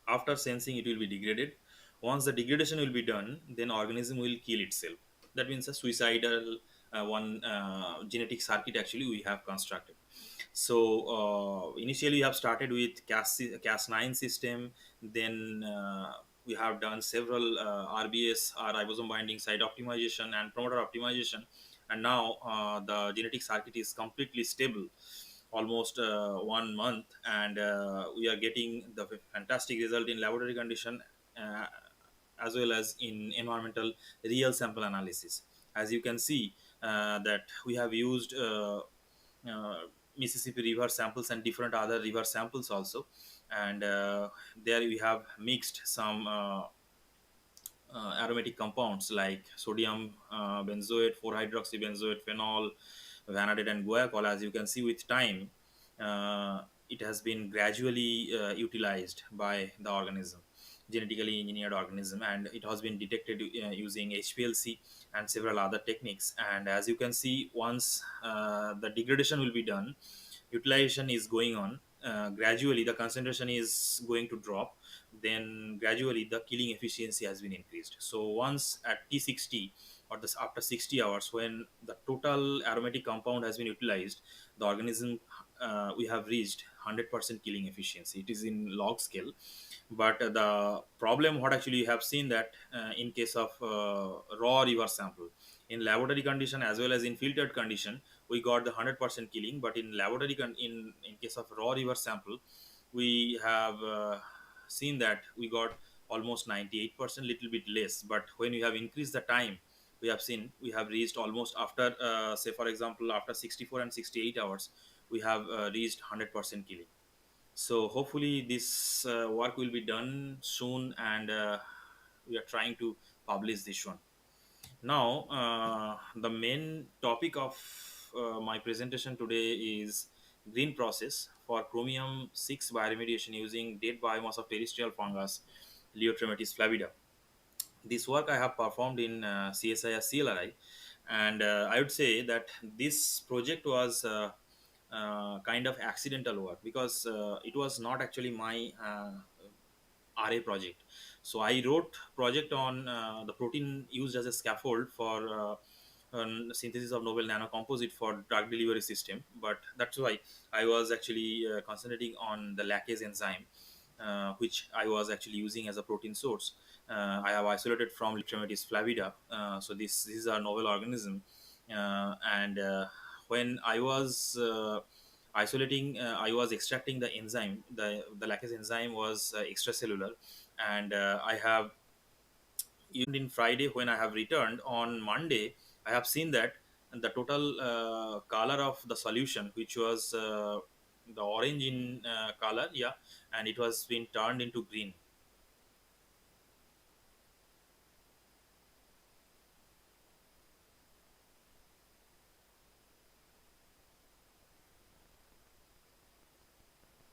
After sensing, it will be degraded. Once the degradation will be done, then organism will kill itself. That means a suicidal one genetic circuit actually we have constructed. So initially we have started with Cas9 system, then we have done several RBS or ribosome binding site optimization and promoter optimization, and now the genetic circuit is completely stable, almost 1 month, and we are getting the fantastic result in laboratory condition, uh, as well as in environmental real sample analysis. As you can see, that we have used uh, Mississippi River samples and different other river samples also, and there we have mixed some aromatic compounds like sodium benzoate, 4-hydroxybenzoate, phenol, vanadate, and guaiacol. As you can see, with time, it has been gradually utilized by the organism, genetically engineered organism, and it has been detected using HPLC and several other techniques. And as you can see, once the degradation will be done, utilization is going on. Gradually, the concentration is going to drop. Then gradually, the killing efficiency has been increased. So once at T60, or this after 60 hours, when the total aromatic compound has been utilized, the organism, we have reached 100% killing efficiency. It is in log scale. But the problem what actually you have seen that in case of raw river sample, in laboratory condition as well as in filtered condition, we got the 100% killing. But in laboratory in case of raw river sample, we have seen that we got almost 98%, little bit less. But when we have increased the time, we have seen we have reached almost after say for example after 64 and 68 hours, we have reached 100% killing. So hopefully this work will be done soon, and we are trying to publish this one. Now the main topic of my presentation today is green process for chromium 6 bioremediation using dead biomass of terrestrial fungus Leotrematis flavida. This work I have performed in CSIR CLRI, and I would say that this project was kind of accidental work, because it was not actually my RA project. So I wrote project on the protein used as a scaffold for synthesis of novel nanocomposite for drug delivery system. But that's why I was actually concentrating on the lacase enzyme, which I was actually using as a protein source. I have isolated from Leotrematis flavida. So this is a novel organism, and when I was isolating, I was extracting the enzyme. The lacase enzyme was extracellular, and I have even in Friday when I have returned on Monday, I have seen that the total color of the solution, which was the orange in color, yeah, and it was been turned into green.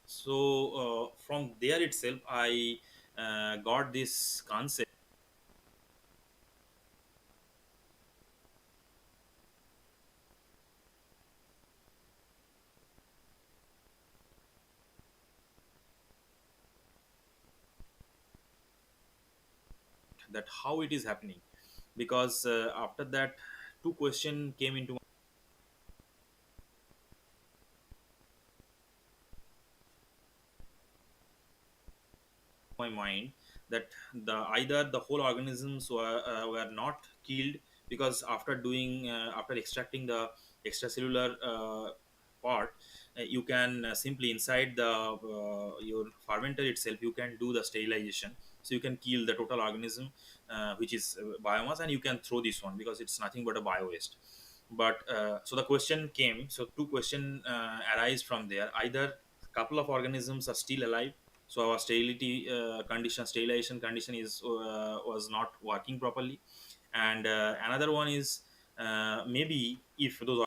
So from there itself, I got this concept that how it is happening, because after that two question came into my mind, that the either the whole organisms were not killed, because after doing after extracting the extracellular part, you can simply inside the your fermenter itself you can do the sterilization, so you can kill the total organism which is biomass, and you can throw this one because it's nothing but a bio waste. But so the question came, so two question arise from there: either couple of organisms are still alive, so our sterility condition sterilization condition is was not working properly, and another one is maybe if those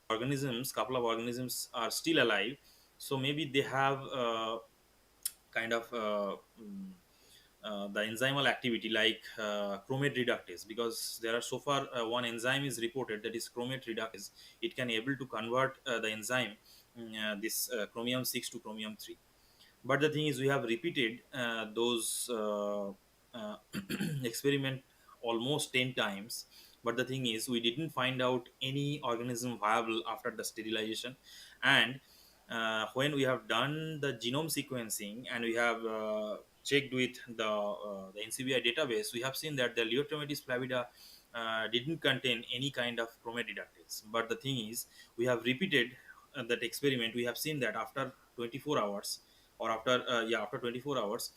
organisms, couple of organisms are still alive, so maybe they have kind of the enzymal activity like chromate reductase, because there are so far one enzyme is reported, that is chromate reductase. It can able to convert the enzyme this chromium 6 to chromium 3. But the thing is we have repeated those experiment almost 10 times, but the thing is we didn't find out any organism viable after the sterilization. And when we have done the genome sequencing and we have checked with the NCBI database, we have seen that the Leotrematis flavida didn't contain any kind of chromate reductase. But the thing is we have repeated that experiment. We have seen that after 24 hours, or after after 24 hours,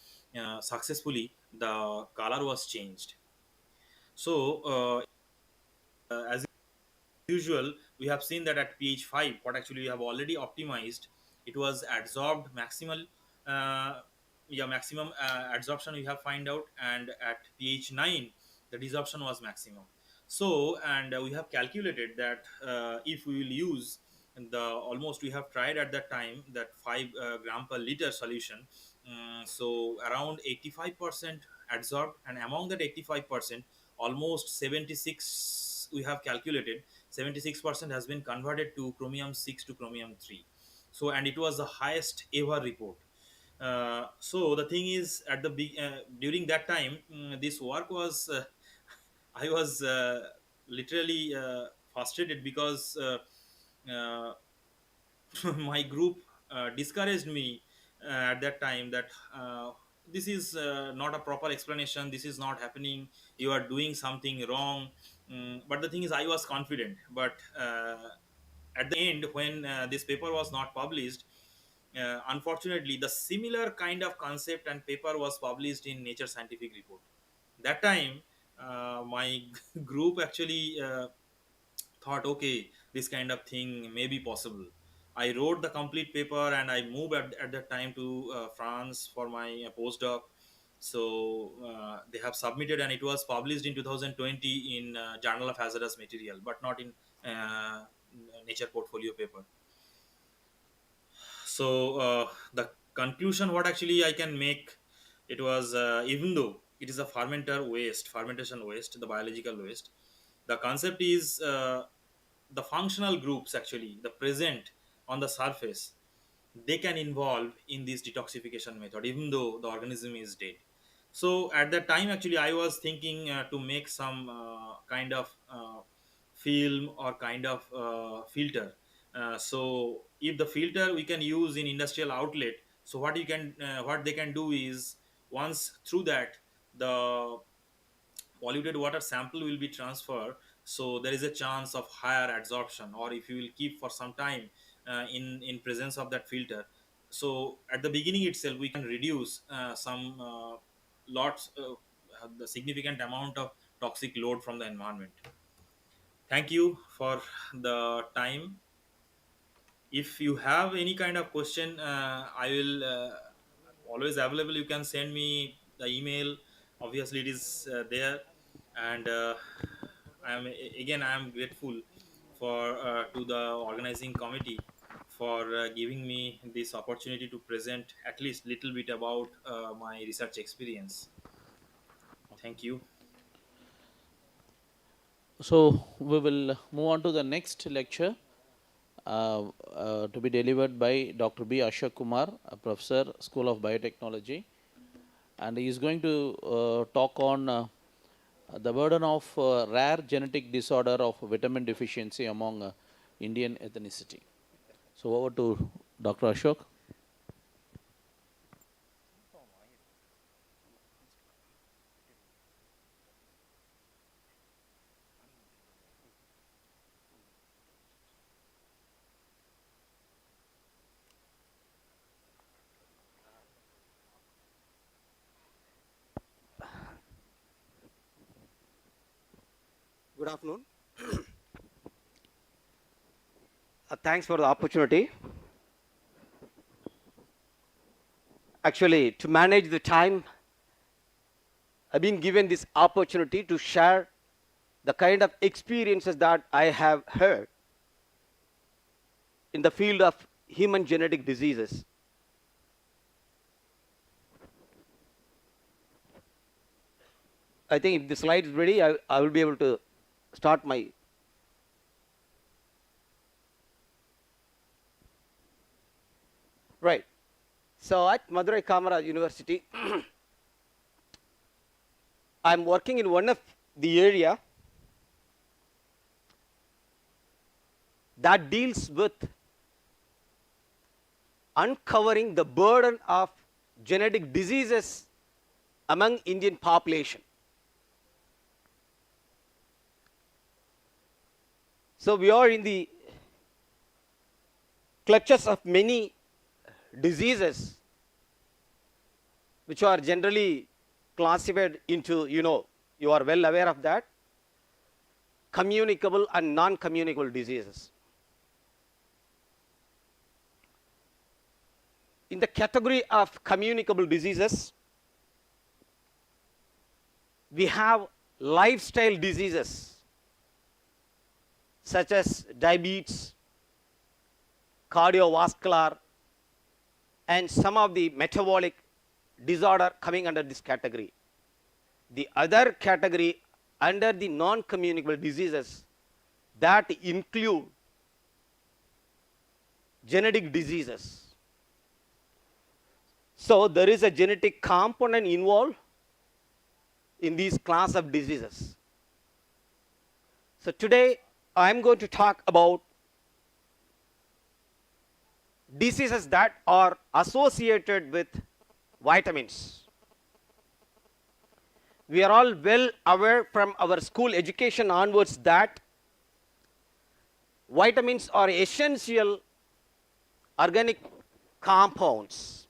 successfully the color was changed. So as usual, we have seen that at pH 5, what actually we have already optimized, it was adsorbed maximal, uh, maximum adsorption we have find out, and at pH 9, the desorption was maximum. So, and we have calculated that if we will use the almost we have tried at that time that 5 gram per liter solution, so around 85% adsorbed, and among that 85%, almost 76 we have calculated 76% has been converted to chromium 6 to chromium 3. So, and it was the highest ever report. So the thing is, at the during that time, this work was I was literally frustrated because uh, my group discouraged me at that time that this is not a proper explanation, this is not happening, you are doing something wrong. But the thing is, I was confident. But at the end, when this paper was not published, unfortunately the similar kind of concept and paper was published in Nature Scientific Report. That time my group actually thought, okay, this kind of thing may be possible. I wrote the complete paper and I moved at that time to France for my postdoc. So they have submitted and it was published in 2020 in Journal of Hazardous Material, but not in uh, Nature Portfolio paper. So the conclusion what actually I can make, it was even though it is a fermentation waste, the biological waste, the concept is the functional groups actually the present on the surface, they can involve in this detoxification method even though the organism is dead. So at that time actually I was thinking to make some kind of film or kind of filter. So if the filter we can use in industrial outlet, so what they can do is, once through that the polluted water sample will be transferred, so there is a chance of higher adsorption. Or if you will keep for some time in presence of that filter, so at the beginning itself we can reduce some lots the significant amount of toxic load from the environment. Thank you for the time. If you have any kind of question, I will always available. You can send me the email, obviously it is there. And I am grateful for to the organizing committee for giving me this opportunity to present at least little bit about my research experience. Thank you. So we will move on to the next lecture to be delivered by Dr. B. Ashok Kumar, a professor, School of Biotechnology, and he is going to talk on the burden of rare genetic disorder of vitamin deficiency among Indian ethnicity. So over to Dr. Ashok. Good afternoon. Thanks for the opportunity. Actually, to manage the time, I've been given this opportunity to share the kind of experiences that I have heard in the field of human genetic diseases. I think if the slide is ready, I will be able to start my. Right. So at Madurai Kamaraj University, I'm working in one of the area that deals with uncovering the burden of genetic diseases among Indian population. So we are in the clutches of many diseases which are generally classified into, you are well aware of that, communicable and non-communicable diseases. In the category of communicable diseases, we have lifestyle diseases such as diabetes, cardiovascular, and some of the metabolic disorder coming under this category. The other category under the non-communicable diseases that include genetic diseases. So there is a genetic component involved in these class of diseases. So today I'm going to talk about diseases that are associated with vitamins. We are all well aware from our school education onwards that vitamins are essential organic compounds.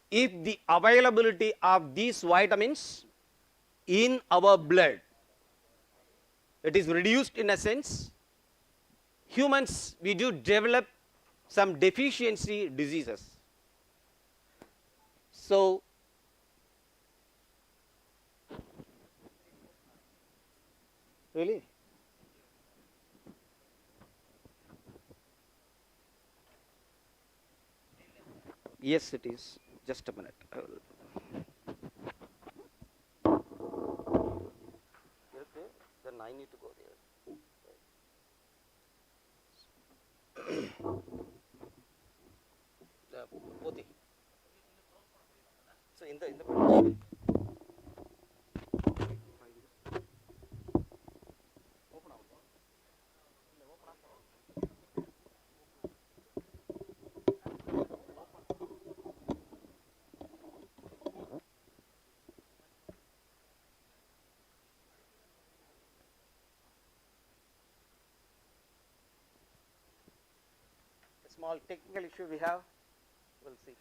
If the availability of these vitamins in our blood, it is reduced in a sense, humans, we do develop some deficiency diseases. So, really? Yes, it is. Just a minute. Then I need to go there. So in the small technical issue we have, we'll see.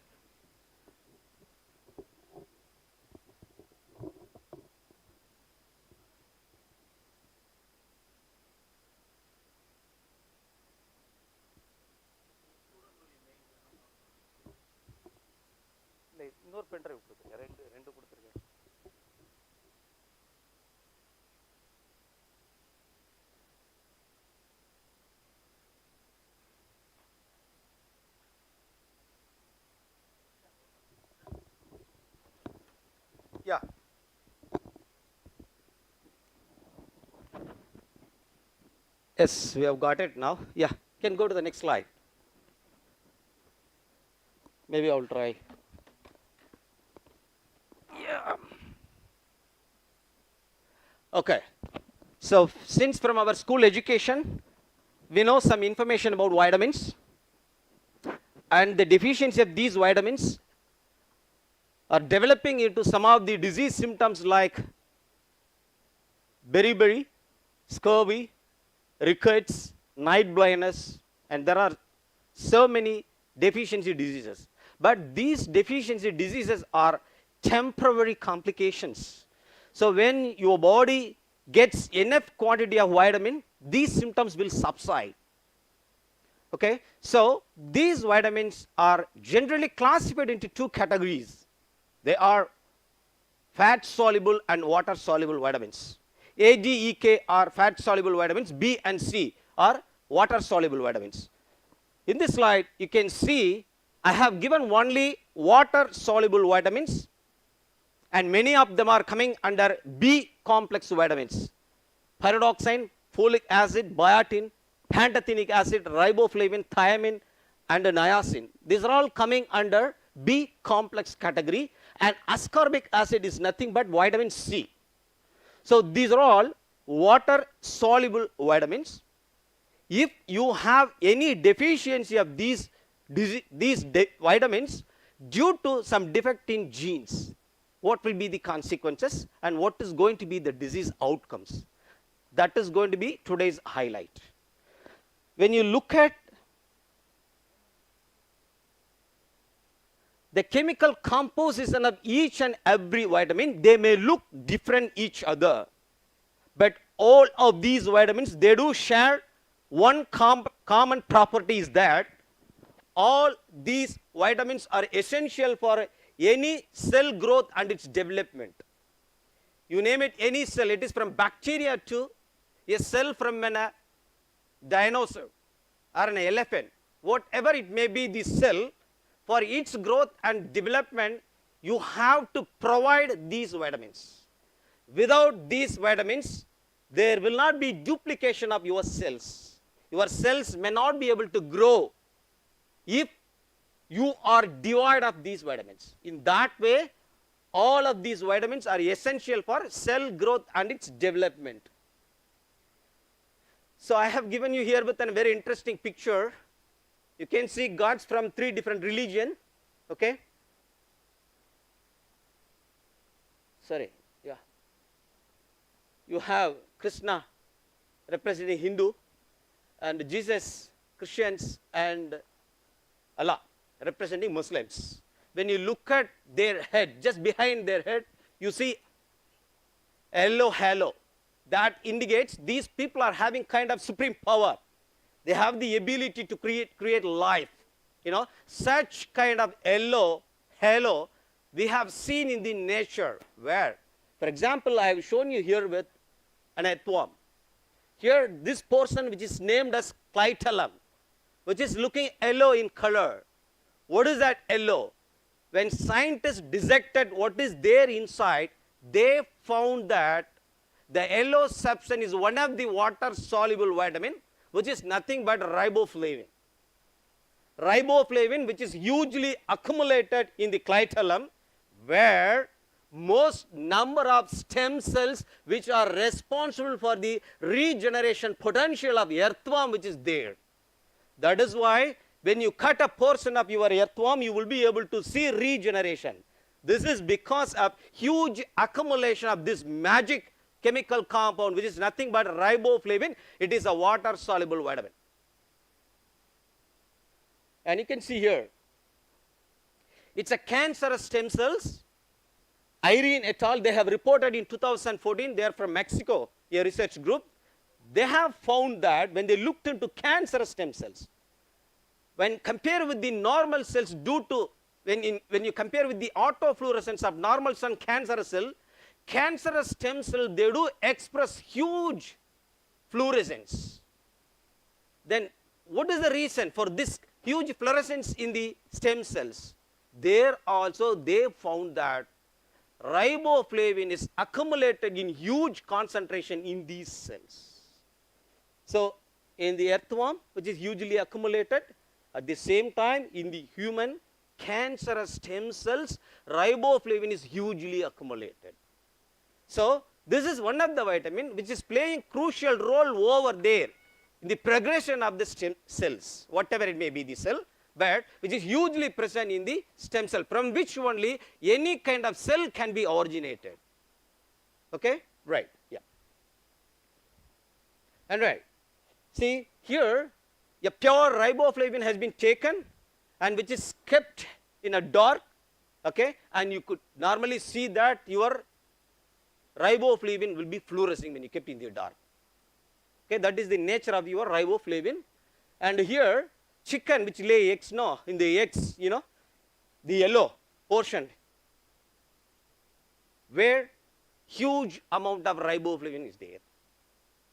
இன்னொரு pen drive கொடுத்துருங்க, ரெண்டு கொடுத்துருங்க. Yeah. Yes, we have got it now. Yeah, can go to the next slide. Maybe I will try. Yeah. Okay. So since from our school education, we know some information about vitamins and the deficiency of these vitamins are developing into some of the disease symptoms like beriberi, scurvy, rickets, night blindness, and there are so many deficiency diseases. But these deficiency diseases are temporary complications. So when your body gets enough quantity of vitamin, these symptoms will subside. Okay, so these vitamins are generally classified into two categories. They are fat soluble and water soluble vitamins. A, D, E, K are fat soluble vitamins. B and C are water soluble vitamins. In this slide, you can see I have given only water soluble vitamins, and many of them are coming under B complex vitamins. Pyridoxine, folic acid, biotin, pantothenic acid, riboflavin, thiamine, and niacin. These are all coming under B complex category, and ascorbic acid is nothing but vitamin C. So these are all water soluble vitamins. If you have any deficiency of these vitamins due to some defect in genes, what will be the consequences and what is going to be the disease outcomes? That is going to be today's highlight. When you look at the chemical composition of each and every vitamin, they may look different each other, but all of these vitamins, they do share one common property, is that all these vitamins are essential for any cell growth and its development. You name it, any cell, it is from bacteria to a cell from a dinosaur or an elephant, whatever it may be, the cell, for its growth and development, you have to provide these vitamins. Without these vitamins, there will not be duplication of your cells. Your cells may not be able to grow if you are devoid of these vitamins. In that way, all of these vitamins are essential for cell growth and its development. So I have given you here with a very interesting picture. You can see gods from 3 different religions. Okay. Sorry, yeah. You have Krishna representing Hindu, and Jesus, Christians, and Allah representing Muslims. When you look at their head, just behind their head, you see yellow halo. That indicates these people are having kind of supreme power. They have the ability to create life. You know, such kind of yellow halo we have seen in the nature where, for example, I have shown you here with an earthworm. Here, this portion which is named as clitellum, which is looking yellow in color. What is that yellow? When scientists dissected what is there inside, they found that the yellow substance is one of the water-soluble vitamin, which is nothing but riboflavin. Riboflavin, which is hugely accumulated in the clitellum, where most number of stem cells which are responsible for the regeneration potential of earthworm which is there. That is why when you cut a portion of your earthworm, you will be able to see regeneration. This is because of huge accumulation of this magic chemical compound, which is nothing but riboflavin. It is a water-soluble vitamin. And you can see here, it's a cancerous stem cells. Irene et al., they have reported in 2014, they are from Mexico, a research group. They have found that when they looked into cancerous stem cells, when compared with the normal cells when you compare with the autofluorescence of normal cell and cancerous cell, cancerous stem cell, they do express huge fluorescence. Then what is the reason for this huge fluorescence in the stem cells? There also they found that riboflavin is accumulated in huge concentration in these cells. So in the earthworm, which is hugely accumulated, at the same time in the human cancerous stem cells, riboflavin is hugely accumulated. So this is one of the vitamin which is playing crucial role over there in the progression of the stem cells, whatever it may be the cell, but which is hugely present in the stem cell, from which only any kind of cell can be originated. Okay, right, yeah. And right, see here a pure riboflavin has been taken and which is kept in a dark, okay, and you could normally see that your riboflavin will be fluorescing when you kept in the dark. Okay, that is the nature of your riboflavin. And here chicken which lay eggs, no, in the eggs, you know, the yellow portion where huge amount of riboflavin is there.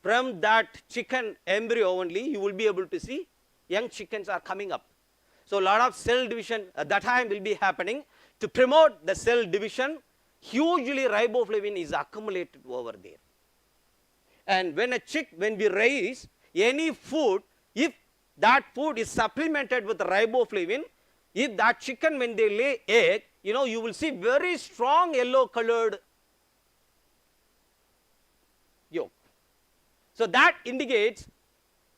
From that chicken embryo only, you will be able to see young chickens are coming up. So a lot of cell division at that time will be happening. To promote the cell division, hugely riboflavin is accumulated over there. And when we raise any food, if that food is supplemented with riboflavin, if that chicken when they lay egg, you know, you will see very strong yellow colored yolk. So that indicates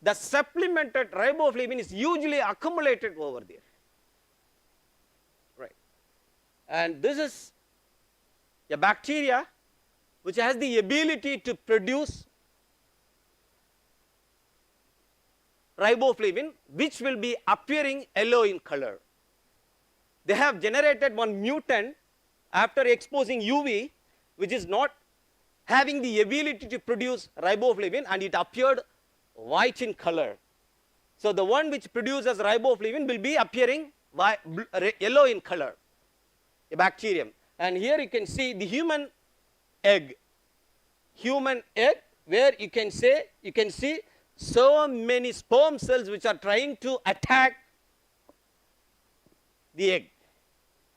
the supplemented riboflavin is hugely accumulated over there. Right. And this is a bacteria which has the ability to produce riboflavin, which will be appearing yellow in color. They have generated one mutant after exposing UV, which is not having the ability to produce riboflavin, and it appeared white in color. So the one which produces riboflavin will be appearing yellow in color, a bacterium. And here you can see the human egg, where you can see so many sperm cells which are trying to attack the egg,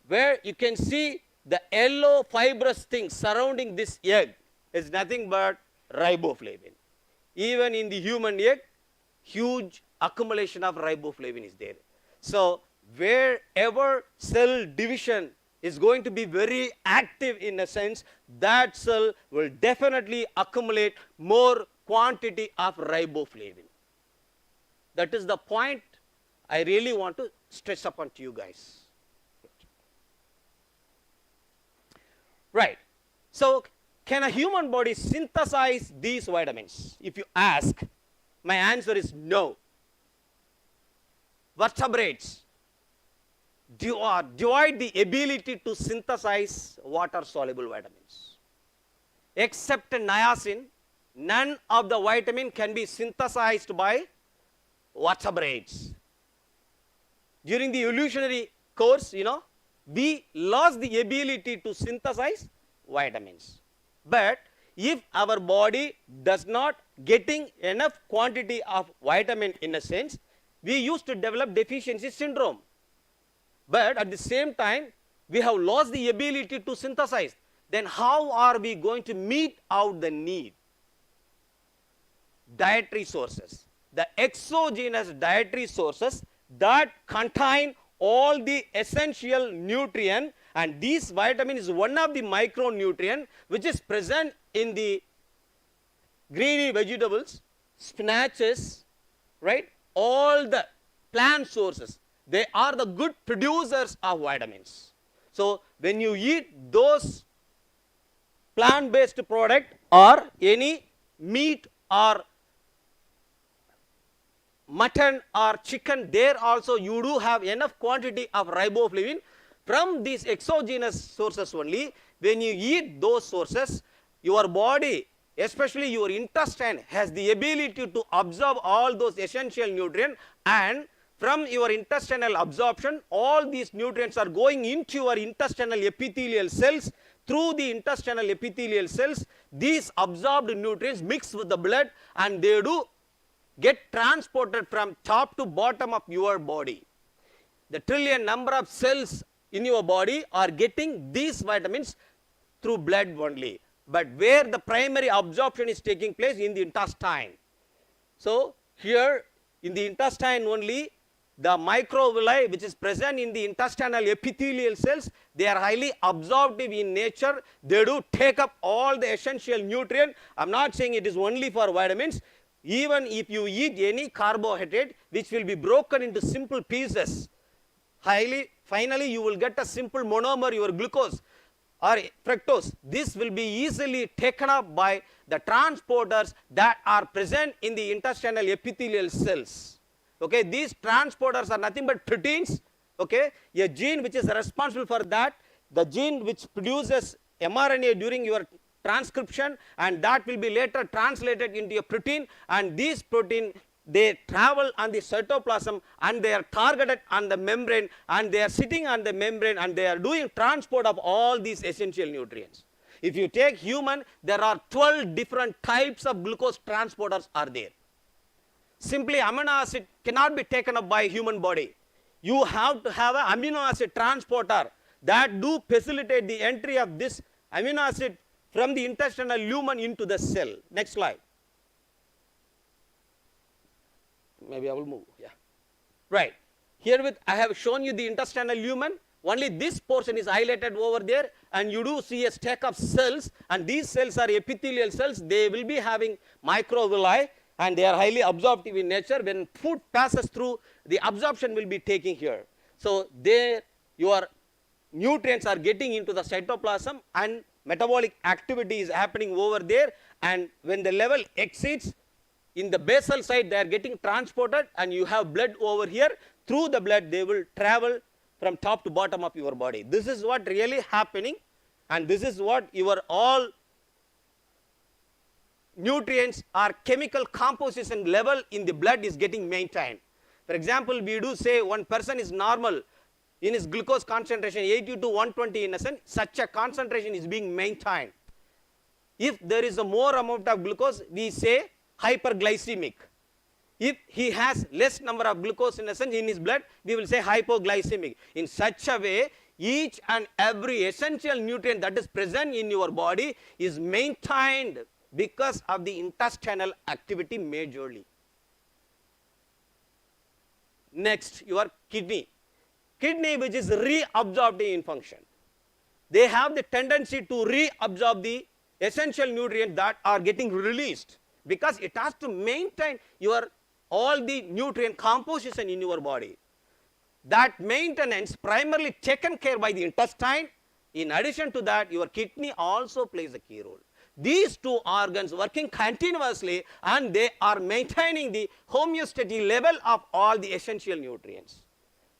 where you can see the yellow fibrous thing surrounding this egg is nothing but riboflavin. Even in the human egg, huge accumulation of riboflavin is there. So wherever cell division is going to be very active in a sense, that cell will definitely accumulate more quantity of riboflavin. That is the point I really want to stress upon to you guys. Right. So, can a human body synthesize these vitamins? If you ask, my answer is no. Vertebrates divide the ability to synthesize water-soluble vitamins. Except niacin, none of the vitamin can be synthesized by vertebrates. During the evolutionary course, we lost the ability to synthesize vitamins. But if our body does not getting enough quantity of vitamin in a sense, we used to develop deficiency syndrome. But at the same time, we have lost the ability to synthesize. Then how are we going to meet out the need? Dietary sources. The exogenous dietary sources that contain all the essential nutrient, and this vitamin is one of the micronutrient which is present in the greeny vegetables, spinaches, right? All the plant sources, they are the good producers of vitamins. So when you eat those plant-based product or any meat or mutton or chicken, there also you do have enough quantity of riboflavin from these exogenous sources only. When you eat those sources, your body, especially your intestine, has the ability to absorb all those essential nutrients, and from your intestinal absorption, all these nutrients are going into your intestinal epithelial cells. Through the intestinal epithelial cells, these absorbed nutrients mix with the blood and they do get transported from top to bottom of your body. The trillion number of cells in your body are getting these vitamins through blood only. But where the primary absorption is taking place? In the intestine. So here in the intestine only, the microvilli which is present in the intestinal epithelial cells, they are highly absorptive in nature. They do take up all the essential nutrient. I am not saying it is only for vitamins. Even if you eat any carbohydrate which will be broken into simple pieces, finally you will get a simple monomer, your glucose or fructose. This will be easily taken up by the transporters that are present in the intestinal epithelial cells. Okay, these transporters are nothing but proteins. Okay, a gene which is responsible for that, the gene which produces mRNA during your transcription, and that will be later translated into a protein, and these protein, they travel on the cytoplasm and they are targeted on the membrane, and they are sitting on the membrane and they are doing transport of all these essential nutrients. If you take human, there are 12 different types of glucose transporters are there. Simply amino acid cannot be taken up by human body. You have to have an amino acid transporter that do facilitate the entry of this amino acid from the intestinal lumen into the cell. Next slide. Maybe I will move. Yeah. Right. Herewith I have shown you the intestinal lumen. Only this portion is highlighted over there, and you do see a stack of cells, and these cells are epithelial cells. They will be having microvilli, and they are highly absorptive in nature. When food passes through, the absorption will be taking here. So there your nutrients are getting into the cytoplasm and metabolic activity is happening over there, and when the level exceeds, in the basal side they are getting transported, and you have blood over here. Through the blood they will travel from top to bottom of your body. This is what really happening, and this is what your all nutrients or chemical composition level in the blood is getting maintained. For example, we do say one person is normal in his glucose concentration 80 to 120 in a sense, such a concentration is being maintained. If there is a more amount of glucose, we say hyperglycemic. If he has less number of glucose in a sense in his blood, we will say hypoglycemic. In such a way, each and every essential nutrient that is present in your body is maintained because of the intestinal activity majorly. Next, your kidney. kidney which is reabsorptive in function. They have the tendency to reabsorb the essential nutrients that are getting released, because it has to maintain your all the nutrient composition in your body. That maintenance primarily taken care by the intestine. In addition to that, your kidney also plays a key role. These two organs working continuously, and they are maintaining the homeostatic level of all the essential nutrients.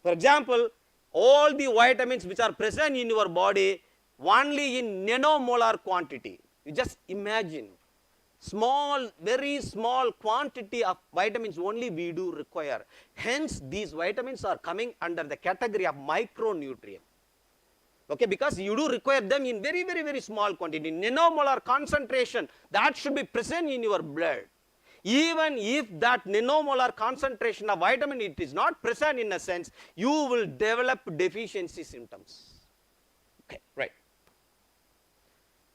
For example, all the vitamins which are present in your body only in nanomolar quantity. You just imagine, small, very small quantity of vitamins only we do require. Hence, these vitamins are coming under the category of micronutrient. Okay, because you do require them in very, very, very small quantity. Nanomolar concentration, that should be present in your blood. Even if that nanomolar concentration of vitamin it is not present in a sense, you will develop deficiency symptoms. Okay, right.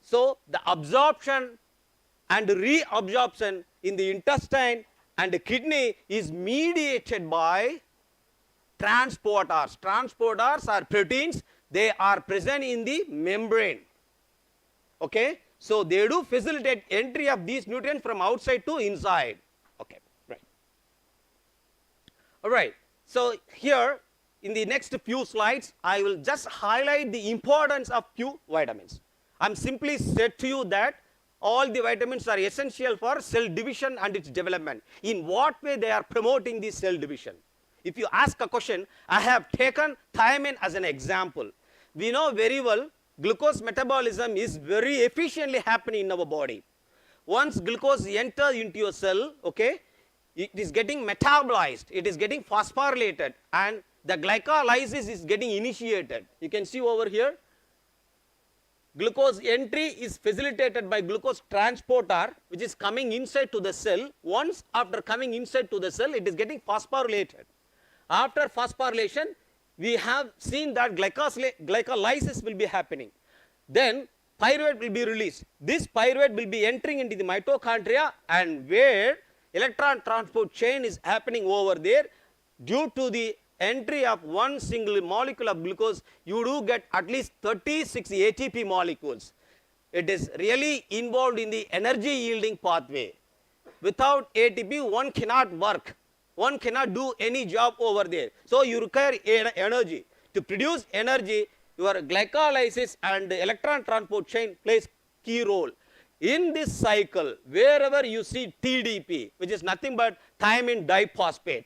So, the absorption and reabsorption in the intestine and the kidney is mediated by transporters. Transporters are proteins. They are present in the membrane. Okay? So, they do facilitate entry of these nutrients from outside to inside. Okay, right. All right. So, here in the next few slides, I will just highlight the importance of few vitamins. I am simply said to you that all the vitamins are essential for cell division and its development. In what way they are promoting the cell division? If you ask a question, I have taken thiamine as an example. We know very well glucose metabolism is very efficiently happening in our body. Once glucose enters into your cell, okay, it is getting metabolized, it is getting phosphorylated, and the glycolysis is getting initiated. You can see over here, glucose entry is facilitated by glucose transporter, which is coming inside to the cell. Once after coming inside to the cell, it is getting phosphorylated. After phosphorylation, we have seen that glycolysis will be happening. Then pyruvate will be released. This pyruvate will be entering into the mitochondria, and where electron transport chain is happening over there, due to the entry of one single molecule of glucose, you do get at least 36 ATP molecules. It is really involved in the energy yielding pathway. Without ATP, one cannot work. One cannot do any job over there. So, you require energy. To produce energy, your glycolysis and electron transport chain plays key role. In this cycle, wherever you see TDP, which is nothing but thiamine diphosphate,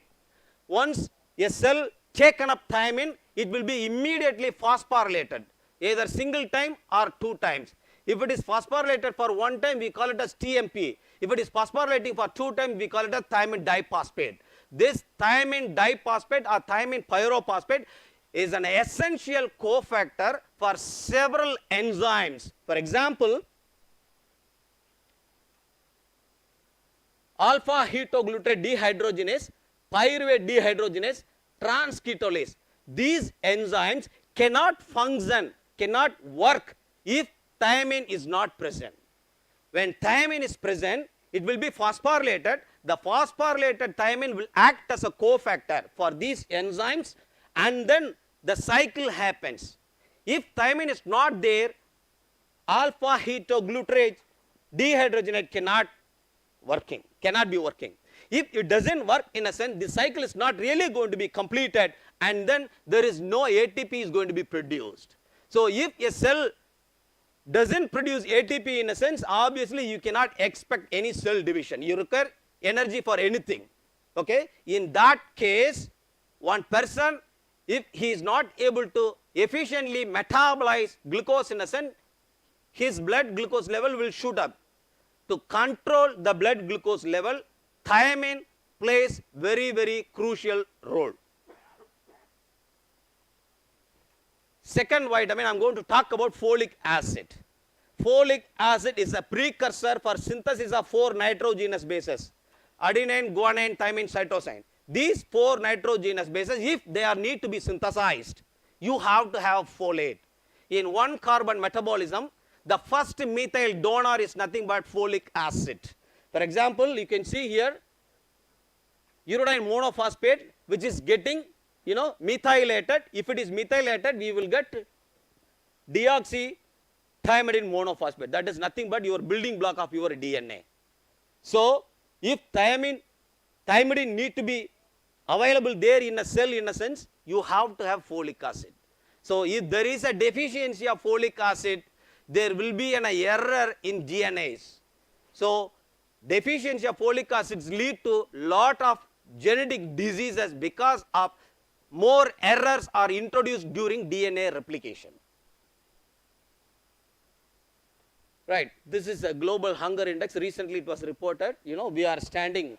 once a cell taken up thiamine, it will be immediately phosphorylated, either single time or two times. If it is phosphorylated for one time, we call it as TMP. If it is phosphorylating for two times, we call it as thiamine diphosphate. This thiamine diphosphate or thiamine pyrophosphate is an essential cofactor for several enzymes. For example, alpha ketoglutarate dehydrogenase, pyruvate dehydrogenase, transketolase. These enzymes cannot function, cannot work if thiamine is not present. When thiamine is present, it will be phosphorylated. The phosphorylated thiamine will act as a cofactor for these enzymes, and then the cycle happens. If thiamine is not there, alpha ketoglutarate dehydrogenase cannot be working. If it doesn't work, in a sense, the cycle is not really going to be completed, and then there is no ATP is going to be produced. So, if a cell doesn't produce ATP, in a sense, obviously you cannot expect any cell division. You require energy for anything. Okay? In that case, one person, if he is not able to efficiently metabolize glucose, in a sense, his blood glucose level will shoot up. To control the blood glucose level, thiamine plays very, very crucial role. Second vitamin, I am going to talk about folic acid. Folic acid is a precursor for synthesis of 4 nitrogenous bases: adenine, guanine, thymine, cytosine. These 4 nitrogenous bases, if they are need to be synthesized, you have to have folate. In one carbon metabolism, the first methyl donor is nothing but folic acid. For example, you can see here uridine monophosphate, which is getting methylated. If it is methylated, we will get deoxythymidine monophosphate. That is nothing but your building block of your DNA. So, if thymidine need to be available there in a cell, in a sense, you have to have folic acid. So, if there is a deficiency of folic acid, there will be an error in DNAs. So, deficiency of folic acids lead to lot of genetic diseases because of more errors are introduced during DNA replication. Right. This is a global hunger index. Recently it was reported. We are standing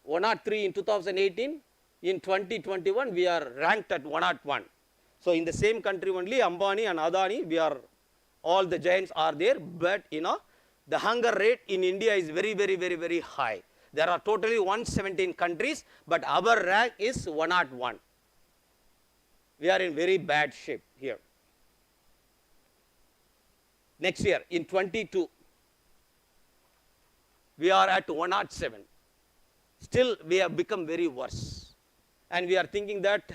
103 in 2018. In 2021, we are ranked at 101. So, in the same country only, Ambani and Adani, all the giants are there. But, the hunger rate in India is very, very, very, very high. There are totally 117 countries, but our rank is 101. We are in very bad shape here. Next year, in 22, we are at 107. Still, we have become very worse. And we are thinking that,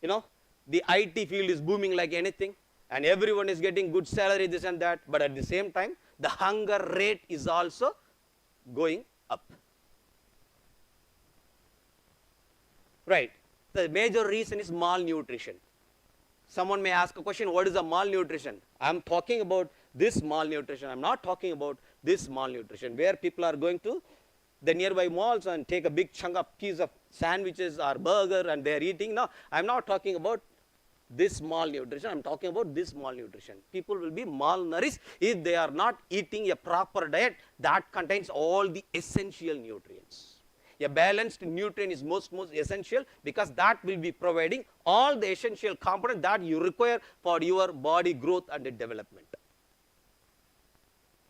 the IT field is booming like anything, and everyone is getting good salary, this and that. But at the same time, the hunger rate is also going up. Right. The major reason is malnutrition. Someone may ask a question, what is the malnutrition? I am talking about this malnutrition. I am not talking about this malnutrition, where people are going to the nearby malls and take a big chunk of piece of sandwiches or burger and they are eating. No, I am not talking about this malnutrition. I am talking about this malnutrition. People will be malnourished if they are not eating a proper diet that contains all the essential nutrients. A balanced nutrient is most essential because that will be providing all the essential components that you require for your body growth and development.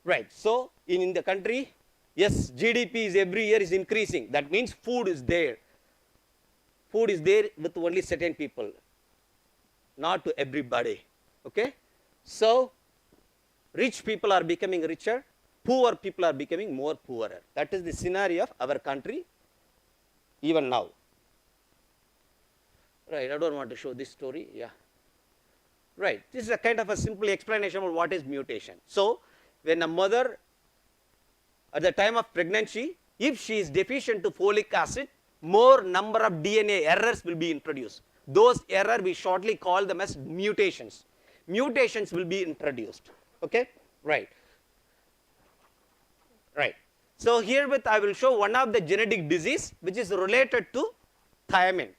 Right. So, in the country, yes, GDP is every year is increasing. That means food is there. Food is there with only certain people, not to everybody. Okay. So, rich people are becoming richer, poor people are becoming more poorer. That is the scenario of our country even now. Right. I don't want to show this story. Yeah. Right. This is a kind of a simple explanation of what is mutation. So, when a mother at the time of pregnancy, if she is deficient to folic acid, more number of DNA errors will be introduced. Those errors we shortly call them as mutations. Mutations will be introduced. Okay? Right. Right. So, herewith I will show one of the genetic disease which is related to thiamine.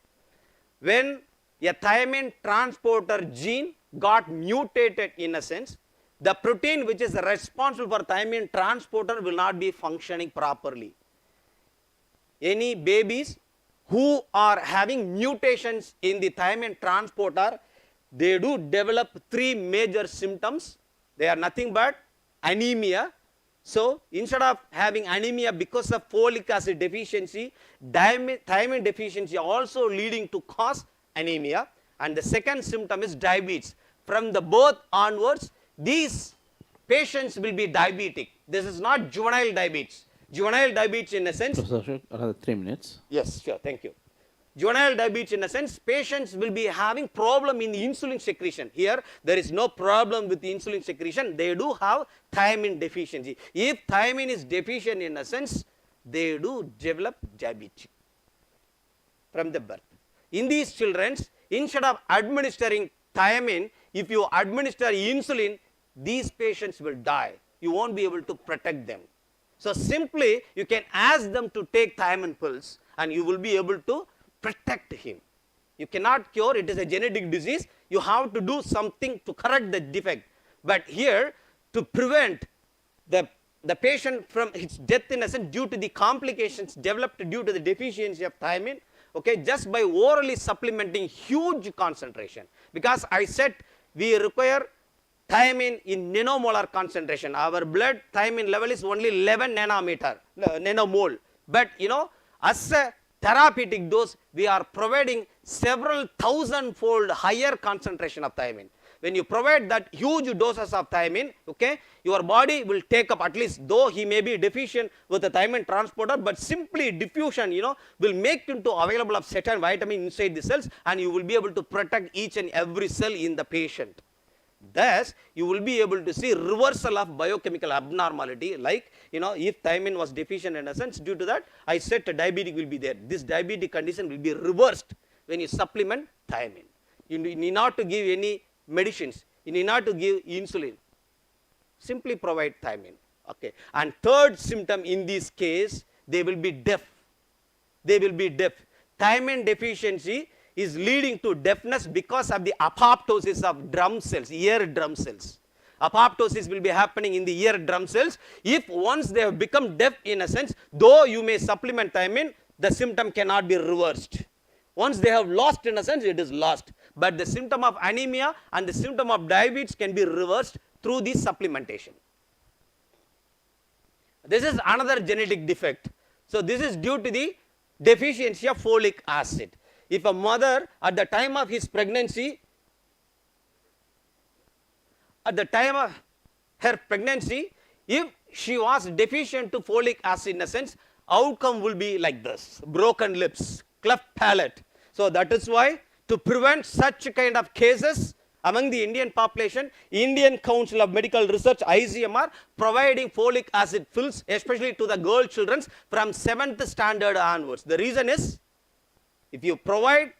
When a thiamine transporter gene got mutated in a sense, the protein which is responsible for thiamine transporter will not be functioning properly. Any babies who are having mutations in the thiamine transporter, they do develop three major symptoms. They are nothing but anemia. So, instead of having anemia because of folic acid deficiency, thiamine deficiency also leading to cause anemia. And the second symptom is diabetes. From the birth onwards, these patients will be diabetic. This is not juvenile diabetes. Juvenile diabetes in a sense. Professor, another 3 minutes. Yes, sure, thank you. Juvenile diabetes in a sense, patients will be having problem in the insulin secretion. Here, there is no problem with the insulin secretion. They do have thiamine deficiency. If thiamine is deficient in a sense, they do develop diabetes from the birth. In these children, instead of administering thiamine, if you administer insulin, these patients will die. You won't be able to protect them. So, simply you can ask them to take thiamine pills and you will be able to protect him. You cannot cure, it is a genetic disease. You have to do something to correct the defect. But here, to prevent the patient from his death in a sense due to the complications developed due to the deficiency of thiamine, okay, just by orally supplementing huge concentration. Because I said we require thiamine in nanomolar concentration. Our blood thiamine level is only 11 nanomole. But as a therapeutic dose, we are providing several thousand-fold higher concentration of thiamine. When you provide that huge doses of thiamine, okay, your body will take up, at least though he may be deficient with the thiamine transporter, but simply diffusion, will make into available of certain vitamin inside the cells, and you will be able to protect each and every cell in the patient. Thus, you will be able to see reversal of biochemical abnormality, like, if thiamine was deficient in a sense, due to that, I said diabetic will be there. This diabetic condition will be reversed when you supplement thiamine. You need not to give any medicines. You need not to give insulin. Simply provide thiamine. Okay. And third symptom in this case, they will be deaf. They will be deaf. Thiamine deficiency is leading to deafness because of the apoptosis of drum cells, ear drum cells. Apoptosis will be happening in the ear drum cells. If once they have become deaf in a sense, though you may supplement thiamine, the symptom cannot be reversed. Once they have lost in a sense, it is lost. But the symptom of anemia and the symptom of diabetes can be reversed through the supplementation. This is another genetic defect. So this is due to the deficiency of folic acid. If a mother at the time of his pregnancy, if she was deficient to folic acid in a sense, outcome will be like this: broken lips, cleft palate. So that is why, to prevent such kind of cases among the Indian population, Indian Council of Medical Research, ICMR, providing folic acid pills, especially to the girl children from 7th standard onwards. The reason is, if you provide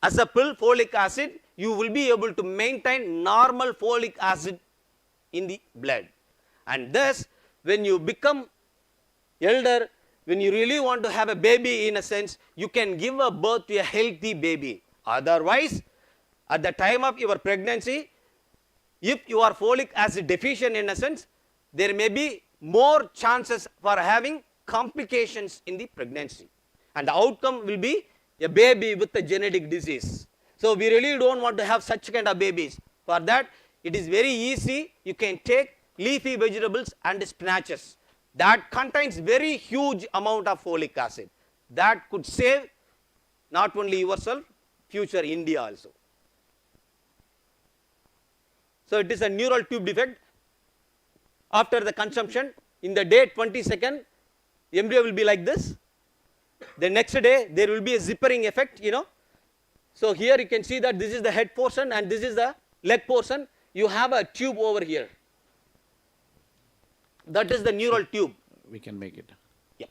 as a pill folic acid, you will be able to maintain normal folic acid in the blood. And thus, when you become elder, when you really want to have a baby in a sense, you can give a birth to a healthy baby. Otherwise, at the time of your pregnancy, if you are folic acid deficient in a sense, there may be more chances for having complications in the pregnancy. And the outcome will be a baby with a genetic disease. So we really don't want to have such kind of babies. For that, it is very easy. You can take leafy vegetables and spinaches. That contains very huge amount of folic acid. That could save not only yourself, future India also. So it is a neural tube defect. After the consumption, in the day 22nd, embryo will be like this. The next day, there will be a zippering effect, So here you can see that this is the head portion and this is the leg portion. You have a tube over here. That is the neural tube. We can make it. Yeah.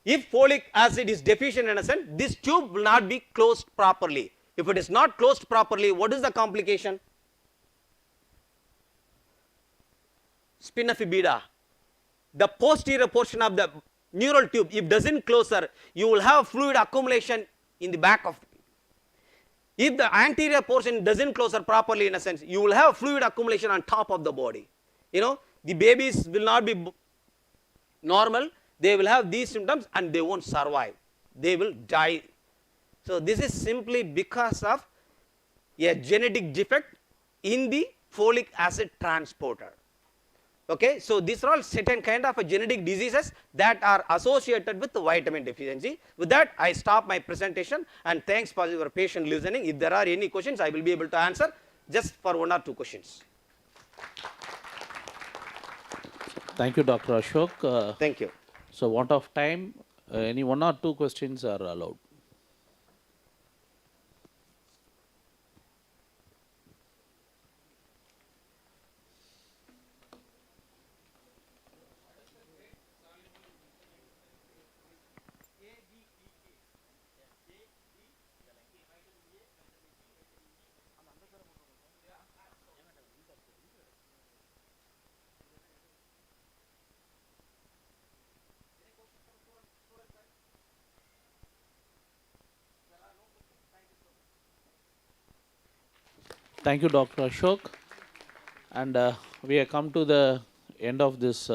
If folic acid is deficient in a sense, this tube will not be closed properly. If it is not closed properly, what is the complication? Spinifibida. The posterior portion of the neural tube, if doesn't close, you will have fluid accumulation in the back of it. If the anterior portion doesn't close properly in a sense, you will have fluid accumulation on top of the body. The babies will not be normal. They will have these symptoms and they won't survive. They will die. So this is simply because of a genetic defect in the folic acid transporter. Okay, so these are all certain kind of genetic diseases that are associated with vitamin deficiency. With that, I stop my presentation and thanks for your patient listening. If there are any questions, I will be able to answer just for 1 or 2 questions. Thank you, Dr. Ashok. Thank you. So, want of time, any 1 or 2 questions are allowed. Thank you, Dr. Ashok. And we have come to the end of this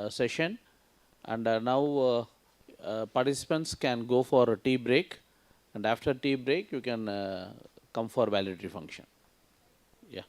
session. And now participants can go for a tea break. And after tea break, you can come for validatory function. Yeah.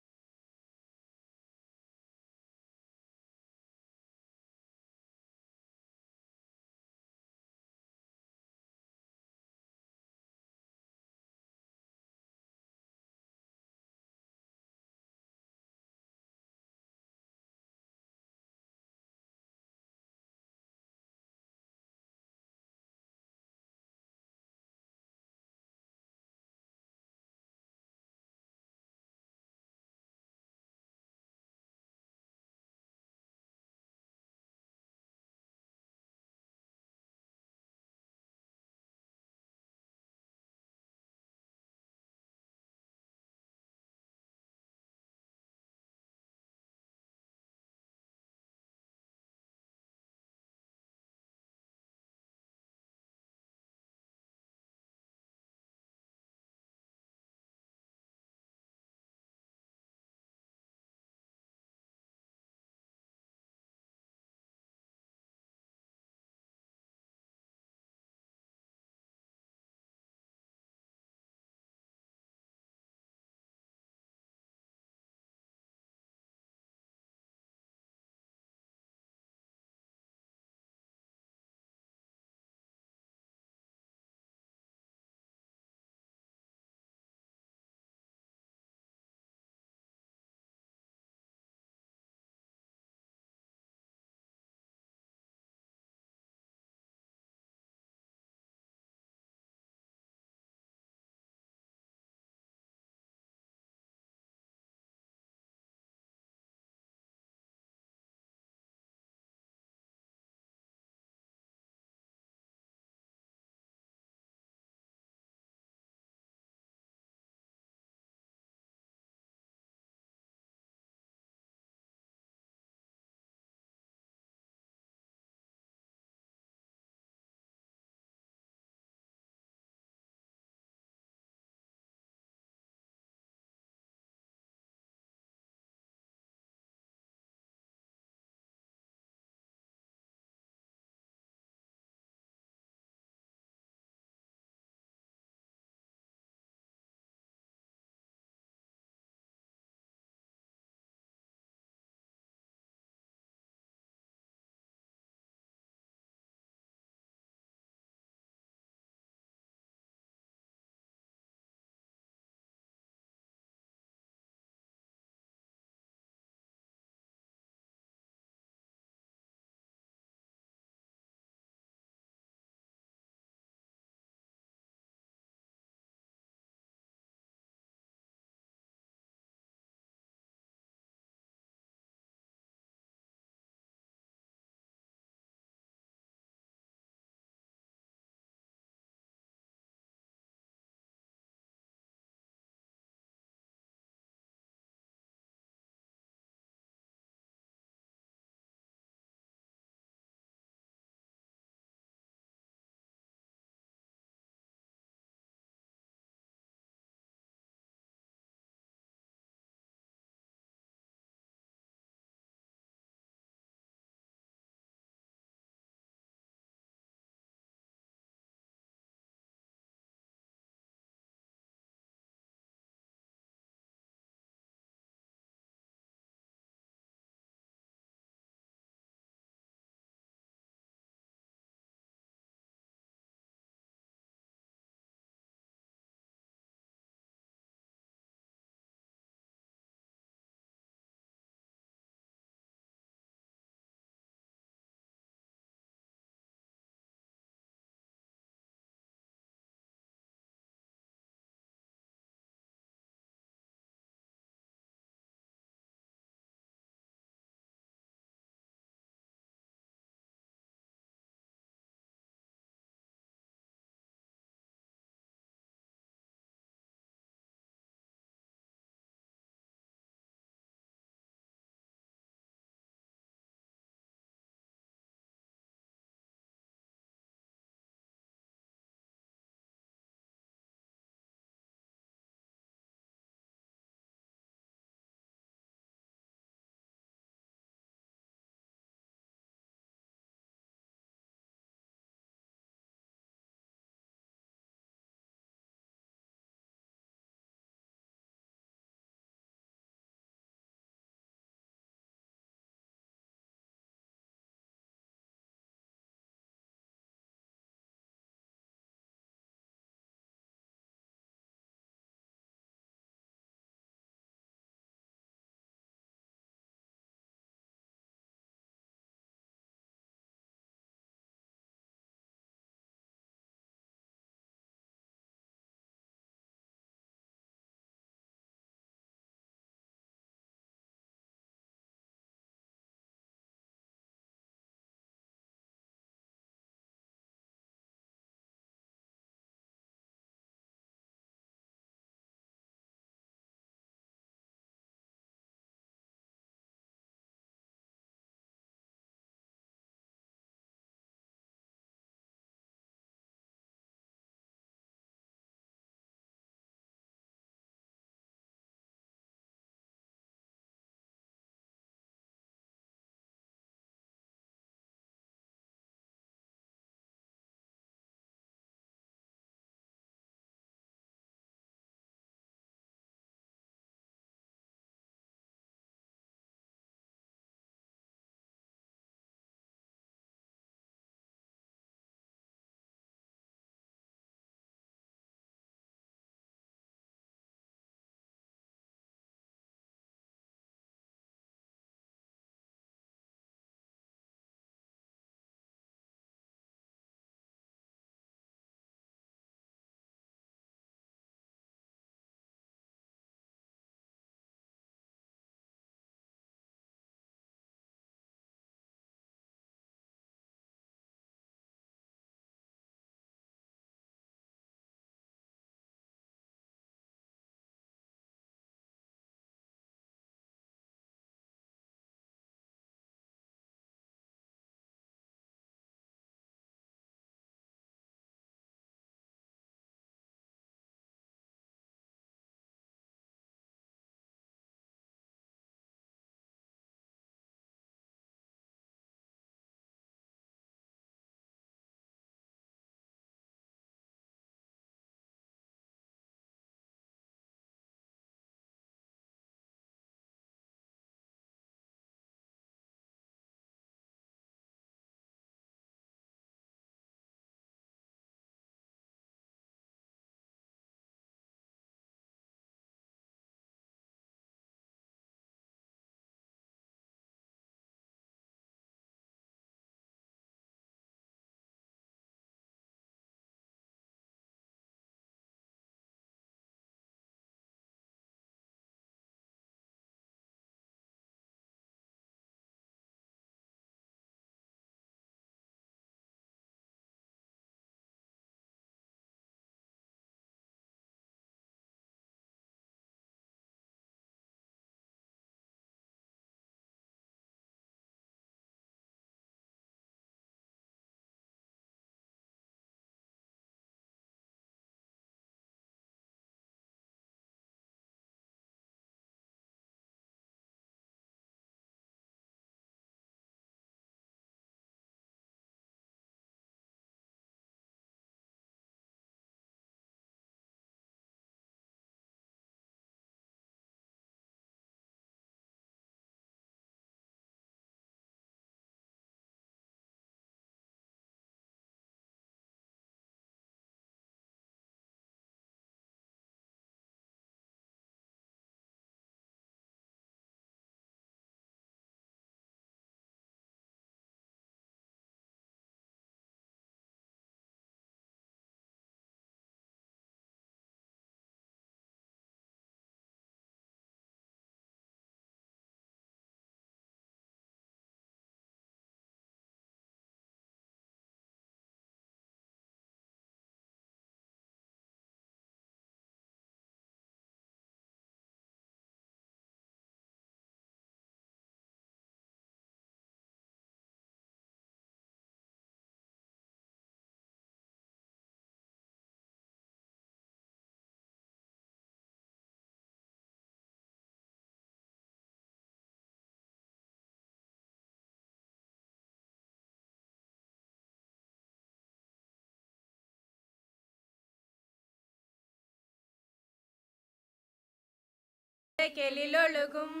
கோட்டைக்கெழிலொழுகும்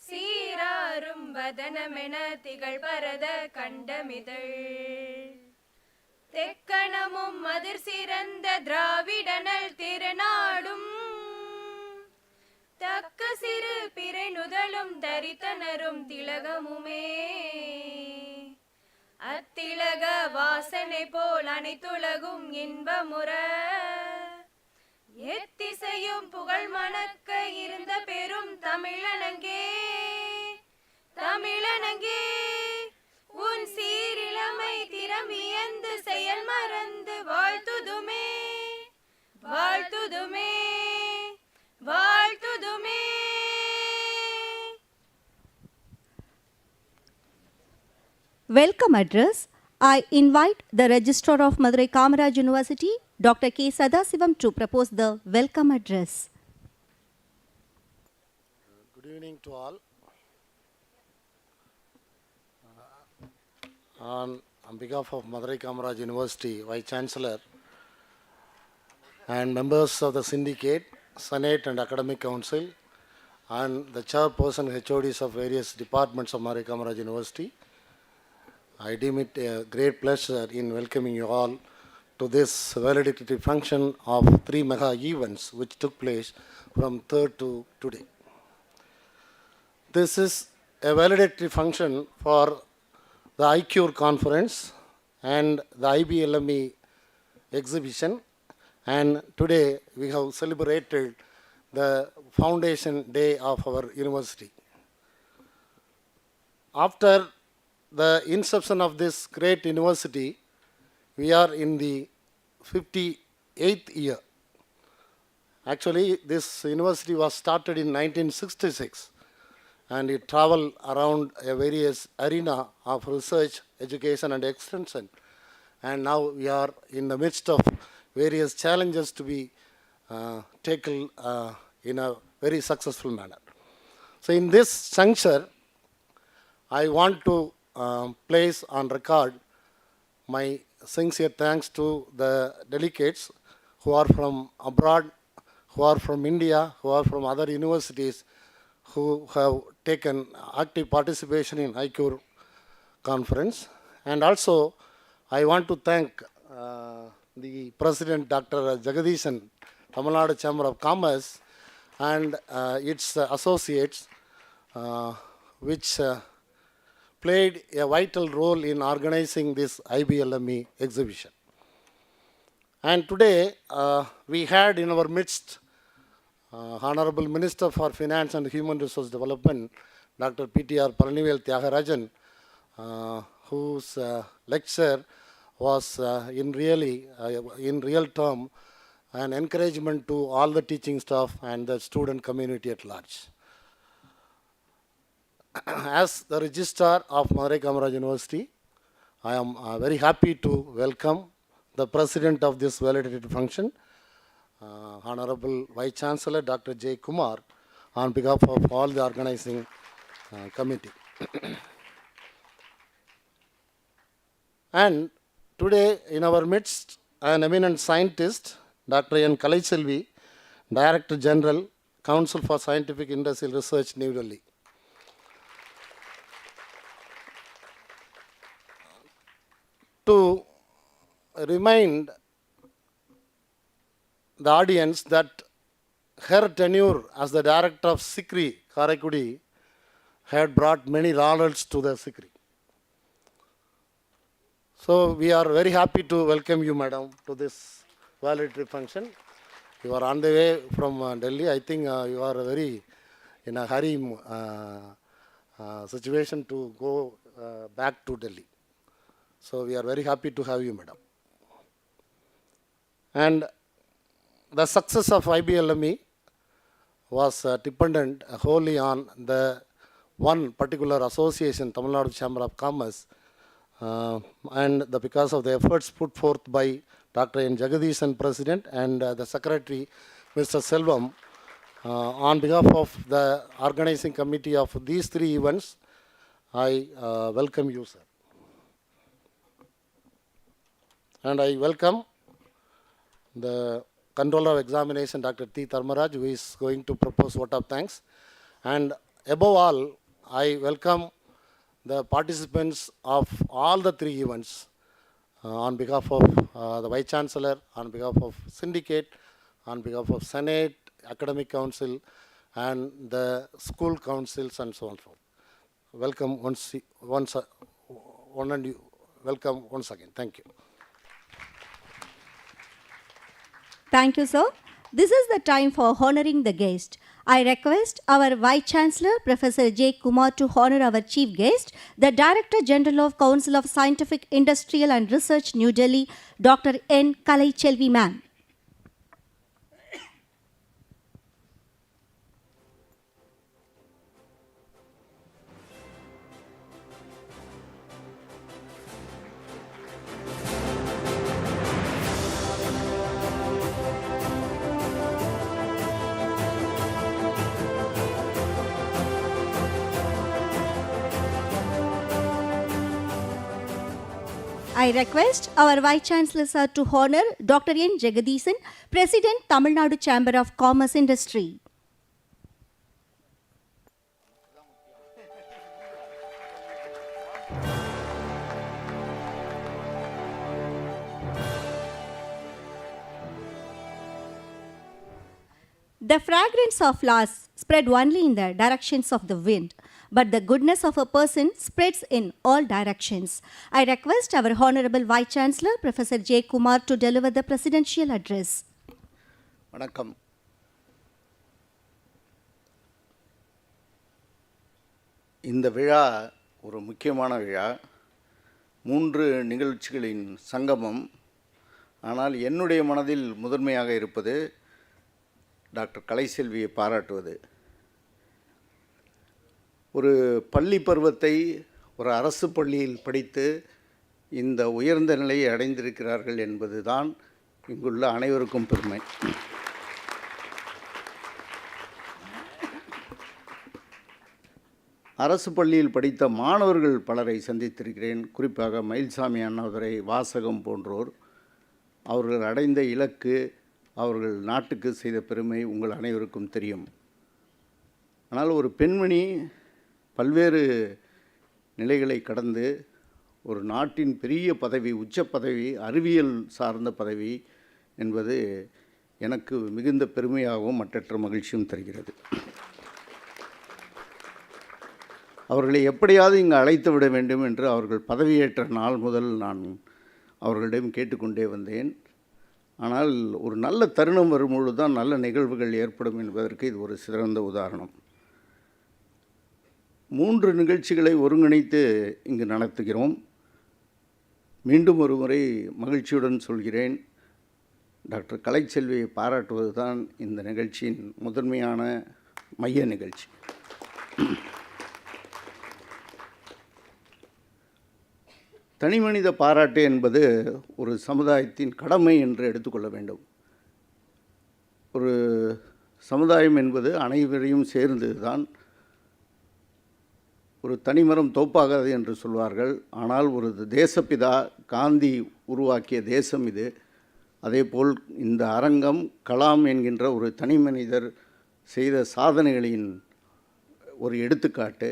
சீராரும் வதனமென திகழ் பரத கண்டமிதழ் தெக்கணமும் அதிர் சிறந்த திராவிடனல் திருநாடும் தக்க சிறு பிறை நுதலும் தரித்தனரும் திலகமுமே அத்திலக வாசனை போல் அனைத்துலகும் இன்பமுற எத்திசையும் புகழ் மணக்க இருந்த பெரும் தமிழனங்கே தமிழனங்கே உன் சீரிழமை திறம் வியந்து செயல் மறந்து வாழ்த்துதுமே வாழ்த்துதுமே வாழ்த்துதுமே. Welcome address. I invite the Registrar of Madurai Kamaraj University, Dr. K. Sadasivam, to propose the welcome address. Good evening to all. On behalf of Madurai Kamaraj University, Vice Chancellor, and members of the syndicate, Senate and Academic Council, and the chairperson HODs of various departments of Madurai Kamaraj University, I deem it a great pleasure in welcoming you all to this valedictory function of 3 mega events which took place from 3rd to today. This is a valedictory function for the iCURE conference and the IBLME exhibition, and today we have celebrated the foundation day of our university. After the inception of this great university, we are in the 58th year. Actually, this university was started in 1966, and it traveled around a various arena of research, education, and extension. And now we are in the midst of various challenges to be tackled in a very successful manner. So in this juncture, I want to place on record my sincere thanks to the delegates who are from abroad, who are from India, who are from other universities, who have taken active participation in iCURE conference. And also, I want to thank the President, Dr. Jagadishan, Tamil Nadu Chamber of Commerce, and its associates, which played a vital role in organizing this IBLME exhibition. And today, we had in our midst Honorable Minister for Finance and Human Resource Development, Dr. P.T.R. Paranivel Tyagarajan, whose lecture was in real term an encouragement to all the teaching staff and the student community at large. As the Registrar of Madurai Kamaraj University, I am very happy to welcome the President of this valedictory function, Honorable Vice Chancellor Dr. J. Kumar, on behalf of all the organizing committee. And today in our midst, an eminent scientist, Dr. N. Kalaiselvi, Director General, Council for Scientific Industrial Research, New Delhi. To remind the audience that her tenure as the director of SICRI, Karaikudi, had brought many laurels to the SICRI. So we are very happy to welcome you, madam, to this valedictory function. You are on the way from Delhi. I think you are very in a hurry situation to go back to Delhi. So we are very happy to have you, madam. And the success of IBLME was dependent wholly on the one particular association, Tamil Nadu Chamber of Commerce, and because of the efforts put forth by Dr. N. Jagadishan, President, and the Secretary, Mr. Selvam, on behalf of the organizing committee of these 3 events, I welcome you, sir. And I welcome the Controller of Examination, Dr. T. Kamaraj, who is going to propose vote of thanks. And above all, I welcome the participants of all the three events on behalf of the Vice Chancellor, on behalf of Syndicate, on behalf of Senate, Academic Council, and the school councils, and so on and so forth. Welcome welcome once again. Thank you. Thank you, sir. This is the time for honoring the guest. I request our Vice Chancellor, Professor J. Kumar, to honor our chief guest, the Director General of Council of Scientific, Industrial and Research, New Delhi, Dr. N. Kalai ma'am. I request our Vice Chancellor, sir, to honor Dr. N. Jagadishan, President, Tamil Nadu Chamber of Commerce Industry. The fragrance of flowers spread only in the directions of the wind, but the goodness of a person spreads in all directions. I request our Honorable Vice Chancellor, Professor J. Kumar, to deliver the presidential address. வணக்கம். இந்த விழா ஒரு முக்கியமான விழா, 3 நிகழ்ச்சிகளின் சங்கமம். ஆனால் என்னுடைய மனதில் முதன்மையாக இருப்பது டாக்டர் கலைச்செல்வியை பாராட்டுவது. ஒரு பள்ளி பருவத்தை ஒரு அரசு பள்ளியில் படித்து இந்த உயர்ந்த நிலையை அடைந்திருக்கிறார்கள் என்பது தான் இங்குள்ள அனைவருக்கும் பெருமை. அரசு பள்ளியில் படித்த மாணவர்கள் பலரை சந்தித்திருக்கிறேன். குறிப்பாக மயில்சாமி அண்ணாதுரை, வாசகம் போன்றோர். அவர்கள் அடைந்த இலக்கு, அவர்கள் நாட்டுக்கு செய்த பெருமை உங்கள் அனைவருக்கும் தெரியும். ஆனால் ஒரு பெண்மணி பல்வேறு நிலைகளை கடந்து ஒரு நாட்டின் பெரிய பதவி, உச்ச பதவி, அறிவியல் சார்ந்த பதவி என்பது எனக்கு மிகுந்த பெருமையாகவும் மற்றற்ற மகிழ்ச்சியும் தருகிறது. அவர்களை எப்படியாவது இங்கு அழைத்து விட வேண்டும் என்று அவர்கள் பதவியேற்ற நாள் முதல் நான் அவர்களிடம் கேட்டுக்கொண்டே வந்தேன். ஆனால் ஒரு நல்ல தருணம் வரும்பொழுது தான் நல்ல நிகழ்வுகள் ஏற்படும் என்பதற்கு இது ஒரு சிறந்த உதாரணம். 3 நிகழ்ச்சிகளை ஒருங்கிணைத்து இங்கு நடத்துகிறோம். மீண்டும் ஒரு முறை மகிழ்ச்சியுடன் சொல்கிறேன், டாக்டர் கலைச்செல்வியை பாராட்டுவது தான் இந்த நிகழ்ச்சியின் முதன்மையான மைய நிகழ்ச்சி. தனிமனித பாராட்டு என்பது ஒரு சமுதாயத்தின் கடமை என்று எடுத்துக்கொள்ள வேண்டும். ஒரு சமுதாயம் என்பது அனைவரையும் சேர்ந்தது தான். ஒரு தனிமரம் தோப்பாகாது என்று சொல்வார்கள். ஆனால் ஒரு தேசப்பிதா காந்தி உருவாக்கிய தேசம் இது. அதேபோல் இந்த அரங்கம் கலாம் என்கின்ற ஒரு தனி மனிதர் செய்த சாதனைகளின் ஒரு எடுத்துக்காட்டு.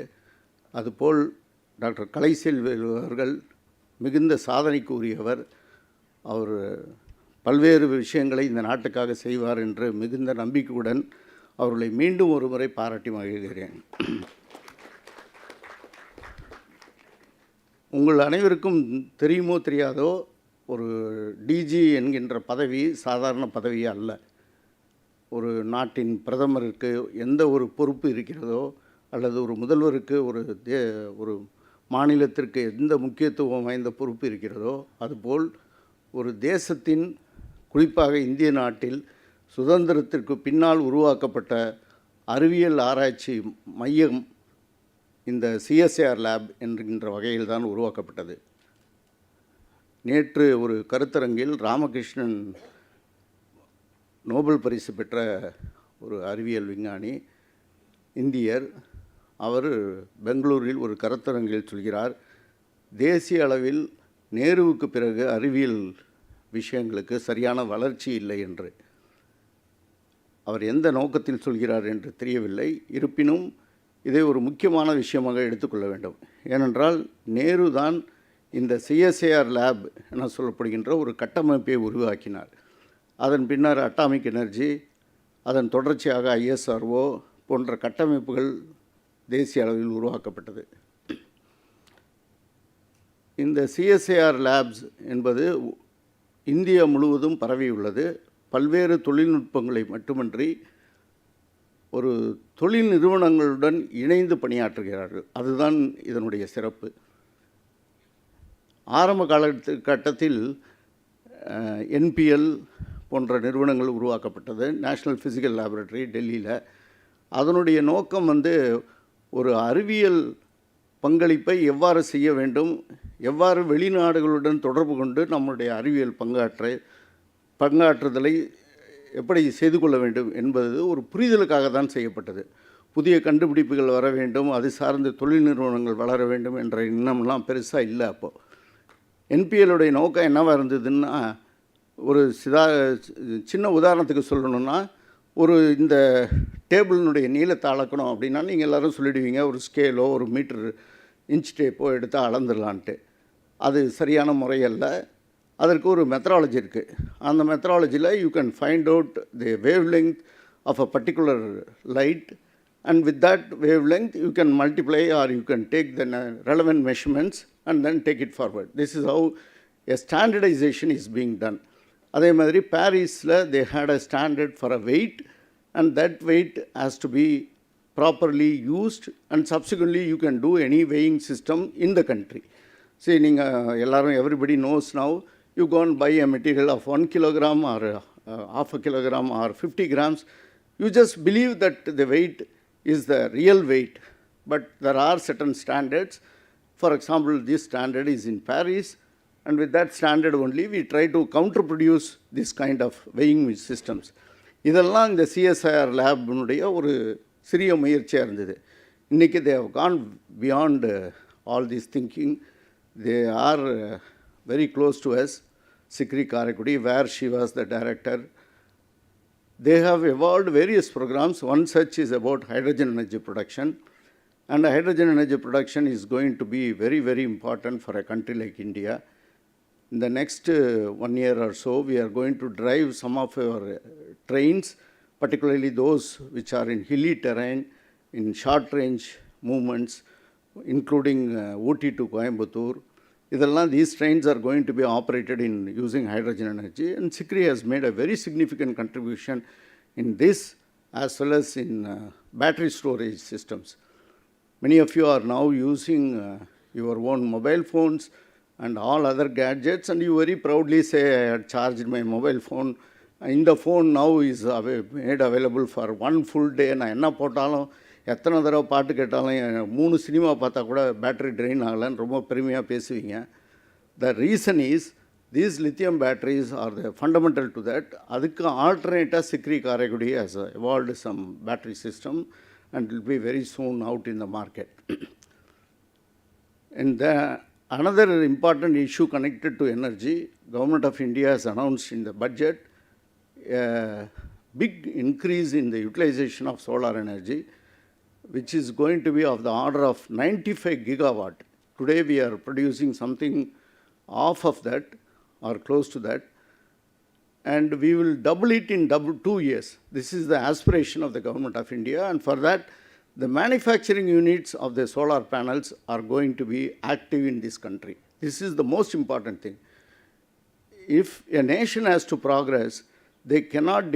அதுபோல் டாக்டர் கலைச்செல்வி அவர்கள் மிகுந்த சாதனைக்கு உரியவர். அவர் பல்வேறு விஷயங்களை இந்த நாட்டுக்காக செய்வார் என்று மிகுந்த நம்பிக்கையுடன் அவர்களை மீண்டும் ஒரு முறை பாராட்டி மகிழ்கிறேன். உங்கள் அனைவருக்கும் தெரியுமோ தெரியாதோ, ஒரு டிஜி என்கின்ற பதவி சாதாரண பதவி அல்ல. ஒரு நாட்டின் பிரதமருக்கு எந்த ஒரு பொறுப்பு இருக்கிறதோ, அல்லது ஒரு முதல்வருக்கு ஒரு மாநிலத்திற்கு எந்த முக்கியத்துவம் வாய்ந்த பொறுப்பு இருக்கிறதோ, அதுபோல் ஒரு தேசத்தின், குறிப்பாக இந்திய நாட்டில் சுதந்திரத்திற்கு பின்னால் உருவாக்கப்பட்ட அறிவியல் ஆராய்ச்சி மையம் இந்த சிஎஸ்ஆர் லேப் என்கின்ற வகையில் தான் உருவாக்கப்பட்டது. நேற்று ஒரு கருத்தரங்கில் ராமகிருஷ்ணன் நோபல் பரிசு பெற்ற ஒரு அறிவியல் விஞ்ஞானி, இந்தியர், அவர் பெங்களூரில் ஒரு கருத்தரங்கில் சொல்கிறார், தேசிய அளவில் நேருவுக்கு பிறகு அறிவியல் விஷயங்களுக்கு சரியான வளர்ச்சி இல்லை என்று. அவர் எந்த நோக்கத்தில் சொல்கிறார் என்று தெரியவில்லை. இருப்பினும் இதை ஒரு முக்கியமான விஷயமாக எடுத்துக்கொள்ள வேண்டும். ஏனென்றால் நேரு தான் இந்த சிஎஸ்ஐஆர் லேப் என சொல்லப்படுகின்ற ஒரு கட்டமைப்பை உருவாக்கினார். அதன் பின்னர் அட்டாமிக் எனர்ஜி, அதன் தொடர்ச்சியாக ISRO போன்ற கட்டமைப்புகள் தேசிய அளவில் உருவாக்கப்பட்டது. இந்த சிஎஸ்ஐஆர் லேப்ஸ் என்பது இந்தியா முழுவதும் பரவியுள்ளது. பல்வேறு தொழில்நுட்பங்களை மட்டுமின்றி ஒரு தொழில் நிறுவனங்களுடன் இணைந்து பணியாற்றுகிறார்கள். அதுதான் இதனுடைய சிறப்பு. ஆரம்ப காலகட்டத்தில் NPL போன்ற நிறுவனங்கள் உருவாக்கப்பட்டது. நேஷ்னல் ஃபிசிக்கல் லேபரட்டரி டெல்லியில். அதனுடைய நோக்கம் ஒரு அறிவியல் பங்களிப்பை எவ்வாறு செய்ய வேண்டும், எவ்வாறு வெளிநாடுகளுடன் தொடர்பு கொண்டு நம்முடைய அறிவியல் பங்காற்றுதலை எப்படி செய்து கொள்ள வேண்டும் என்பது ஒரு புரிதலுக்காக தான் செய்யப்பட்டது. புதிய கண்டுபிடிப்புகள் வர வேண்டும், அது சார்ந்த தொழில் நிறுவனங்கள் வளர வேண்டும் என்ற எண்ணம்லாம் பெருசாக இல்லை. அப்போது NPLுடைய நோக்கம் என்னவாக இருந்ததுன்னா, ஒரு சின்ன உதாரணத்துக்கு சொல்லணும்னா, இந்த டேபிளினுடைய நீளத்தை அளக்கணும் அப்படின்னா நீங்கள் எல்லோரும் சொல்லிடுவீங்க, ஒரு ஸ்கேலோ ஒரு மீட்டர் இன்ச் டேப்போ எடுத்து அளந்துடலான்ட்டு. அது சரியான முறையல்ல. அதற்கு ஒரு மெத்தடாலஜி இருக்குது. அந்த மெத்தடாலஜியில் you can find out the wavelength of a particular light, and with that wavelength you can multiply or you can take the relevant measurements and then take it forward. This is how a standardization is being done. அதே மாதிரி பாரிஸில் they had a standard for a weight, and that weight has to be properly used, and subsequently you can do any weighing system in the country. See, நீங்கள் எல்லாரும் everybody knows now, you go and buy a material of 1 kilogram or half a kilogram or 50 grams. You just believe that the weight is the real weight, but there are certain standards. For example, this standard is in Paris, and with that standard only we try to counterproduce this kind of weighing systems. இதெல்லாம் இந்த CSIR லேப்னுடைய ஒரு சிறிய முயற்சியாக இருந்தது. இன்றைக்கி they have gone beyond all this thinking. They are very close to us. Sikri Karakudi, where she was the director, they have evolved various programs. One such is about hydrogen energy production, and hydrogen energy production is going to be very, very important for a country like India. In the next 1 year or so, we are going to drive some of our trains, particularly those which are in hilly terrain, in short range movements, including Ooty to Coimbatore. These trains are going to be operated in using hydrogen energy, and Sikri has made a very significant contribution in this as well as in battery storage systems. Many of you are now using your own mobile phones and all other gadgets, and you very proudly say, I had charged my mobile phone. In the phone now is made available for 1 full day. நான் என்ன போட்டாலும் எத்தனை தடவை பாட்டு கேட்டாலும் 3 cinema பார்த்தா கூட battery train ஆகலைன்னு ரொம்ப பெருமையாக பேசுவீங்க. The reason is these lithium batteries are the fundamental to that. அதுக்கு ஆல்டர்னேட்டாக Sikri Karakudi has evolved some battery system and will be very soon out in the market. And another important issue connected to energy, Government of India has announced in the budget a big increase in the utilization of solar energy, which is going to be of the order of 95 gigawatt. Today we are producing something half of that or close to that, and we will double it in 2 years. This is the aspiration of the Government of India, and for that the manufacturing units of the solar panels are going to be active in this country. This is the most important thing. If a nation has to progress, they cannot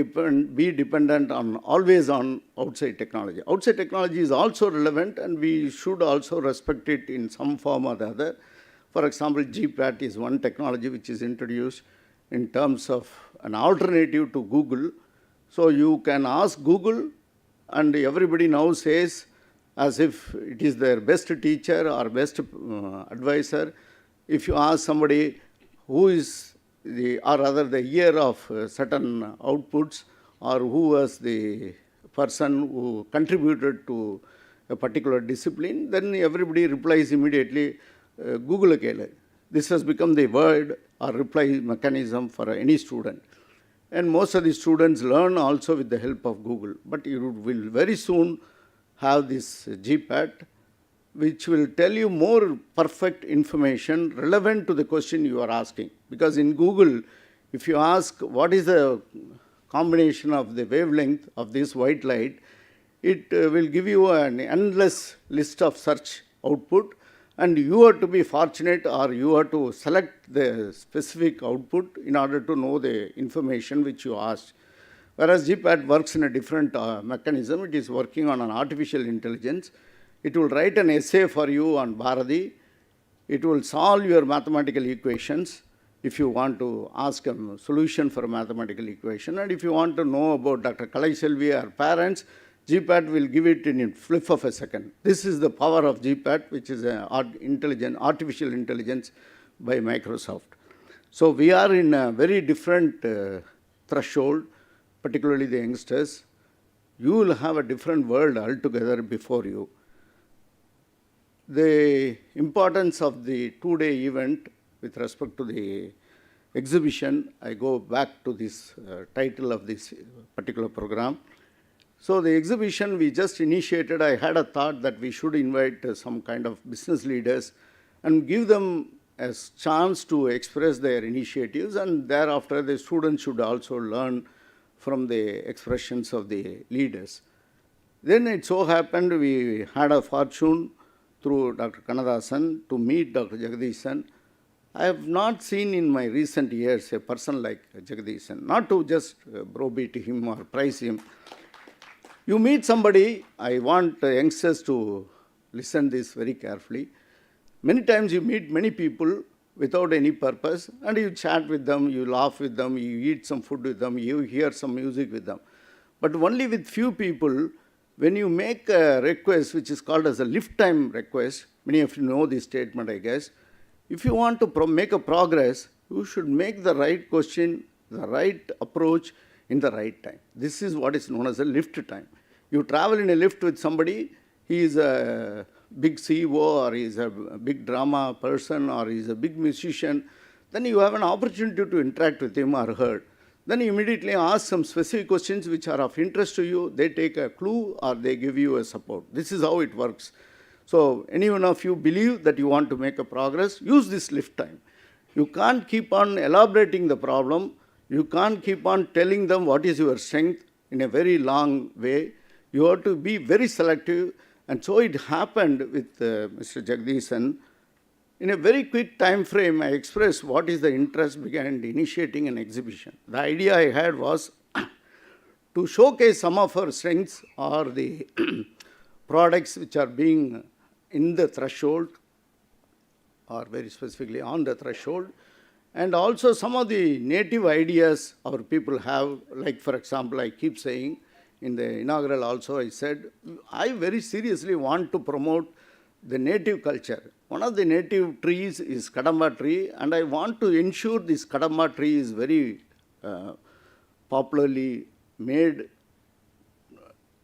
be dependent on always on outside technology. Outside technology is also relevant, and we should also respect it in some form or the other. For example, GPAT is one technology which is introduced in terms of an alternative to Google. So you can ask Google, and everybody now says as if it is their best teacher or best advisor. If you ask somebody who is or rather the year of certain outputs, or who was the person who contributed to a particular discipline, then everybody replies immediately, Google. This has become the word or reply mechanism for any student. And most of the students learn also with the help of Google. But you will very soon have this GPAT, which will tell you more perfect information relevant to the question you are asking. Because in Google, if you ask what is the combination of the wavelength of this white light, it will give you an endless list of search output, and you have to be fortunate, or you have to select the specific output in order to know the information which you asked. Whereas GPAT works in a different mechanism. It is working on an artificial intelligence. It will write an essay for you on Bharati. It will solve your mathematical equations if you want to ask a solution for a mathematical equation. And if you want to know about Dr. Kalai Selvi, her parents, GPAT will give it in a flip of a second. This is the power of GPAT, which is an artificial intelligence by Microsoft. So we are in a very different threshold, particularly the youngsters. You will have a different world altogether before you. The importance of the two-day event with respect to the exhibition, I go back to this title of this particular program. So the exhibition we just initiated, I had a thought that we should invite some kind of business leaders and give them a chance to express their initiatives, and thereafter the students should also learn from the expressions of the leaders. Then it so happened we had a fortune through Dr. Kannadasan to meet Dr. Jagdishan. I have not seen in my recent years a person like Jagdishan, not to just browbeat him or praise him. You meet somebody, I want youngsters to listen this very carefully. Many times you meet many people without any purpose, and you chat with them, you laugh with them, you eat some food with them, you hear some music with them. But only with few people, when you make a request, which is called as a lift time request, many of you know this statement, I guess. If you want to make a progress, you should make the right question, the right approach in the right time. This is what is known as a lift time. You travel in a lift with somebody, he is a big CEO, or he is a big drama person, or he is a big musician, then you have an opportunity to interact with him or her. Then you immediately ask some specific questions which are of interest to you. They take a clue or they give you a support. This is how it works. So any one of you believe that you want to make a progress, use this lift time. You can't keep on elaborating the problem. You can't keep on telling them what is your strength in a very long way. You have to be very selective. And so it happened with Mr. Jagdishan. In a very quick time frame, I expressed what is the interest behind initiating an exhibition. The idea I had was to showcase some of our strengths or the products which are being in the threshold, or very specifically on the threshold, and also some of the native ideas our people have. Like, for example, I keep saying, in the inaugural also I said, I very seriously want to promote the native culture. One of the native trees is Kadamba tree, and I want to ensure this Kadamba tree is very popularly made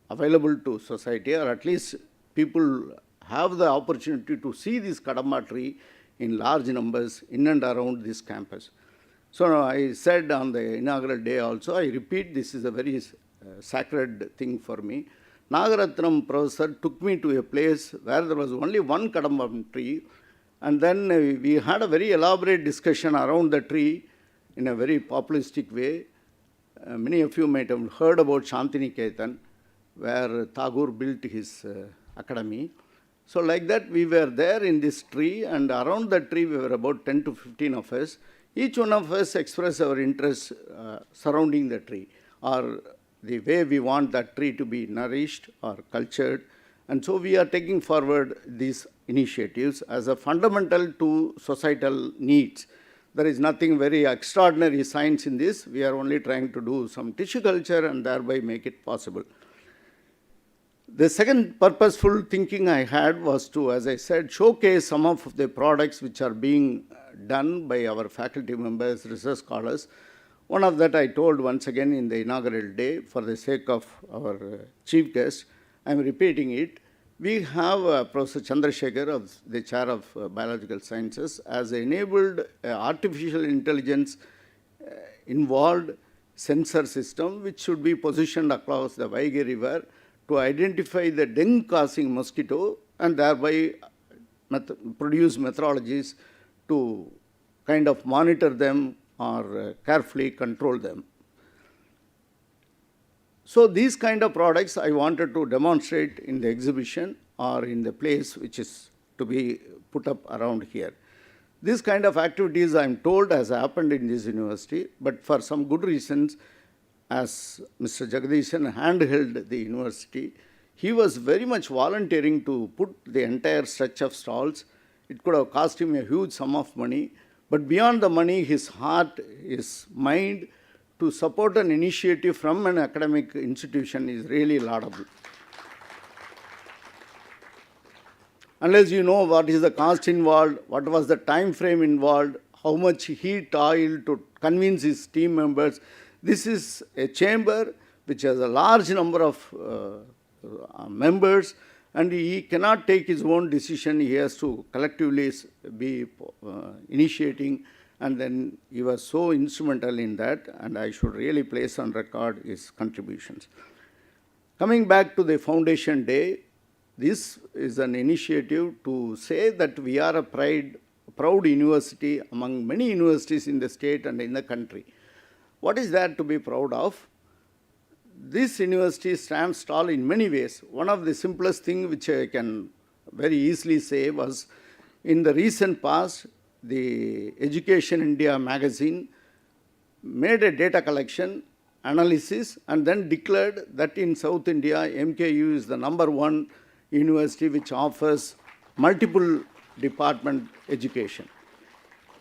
available to society, or at least people have the opportunity to see this Kadamba tree in large numbers in and around this campus. So I said on the inaugural day also, I repeat, this is a very sacred thing for me. Nagaratnam professor took me to a place where there was only one Kadamba tree, and then we had a very elaborate discussion around the tree in a very populistic way. Many of you might have heard about Shantiniketan, where Tagore built his academy. So like that, we were there in this tree, and around the tree we were about 10 to 15 of us. Each one of us expressed our interest surrounding the tree, or the way we want that tree to be nourished or cultured. And so we are taking forward these initiatives as a fundamental to societal needs. There is nothing very extraordinary science in this. We are only trying to do some tissue culture and thereby make it possible. The second purposeful thinking I had was to, as I said, showcase some of the products which are being done by our faculty members, research scholars. One of that I told once again in the inaugural day for the sake of our chief guest. I am repeating it. We have Professor Chandrasekhar, of the Chair of Biological Sciences, has enabled artificial intelligence involved sensor system which should be positioned across the Vaigai River to identify the dengue-causing mosquito and thereby produce methodologies to kind of monitor them or carefully control them. So these kind of products I wanted to demonstrate in the exhibition or in the place which is to be put up around here. This kind of activities, I am told, has happened in this university, but for some good reasons, as Mr. Jagdishan handheld the university, he was very much volunteering to put the entire stretch of stalls. It could have cost him a huge sum of money, but beyond the money, his heart, his mind, to support an initiative from an academic institution is really laudable. Unless you know what is the cost involved, what was the time frame involved, how much he toiled to convince his team members. This is a chamber which has a large number of members, and he cannot take his own decision. He has to collectively be initiating, and then he was so instrumental in that, and I should really place on record his contributions. Coming back to the Foundation Day, this is an initiative to say that we are a proud university among many universities in the state and in the country. What is there to be proud of? This university stands tall in many ways. One of the simplest things which I can very easily say was, in the recent past, the Education India magazine made a data collection analysis and then declared that in South India, MKU is the #1 university which offers multiple department education.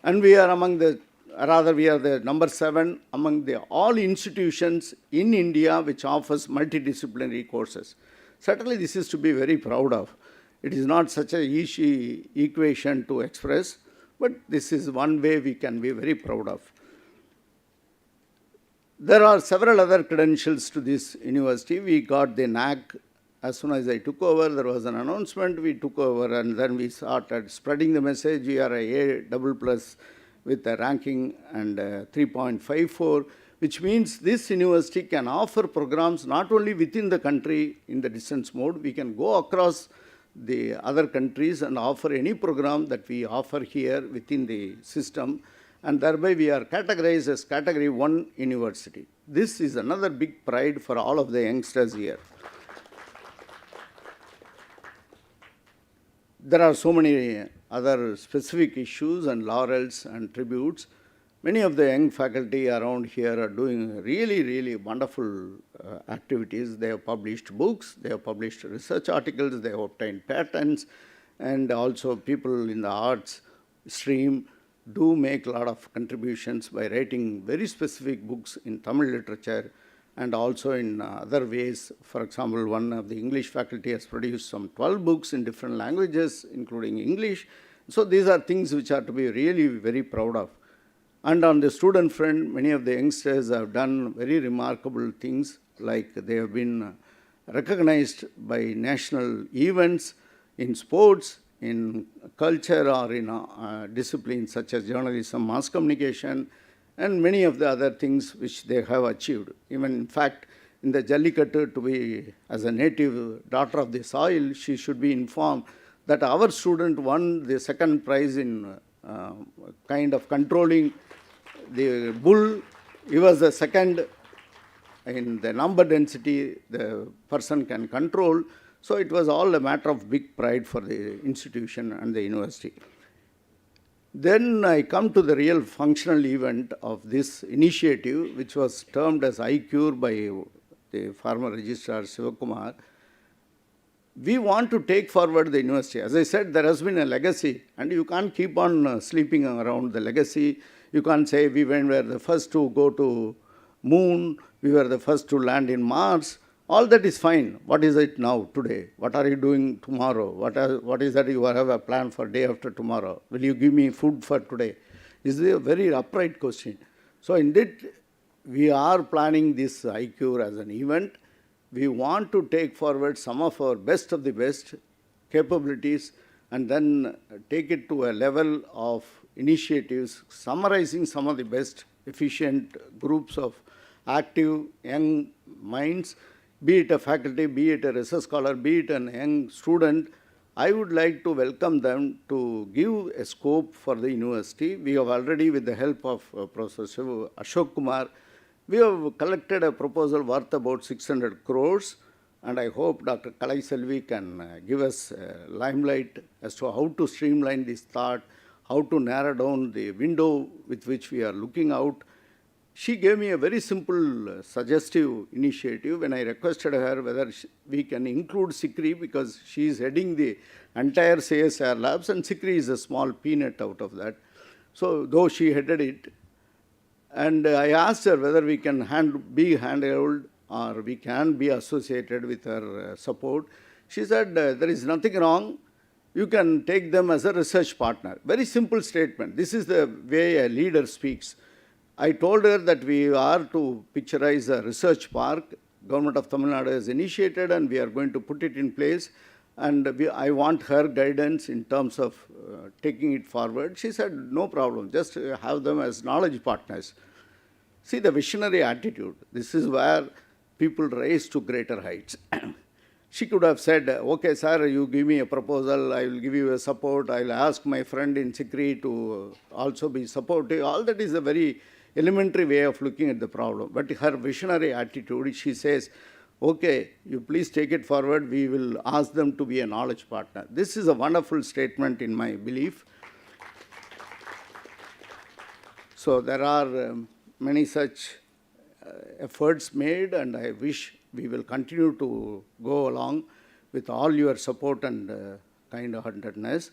And we are among the, rather we are the #7 among the all institutions in India which offers multidisciplinary courses. Certainly this is to be very proud of. It is not such an easy equation to express, but this is one way we can be very proud of. There are several other credentials to this university. We got the NAAC. As soon as I took over, there was an announcement, we took over, and then we started spreading the message. We are a A++ with a ranking and 3.54, which means this university can offer programs not only within the country in the distance mode, we can go across the other countries and offer any program that we offer here within the system, and thereby we are categorized as Category 1 university. This is another big pride for all of the youngsters here. There are so many other specific issues and laurels and tributes. Many of the young faculty around here are doing really, really wonderful activities. They have published books, they have published research articles, they have obtained patents, and also people in the arts stream do make a lot of contributions by writing very specific books in Tamil literature and also in other ways. For example, one of the English faculty has produced some 12 books in different languages, including English. So these are things which are to be really very proud of. And on the student front, many of the youngsters have done very remarkable things, like they have been recognized by national events in sports, in culture, or in disciplines such as journalism, mass communication, and many of the other things which they have achieved. Even in fact, in the Jallikattu, to be as a native daughter of the soil, she should be informed that our student won the second prize in kind of controlling the bull. He was the second in the number density the person can control. So it was all a matter of big pride for the institution and the university. Then I come to the real functional event of this initiative, which was termed as iCURE by the former registrar Sivakumar. We want to take forward the university. As I said, there has been a legacy, and you can't keep on sleeping around the legacy. You can't say we were the first to go to moon, we were the first to land in Mars. All that is fine. What is it now, today? What are you doing tomorrow? What is that you have a plan for day after tomorrow? Will you give me food for today? This is a very upright question. So indeed, we are planning this iCURE as an event. We want to take forward some of our best of the best capabilities and then take it to a level of initiatives, summarizing some of the best efficient groups of active young minds, be it a faculty, be it a research scholar, be it an young student, I would like to welcome them to give a scope for the university. We have already, with the help of Professor Ashok Kumar, we have collected a proposal worth about 600 crores, and I hope Dr. Kalai Selvi can give us limelight as to how to streamline this thought, how to narrow down the window with which we are looking out. She gave me a very simple suggestive initiative when I requested her whether we can include SICRI, because she is heading the entire CSR labs and SICRI is a small peanut out of that. So though she headed it, and I asked her whether we can be handheld or we can be associated with her support. She said there is nothing wrong. You can take them as a research partner. Very simple statement. This is the way a leader speaks. I told her that we are to picturize a research park. Government of Tamil Nadu has initiated and we are going to put it in place. And I want her guidance in terms of taking it forward. She said, no problem, just have them as knowledge partners. See the visionary attitude. This is where people rise to greater heights. She could have said, okay, sir, you give me a proposal, I will give you a support, I will ask my friend in SICRI to also be supportive. All that is a very elementary way of looking at the problem. But her visionary attitude, she says, okay, you please take it forward, we will ask them to be a knowledge partner. This is a wonderful statement in my belief. So there are many such efforts made, and I wish we will continue to go along with all your support and kind-heartedness.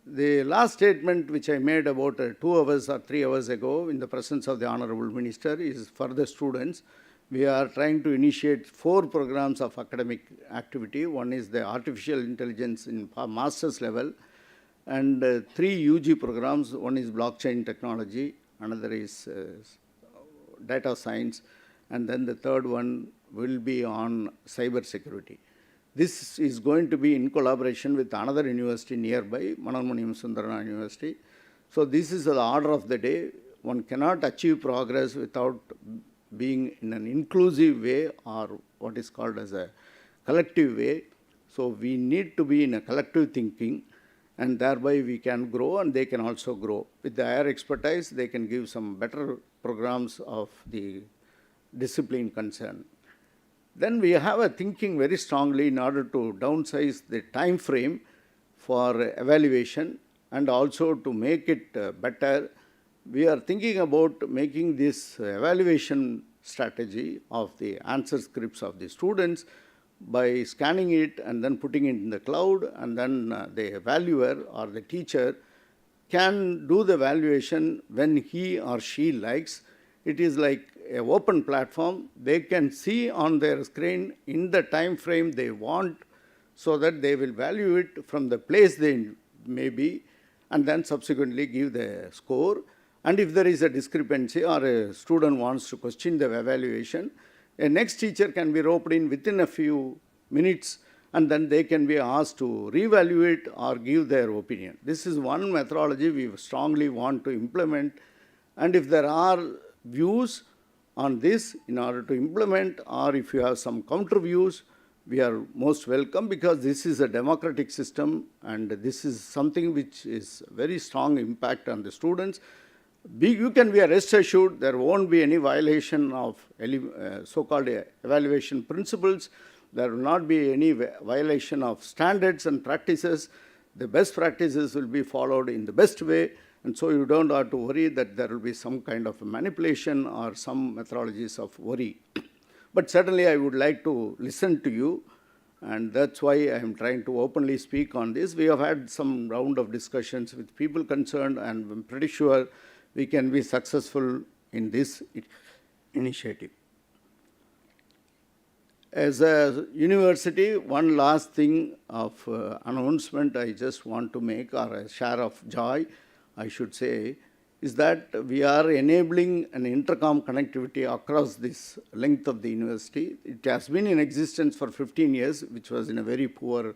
The last statement which I made about 2 hours or 3 hours ago in the presence of the Honorable Minister is for the students. We are trying to initiate 4 programs of academic activity. One is the artificial intelligence in master's level, and 3 UG programs. One is blockchain technology, another is data science, and then the third one will be on cyber security. This is going to be in collaboration with another university nearby, Mananmuniam Sundarana University. So this is the order of the day. One cannot achieve progress without being in an inclusive way, or what is called as a collective way. So we need to be in a collective thinking, and thereby we can grow and they can also grow. With the higher expertise, they can give some better programs of the discipline concerned. Then we have a thinking very strongly in order to downsize the time frame for evaluation and also to make it better. We are thinking about making this evaluation strategy of the answer scripts of the students by scanning it and then putting it in the cloud, and then the evaluer or the teacher can do the evaluation when he or she likes. It is like an open platform. They can see on their screen in the time frame they want, so that they will value it from the place they may be, and then subsequently give the score. And if there is a discrepancy or a student wants to question the evaluation, a next teacher can be roped in within a few minutes, and then they can be asked to reevaluate or give their opinion. This is one methodology we strongly want to implement. And if there are views on this in order to implement, or if you have some counter views, we are most welcome, because this is a democratic system and this is something which is very strong impact on the students. You can be rest assured there won't be any violation of so-called evaluation principles. There will not be any violation of standards and practices. The best practices will be followed in the best way, and so you don't have to worry that there will be some kind of manipulation or some methodologies of worry. But certainly I would like to listen to you, and that's why I am trying to openly speak on this. We have had some round of discussions with people concerned, and I'm pretty sure we can be successful in this initiative. As a university, one last thing of announcement I just want to make, or a share of joy, I should say, is that we are enabling an intercom connectivity across this length of the university. It has been in existence for 15 years, which was in a very poor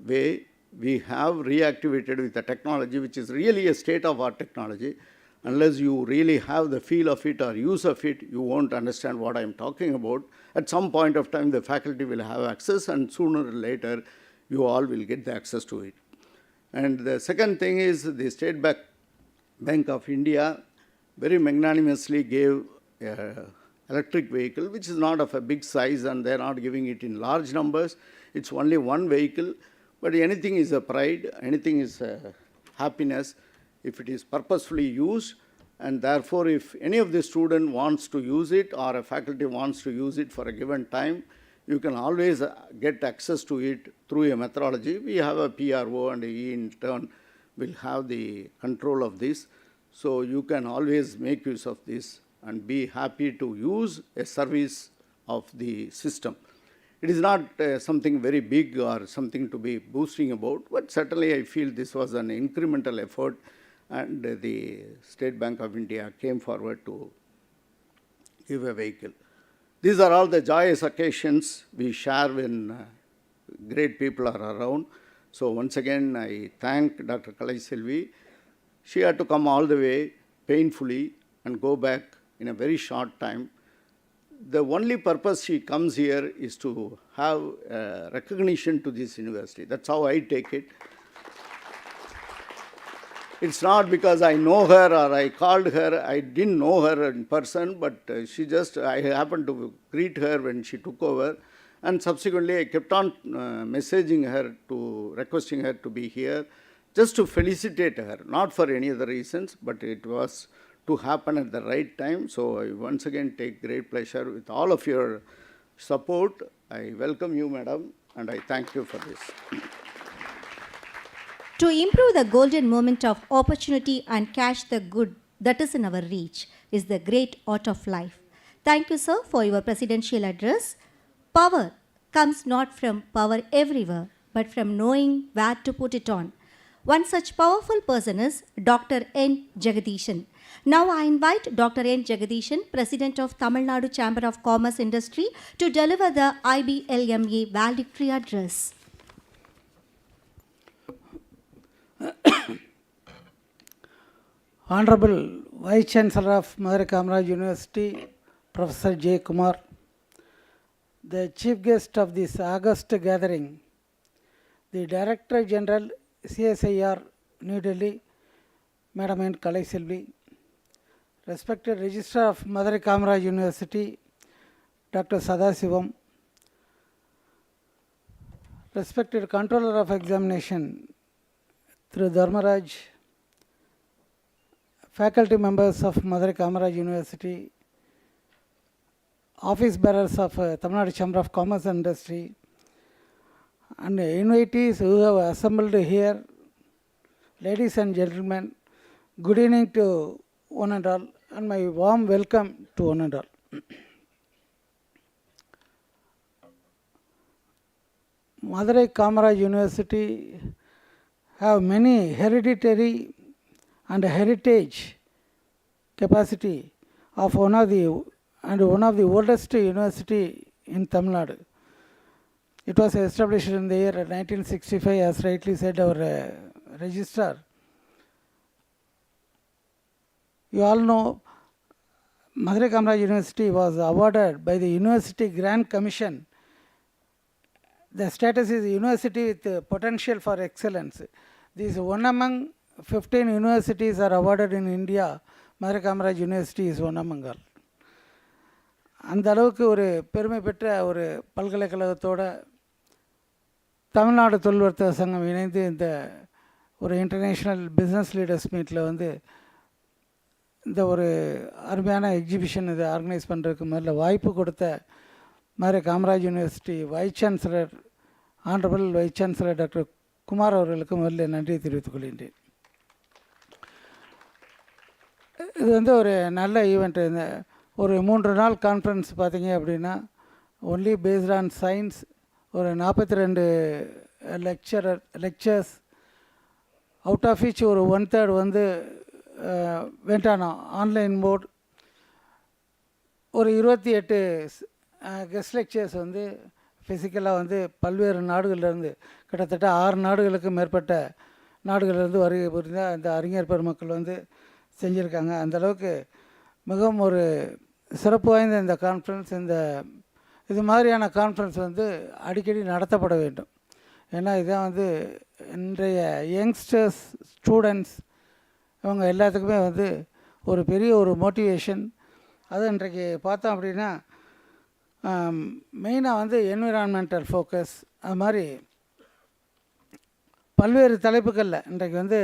way. We have reactivated with a technology which is really a state-of-art technology. Unless you really have the feel of it or use of it, you won't understand what I'm talking about. At some point of time, the faculty will have access, and sooner or later, you all will get the access to it. And the second thing is the State Bank of India very magnanimously gave an electric vehicle, which is not of a big size, and they're not giving it in large numbers. It's only one vehicle, but anything is a pride, anything is a happiness if it is purposefully used. And therefore, if any of the student wants to use it or a faculty wants to use it for a given time, you can always get access to it through a methodology. We have a PRO, and he in turn will have the control of this. So you can always make use of this and be happy to use a service of the system. It is not something very big or something to be boasting about, but certainly I feel this was an incremental effort, and the State Bank of India came forward to give a vehicle. These are all the joyous occasions we share when great people are around. So once again, I thank Dr. Kalai Selvi. She had to come all the way painfully and go back in a very short time. The only purpose she comes here is to have recognition to this university. That's how I take it. It's not because I know her or I called her. I didn't know her in person, but I happened to greet her when she took over. And subsequently, I kept on messaging her, requesting her to be here, just to felicitate her, not for any other reasons, but it was to happen at the right time. So I once again take great pleasure with all of your support. I welcome you, madam, and I thank you for this. To improve the golden moment of opportunity and catch the good that is in our reach is the great art of life. Thank you, sir, for your presidential address. Power comes not from power everywhere, but from knowing where to put it on. One such powerful person is Dr. N. Jagadishan. Now I invite Dr. N. Jagadishan, President of Tamil Nadu Chamber of Commerce Industry, to deliver the IBLMA valedictory address. Honorable Vice Chancellor of Madurai Kamaraj University, Professor J. Kumar, the Chief Guest of this August gathering, the Director General CSIR, New Delhi, Madam N. Kalai Selvi, respected Registrar of Madurai Kamaraj University, Dr. Sadasivam, respected Controller of Examination, through Dharmaraj, faculty members of Madurai Kamaraj University, office bearers of Tamil Nadu Chamber of Commerce and Industry, and invitees who have assembled here, ladies and gentlemen, good evening to one and all, and my warm welcome to one and all. Madurai Kamaraj University have many hereditary and heritage capacity of one of the oldest university in Tamil Nadu. It was established in the year 1965, as rightly said our registrar. You all know Madurai Kamaraj University was awarded by the University Grand Commission. The status is university with potential for excellence. This is one among 15 universities are awarded in India. Madurai Kamaraj University is one among all. அந்த அளவுக்கு ஒரு பெருமை பெற்ற ஒரு பல்கலைக்கழகத்தோட தமிழ்நாடு தொழில் வர்த்தக சங்கம் இணைந்து இந்த ஒரு இன்டர்நேஷ்னல் பிஸ்னஸ் லீடர்ஸ் மீட்டில் இந்த ஒரு அருமையான எக்ஸிபிஷன் இதை ஆர்கனைஸ் பண்ணுறதுக்கு முதல்ல வாய்ப்பு கொடுத்த Madurai Kamaraj university vice chancellor honourable vice chancellor doctor Kumar அவர்களுக்கு முதல்ல நன்றியை தெரிவித்துக் கொள்கின்றேன். இது ஒரு நல்ல ஈவெண்ட். இந்த ஒரு 3 நாள் கான்ஃபரன்ஸ் பார்த்தீங்க அப்படின்னா ஒன்லி பேஸ்ட் ஆன் சயின்ஸ், ஒரு 42 லெக்சர்ஸ், அவுட் ஆஃப் விச் ஒரு 1/3 வெண்ட் ஆன் ஆன்லைன் மோட். ஒரு 28 கெஸ்ட் லெக்சர்ஸ் ஃபிசிக்கலாக பல்வேறு நாடுகளிலிருந்து கிட்டத்தட்ட 6 நாடுகளுக்கு மேற்பட்ட நாடுகளிலிருந்து வருகை புரிந்த அந்த அறிஞர் பெருமக்கள் செஞ்சுருக்காங்க. அந்தளவுக்கு மிகவும் ஒரு சிறப்பு வாய்ந்த இந்த கான்ஃபரன்ஸ், இது மாதிரியான கான்ஃபரன்ஸ் வந்து அடிக்கடி நடத்தப்பட வேண்டும். ஏன்னா இதான் வந்து இன்றைய யங்ஸ்டர்ஸ், ஸ்டூடெண்ட்ஸ் இவங்க எல்லாத்துக்குமே வந்து ஒரு பெரிய ஒரு மோட்டிவேஷன். அது இன்றைக்கு பார்த்தோம் அப்படின்னா மெயினாக வந்து என்விரான்மெண்டல் ஃபோக்கஸ், அது மாதிரி பல்வேறு தலைப்புகளில் இன்றைக்கு வந்து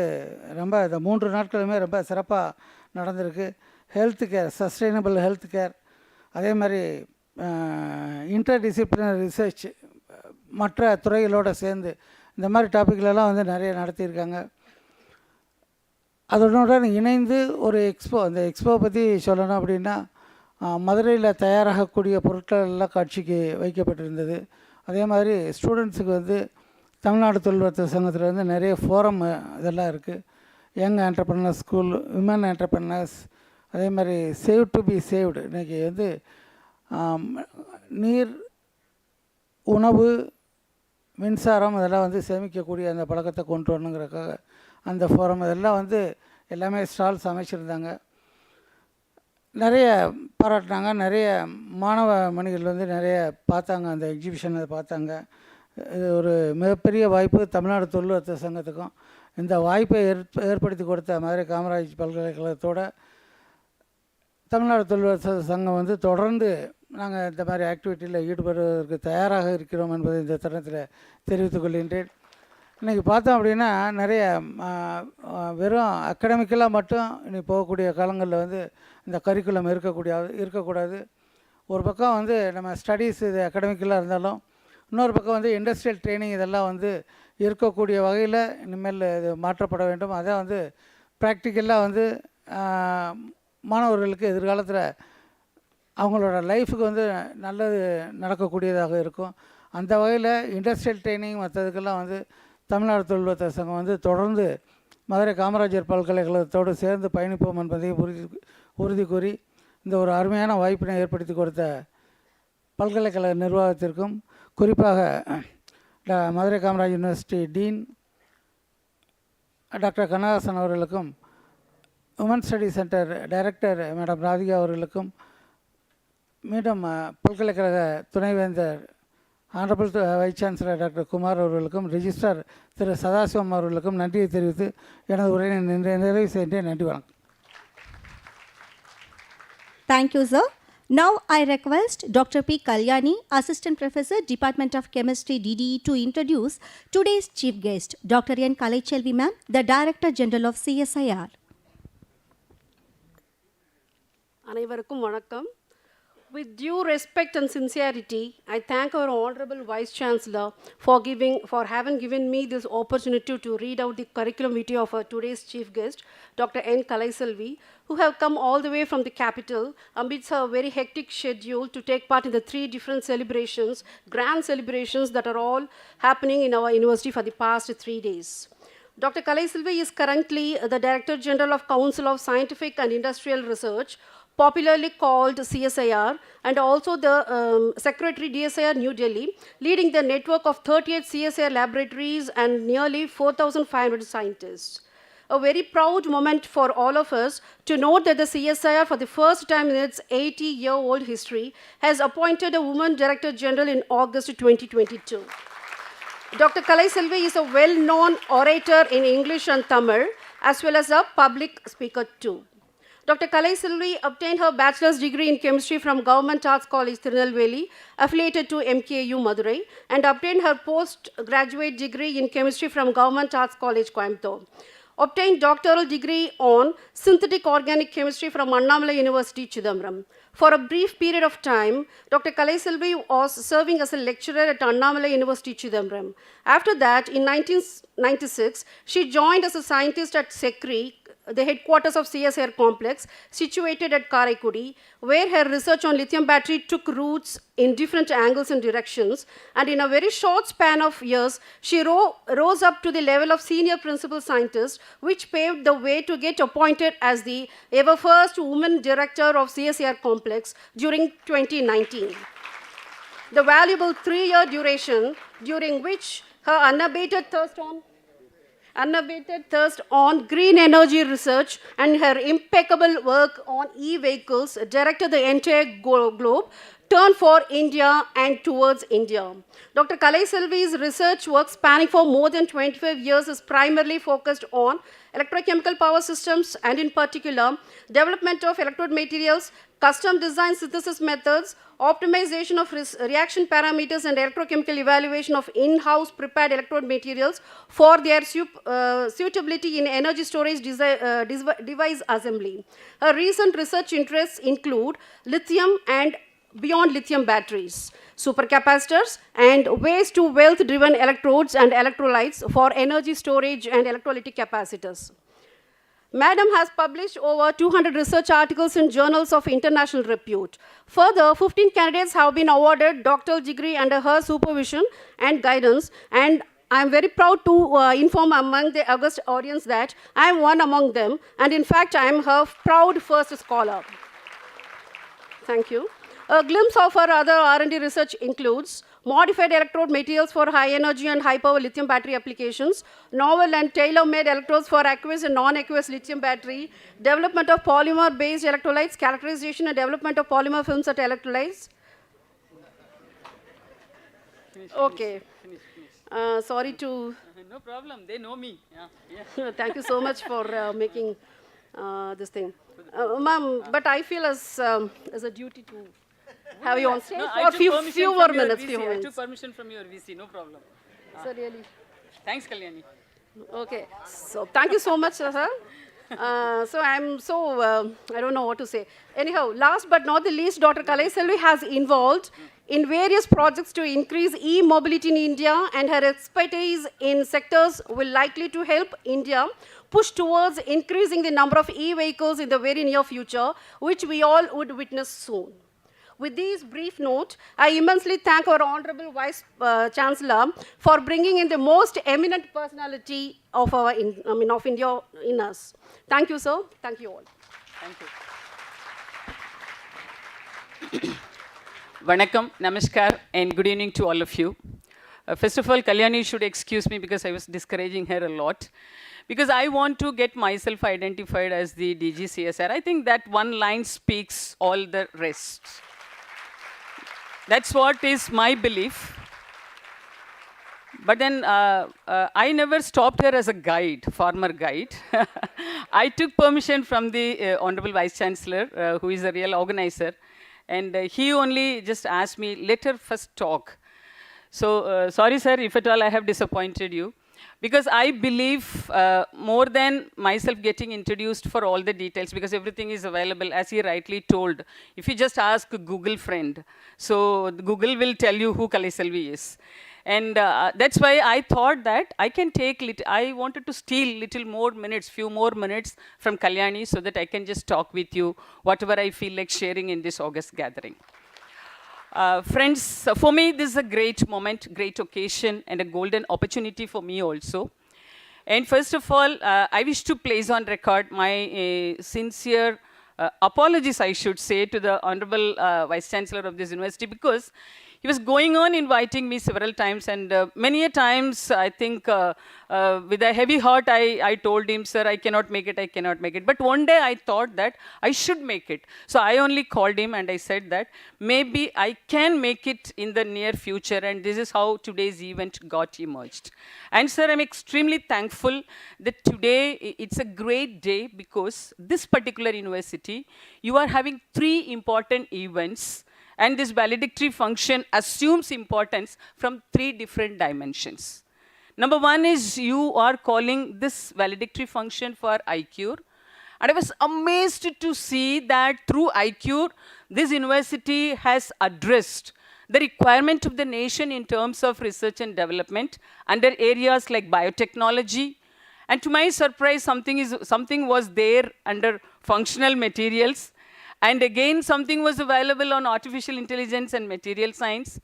ரொம்ப இந்த 3 நாட்களுமே ரொம்ப சிறப்பாக நடந்திருக்கு. Health care, sustainable health care, அதே மாதிரி இன்டர்டிசிப்ளினரி ரிசர்ச் மற்ற துறைகளோடு சேர்ந்து இந்த மாதிரி டாப்பிக்லலாம் வந்து நிறைய நடத்தியிருக்காங்க. அதனுடன் இணைந்து ஒரு எக்ஸ்போ, அந்த எக்ஸ்போ பற்றி சொல்லணும் அப்படின்னா மதுரையில் தயாராகக்கூடிய பொருட்கள் எல்லாம் காட்சிக்கு வைக்கப்பட்டிருந்தது. அதே மாதிரி ஸ்டூடெண்ட்ஸுக்கு வந்து தமிழ்நாடு தொழில்வர்த்தக சங்கத்தில் வந்து நிறைய ஃபோரம் இதெல்லாம் இருக்குது. Young entrepreneurs school, women entrepreneurs, அதே மாதிரி சேவ் டு பி சேவ்டு, இன்றைக்கி வந்து நீர், உணவு, மின்சாரம் இதெல்லாம் வந்து சேமிக்கக்கூடிய அந்த பழக்கத்தை கொண்டு வரணுங்கிறதுக்காக அந்த ஃபோரம் இதெல்லாம் வந்து எல்லாமே ஸ்டால்ஸ் அமைச்சிருந்தாங்க. நிறைய பாராட்டினாங்க. நிறைய மாணவ மணிகள் வந்து நிறைய பார்த்தாங்க, அந்த எக்ஸிபிஷனை பார்த்தாங்க. இது ஒரு மிகப்பெரிய வாய்ப்பு தமிழ்நாடு தொழில்வர்த்தக சங்கத்துக்கும். இந்த வாய்ப்பை ஏற்படுத்தி கொடுத்த மதுரை காமராஜ் பல்கலைக்கழகத்தோட தமிழ்நாடு தொழில்வர்த்தக சங்கம் வந்து தொடர்ந்து நாங்கள் இந்த மாதிரி ஆக்டிவிட்டியில் ஈடுபடுவதற்கு தயாராக இருக்கிறோம் என்பதை இந்த தருணத்தில் தெரிவித்துக் கொள்கின்றேன். இன்றைக்கி பார்த்தோம் அப்படின்னா நிறைய வெறும் அகடமிக்கலாக மட்டும் இனி போகக்கூடிய காலங்களில் வந்து இந்த கரிக்குலம் இருக்கக்கூடாது. ஒரு பக்கம் வந்து நம்ம ஸ்டடீஸ் இது அகடமிக்கலாக இருந்தாலும், இன்னொரு பக்கம் வந்து இண்டஸ்ட்ரியல் ட்ரைனிங் இதெல்லாம் வந்து இருக்கக்கூடிய வகையில் இனிமேல் இது மாற்றப்பட வேண்டும். அதான் வந்து ப்ராக்டிக்கலாக வந்து மாணவர்களுக்கு எதிர்காலத்தில் அவங்களோட லைஃபுக்கு வந்து நல்லது நடக்கக்கூடியதாக இருக்கும். அந்த வகையில் இண்டஸ்ட்ரியல் ட்ரைனிங் மற்றதுக்கெல்லாம் வந்து தமிழ்நாடு தொழில்வர்த்தக சங்கம் வந்து தொடர்ந்து மதுரை காமராஜர் பல்கலைக்கழகத்தோடு சேர்ந்து பயணிப்போம் என்பதையும் உறுதி கூறி இந்த ஒரு அருமையான வாய்ப்பினை ஏற்படுத்தி கொடுத்த பல்கலைக்கழக நிர்வாகத்திற்கும், குறிப்பாக Madurai Kamaraj university dean doctor Kannadasan அவர்களுக்கும், women study centre director madam Radhika அவர்களுக்கும், மீண்டும் பல்கலைக்கழக துணைவேந்தர் honourable vice chancellor doctor Kumar அவர்களுக்கும், ரெஜிஸ்ட்ரார் திரு சதாசிவம் அவர்களுக்கும் நன்றியை தெரிவித்து எனது உரையை நிறைவு செய்கின்றேன். நன்றி, வணக்கம். Thank you, sir. Now I request Dr. P. Kalyani, Assistant Professor, Department of Chemistry, DDE, to introduce today's chief guest, Dr. N. Kalaiselvi ma'am, the Director General of CSIR. அனைவருக்கும் வணக்கம். With due respect and sincerity, I thank our Honorable Vice Chancellor for having given me this opportunity to read out the curriculum vitae of our today's chief guest, Dr. N. Kalaiselvi, who have come all the way from the capital amidst her very hectic schedule to take part in the 3 different celebrations, grand celebrations that are all happening in our university for the past 3 days. Dr. Kalaiselvi is currently the Director General of Council of Scientific and Industrial Research, popularly called CSIR, and also the Secretary DSIR New Delhi, leading the network of 38 CSIR laboratories and nearly 4,500 scientists. A very proud moment for all of us to note that the CSIR, for the first time in its 80-year-old history, has appointed a woman Director General in August 2022. Dr. Kalaiselvi is a well-known orator in English and Tamil, as well as a public speaker too. Dr. Kalaiselvi obtained her bachelor's degree in chemistry from Government Arts College, Tirunelveli, affiliated to MKU Madurai, and obtained her postgraduate degree in chemistry from Government Arts College, Coimbatore. Obtained doctoral degree on synthetic organic chemistry from Annamalai University, Chidambaram. For a brief period of time, Dr. Kalaiselvi was serving as a lecturer at Annamalai University, Chidambaram. After that, in 1996, she joined as a scientist at SECRI, the headquarters of CSIR complex, situated at Karaikudi, where her research on lithium battery took roots in different angles and directions. And in a very short span of years, she rose up to the level of senior principal scientist, which paved the way to get appointed as the ever first woman director of CSIR complex during 2019. The valuable 3-year duration, during which her unabated thirst unabated thirst on green energy research, and her impeccable work on e-vehicles directed the entire globe turn for India and towards India. Dr. Kalai Selvi's research work spanning for more than 25 years is primarily focused on electrochemical power systems and in particular development of electrode materials, custom design synthesis methods, optimization of reaction parameters and electrochemical evaluation of in-house prepared electrode materials for their suitability in energy storage device assembly. Her recent research interests include lithium and beyond lithium batteries, supercapacitors, and waste-to-wealth driven electrodes and electrolytes for energy storage and electrolytic capacitors. Madam has published over 200 research articles in journals of international repute. Further, 15 candidates have been awarded doctoral degree under her supervision and guidance, and I am very proud to inform among the august audience that I am one among them, and in fact, I am her proud first scholar. Thank you. A glimpse of her other R&D research includes modified electrode materials for high energy and high power lithium battery applications, novel and tailor-made electrodes for aqueous and non-aqueous lithium battery, development of polymer-based electrolytes, characterization and development of polymer films at electrolytes. Okay. Sorry to... No problem, they know me. Yeah. Thank you so much for making this thing. Ma'am, but I feel as a duty to have you on stage for a few more minutes. I took permission from your VC, no problem. So really. Thanks, Kalyani. Okay, so thank you so much, sir. So I'm so, I don't know what to say. Anyhow, last but not the least, Dr. Kalai Selvi has involved in various projects to increase e-mobility in India, and her expertise in sectors will likely to help India push towards increasing the number of e-vehicles in the very near future, which we all would witness soon. With this brief note, I immensely thank our Honorable Vice Chancellor for bringing in the most eminent personality of our, of India in us. Thank you, sir. Thank you all. Thank you. Vanakkam, Namaskar, and good evening to all of you. First of all, Kalyani should excuse me because I was discouraging her a lot. Because I want to get myself identified as the DG CSR. I think that one line speaks all the rest. That's what is my belief. But then I never stopped her as a guide, former guide. I took permission from the Honorable Vice Chancellor, who is a real organizer. And he only just asked me, let her first talk. So sorry, sir, if at all I have disappointed you. Because I believe more than myself getting introduced for all the details, because everything is available, as he rightly told. If you just ask Google friend, so Google will tell you who Kalai Selvi is. And that's why I thought that I can take, I wanted to steal little more minutes, few more minutes from Kalyani so that I can just talk with you, whatever I feel like sharing in this August gathering. Friends, for me, this is a great moment, great occasion, and a golden opportunity for me also. And first of all, I wish to place on record my sincere apologies, I should say, to the Honorable Vice Chancellor of this university, because he was going on inviting me several times, and many a times, I think, with a heavy heart, I told him, sir, I cannot make it, I cannot make it. But one day I thought that I should make it. So I only called him and I said that maybe I can make it in the near future, and this is how today's event got emerged. And sir, I'm extremely thankful that today it's a great day because this particular university, you are having 3 important events. And this valedictory function assumes importance from 3 different dimensions. Number 1 is you are calling this valedictory function for iCURE. And I was amazed to see that through iCURE, this university has addressed the requirement of the nation in terms of research and development under areas like biotechnology. And to my surprise, something was there under functional materials. And again, something was available on artificial intelligence and material science.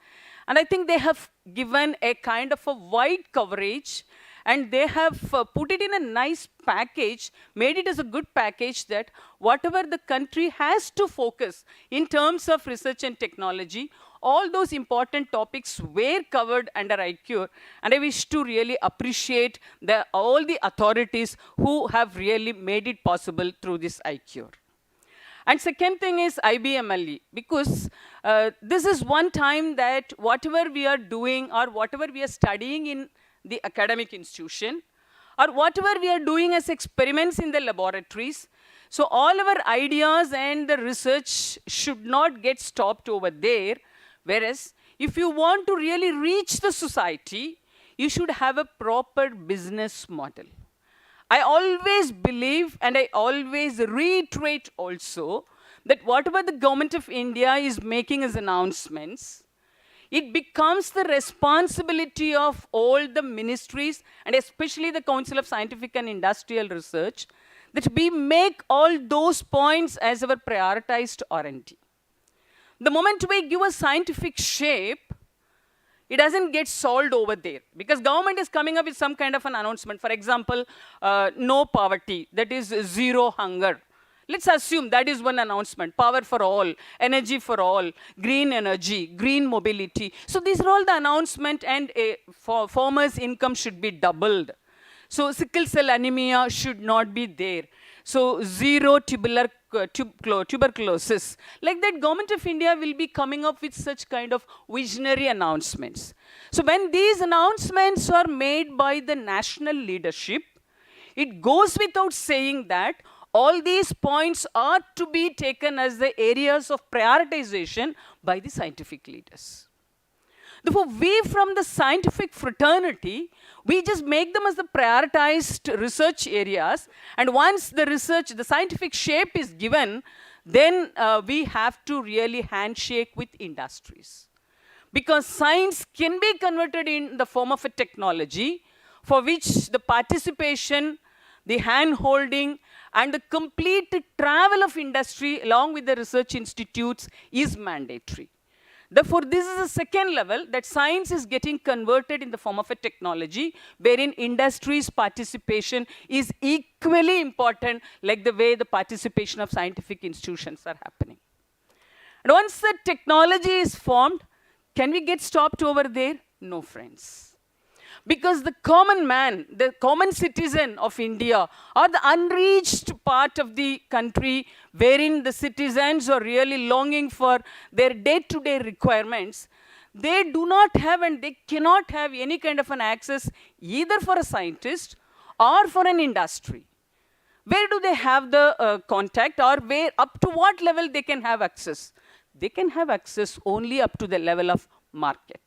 And I think they have given a kind of a wide coverage, and they have put it in a nice package, made it as a good package that whatever the country has to focus in terms of research and technology, all those important topics were covered under iCURE, and I wish to really appreciate all the authorities who have really made it possible through this iCURE. And second thing is IBMLE, because this is one time that whatever we are doing or whatever we are studying in the academic institution, or whatever we are doing as experiments in the laboratories, so all our ideas and the research should not get stopped over there, whereas if you want to really reach the society, you should have a proper business model. I always believe, and I always reiterate also, that whatever the government of India is making as announcements, it becomes the responsibility of all the ministries, and especially the Council of Scientific and Industrial Research, that we make all those points as our prioritized R&D. The moment we give a scientific shape, it doesn't get solved over there, because government is coming up with some kind of an announcement. For example, no poverty, that is zero hunger. Let's assume that is one announcement. Power for all, energy for all, green energy, green mobility. So these are all the announcement, and farmers' income should be doubled. So sickle cell anemia should not be there. So zero tuberculosis. Like that, Government of India will be coming up with such kind of visionary announcements. So when these announcements are made by the national leadership, it goes without saying that all these points are to be taken as the areas of prioritization by the scientific leaders. Therefore, we from the scientific fraternity, we just make them as the prioritized research areas, and once the research, the scientific shape is given, then we have to really handshake with industries. Because science can be converted in the form of a technology for which the participation, the hand-holding, and the complete travel of industry along with the research institutes is mandatory. Therefore, this is the second level, that science is getting converted in the form of a technology wherein industry's participation is equally important, like the way the participation of scientific institutions are happening. And once the technology is formed, can we get stopped over there? No, friends. Because the common man, the common citizen of India, or the unreached part of the country wherein the citizens are really longing for their day-to-day requirements, they do not have and they cannot have any kind of an access either for a scientist or for an industry. Where do they have the contact, or where, up to what level they can have access? They can have access only up to the level of market.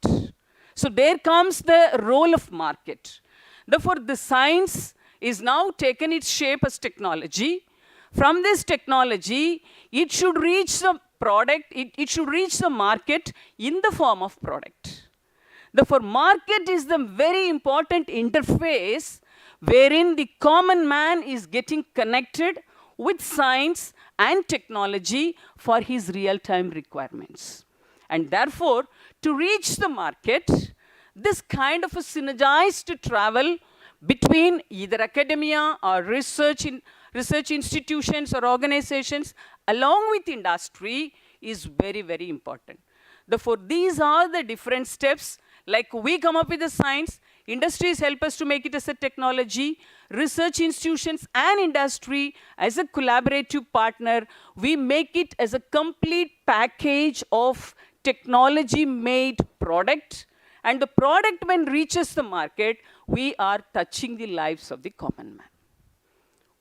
So there comes the role of market. Therefore, the science is now taken its shape as technology. From this technology, it should reach the product, it should reach the market in the form of product. Therefore, market is the very important interface wherein the common man is getting connected with science and technology for his real-time requirements. And therefore, to reach the market, this kind of a synergized travel between either academia or research institutions or organizations along with industry is very, very important. Therefore, these are the different steps. Like we come up with the science, industries help us to make it as a technology, research institutions and industry as a collaborative partner, we make it as a complete package of technology-made product, and the product when reaches the market, we are touching the lives of the common man.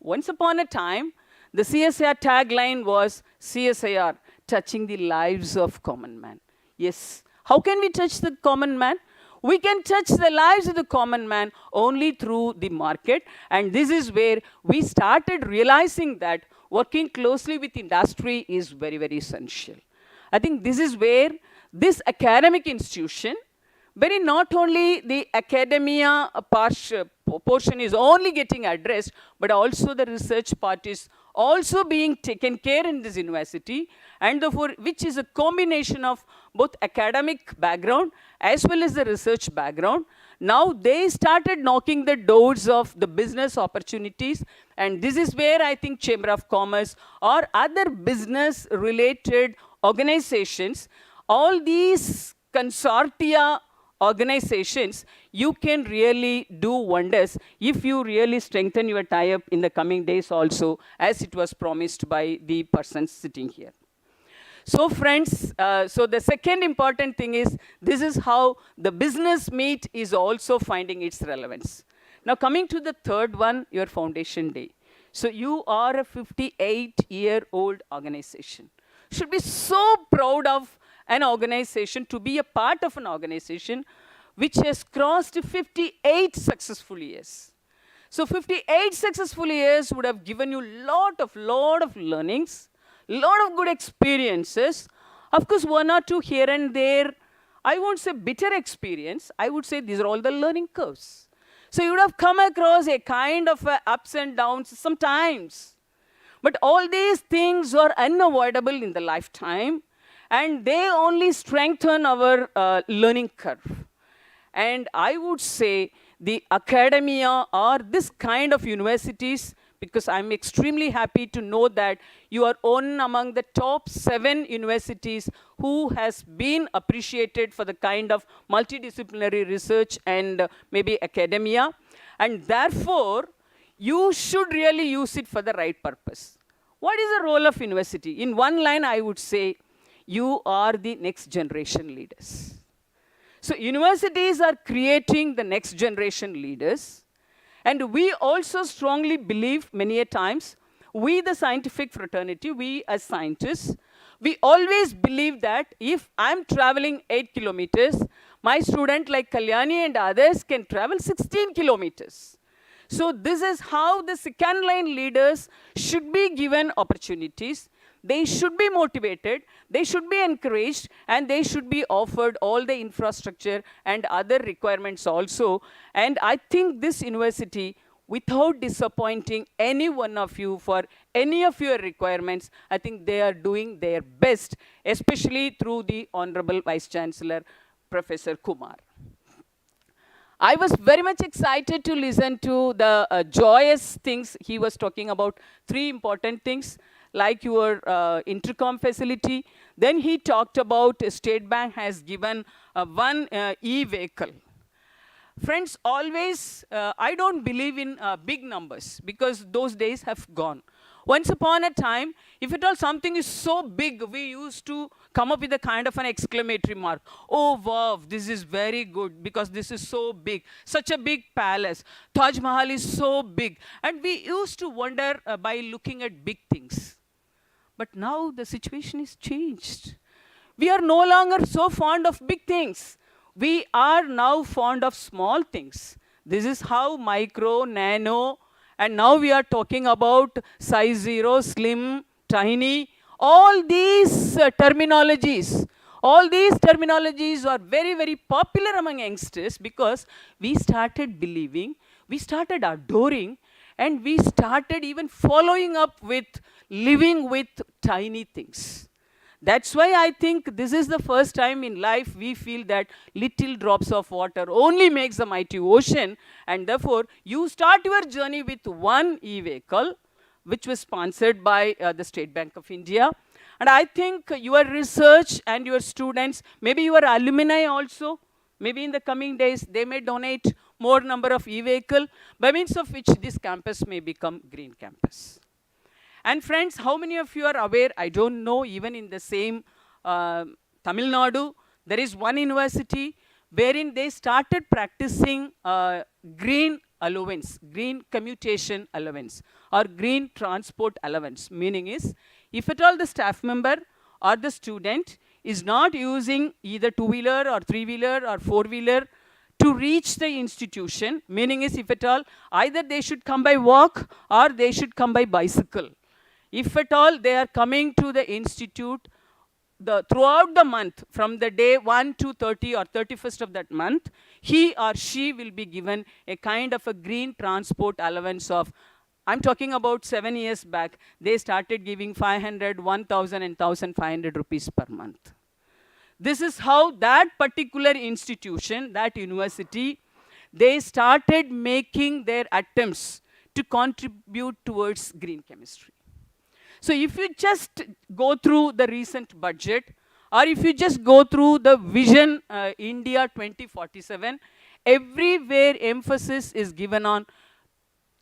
Once upon a time, the CSIR tagline was CSIR, touching the lives of common man. Yes, how can we touch the common man? We can touch the lives of the common man only through the market, and this is where we started realizing that working closely with industry is very, very essential. I think this is where this academic institution, wherein not only the academia portion is only getting addressed, but also the research part is also being taken care in this university, and therefore, which is a combination of both academic background as well as the research background. Now they started knocking the doors of the business opportunities, and this is where I think Chamber of Commerce or other business related organizations all these consortia organizations, you can really do wonders if you really strengthen your tie-up in the coming days also, as it was promised by the persons sitting here. So friends, so the second important thing is, this is how the business meet is also finding its relevance. Now coming to the third one, your foundation day. So you are a 58-year-old organization. Should be so proud of an organization, to be a part of an organization which has crossed 58 successful years. So 58 successful years would have given you lot of learnings, lot of good experiences. Of course, one or two here and there, I won't say bitter experience, I would say these are all the learning curves. So you would have come across a kind of ups and downs sometimes. But all these things are unavoidable in the lifetime, and they only strengthen our learning curve. And I would say the academia or this kind of universities, because I'm extremely happy to know that you are one among the top 7 universities who has been appreciated for the kind of multidisciplinary research and maybe academia. And therefore, you should really use it for the right purpose. What is the role of university? In one line, I would say, you are the next generation leaders. So universities are creating the next generation leaders. And we also strongly believe many a times, we the scientific fraternity, we as scientists, we always believe that if I'm traveling 8 kilometers, my student like Kalyani and others can travel 16 kilometers. So this is how the second line leaders should be given opportunities. They should be motivated, they should be encouraged, and they should be offered all the infrastructure and other requirements also. And I think this university, without disappointing any one of you for any of your requirements, I think they are doing their best, especially through the Honorable Vice Chancellor, Professor Kumar. I was very much excited to listen to the joyous things he was talking about, 3 important things, like your intercom facility. Then he talked about State Bank has given one e-vehicle. Friends, always, I don't believe in big numbers, because those days have gone. Once upon a time, if at all something is so big, we used to come up with a kind of an exclamatory mark. Oh, wow, this is very good, because this is so big. Such a big palace. Taj Mahal is so big. And we used to wonder by looking at big things. But now the situation is changed. We are no longer so fond of big things. We are now fond of small things. This is how micro, nano, and now we are talking about size 0, slim, tiny. All these terminologies are very, very popular among youngsters, because we started believing, we started adoring, and we started even following up with living with tiny things. That's why I think this is the first time in life we feel that little drops of water only makes a mighty ocean, and therefore you start your journey with one e-vehicle, which was sponsored by the State Bank of India. And I think your research and your students, maybe your alumni also, maybe in the coming days, they may donate more number of e-vehicle, by means of which this campus may become green campus. And friends, how many of you are aware, I don't know, even in the same Tamil Nadu, there is one university wherein they started practicing green allowance, green commutation allowance, or green transport allowance. Meaning is, if at all the staff member or the student is not using either 2-wheeler or 3-wheeler or 4-wheeler to reach the institution, meaning is, if at all, either they should come by walk or they should come by bicycle. If at all they are coming to the institute throughout the month, from the day 1 to 30 or 31st of that month, he or she will be given a kind of a green transport allowance of, I'm talking about 7 years back, they started giving 500, 1,000 and 1,500 rupees per month. This is how that particular institution, that university, they started making their attempts to contribute towards green chemistry. So if you just go through the recent budget, or if you just go through the vision India 2047, everywhere emphasis is given on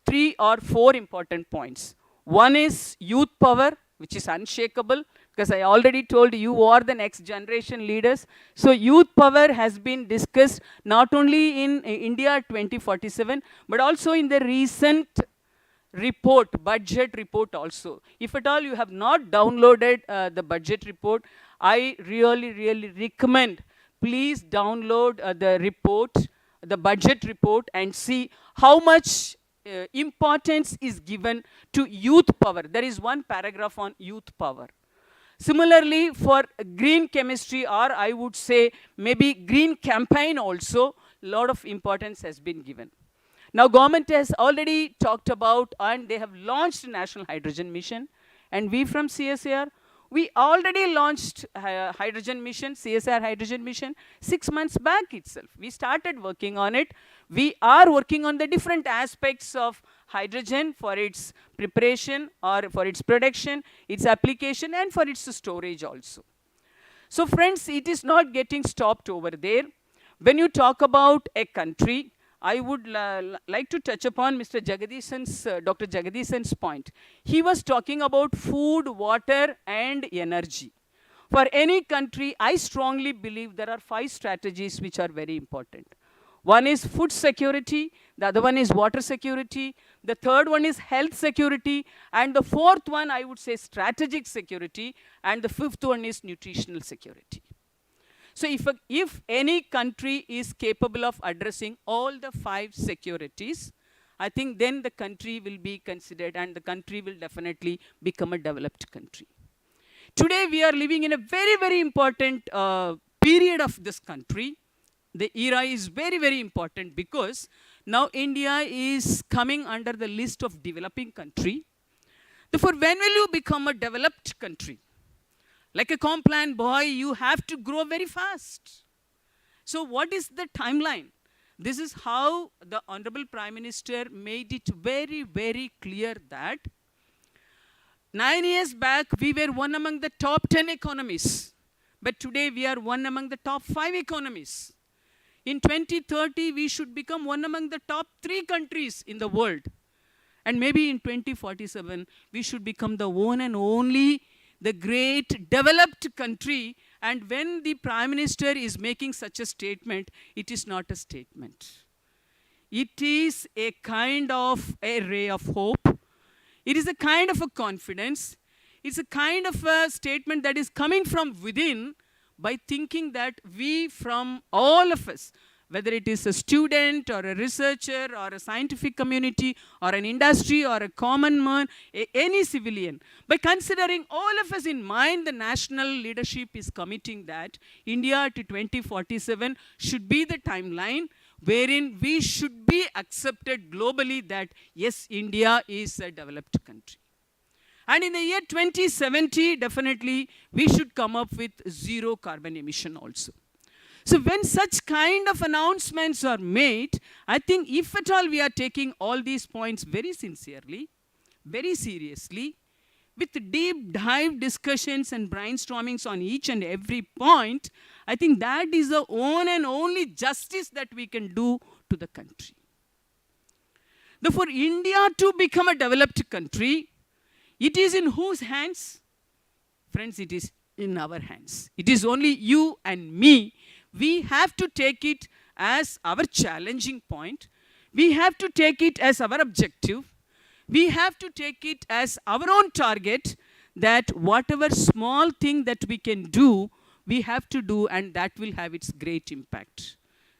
3 or 4 important points. One is youth power, which is unshakable, because I already told you are the next generation leaders. So youth power has been discussed not only in India 2047, but also in the recent report, budget report also. If at all you have not downloaded the budget report, I really recommend, please download the report, the budget report, and see how much importance is given to youth power. There is one paragraph on youth power. Similarly, for green chemistry, or I would say maybe green campaign also, lot of importance has been given. Now, government has already talked about, and they have launched National Hydrogen Mission, and we from CSIR, we already launched hydrogen mission, CSIR hydrogen mission, 6 months back itself. We started working on it. We are working on the different aspects of hydrogen for its preparation or for its production, its application, and for its storage also. So friends, it is not getting stopped over there. When you talk about a country, I would like to touch upon Mr. Dr. Jagadishan's point. He was talking about food, water, and energy. For any country, I strongly believe there are 5 strategies which are very important. One is food security, the other one is water security, the third one is health security, and the fourth one, I would say, strategic security, and the fifth one is nutritional security. So if any country is capable of addressing all the 5 securities, I think then the country will be considered, and the country will definitely become a developed country. Today we are living in a very important period of this country. The era is very important because now India is coming under the list of developing country. Therefore, when will you become a developed country? Like a Complan boy, you have to grow very fast. So what is the timeline? This is how the Honorable Prime Minister made it very clear that 9 years back, we were one among the top 10 economies. But today, we are one among the top 5 economies. In 2030, we should become one among the top 3 countries in the world. And maybe in 2047, we should become the one and only the great developed country. And when the Prime Minister is making such a statement, it is not a statement. It is a kind of a ray of hope. It is a kind of a confidence. It's a kind of a statement that is coming from within by thinking that we, from all of us, whether it is a student or a researcher or a scientific community or an industry or a common man, any civilian, by considering all of us in mind, the national leadership is committing that India to 2047 should be the timeline wherein we should be accepted globally that yes, India is a developed country. And in the year 2070, definitely, we should come up with 0 carbon emission also. So when such kind of announcements are made, I think if at all we are taking all these points very sincerely, very seriously, with deep dive discussions and brainstormings on each and every point, I think that is the one and only justice that we can do to the country. Therefore, India to become a developed country, it is in whose hands? Friends, it is in our hands. It is only you and me. We have to take it as our challenging point. We have to take it as our objective. We have to take it as our own target, that whatever small thing that we can do, we have to do, and that will have its great impact.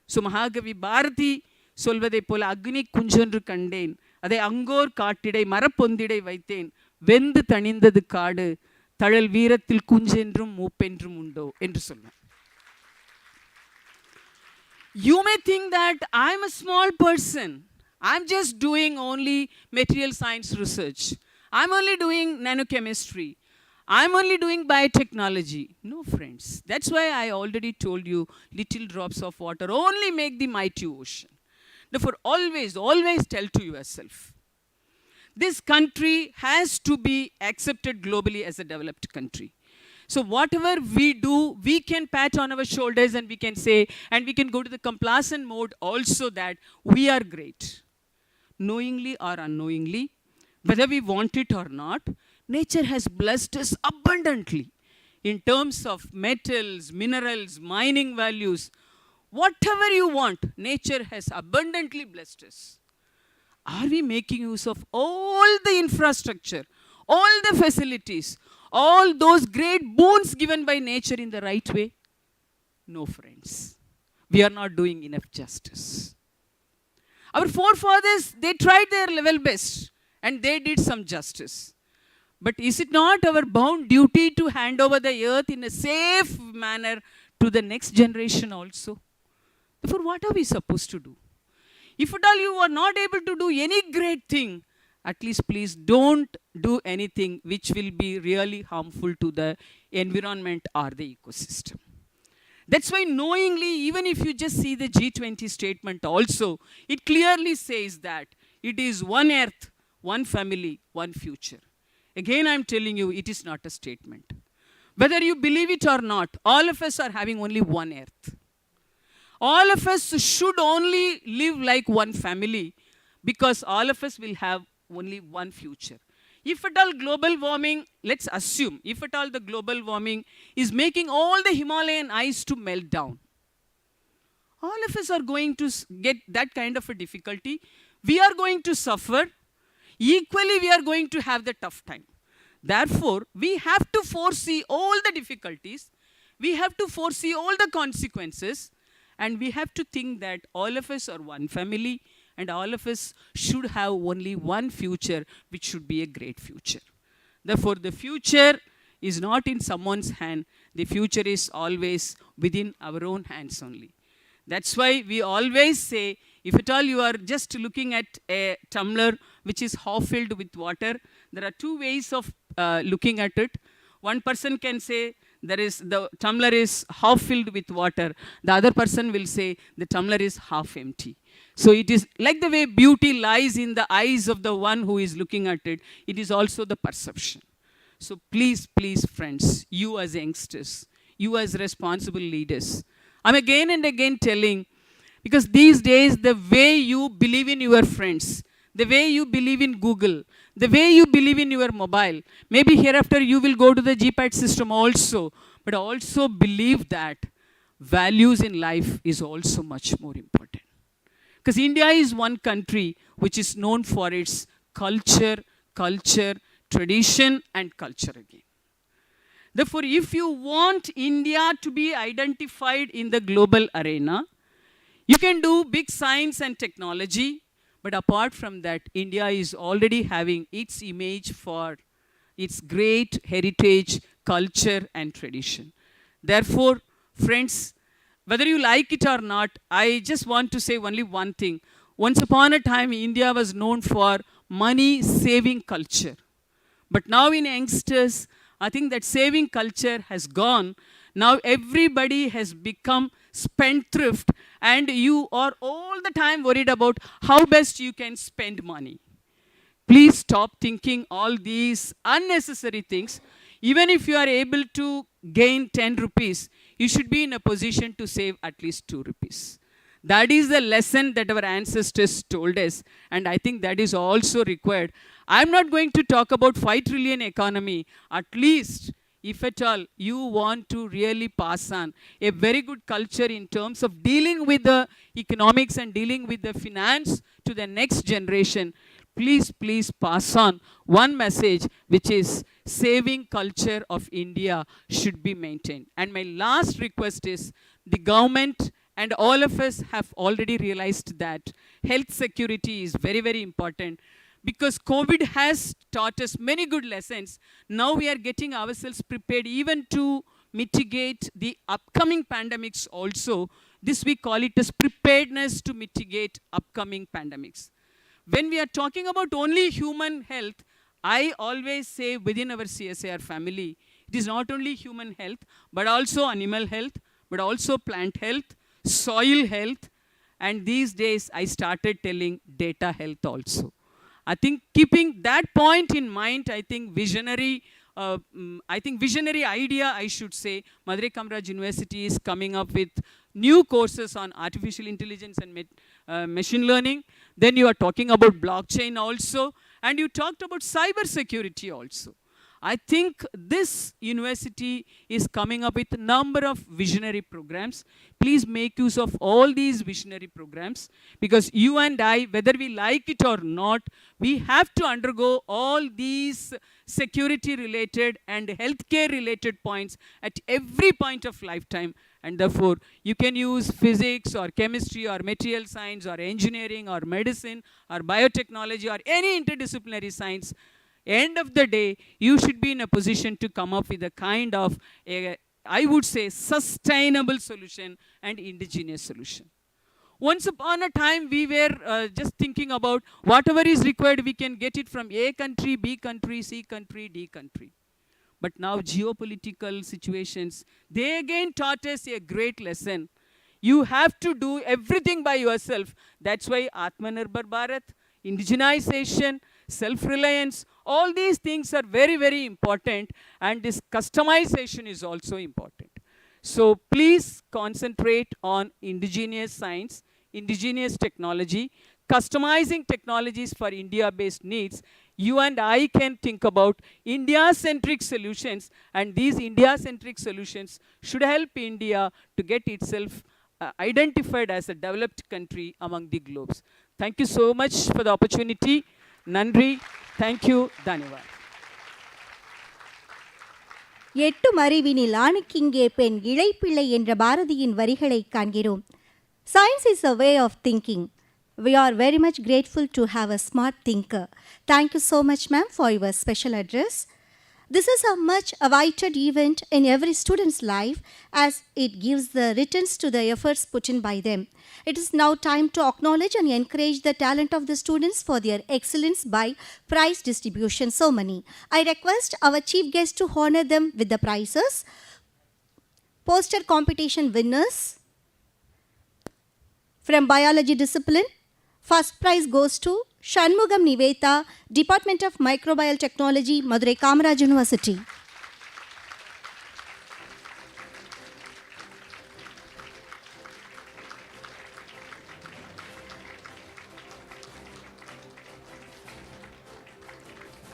So Mahagavi Bharati solvadai pola agni kunjondru kandeen, adai angor kaatidai marapondidai vaithen, vendu thanindadu kaadu, thalal veerathil kunjendrum moopendrum undo endru solva. You may think that I'm a small person. I'm just doing only material science research. I'm only doing nanochemistry. I'm only doing biotechnology. No, friends. That's why I already told you, little drops of water only make the mighty ocean. Therefore, always tell to yourself, this country has to be accepted globally as a developed country. So whatever we do, we can pat on our shoulders and we can say, and we can go to the complacent mode also that we are great. Knowingly or unknowingly, whether we want it or not, nature has blessed us abundantly in terms of metals, minerals, mining values. Whatever you want, nature has abundantly blessed us. Are we making use of all the infrastructure, all the facilities, all those great boons given by nature in the right way? No, friends. We are not doing enough justice. Our forefathers, they tried their level best and they did some justice. But is it not our bound duty to hand over the earth in a safe manner to the next generation also? Therefore, what are we supposed to do? If at all you are not able to do any great thing, at least please don't do anything which will be really harmful to the environment or the ecosystem. That's why knowingly, even if you just see the G20 statement also, it clearly says that it is one earth, one family, one future. Again, I'm telling you, it is not a statement. Whether you believe it or not, all of us are having only one earth. All of us should only live like one family because all of us will have only one future. If at all global warming, let's assume, if at all the global warming is making all the Himalayan ice to melt down, all of us are going to get that kind of a difficulty. We are going to suffer. Equally, we are going to have the tough time. Therefore, we have to foresee all the difficulties. We have to foresee all the consequences. And we have to think that all of us are one family and all of us should have only one future, which should be a great future. Therefore, the future is not in someone's hand. The future is always within our own hands only. That's why we always say, if at all you are just looking at a tumbler which is half filled with water, there are two ways of looking at it. One person can say, the tumbler is half filled with water. The other person will say the tumbler is half empty. So it is like the way beauty lies in the eyes of the one who is looking at it. It is also the perception. So please, please, friends, you as youngsters, you as responsible leaders, I'm again and again telling, because these days the way you believe in your friends, the way you believe in Google, the way you believe in your mobile, maybe hereafter you will go to the GPAT system also, but also believe that values in life is also much more important. Because India is one country which is known for its culture, tradition, and culture again. Therefore, if you want India to be identified in the global arena, you can do big science and technology, but apart from that, India is already having its image for its great heritage, culture, and tradition. Therefore, friends, whether you like it or not, I just want to say only one thing. Once upon a time, India was known for money-saving culture. But now in youngsters, I think that saving culture has gone. Now everybody has become spendthrift and you are all the time worried about how best you can spend money. Please stop thinking all these unnecessary things. Even if you are able to gain 10 rupees, you should be in a position to save at least 2 rupees. That is the lesson that our ancestors told us, and I think that is also required. I'm not going to talk about 5 trillion economy. At least, if at all you want to really pass on a very good culture in terms of dealing with the economics and dealing with the finance to the next generation, please, please pass on one message, which is saving culture of India should be maintained. And my last request is the government and all of us have already realized that health security is very, very important. Because COVID has taught us many good lessons. Now we are getting ourselves prepared even to mitigate the upcoming pandemics also. This we call it as preparedness to mitigate upcoming pandemics. When we are talking about only human health, I always say within our CSIR family, it is not only human health, but also animal health, but also plant health, soil health, and these days I started telling data health also. I think keeping that point in mind, I think visionary I think, visionary idea, I should say. Madurai Kamaraj University is coming up with new courses on artificial intelligence and machine learning. Then you are talking about blockchain also. And you talked about cyber security also. I think this university is coming up with a number of visionary programs. Please make use of all these visionary programs, because you and I, whether we like it or not, we have to undergo all these security related and healthcare related points at every point of lifetime. And therefore, you can use physics or chemistry or material science or engineering or medicine or biotechnology or any interdisciplinary science. End of the day, you should be in a position to come up with a kind of, I would say, sustainable solution and indigenous solution. Once upon a time, we were just thinking about whatever is required, we can get it from A country, B country, C country, D country. But now geopolitical situations, they again taught us a great lesson. You have to do everything by yourself. That's why Atmanirbhar Bharat, indigenization, self-reliance, all these things are very, very important, and this customization is also important. So please concentrate on indigenous science, indigenous technology, customizing technologies for India-based needs. You and I can think about India-centric solutions, and these India-centric solutions should help India to get itself identified as a developed country among the globes. Thank you so much for the opportunity. Nandri, thank you, Dhanyavad. எட்டு மறிவினில் ஆணுக்கிங்கே பெண் இழைப்பிள்ளை என்ற பாரதியின் வரிகளை காண்கிறோம். Science is a way of thinking. We are very much grateful to have a smart thinker. Thank you so much, ma'am, for your special address. This is a much awaited event in every student's life, as it gives the returns to the efforts put in by them. It is now time to acknowledge and encourage the talent of the students for their excellence by prize distribution ceremony. I request our chief guest to honor them with the prizes. Poster competition winners from biology discipline. First prize goes to Shanmugam Niveta, Department of Microbial Technology, Madurai Kamaraj University.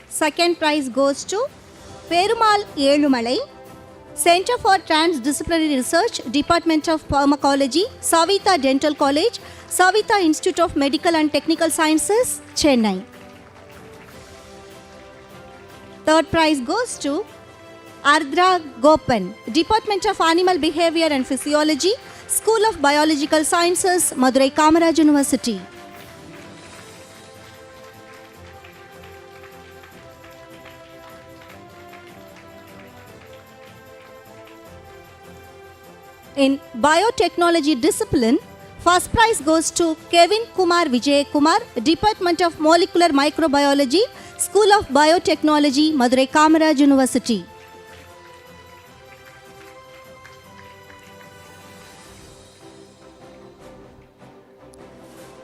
Second prize goes to Perumal Elumalai, Center for Transdisciplinary Research, Department of Pharmacology, Savitha Dental College, Savitha Institute of Medical and Technical Sciences, Chennai. Third prize goes to Ardra Gopan, Department of Animal Behavior and Physiology, School of Biological Sciences, Madurai Kamaraj University. In biotechnology discipline, first prize goes to Kevin Kumar Vijay Kumar, Department of Molecular Microbiology, School of Biotechnology, Madurai Kamaraj University.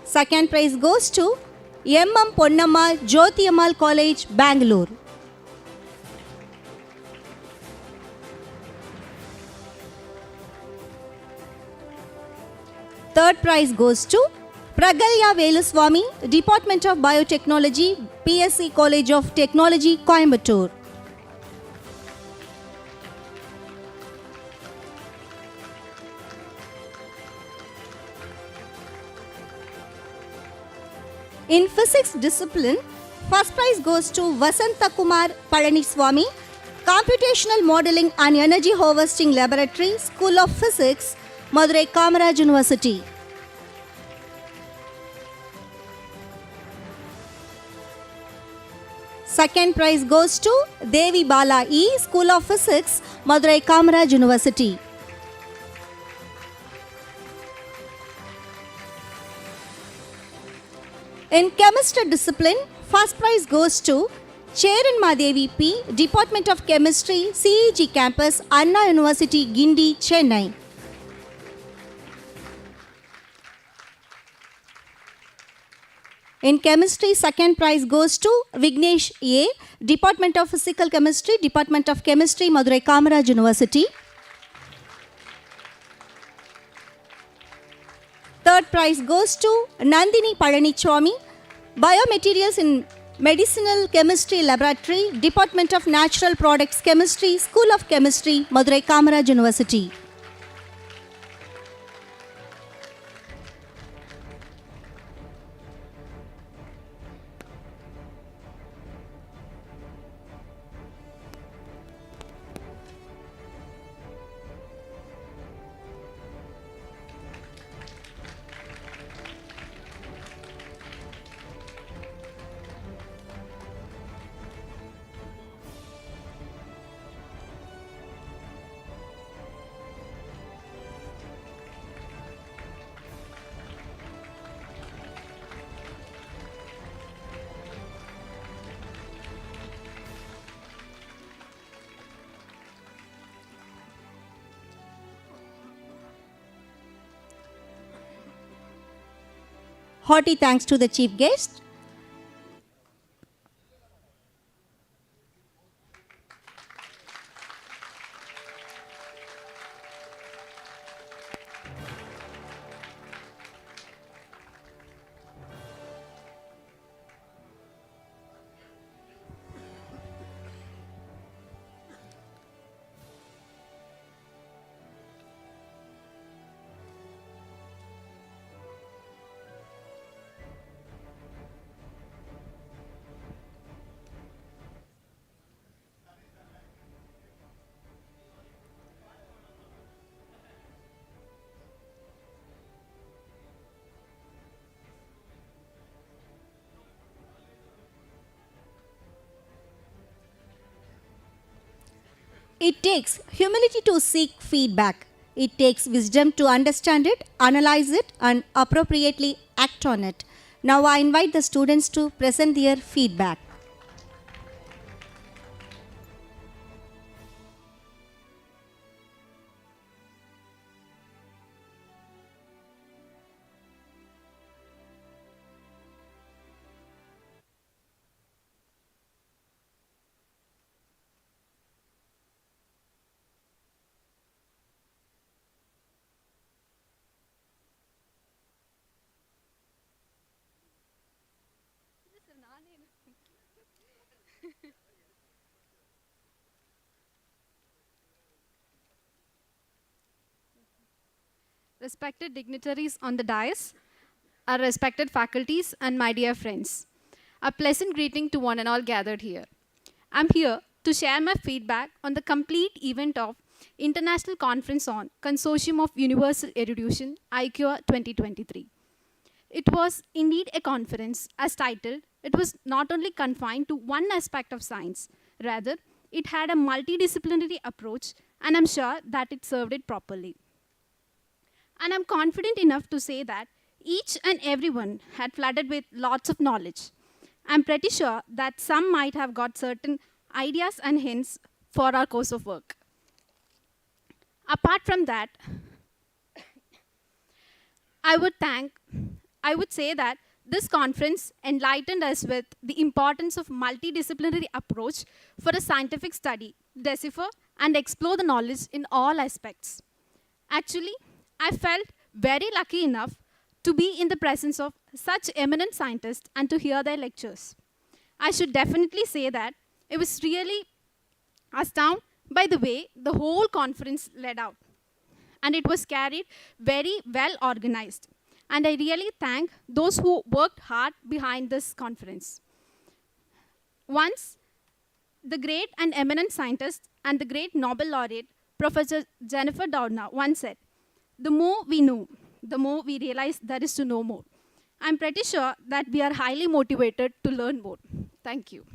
Second prize goes to M.M. Ponnammal Jyoti Ammal College, Bangalore. Third prize goes to Pragalya Veluswamy, Department of Biotechnology, PSC College of Technology, Coimbatore. In physics discipline, first prize goes to Vasanta Kumar Palaniswamy, Computational Modeling and Energy Harvesting Laboratory, School of Physics, Madurai Kamaraj University. Second prize goes to Devi Bala E, School of Physics, Madurai Kamaraj University. In chemistry discipline, first prize goes to Cheran Madevi P, Department of Chemistry, CEG Campus, Anna University, Gindi, Chennai. In chemistry, second prize goes to Vignesh A, Department of Physical Chemistry, Department of Chemistry, Madurai Kamaraj University. Third prize goes to Nandini Palanichwamy, Biomaterials in Medicinal Chemistry Laboratory, Department of Natural Products Chemistry, School of Chemistry, Madurai Kamaraj University. Hearty thanks to the chief guest. It takes humility to seek feedback. It takes wisdom to understand it, analyze it, and appropriately act on it. Now I invite the students to present their feedback. Respected dignitaries on the dais, our respected faculties, and my dear friends. A pleasant greeting to one and all gathered here. I'm here to share my feedback on the complete event of International Conference on Consortium of Universal Erudition, iCURE 2023. It was indeed a conference, as titled. It was not only confined to one aspect of science, rather, it had a multidisciplinary approach, and I'm sure that it served it properly. And I'm confident enough to say that each and everyone had flooded with lots of knowledge. I'm pretty sure that some might have got certain ideas and hints for our course of work. Apart from that, I would say that this conference enlightened us with the importance of multidisciplinary approach for a scientific study, decipher and explore the knowledge in all aspects. Actually, I felt very lucky enough to be in the presence of such eminent scientists and to hear their lectures. I should definitely say that it was really astounded by the way the whole conference led out. And it was carried very well organized. And I really thank those who worked hard behind this conference. Once, the great and eminent scientist and the great Nobel laureate, Professor Jennifer Doudna, once said, "The more we know, the more we realize there is to know more." I'm pretty sure that we are highly motivated to learn more. Thank you.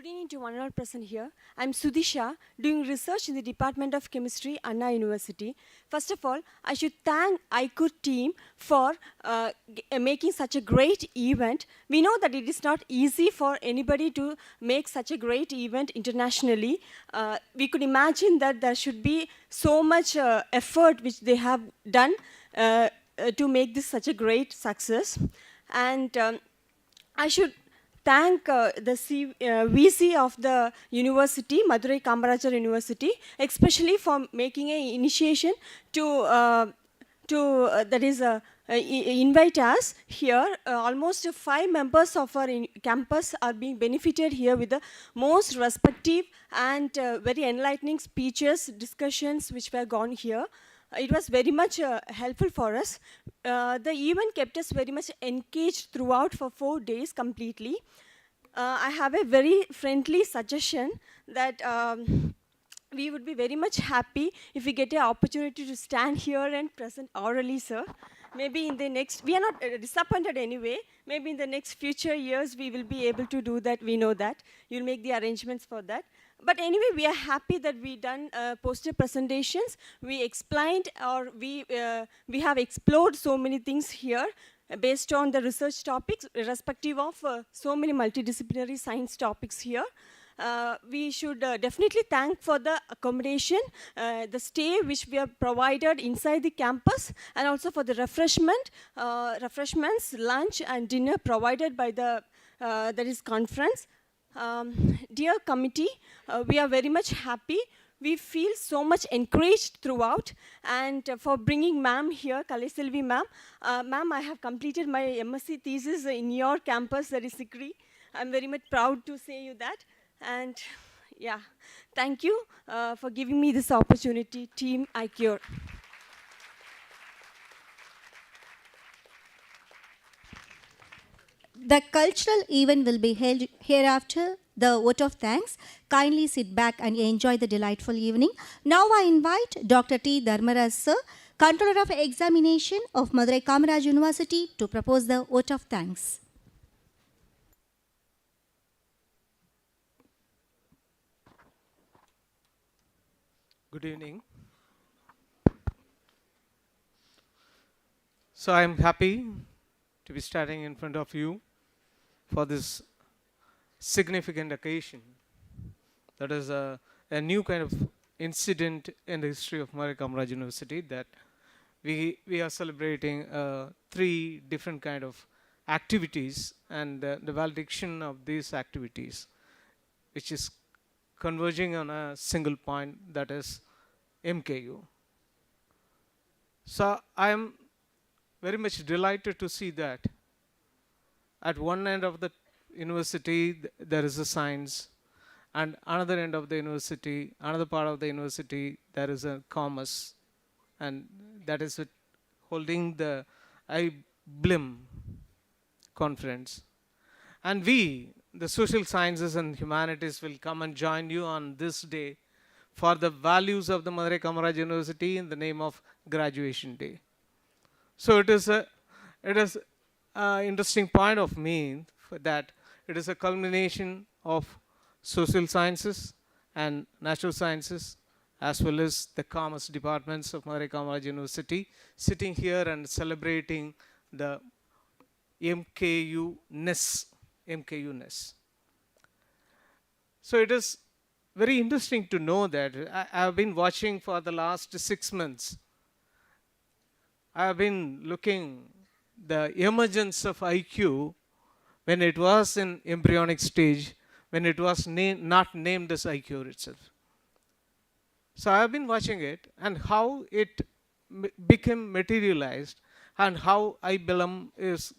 Good evening to one and all present here. I'm Sudhisha, doing research in the Department of Chemistry, Anna University. First of all, I should thank iCURE team for making such a great event. We know that it is not easy for anybody to make such a great event internationally. We could imagine that there should be so much effort which they have done to make this such a great success. And I should thank the VC of the university, Madurai Kamaraj University, especially for making an initiation to invite us here. Almost 5 members of our campus are being benefited here with the most respective and very enlightening speeches, discussions which were gone here. It was very much helpful for us. The event kept us very much engaged throughout for 4 days completely. I have a very friendly suggestion that we would be very much happy if we get an opportunity to stand here and present orally, sir. Maybe in the next, we are not disappointed anyway, maybe in the next future years we will be able to do that, we know that. You'll make the arrangements for that. But anyway, we are happy that we done poster presentations. We explained or we have explored so many things here based on the research topics, irrespective of so many multidisciplinary science topics here. We should definitely thank for the accommodation, the stay which we have provided inside the campus, and also for the refreshments, lunch and dinner provided by the conference. Dear committee, we are very much happy. We feel so much encouraged throughout, and for bringing ma'am here, Kaleselvi ma'am. Ma'am, I have completed my MSc thesis in your campus, that is Sikri. I'm very much proud to say you that. And yeah, thank you for giving me this opportunity, Team iCURE. The cultural event will be held hereafter, the vote of thanks. Kindly sit back and enjoy the delightful evening. Now I invite Dr. T. Dharmaraj sir, Controller of Examination of Madurai Kamaraj University, to propose the vote of thanks. Good evening. So I am happy to be standing in front of you for this significant occasion. That is a new kind of incident in the history of Madurai Kamaraj University, that we are celebrating 3 different kind of activities, and the valediction of these activities, which is converging on a single point, that is MKU. So I am very much delighted to see that at one end of the university there is a science, and another end of the university, another part of the university, there is a commerce, and that is it, holding the IBLIM conference. And we, the social sciences and humanities, will come and join you on this day for the values of the Madurai Kamaraj University in the name of graduation day. So it is an interesting point of me for that it is a culmination of social sciences and natural sciences, as well as the commerce departments of Madurai Kamaraj University, sitting here and celebrating the MKU-ness. So it is very interesting to know that I have been watching for the last 6 months. I have been looking the emergence of iCURE when it was in embryonic stage, when it was not named as iCURE itself. So I have been watching it and how it became materialized, and how IBLM is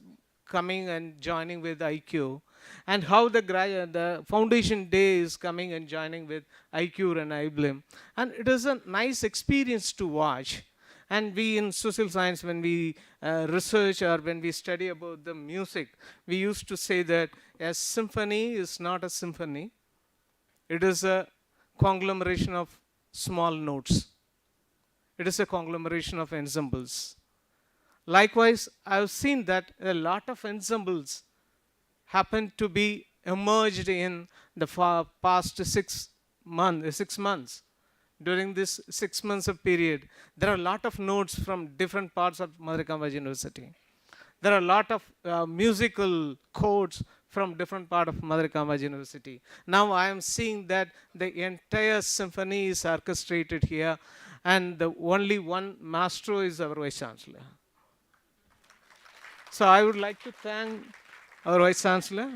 coming and joining with iCURE, and how the foundation day is coming and joining with iCURE and IBLM. And it is a nice experience to watch. And we in social science, when we research or when we study about the music, we used to say that a symphony is not a symphony. It is a conglomeration of small notes. It is a conglomeration of ensembles. Likewise, I have seen that a lot of ensembles happen to be emerged in the past 6 months. During this 6 months of period, there are a lot of notes from different parts of Madurai Kamaraj University. There are a lot of musical chords from different part of Madurai Kamaraj University. Now I am seeing that the entire symphony is orchestrated here, and the only one maestro is our Vice Chancellor. So I would like to thank our Vice Chancellor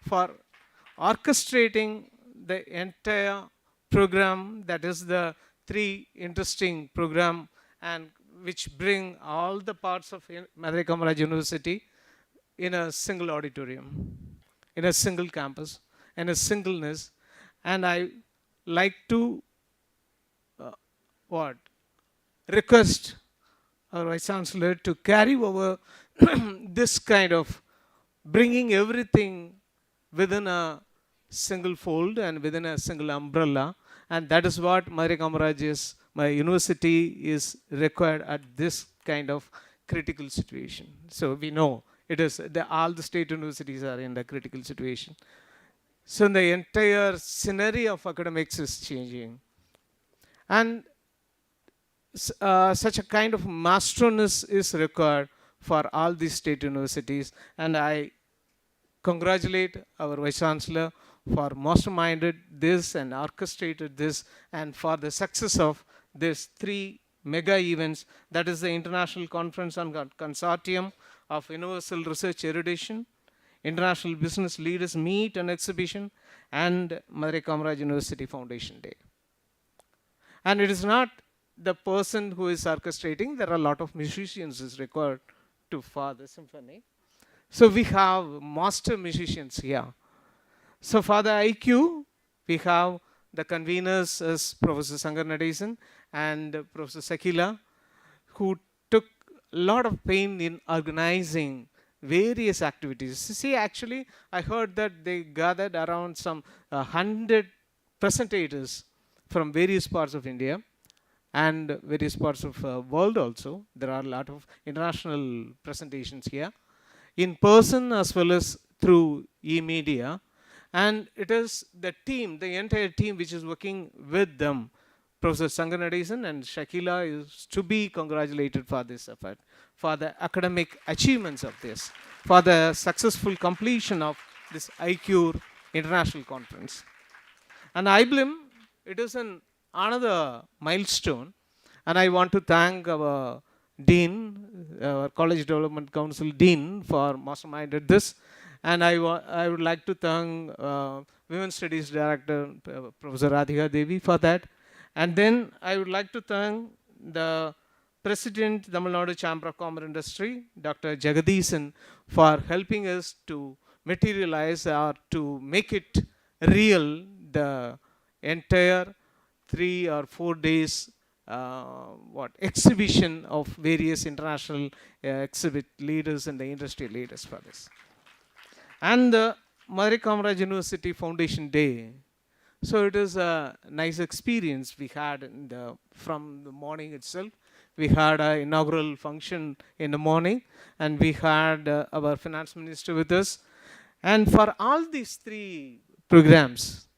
for orchestrating the entire program, that is the 3 interesting program, and which bring all the parts of Madurai Kamaraj University in a single auditorium, in a single campus, in a singleness. And I like to request our Vice Chancellor to carry over this kind of bringing everything within a single fold and within a single umbrella. And that is what Madurai Kamaraj my university is required at this kind of critical situation. So we know it is all the state universities are in the critical situation. So the entire scenario of academics is changing. And such a kind of maestroness is required for all these state universities. And I congratulate our Vice Chancellor for masterminded this and orchestrated this, and for the success of these 3 mega events, that is the International Conference on Consortium of Universal Research Erudition, International Business Leaders Meet and Exhibition, and Madurai Kamaraj University Foundation Day. And it is not the person who is orchestrating, there are a lot of musicians is required for the symphony. So we have master musicians here. So for the iCURE, we have the conveners as Professor Shankar Nadesen and Professor Sakila, who took a lot of pain in organizing various activities. See, actually, I heard that they gathered around some 100 presentators from various parts of India and various parts of world also. There are a lot of international presentations here, in person as well as through e-media. And it is the team, the entire team which is working with them. Professor Shankar Nadesen and Shakila is to be congratulated for this effort, for the academic achievements of this, for the successful completion of this iCURE International Conference. And I believe it is another milestone, and I want to thank our Dean, our College Development Council Dean, for masterminded this. And I would like to thank Women's Studies Director, Professor Radhika Devi, for that. And then I would like to thank the President, Tamil Nadu Chamber of Commerce Industry, Dr. Jagadishan, for helping us to materialize or to make it real, the entire 3 or 4 days exhibition of various international exhibit leaders and the industry leaders for this. And the Madurai Kamaraj University Foundation Day. So it is a nice experience we had from the morning itself. We had an inaugural function in the morning, and we had our finance minister with us. And for all these 3 programs,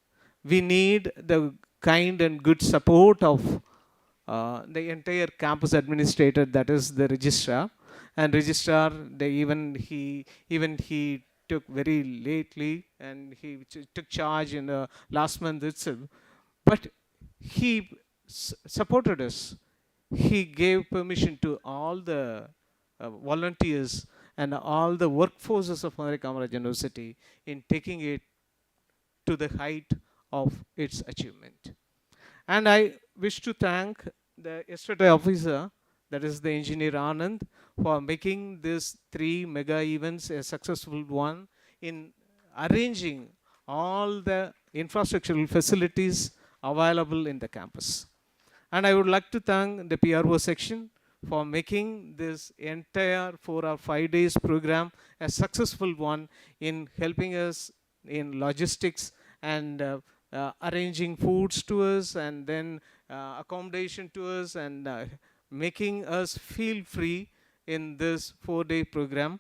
we need the kind and good support of the entire campus administrator, that is the registrar. And registrar, he took very lately, and he took charge in the last month itself. But he supported us. He gave permission to all the volunteers and all the workforces of Madurai Kamaraj University in taking it to the height of its achievement. And I wish to thank the yesterday officer, that is the engineer Anand, for making these 3 mega events a successful one in arranging all the infrastructural facilities available in the campus. And I would like to thank the PRO section for making this entire 4 or 5 days program a successful one in helping us in logistics and arranging foods to us, and then accommodation to us, and making us feel free in this 4-day program.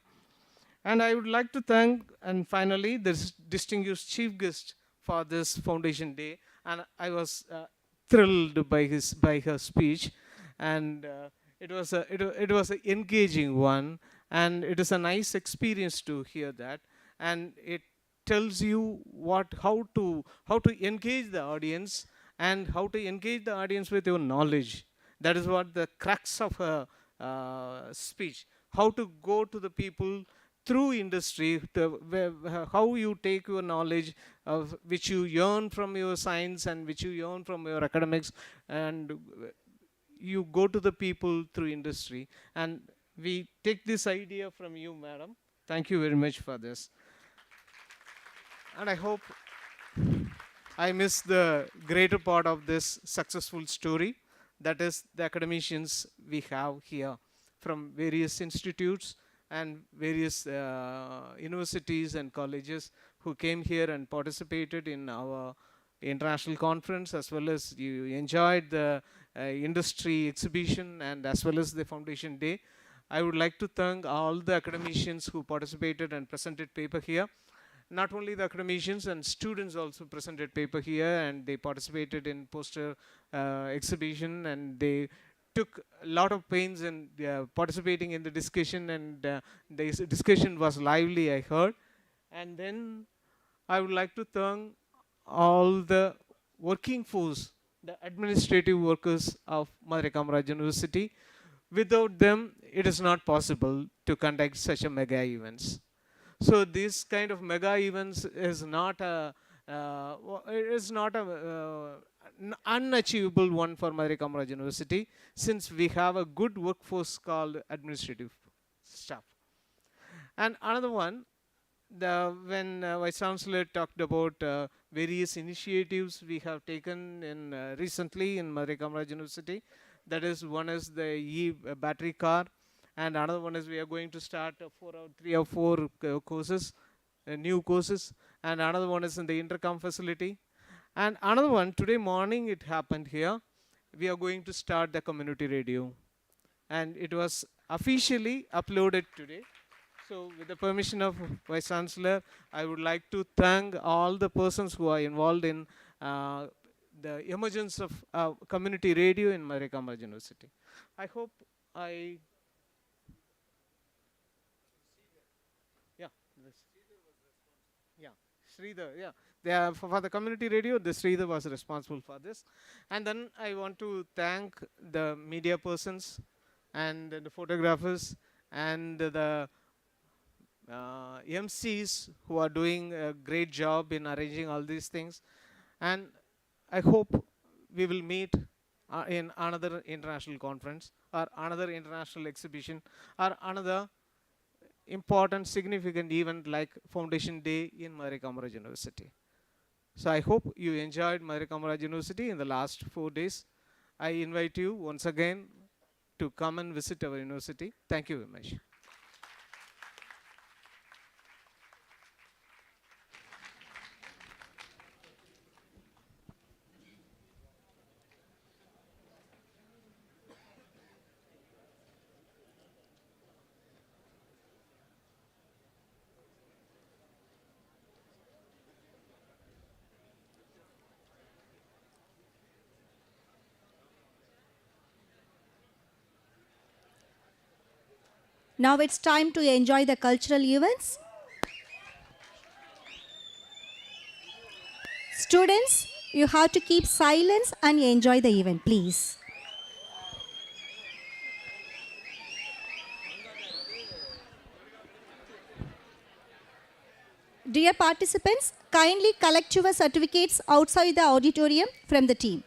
And I would like to thank, and finally, this distinguished chief guest for this Foundation Day. And I was thrilled by her speech, and it was an engaging one, and it is a nice experience to hear that, and it tells you how to engage the audience, and how to engage the audience with your knowledge. That is what the crux of her speech. How to go to the people through industry, how you take your knowledge of which you yearn from your science and which you yearn from your academics, and you go to the people through industry. And we take this idea from you, madam. Thank you very much for this. And I hope I miss the greater part of this successful story, that is the academicians we have here from various institutes and various universities and colleges who came here and participated in our international conference, as well as you enjoyed the industry exhibition and as well as the Foundation Day. I would like to thank all the academicians who participated and presented paper here. Not only the academicians, and students also presented paper here, and they participated in poster exhibition, and they took a lot of pains in participating in the discussion, and the discussion was lively, I heard. And then I would like to thank all the working force, the administrative workers of Madurai Kamaraj University. Without them, it is not possible to conduct such a mega events. So this kind of mega events is not a unachievable one for Madurai Kamaraj University, since we have a good workforce called administrative staff. And another one, when Vice Chancellor talked about various initiatives we have taken in recently in Madurai Kamaraj University, that is, one is the battery car, and another one is we are going to start 3 or 4 courses, new courses, and another one is in the intercom facility. And another one, today morning it happened here, we are going to start the community radio, and it was officially uploaded today. So with the permission of Vice Chancellor, I would like to thank all the persons who are involved in the emergence of community radio in Madurai Kamaraj University. I hope I... Sridhar, yeah. For the community radio, the Sridhar was responsible for this. And then I want to thank the media persons and the photographers and the MCs who are doing a great job in arranging all these things. And I hope we will meet in another international conference or another international exhibition or another important, significant event like Foundation Day in Madurai Kamaraj University. So I hope you enjoyed Madurai Kamaraj University in the last 4 days. I invite you once again to come and visit our university. Thank you very much. Now it's time to enjoy the cultural events. Students, you have to keep silence and enjoy the event, please. Dear participants, kindly collect your certificates outside the auditorium from the team.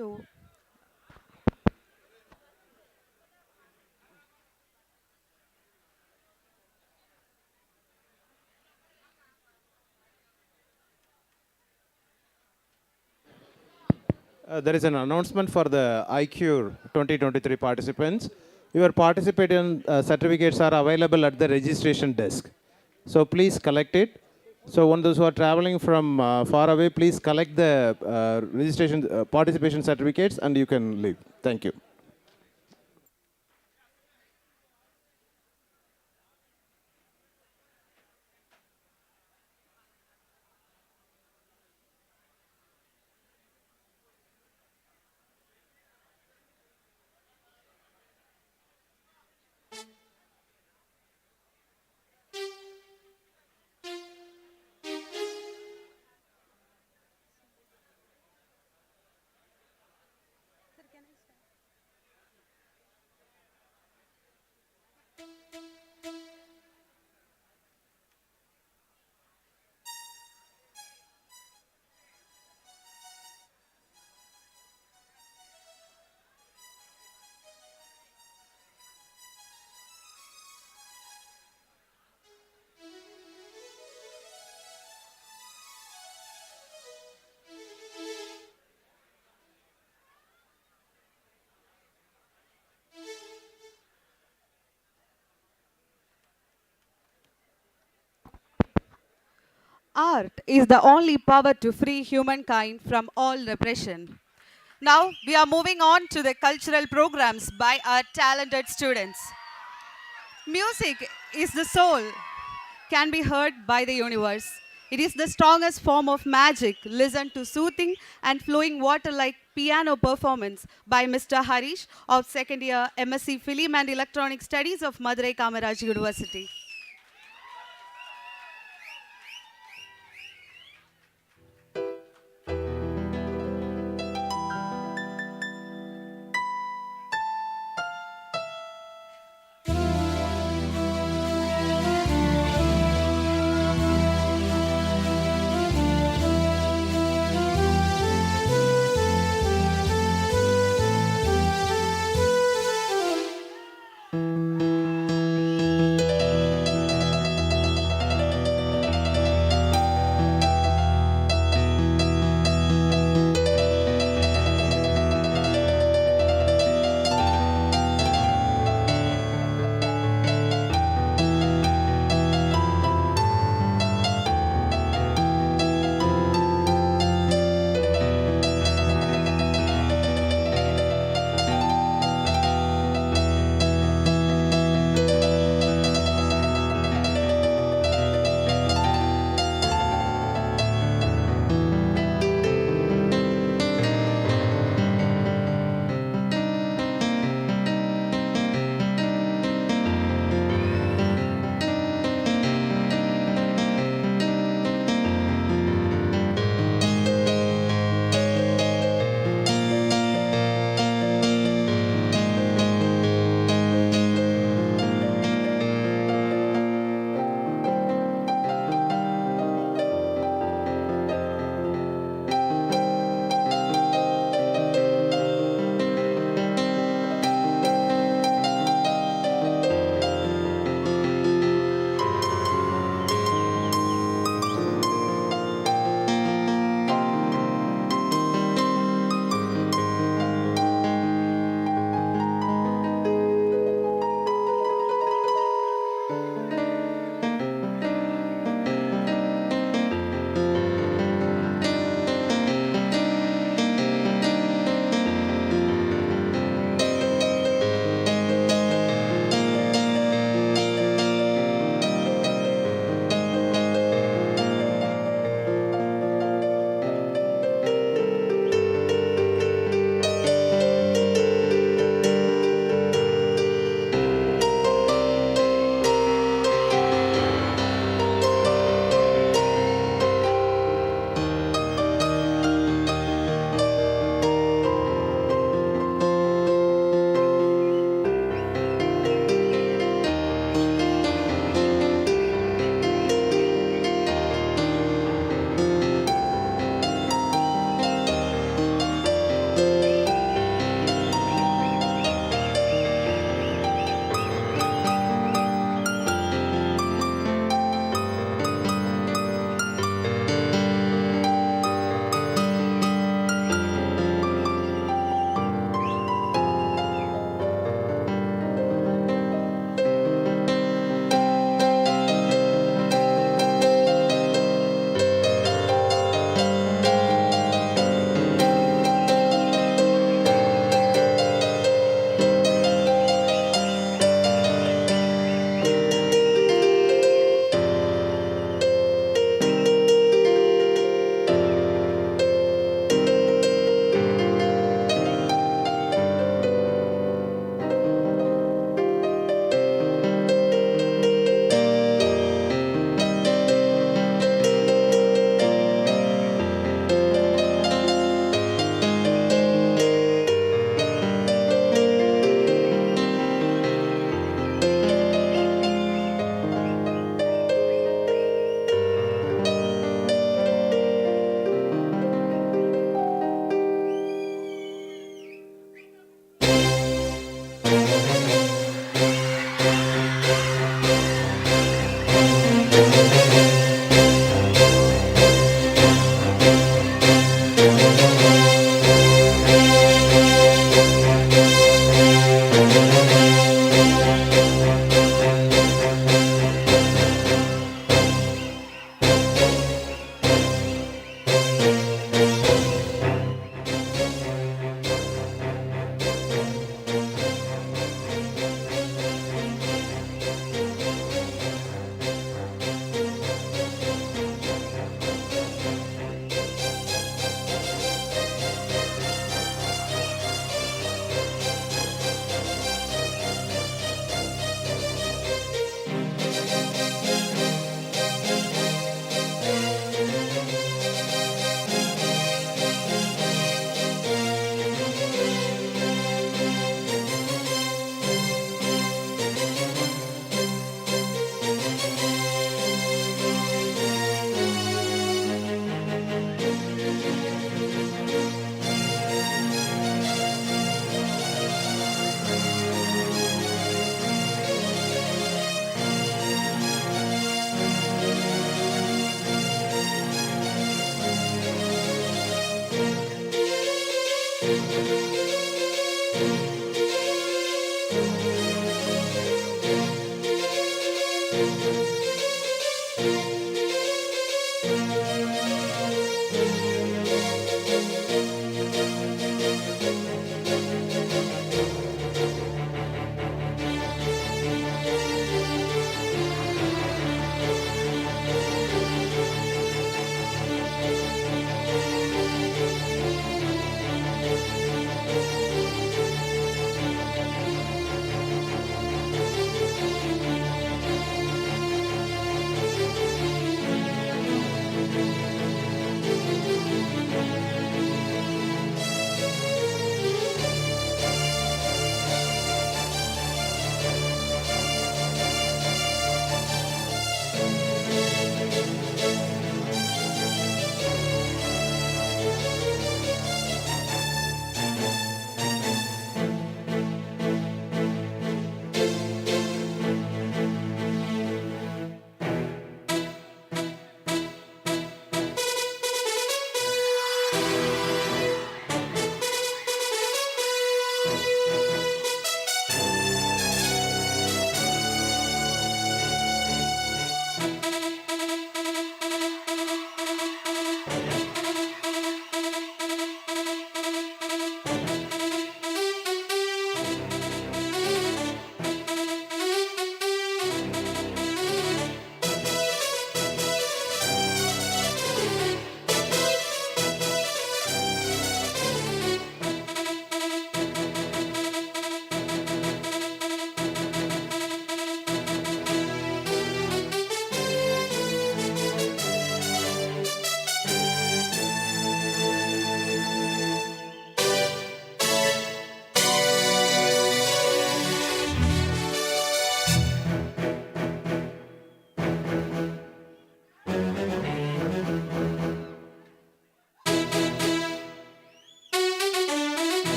So, There is an announcement for the iCURE 2023 participants. Your participation certificates are available at the registration desk. So please collect it. So when those who are traveling from far away, please collect the registration participation certificates and you can leave. Thank you. Art is the only power to free humankind from all repression. Now we are moving on to the cultural programs by our talented students. Music is the soul, can be heard by the universe. It is the strongest form of magic. Listen to soothing and flowing water like piano performance by Mr. Harish of second year MSc Film and Electronic Studies of Madurai Kamaraj University.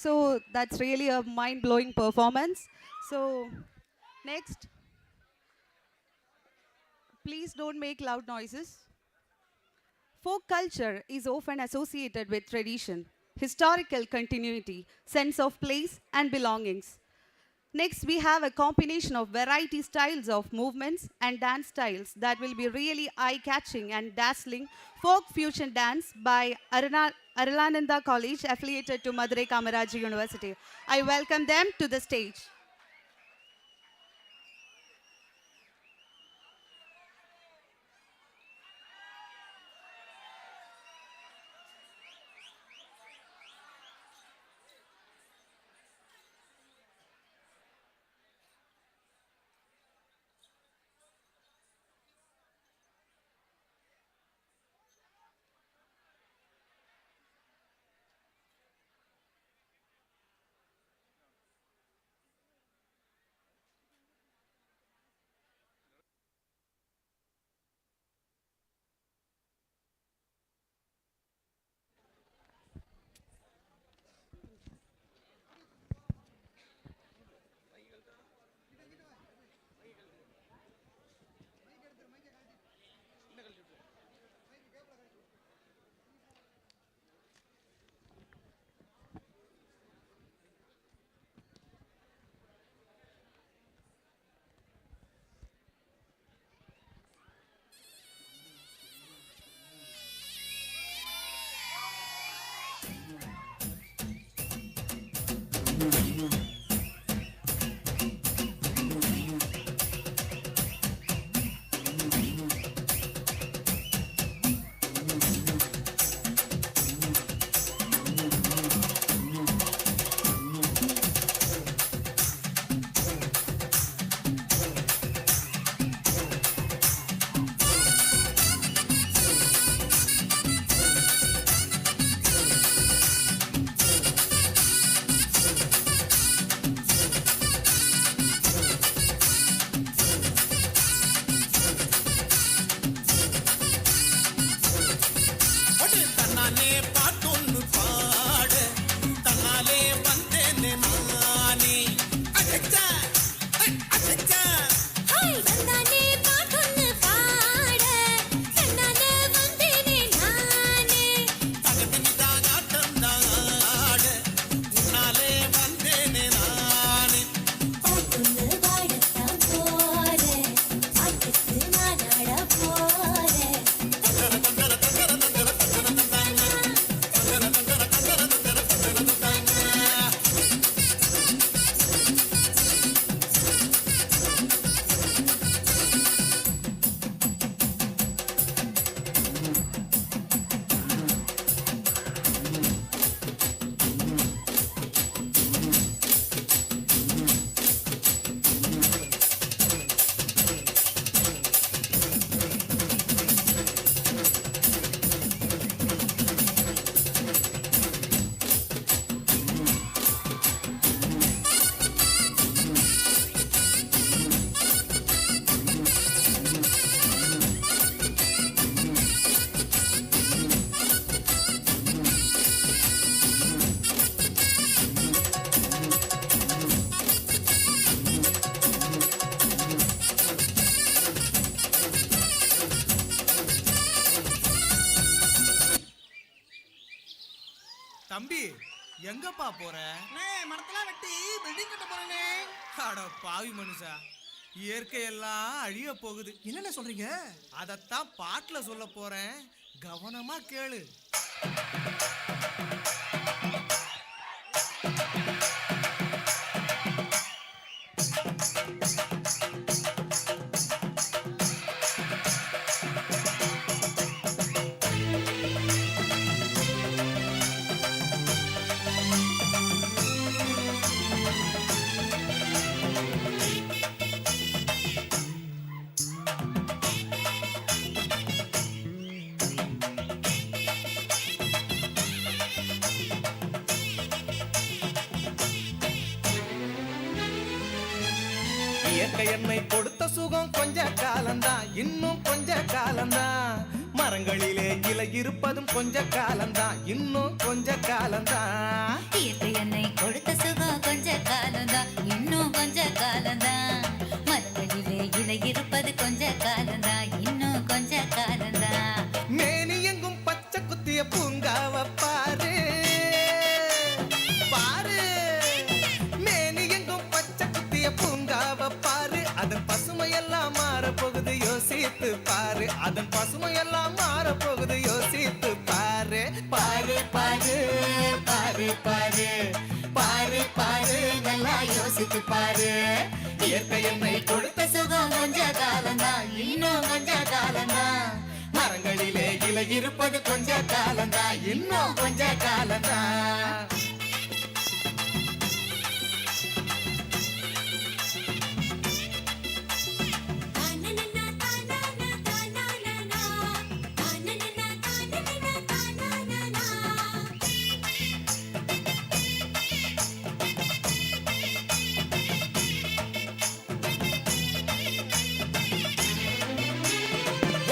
So that's really a mind-blowing performance. So next, please don't make loud noises. Folk culture is often associated with tradition, historical continuity, sense of place and belongings. Next, we have a combination of variety styles of movements and dance styles that will be really eye-catching and dazzling. Folk fusion dance by Arulananda College, affiliated to Madurai Kamaraj University. I welcome them to the stage. தம்பி எங்கப்பா போற? மரத்தெல்லாம் வெட்டி building கட்ட போறேனே. அட பாவி மனுஷா, இயற்கையெல்லாம் அழிய போகுது. என்னென்ன சொல்றீங்க? அதத்தான் பாட்டுல சொல்ல போறேன், கவனமா கேளு. இயற்கை என்னை கொடுத்த சுகம் கொஞ்ச காலம்தான், இன்னும் கொஞ்ச காலம்தான். மரங்களிலே இலை இருப்பதும் கொஞ்ச காலம்தான், இன்னும் கொஞ்ச காலம்தான். இயற்கை என்னை கொடுத்த சுகம் கொஞ்ச காலம்தான், இன்னும் கொஞ்ச காலம்தான். மரங்களிலே இலை இருப்பது கொஞ்ச காலம்தான், இன்னும் கொஞ்ச காலம்தான். மேனி எங்கும் பச்சை குத்திய பூங்காவ பாரு பாரு, மேனி எங்கும் பச்சை குத்திய பூங்காவ பாரு. அதன் பசுமையெல்லாம் மாறப்போகுது யோசித்து பாரு, அதன் பசுமையெல்லாம் மாறப்போகுது யோசித்து பாரு. பாரு பாரு பாரு பாரு பாரு பாரு, நல்லா யோசித்து பாரு. இயற்கை என்னை கொடுத்த சுகம் கொஞ்ச காலம்தான், இன்னும் கொஞ்ச காலம்தான். மரங்களிலே இலை இருப்பது கொஞ்ச காலம்தான், இன்னும் கொஞ்ச காலம்தான்.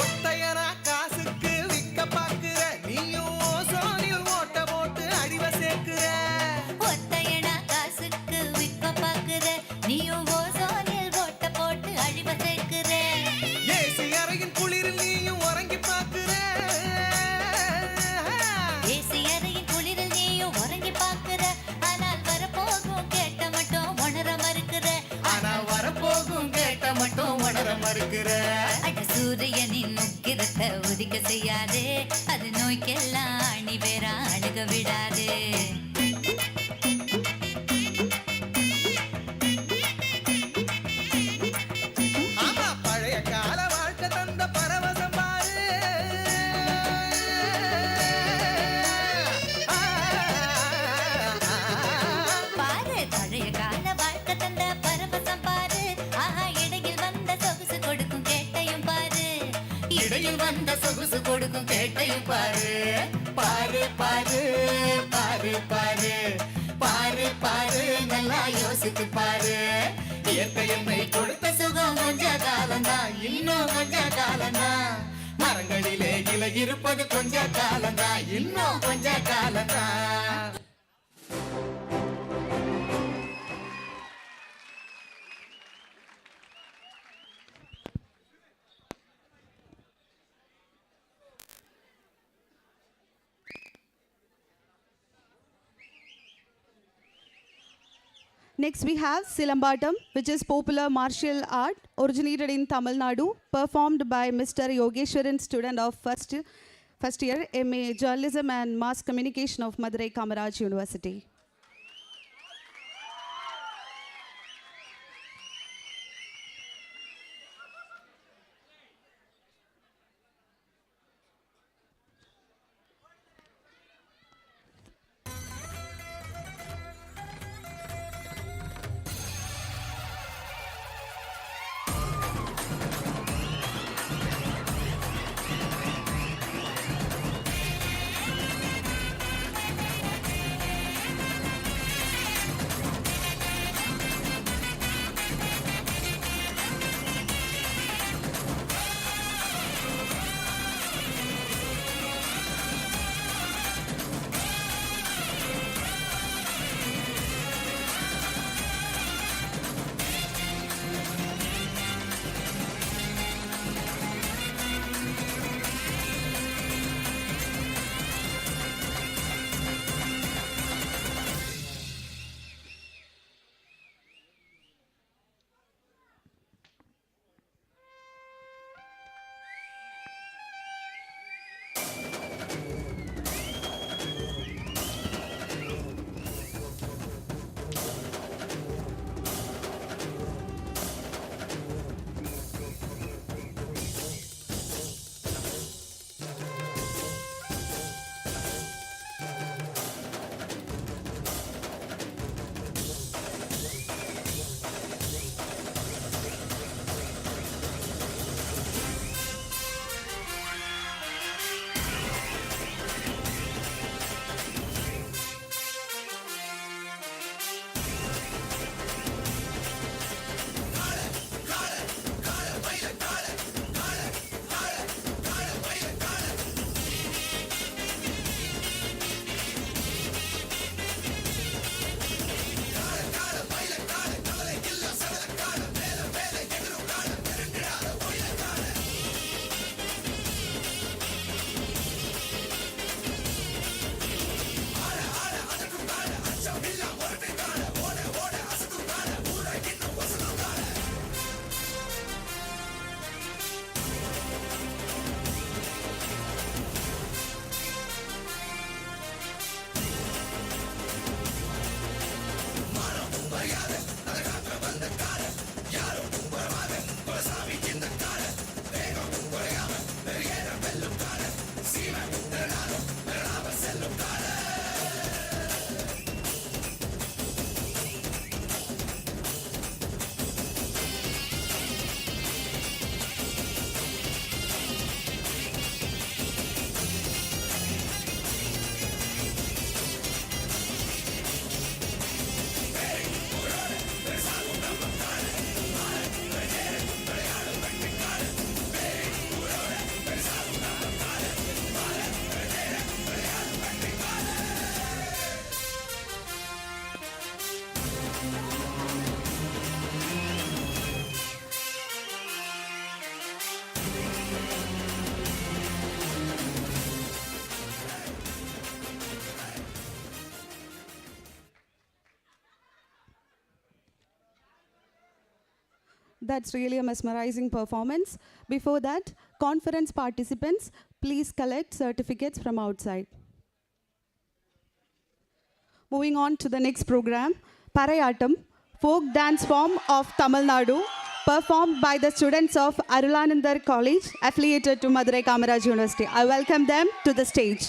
ஒத்தையனா காசுக்கு விக்க பாக்குற, நீயும் ஓசோனில் ஓட்ட போட்டு அடிவ சேர்க்கிற. ஒத்தையனா காசுக்கு விற்க பார்க்கிற, நீயும் ஓசோனில் ஓட்ட போட்டு அழிவ சேர்க்கிற. ஏசி அறையின் குளிரில் நீயும் உறங்கி பாக்குற. ஏசி அறையின் குளிரில் நீயும் உறங்கி பார்க்கிற. ஆனால் வரப்போகும் கேட்ட மட்டும் உணர மறுக்கிற. ஆனா வரப்போகும் கேட்ட மட்டும் உணர மறுக்கிற. அட சூரியனின் முக்கிரத்தை உதிக்க செய்யாதே, அது நோய்க்கெல்லாம் அணி வேற அணுக விடாதே. ஆமா, பழைய கால வாழ்க்கை தந்த பரவசம் பாரு. பாரு பழைய கால வாழ்க்கை தந்த பரவசம் பாரு. ஆஹா, இடையில் வந்த சொகுசு கொடுக்கும் கேட்டையும் பாரு. இடையில் வந்த சொகுசு கொடுக்கும் கேட்டையும் பாரு. பாரு பாரு பாரு பாரு பாரு பாரு, நல்லா யோசித்து பாரு. இயற்கை என்னை கொடுத்த சுகம் கொஞ்ச காலம்தான், இன்னும் கொஞ்ச காலம்தான். மரங்களிலே இலை இருப்பது கொஞ்ச காலம்தான், இன்னும் கொஞ்ச காலம்தான். Next we have Silambatam, which is popular martial art originated in Tamil Nadu, performed by Mr. Yogeshwaran, student of first year MA Journalism and Mass Communication of Madurai Kamaraj University. That's really a mesmerizing performance. Before that, conference participants, please collect certificates from outside. Moving on to the next program, Parayatam, folk dance form of Tamil Nadu, performed by the students of Arulanandar College, affiliated to Madurai Kamaraj University. I welcome them to the stage.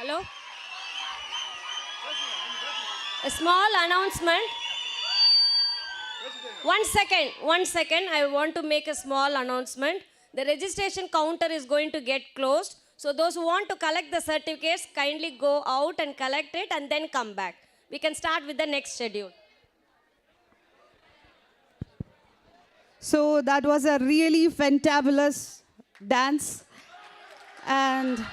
Hello? A small announcement. 1 second. I want to make a small announcement. The registration counter is going to get closed. So those who want to collect the certificates, kindly go out and collect it and then come back. We can start with the next schedule. So that was a really fantabulous dance. And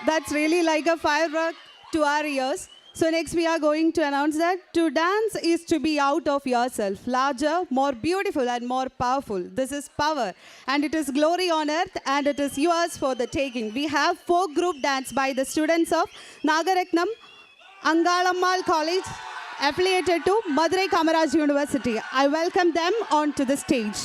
that's really like a firework to our ears. So next we are going to announce that to dance is to be out of yourself, larger, more beautiful and more powerful. This is power and it is glory on earth and it is yours for the taking. We have folk group dance by the students of Nagaratnam Angalammal College affiliated to Madurai Kamaraj University. I welcome them onto the stage.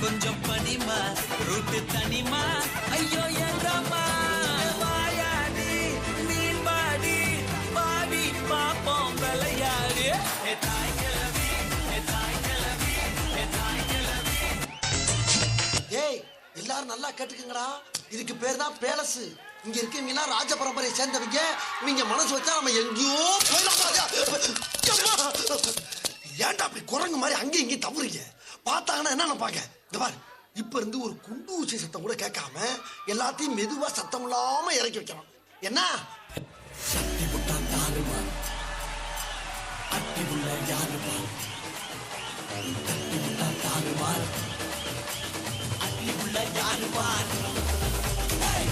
கொஞ்சம் பனிமா route தனிமா ஐயோ எங்கம்மா வாயாடி நீன் பாடி பாடி பாப்போம் விளையாடி தாய் கிளவி தாய் கிளவி தாய் கிளவி. ஏய் எல்லாரும் நல்லா கேட்டுக்குங்கடா, இதுக்கு பேர் தான் பேலஸ். இங்க இருக்கீங்களா ராஜ பரம்பரையை சேர்ந்தவங்க, இவங்க மனசு வச்சா நம்ம எங்கேயோ போயிடலாம். ஏன்டா அப்படி குரங்கு மாதிரி அங்கேயும் இங்கேயும் தவறுங்க? பார்த்தாங்கன்னா என்ன நினைப்பாங்க? இந்த பாரு, இப்ப இருந்து ஒரு குண்டு ஊசி சத்தம் கூட கேட்காம எல்லாத்தையும் மெதுவா சத்தம் இல்லாம இறக்கி வைக்கணும். என்ன சக்தி புட்டா தாருமா அட்டி உள்ள யாருமா தட்டி புட்டா தாருமா அட்டி உள்ள யாருமா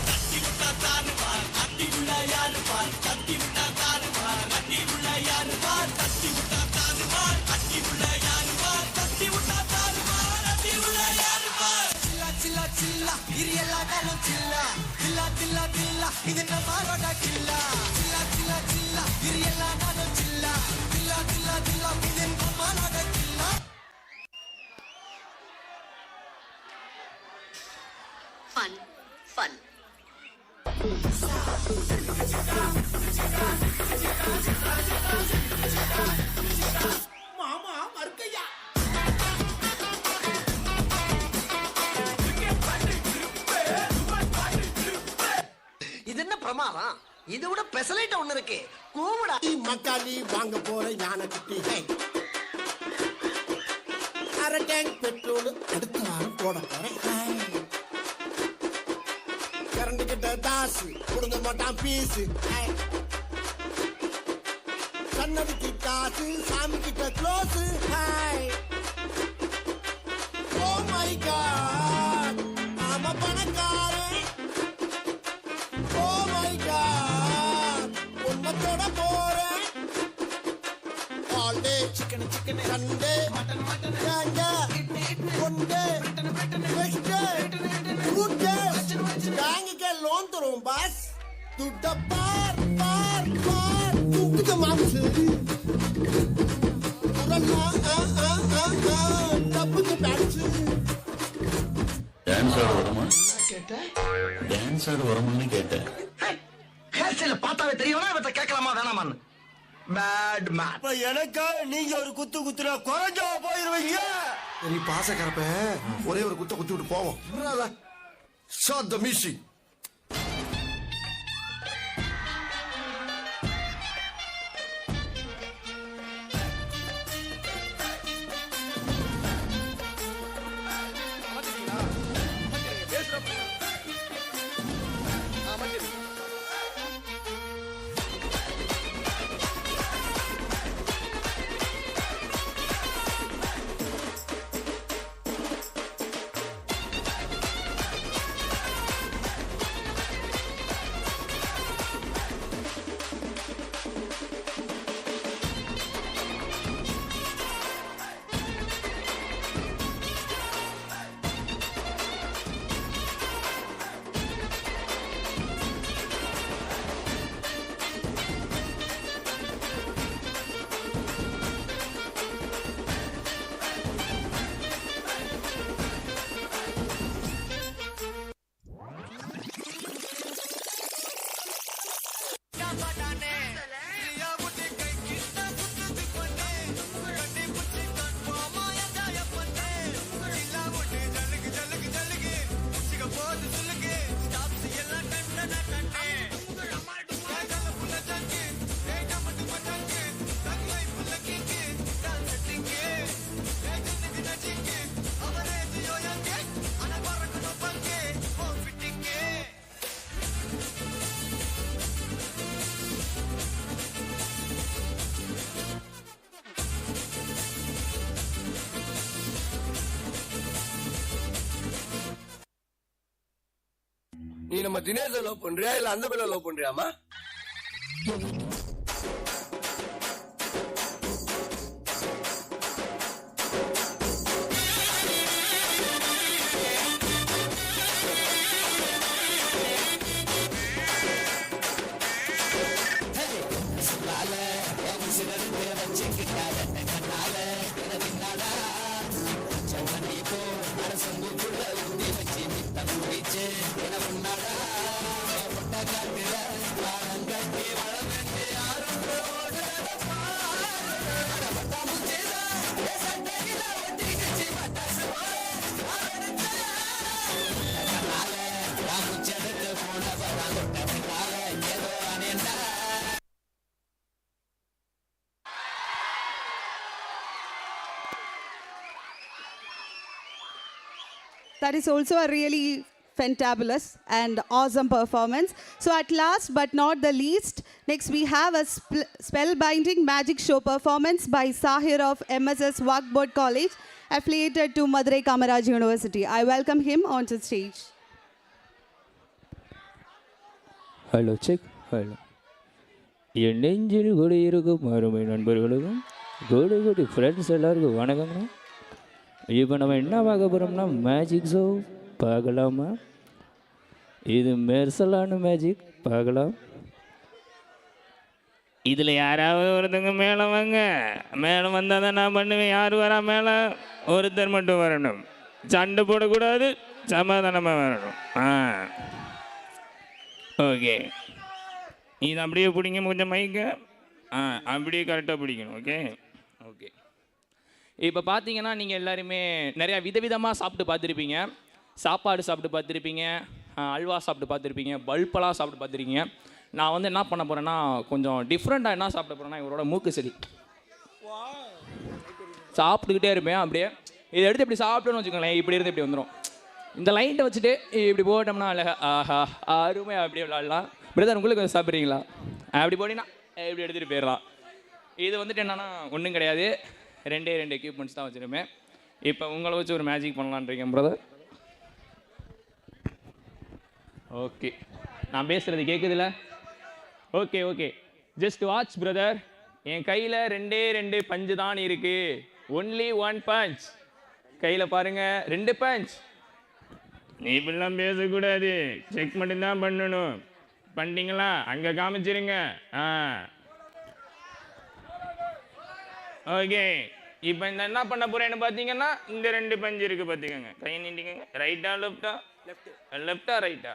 தட்டி புட்டா தாருமா அட்டி உள்ள யாருமா தட்டி புட்டா தாருமா அட்டி உள்ள யாருமா தட்டி புட்டா தாருமா அட்டி உள்ள யாருமா தட்டி புட்டா தாருமா அட்டி உள்ள யாருமா. சில்லா சில்லா இது எல்லாரும் சில்லா சில்லா சில்லா சில்லா இது நம்மளோட சில்லா சில்லா சில்லா சில்லா இது எல்லாரும் சில்லா சில்லா சில்லா சில்லா இது நம்மளோட சில்லா. Fun, fun. மாமா மறுக்கையா இது என்ன பிரமாதம்? இதை விட பெசலைட் ஒண்ணு இருக்கு. கூவுடா மக்காளி வாங்க போற யானை குட்டி. அரை டேங்க் பெட்ரோல் அடுத்த வாரம் போட போறேன். கரண்ட் கிட்ட தாசு கொடுங்க மாட்டான் பீஸு. கண்ணடிக்கு காசு சாமி கிட்ட க்ளோஸு. ஓ மை காட் நாம பணக்காரன். ஓ மை காட் உன்னத்தோட போறேன். All day chicken chicken Sunday mutton mutton கேங்க one day next day good day கேங்க के लोन தரும் பாஸ். துட்ட பார் பார் பார் துட்டுக்கு மாம்சு உரல்லா டப்புக்கு பேட்சு. டான்ஸர் வருமா கேட்ட டான்ஸர் வருமான்னு கேட்டேன். ஹேர் ஸ்டைல பார்த்தாவே தெரியவனா இவத்தை கேட்கலாமா வேணாமான்னு. Bad man. இப்ப எனக்கா நீங்க ஒரு குத்து குத்துனா குறைஞ்சா போயிருவீங்க. நீ பாசக்கறப்ப ஒரே ஒரு குத்த குத்தி விட்டு போவோம். Shot the music. நீ நம்ம தினேஷ லவ் பண்றியா இல்ல அந்த பிள்ளை லவ் பண்றியாமா? That is also a really fantabulous and awesome performance. So at last but not the least, next we have a spellbinding magic show performance by Sahir of MSS Walkboard College, affiliated to Madurai Kamaraj University. I welcome him onto stage. Hello check hello என் நெஞ்சில் கூட இருக்கும் அருமை நண்பர்களுக்கும் குடு குடு friends எல்லாருக்கும் வணக்கங்கண்ணா. இப்போ நம்ம என்ன பார்க்க போகிறோம்னா மேஜிக் ஷோ பார்க்கலாமா? இது மெர்சலான மேஜிக் பார்க்கலாம். இதில் யாராவது ஒருத்தங்க மேலே வாங்க. மேலே வந்தால் தான் நான் பண்ணுவேன். யார் வரா மேலே? ஒருத்தர் மட்டும் வரணும். சண்டை போடக்கூடாது, சமாதானமாக வரணும். ஓகே, இது அப்படியே பிடிங்க கொஞ்சம் மைக்க. அப்படியே கரெக்டாக பிடிக்கணும். Okay okay. இப்போ பார்த்தீங்கன்னா நீங்கள் எல்லாருமே நிறையா விதவிதமாக சாப்பிட்டு பார்த்துருப்பீங்க. சாப்பாடு சாப்பிட்டு பார்த்துருப்பீங்க, அல்வா சாப்பிட்டு பார்த்துருப்பீங்க, பல்பெல்லாம் சாப்பிட்டு பார்த்துருக்கீங்க. நான் வந்து என்ன பண்ண போகிறேன்னா கொஞ்சம் டிஃப்ரெண்ட்டாக என்ன சாப்பிட போகிறேன்னா இவரோட மூக்கு செடி சாப்பிட்டுக்கிட்டே இருப்பேன். அப்படியே இதை எடுத்து இப்படி சாப்பிட்டோன்னு வச்சுக்கோங்களேன், இப்படி இருந்து இப்படி வந்துடும். இந்த லைட்டை வச்சுட்டு இப்படி போட்டோம்னா அழகா ஆஹா அருமையாக அப்படியே விளாட்லாம். பிரதர் உங்களுக்கு கொஞ்சம் சாப்பிட்றீங்களா? அப்படி போட்டிங்கன்னா இப்படி எடுத்துகிட்டு போயிடலாம். இது வந்துட்டு என்னென்னா ஒன்றும் கிடையாது, ரெண்டு எக்யூப்மெண்ட்ஸ் தான் வச்சுருப்பேன். இப்போ உங்களை வச்சு ஒரு மேஜிக் பண்ணலான்றீங்க பிரதர். ஓகே, நான் பேசுகிறது கேட்குதுல்ல? Okay okay, just watch brother. என் கையில் ரெண்டு பஞ்சு தான் இருக்குது. Only one punch. கையில் பாருங்கள், 2 பஞ்ச். நீ இப்படிலாம் பேசக்கூடாது, செக் மட்டும்தான் பண்ணணும். பண்ணிட்டீங்களா? அங்கே காமிச்சிருங்க. ஓகே, இப்போ இந்த என்ன பண்ண போகிறேன்னு பார்த்தீங்கன்னா இந்த 2 பஞ்சு இருக்குது பார்த்துக்கோங்க. கை நீட்டிக்கங்க. ரைட்டா லெஃப்டா? லெஃப்டா ரைட்டா?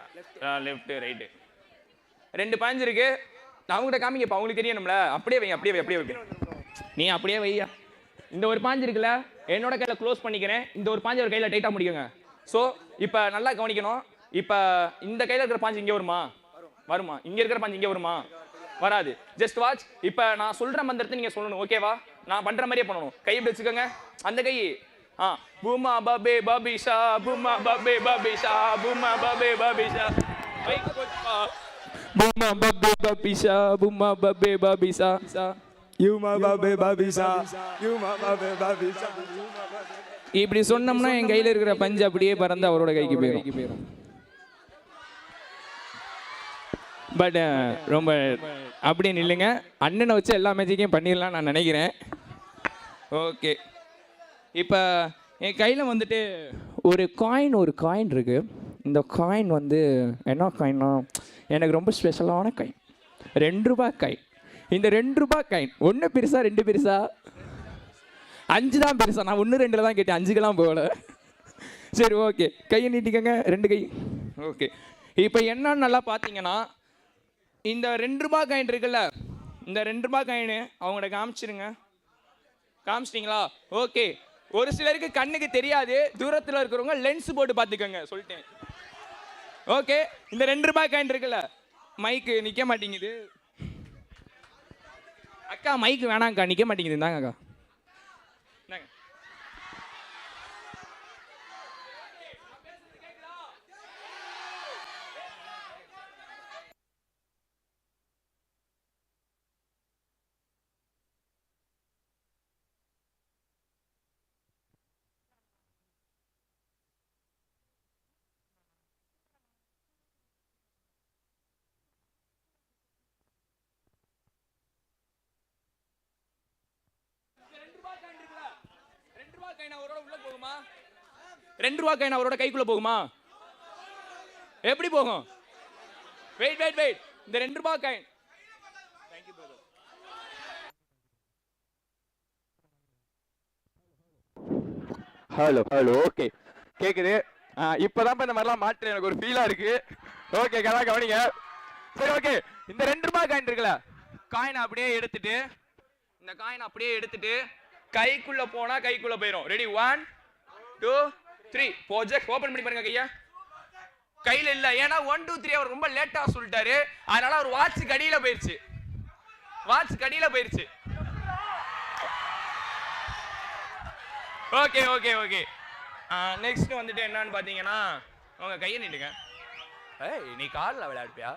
Left right. 2 பஞ்சு இருக்குது. நான் அவங்ககிட்ட காமிங்கப்பா, அவங்களுக்கு தெரியணும்ல. அப்படியே வைங்க, அப்படியே வைங்க. நீ அப்படியே வையா. இந்த ஒரு பாஞ்சு இருக்குல்ல, என்னோட கையில் க்ளோஸ் பண்ணிக்கிறேன். இந்த ஒரு பாஞ்சு ஒரு கையில் டைட்டாக முடிக்குங்க. ஸோ இப்போ நல்லா கவனிக்கணும். இப்போ இந்த கையில் இருக்கிற பாஞ்சு இங்கே வருமா? இங்கே இருக்கிற பாஞ்சு இங்கே வருமா? வராது. Just watch. இப்போ நான் சொல்கிற மந்திரத்தை நீங்கள் சொல்லணும். ஓகேவா? நான் பண்ணுற மாதிரியே பண்ணணும். கை இப்படி வச்சுக்கோங்க. அந்த கை பூமா பபே பபிஷா, பூமா பபே பபிஷா, பூமா பபே பபிஷா. பூமா பபே பபிஷா, பூமா பபே பபிஷா, யூமா பபே பபிஷா, யூமா பபே பபிஷா. இப்படி சொன்னோம்னா என் கையில் இருக்கிற பஞ்சு அப்படியே பறந்து அவரோட கைக்கு போயிடும். பட் ரொம்ப அப்படியே நில்லுங்க. அண்ணனை வச்சு எல்லா மேஜிக்கையும் பண்ணிடலாம் நான் நினைக்கிறேன். ஓகே, இப்போ என் கையில் வந்துட்டு ஒரு காயின் இருக்குது. இந்த காயின் வந்து என்ன காயின்னா எனக்கு ரொம்ப ஸ்பெஷலான காயின். 2 ரூபாய் காயின். இந்த 2 ரூபாய் காயின் ஒன்று பெருசா 2 பெருசா 5 தான் பெருசா? நான் 1 2 தான் கேட்டேன், 5க்கெல்லாம் போகல. சரி ஓகே, கையை நீட்டிக்கங்க. 2 கை. ஓகே, இப்போ என்னன்னு நல்லா பார்த்தீங்கன்னா இந்த 2 ரூபாய் காயின் இருக்குல்ல, இந்த 2 ரூபாய் காயின் அவங்கள காமிச்சிருங்க. காமிச்சிட்டிங்களா? ஓகே, ஒரு சிலருக்கு கண்ணுக்கு தெரியாது, தூரத்தில் இருக்கிறவங்க லென்ஸ் போட்டு பார்த்துக்கோங்க. சொல்லிட்டேன். ஓகே, இந்த 2 ரூபாய் காயின் இருக்குல்ல, மைக்கு நிற்க மாட்டேங்குது அக்கா. மைக்கு வேணாங்க்கா, நிற்க மாட்டேங்குது. இந்தாங்க அக்கா. காயின் அவரோட உள்ள போகுமா? 2 ரூபா காயின் அவரோட கைக்குள்ள போகுமா? எப்படி போகும்? வெயிட் இந்த 2 ரூபா coin. Thank you brother. Hello okay கேக்குது. இப்பதான் இந்த மாதிரிலாம் மாற்று எனக்கு ஒரு ஃபீலா இருக்கு. ஓகே கவனிங்க. சரி ஓகே, இந்த 2 ரூபாய் காயின் இருக்குல்ல, காயினை அப்படியே எடுத்துட்டு, இந்த காயினை அப்படியே எடுத்துட்டு கைக்குள்ள போனா கைக்குள்ள போயிடும். ரெடி 1 2 3 ப்ராஜெக்ட் ஓபன் பண்ணி பாருங்க கையா. கையில இல்ல, ஏன்னா 1 2 3 அவர் ரொம்ப லேட்டா சொல்லிட்டாரு, அதனால அவர் வாட்ச் கடியில போயிருச்சு. ஓகே நெக்ஸ்ட் வந்துட்டு என்னன்னு பாத்தீங்கன்னா, உங்க கையை நீட்டுங்க. நீ காலில் விளையாடுப்பியா?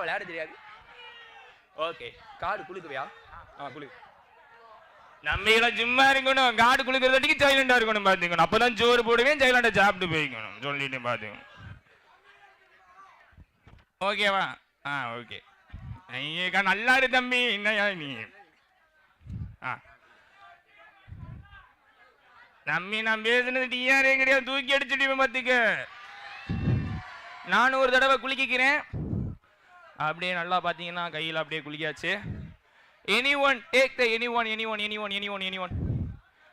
விளையாட தெரியாது. ஓகே, காடு குளிக்குவியா? குளி. நம்ம சும்மா இருக்கணும், காடு குளிக்கிறதுக்கு சைலண்டா இருக்கணும் பாத்துக்கணும். அப்பதான் சோறு போடுவேன், சைலண்டா சாப்பிட்டு போய்க்கணும் சொல்லிட்டு பாத்துக்கணும். ஓகேவா? ஓகே. ஐயக்கா நல்லா இரு தம்பி. என்னையா நீ? தம்பி நான் பேசுனது டிஆரே கிடையாது, தூக்கி அடிச்சுட்டு பார்த்துக்க. நானும் ஒரு தடவை குளிக்கிறேன். அப்படியே நல்லா பார்த்தீங்கன்னா கையில் அப்படியே குளிக்காச்சு. anyone take the anyone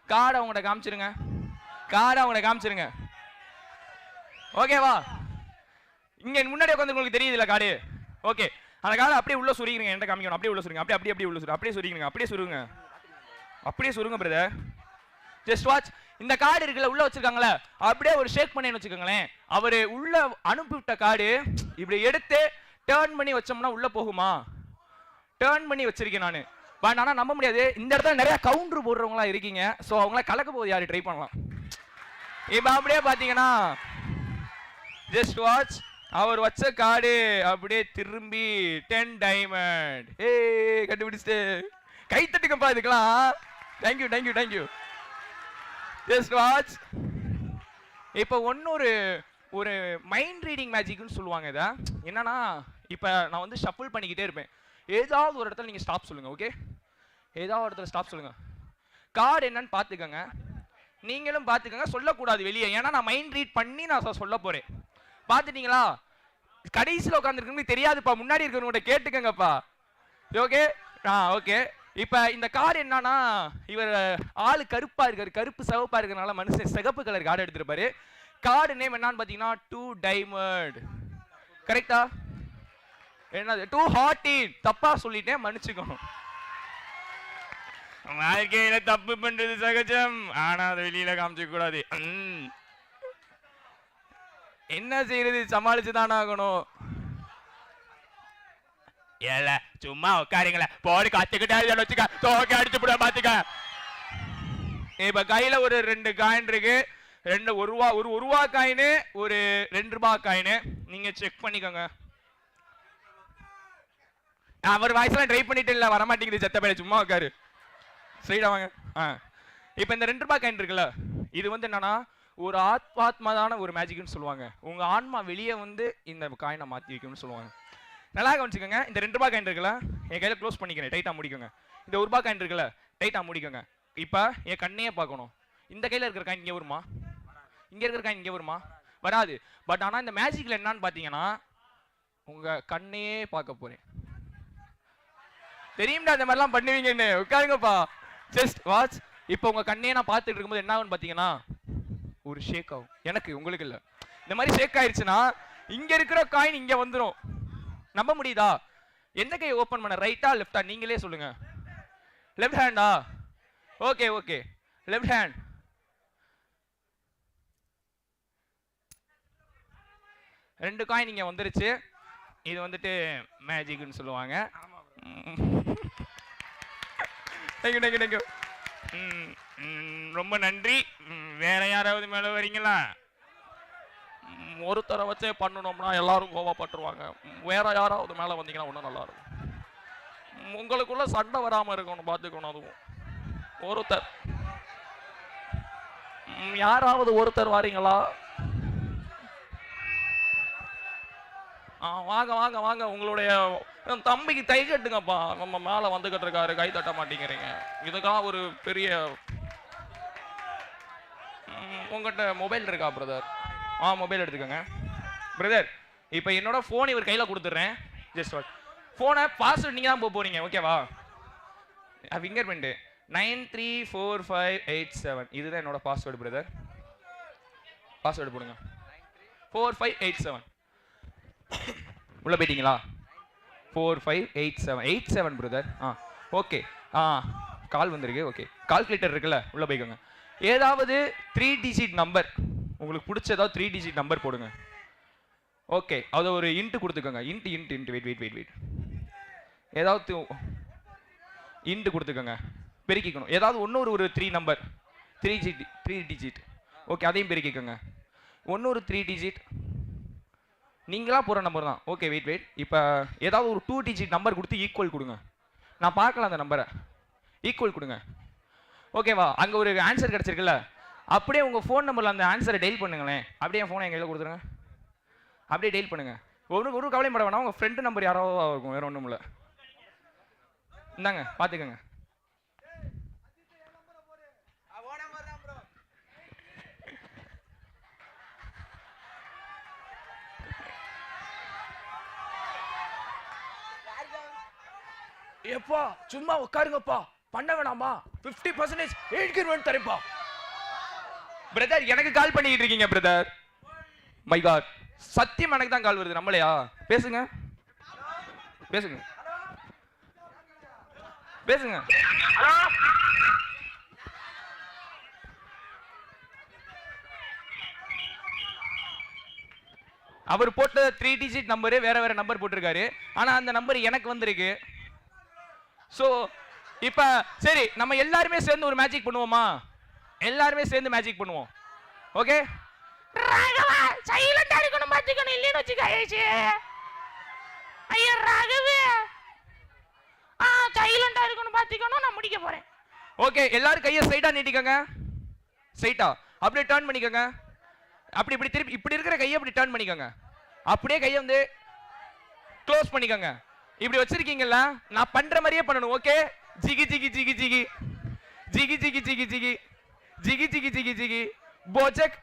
கார்டை அவங்கள்ட்ட காமிச்சிருங்க. ஓகேவா? இங்கே முன்னாடி உட்காந்து உங்களுக்கு தெரியுதுல்ல கார்டு? ஓகே, அந்த கார்டை அப்படியே உள்ள சுருக்கிறீங்க. என்கிட்ட காமிக்கணும். அப்படியே உள்ள சுருங்க. அப்படியே உள்ள சுருங்க. அப்படியே சுருங்க பிரதர். Just watch. இந்த கார்டு இருக்குல்ல உள்ள வச்சிருக்காங்களே, அப்படியே ஒரு ஷேக் பண்ணேன்னு வச்சுக்கோங்களேன். அவரு உள்ள அனுப்பிவிட்ட கார்டு இப்படி எடுத்து டேர்ன் பண்ணி வச்சோம்னா உள்ள போகுமா? டேர்ன் பண்ணி வச்சிருக்கேன் நான். பட் ஆனால் நம்ப முடியாது, இந்த இடத்துல நிறைய கவுண்டர் போடுறவங்களா இருக்கீங்க. ஸோ அவங்கள கலக்க போது யாரு ட்ரை பண்ணலாம். இப்போ அப்படியே பார்த்தீங்கன்னா ஜஸ்ட் வாட்ச். அவர் வச்ச கார்டு அப்படியே திரும்பி 10 டைமண்ட். கண்டுபிடிச்சிட்டு கை தட்டுக்கப்பா இதுக்கெல்லாம். தேங்க்யூ. Just watch. இப்போ ஒரு மைண்ட் ரீடிங் மேஜிக்னு சொல்லுவாங்க. இதை என்னன்னா, இப்போ நான் வந்து ஷஃபிள் பண்ணிக்கிட்டே இருப்பேன். ஏதாவது ஒரு இடத்துல நீங்கள் ஸ்டாப் சொல்லுங்கள். ஓகே, ஏதாவது ஒரு இடத்துல ஸ்டாப் சொல்லுங்கள். கார்டு என்னன்னு பார்த்துக்கோங்க, நீங்களும் பார்த்துக்கோங்க. சொல்லக்கூடாது வெளியே, ஏன்னா நான் மைண்ட் ரீட் பண்ணி நான் சொல்ல போகிறேன். பார்த்துட்டீங்களா? கடைசியில் உட்காந்துருக்கவங்களுக்கு தெரியாதுப்பா, முன்னாடி இருக்கிறவங்கள்ட்ட கேட்டுக்கங்கப்பா. Okay okay. இப்போ இந்த கார்டு என்னன்னா, இவர் ஆளு கருப்பாக இருக்காரு, கருப்பு சிவப்பாக இருக்கிறனால மனுஷன் சிகப்பு கலர் கார்டு எடுத்துருப்பாரு. கார்டு நேம் என்னன்னு பார்த்தீங்கன்னா 2 டைமண்ட். கரெக்டா? என்னது 214? தப்பா சொல்லிட்டேன், மன்னிச்சுக்கணும். வாழ்க்கையில தப்பு பண்றது சகஜம், ஆனா அதை வெளியில காமிச்சு கூடாது. என்ன செய்யறது, சமாளிச்சுதான் ஆகணும். ஏல சும்மா உட்காருங்களேன், போடு கத்துக்கிட்டா வச்சுக்க, தோக்க அடிச்சு போட பாத்துக்க. இப்ப கையில ஒரு 2 காயின் இருக்கு. 1 ரூபா காயின், ஒரு 2 ரூபாய் காயின். நீங்க செக் பண்ணிக்கோங்க. அவர் வாய்ஸ்லாம் ட்ரை பண்ணிட்டு இல்ல, வரமாட்டேங்குது செத்த பேர, சும்மா உட்காரு. ஸ்ட்ரைட்டா வாங்க. இப்போ இந்த 2 ரூபாய் காயின் இருக்குல்ல, இது வந்து என்னன்னா ஒரு ஆத்மாதான ஒரு மேஜிக்னு சொல்லுவாங்க. உங்க ஆன்மா வெளியே வந்து இந்த காயினை மாற்றி வைக்கும்னு சொல்லுவாங்க. நல்லா கவனிச்சுக்கோங்க. இந்த 2 ரூபாய் காயின் இருக்குல்ல, என் கையில் க்ளோஸ் பண்ணிக்கிறேன், டைட்டாக முடிக்கோங்க. இந்த 1 ரூபாய் காயின் இருக்குல்ல, டைட்டாக முடிக்கோங்க. இப்போ என் கண்ணையே பார்க்கணும். இந்த கையில் இருக்கிற காயின் இங்கே வருமா? இங்கே இருக்கிற காயின் இங்கே வருமா? வராது. பட் ஆனால் இந்த மேஜிக்கில் என்னன்னு பார்த்தீங்கன்னா, உங்கள் கண்ணையே பார்க்க போகிறேன். தெரியும்டா இந்த மாதிரிலாம் பண்ணுவீங்கன்னு. உட்காருங்கப்பா, ஜஸ்ட் வாட்ச். இப்போ உங்கள் கண்ணையே நான் பார்த்துட்டு இருக்கும்போது என்ன ஆகும்னு பார்த்தீங்கன்னா, ஒரு ஷேக் ஆகும். எனக்கு, உங்களுக்கு இல்லை. இந்த மாதிரி ஷேக் ஆயிடுச்சுன்னா இங்கே இருக்கிற காயின் இங்கே வந்துடும். நம்ப முடியுதா? எந்த கையை ஓப்பன் பண்ண, ரைட்டா லெஃப்டா? நீங்களே சொல்லுங்க. லெஃப்ட் ஹேண்டா? Okay left hand. ரெண்டு காயின் இங்கே வந்துருச்சு. இது வந்துட்டு மேஜிக்னு சொல்லுவாங்க. தேங்க்யூ. ரொம்ப நன்றி. வேற யாராவது மேலே வரீங்களா? ஒருத்தரை வச்சே பண்ணணும்னா எல்லாரும் கோவப்பட்டுருவாங்க. வேற யாராவது மேலே வந்தீங்கன்னா ஒன்றும் நல்லா இருக்கும். உங்களுக்குள்ள சண்டை வராமல் இருக்கணும், பார்த்துக்கணும். அதுவும் ஒருத்தர், யாராவது ஒருத்தர் வாரீங்களா? வாங்க. உங்களுடைய தம்பிக்கு கை கட்டுங்கப்பா. நம்ம மேலே வந்துகிட்டு இருக்காரு, கை தட்ட மாட்டேங்கிறீங்க. இதுக்காக ஒரு பெரிய உங்கள்கிட்ட மொபைல் இருக்கா பிரதர்? மொபைல் எடுத்துக்கோங்க பிரதர். இப்போ என்னோட ஃபோன் இவர் கையில் கொடுத்துட்றேன். ஜஸ்ட் ஃபோனை பாஸ்வேர்ட் நீங்கள் தான் போக போகிறீங்க, ஓகேவா? ஃபிங்கர் பிரிண்ட்டு 934587 இதுதான் என்னோட பாஸ்வேர்டு பிரதர். பாஸ்வேர்டு போடுங்க. 4587 உள்ளே போயிட்டீங்களா? 4587 பிரதர். ஓகே. கால் வந்திருக்கு. ஓகே, கால்குலேட்டர் இருக்குல்ல, உள்ளே போய்க்கோங்க. ஏதாவது 3 டிஜிட் நம்பர், உங்களுக்கு பிடிச்ச ஏதாவது 3 டிஜிட் நம்பர் போடுங்க. ஓகே, அதை ஒரு இன்ட்டு கொடுத்துக்கோங்க. இன்ட்டு வெயிட் ஏதாவது இன்ட்டு கொடுத்துக்கோங்க, பெருக்கிக்கணும். ஏதாவது ஒரு 3 நம்பர், 3 டிஜிட். ஓகே, அதையும் பெருக்கிக்கோங்க. ஒரு 3 டிஜிட் நீங்களா போகிற நம்பர் தான். Okay, wait. இப்போ ஏதாவது ஒரு 2 டிஜிட் நம்பர் கொடுத்து ஈக்குவல் கொடுங்க. நான் பார்க்கலாம் அந்த நம்பரை. ஈக்குவல் கொடுங்க, ஓகேவா? அங்கே ஒரு ஆன்சர் கிடச்சிருக்குல்ல, அப்படியே உங்கள் ஃபோன் நம்பரில் அந்த ஆன்சரை டெய்ல் பண்ணுங்களேன். அப்படியே என் ஃபோனை என் கையில் கொடுத்துருங்க. அப்படியே டெய்ல் பண்ணுங்கள். ஒரு கவலையும் பட வேணாம். உங்கள் ஃப்ரெண்டு நம்பர் யாரோ இருக்கும், வேறு ஒன்றும் இல்லை. இந்தாங்க, பார்த்துக்கோங்க. எப்பா சும்மா உட்காருங்கப்பா, பண்ண வேணாமா? 50% இன்கிரிமெண்ட் தரேன்ப்பா. பிரதர், எனக்கு கால் பண்ணிட்டு இருக்கீங்க பிரதர். மை காட், சத்தியம் எனக்கு தான் கால் வருது. நம்மளையா? பேசுங்க. அவர் போட்ட 3 டிஜிட் நம்பரு வேற நம்பர் போட்டிருக்காரு. ஆனா அந்த நம்பர் எனக்கு வந்திருக்கு. ஸோ இப்போ சரி, நம்ம எல்லாருமே சேர்ந்து ஒரு மேஜிக் பண்ணுவோமா? எல்லாருமே சேர்ந்து மேஜிக் பண்ணுவோம். ஓகே, ராகவா சைலண்டா இருக்கணும், பாத்துக்கணும். இல்லைன்னு வச்சுக்க ஐயா ராகவே சைலண்டா இருக்கணும், பாத்துக்கணும். நான் முடிக்க போறேன். ஓகே, எல்லாரும் கையை ஸ்ட்ரைட்டா நீட்டிக்கோங்க. ஸ்ட்ரைட்டா அப்படியே டர்ன் பண்ணிக்கோங்க. அப்படி இப்படி திருப்பி இப்படி இருக்கிற கையை அப்படி டர்ன் பண்ணிக்கோங்க. அப்படியே கையை வந்து க்ளோஸ் பண்ணிக்கோங்க. இப்படி வச்சிருக்கீங்கல்ல, நான் பண்ற மாதிரியே பண்ணணும். ஓகே, ஜிகி ஜிகி ஜிகி ஜிகி ஜிகி ஜிகி ஜிகி ஜிகி ஜிகி ஜிகி ஜிகி ஜிகி போஜக்.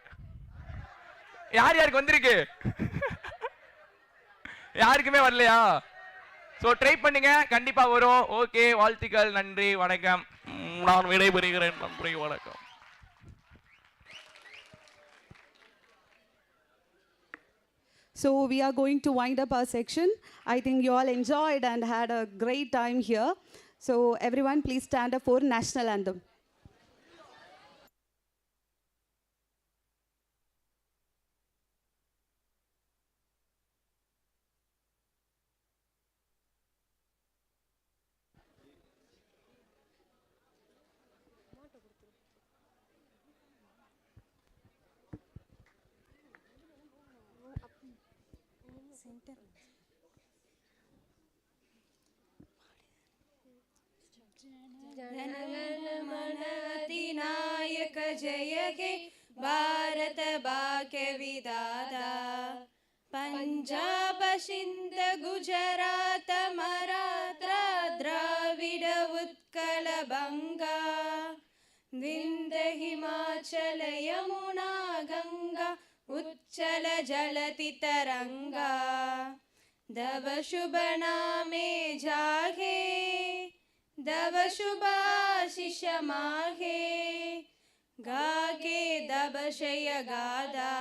யாருக்கு வந்திருக்கு? யாருக்குமே வரலையா? ஸோ ட்ரை பண்ணுங்க, கண்டிப்பா வரும். ஓகே, வாழ்த்துக்கள், நன்றி, வணக்கம். நான் விடைபெறுகிறேன். நன்றி, வணக்கம். So we are going to wind up our section. I think you all enjoyed and had a great time here. So everyone, please stand up for National Anthem. जनगणमनाधिनायक जय हे भारत भाग्य विधाता पंजाब सिंध गुजरात मराठा द्राविड उत्कल बंगा विंध्य हिमाचल यमुना गंगा उच्चल जलति तरंगा दव शुभ नामे जागे दव शुभाशिष माहे गागे दव शय गादा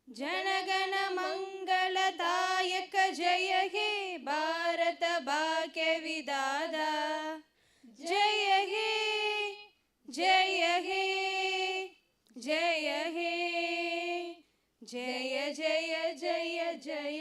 जनगण मंगलदायक जय हे भारत भाग्य विधाता जय हे जय हे जय हे जय जय जय जय